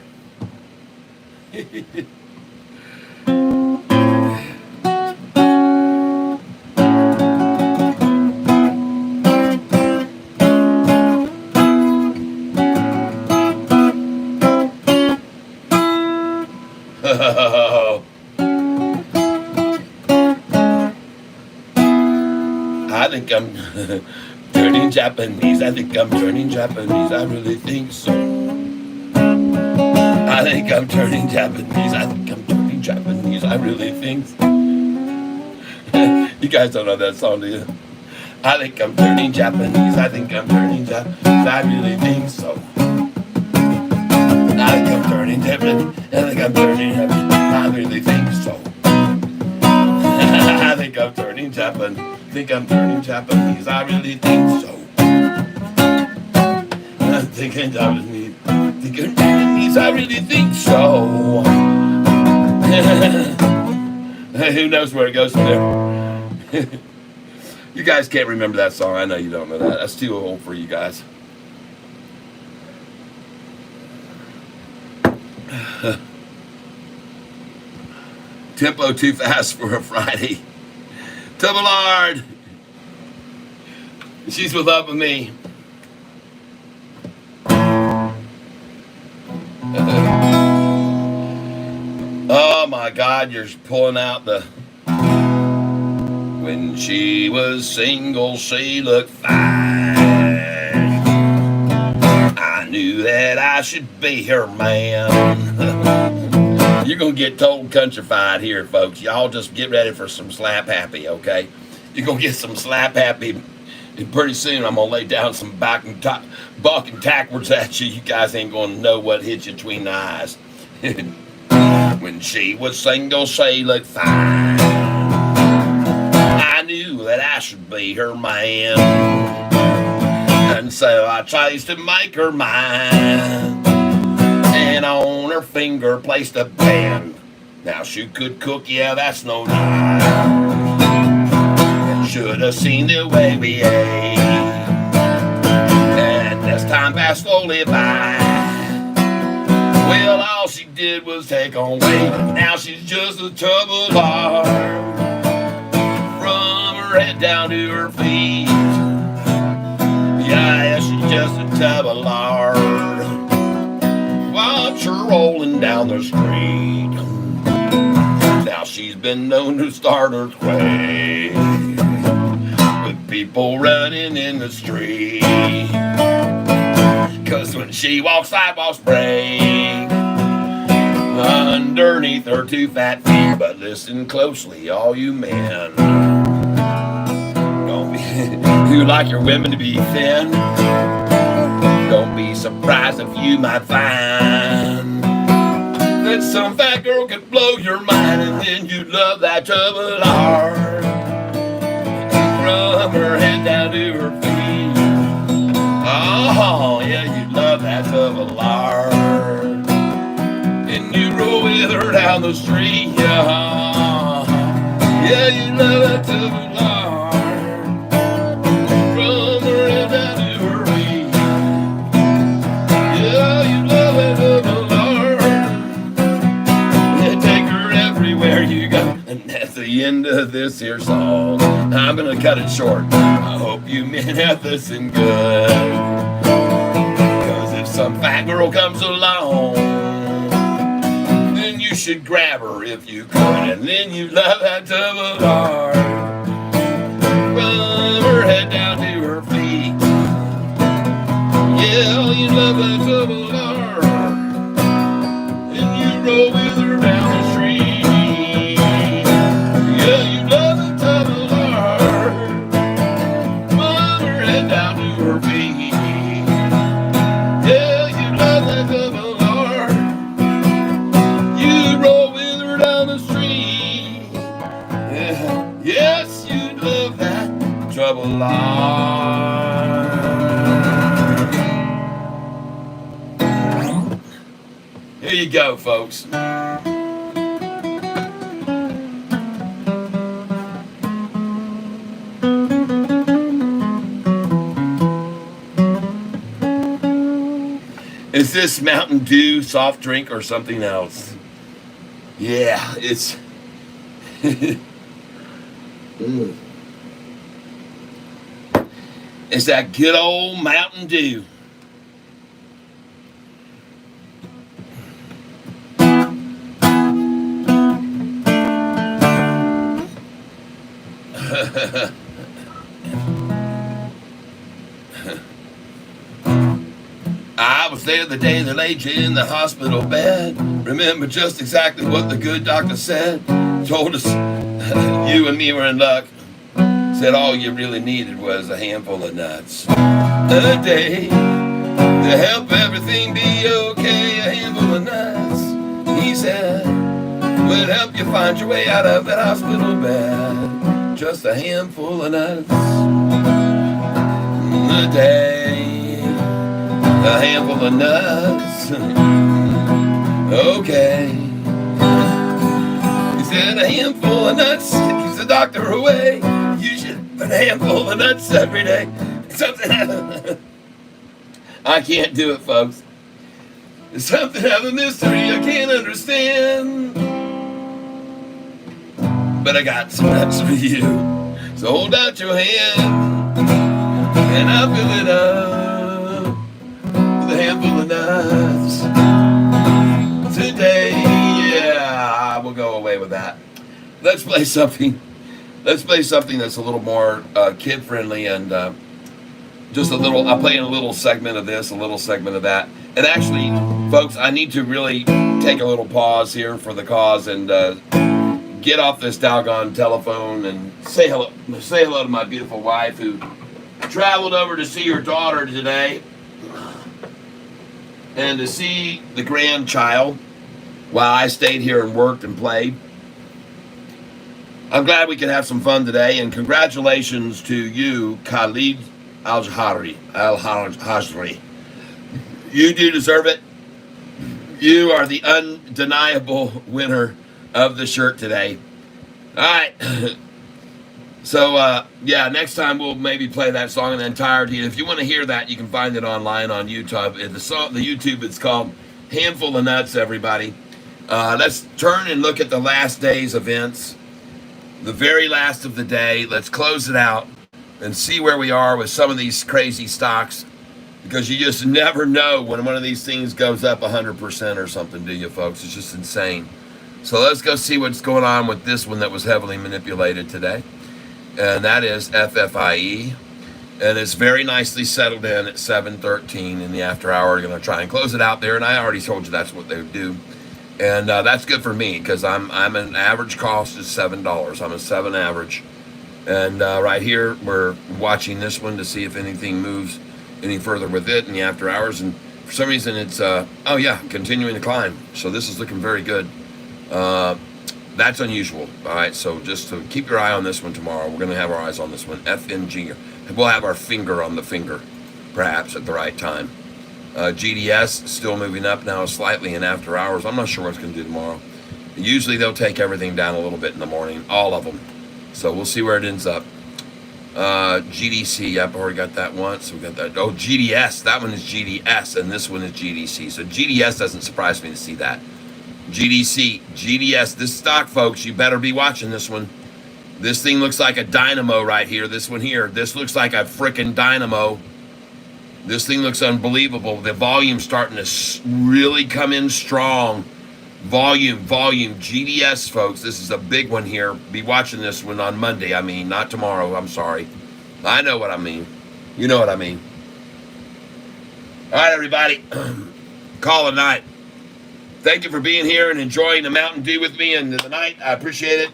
I think I'm turning Japanese. I think I'm turning Japanese. I really think so. I think I'm turning Japanese. I think I'm turning Japanese. I really think so. You guys don't know that song, do you? I think I'm turning Japanese. I think I'm turning Japanese. I really think so. I think I'm turning Japanese. I think I'm turning Japanese. I really think so. I think I'm turning Japanese. I think I'm turning Japanese. I really think so. I think I'm Japanese. I think I'm Japanese. I really think so. Who knows where it goes from there? You guys can't remember that song. I know you don't know that. That's too old for you guys. Tempo too fast for a Friday. Tubalard. She's with love with me. Oh my God, you're pulling out the... When she was single, she looked fine. I knew that I should be her man. You're going to get told countrified here, folks. Y'all just get ready for some slap happy, okay? You're going to get some slap happy. And pretty soon I'm going to lay down some buck and tackwards at you. You guys ain't going to know what hit you between the eyes. When she was single, she looked fine. I knew that I should be her man. And so I chose to make her mine. And on her finger placed a band. Now she could cook, yeah, that's no lie. Should have seen the way we ate. And as time passed slowly by, well, all she did was take on weight. Now she's just a trouble arm. From her head down to her feet. Yeah, she's just a trouble lard. Watch her rolling down the street. Now she's been known to start earthquakes with people running in the street. 'Cause when she walks, sidewalks break underneath her two fat feet. But listen closely, all you men who like your women to be thin, don't be surprised if you might find that some fat girl could blow your mind, and then you'd love that trouble hard. From her head down to her feet. Oh, yeah, you'd love that trouble hard. And you roll with her down the street. Yeah, you'd love that trouble hard. At the end of this here song, I'm gonna cut it short. I hope you meant to listen good. 'Cause if some fat girl comes along, then you should grab her if you could. And then you love that double R. From her head down to her feet. Yeah, you love that double R. And you roll with her down the street. Trouble line. Here you go, folks. Is this Mountain Dew soft drink or something else? Yeah, it's It's that good old Mountain Dew. First day of the day, they laid you in the hospital bed. Remember just exactly what the good doctor said. Told us you and me were in luck. Said all you really needed was a handful of nuts a day to help everything be okay. A handful of nuts, he said, would help you find your way out of that hospital bed. Just a handful of nuts a day, a handful of nuts. Okay. He said a handful of nuts keeps the doctor away. You should put a handful of nuts every day. Something I can't do it, folks. It's something of a mystery I can't understand. But I got some nuts for you. So hold out your hand and I'll fill it up with a handful of nuts today. Yeah, we'll go away with that. Let's play something. Let's play something that's a little more kid friendly and just a little. I'll play in a little segment of this, a little segment of that. And actually, folks, I need to really take a little pause here for the cause and get off this doggone telephone and say hello to my beautiful wife who traveled over to see her daughter today and to see the grandchild while I stayed here and worked and played. I'm glad we could have some fun today, and congratulations to you, Khalid Al-Hajri. You do deserve it. You are the undeniable winner of the shirt today. All right. So, yeah, next time we'll maybe play that song in entirety. And if you want to hear that, you can find it online on YouTube. The YouTube, it's called Handful of Nuts, everybody. Let's turn and look at the last day's events. The very last of the day. Let's close it out and see where we are with some of these crazy stocks. Because you just never know when one of these things goes up 100% or something, do you, folks? It's just insane. So let's go see what's going on with this one that was heavily manipulated today. And that is FFIE. And it's very nicely settled in at 7:13 in the after hour. We're going to try and close it out there. And I already told you that's what they would do. And that's good for me because I'm an average cost is $7. I'm a 7 average. And right here, we're watching this one to see if anything moves any further with it in the after hours. And for some reason, it's, oh yeah, continuing to climb. So this is looking very good. That's unusual. All right, so just to keep your eye on this one tomorrow. We're going to have our eyes on this one. FNG. We'll have our finger on the finger, perhaps, at the right time. GDS still moving up now slightly in after hours. I'm not sure what it's going to do tomorrow. Usually they'll take everything down a little bit in the morning, all of them. So we'll see where it ends up. GDC, yep, already got that once. We got that. Oh, GDS, that one is GDS, and this one is GDC. So GDS doesn't surprise me to see that. GDC, GDS, this stock, folks, you better be watching this one. This thing looks like a dynamo right here. This one here. This looks like a frickin' dynamo. This thing looks unbelievable. The volume's starting to really come in strong. Volume. GDS, folks. This is a big one here. Be watching this one on Monday. I mean, not tomorrow. I'm sorry. I know what I mean. You know what I mean. All right, everybody. Call it a night. Thank you for being here and enjoying the Mountain Dew with me and the night. I appreciate it.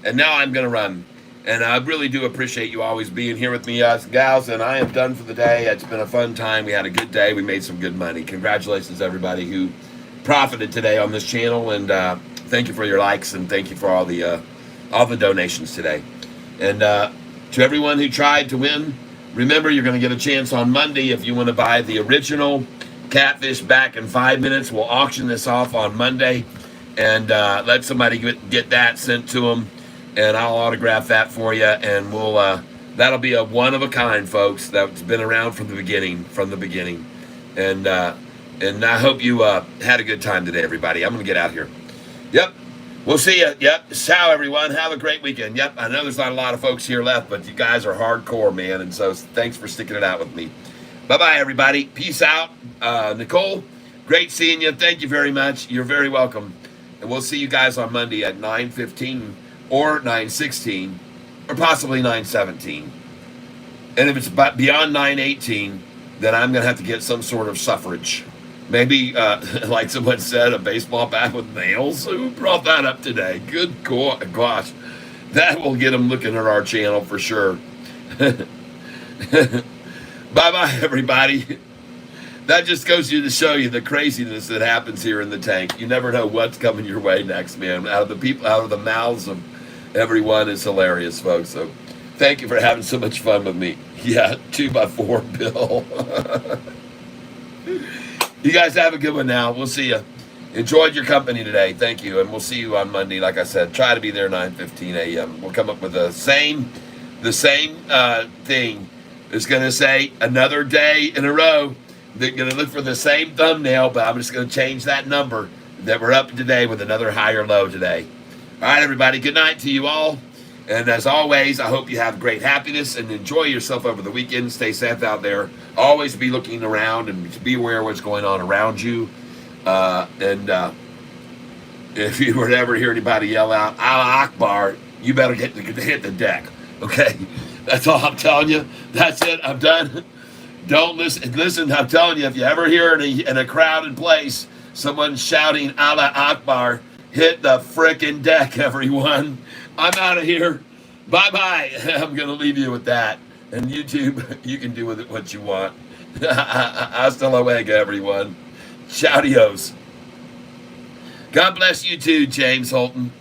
And now I'm going to run. And I really do appreciate you always being here with me, gals. And I am done for the day. It's been a fun time. We had a good day. We made some good money. Congratulations, everybody who profited today on this channel. And thank you for your likes. And thank you for all the donations today. And to everyone who tried to win, remember, you're going to get a chance on Monday if you want to buy the original Catfish back in 5 minutes. We'll auction this off on Monday and let somebody get that sent to them, and I'll autograph that for you, and we'll that'll be a one of a kind, folks. That's been around from the beginning, and I hope you had a good time today, everybody. I'm gonna get out here. Yep, we'll see you. Yep, ciao, everyone. Have a great weekend. Yep, I know there's not a lot of folks here left, but you guys are hardcore, man, and so thanks for sticking it out with me. Bye-bye, everybody. Peace out. Nicole, great seeing you. Thank you very much. You're very welcome. And we'll see you guys on Monday at 9:15 or 9:16 or possibly 9:17. And if it's beyond 9:18, then I'm going to have to get some sort of suffrage. Maybe, like someone said, a baseball bat with nails. Who brought that up today? Good gosh. That will get them looking at our channel for sure. Bye-bye, everybody. That just goes to show you the craziness that happens here in the tank. You never know what's coming your way next, man. Out of the people, out of the mouths of everyone is hilarious, folks. So thank you for having so much fun with me. Yeah, 2x4, Bill. You guys have a good one now. We'll see you. Enjoyed your company today. Thank you. And we'll see you on Monday. Like I said, try to be there 9:15 a.m. We'll come up with the same thing. It's going to say another day in a row. They're going to look for the same thumbnail, but I'm just going to change that number that we're up today with another high or low today. All right, everybody. Good night to you all. And as always, I hope you have great happiness and enjoy yourself over the weekend. Stay safe out there. Always be looking around and be aware of what's going on around you. If you were to ever hear anybody yell out, Allah Akbar, you better hit the deck. Okay? That's all I'm telling you. That's it. I'm done. Don't listen. Listen, I'm telling you, if you ever hear in a crowded place someone shouting Allah Akbar, hit the frickin' deck, everyone. I'm out of here. Bye-bye. I'm going to leave you with that. And YouTube, you can do with it what you want. Hasta luego, everyone. Ciao, Dios. God bless you too, James Holton.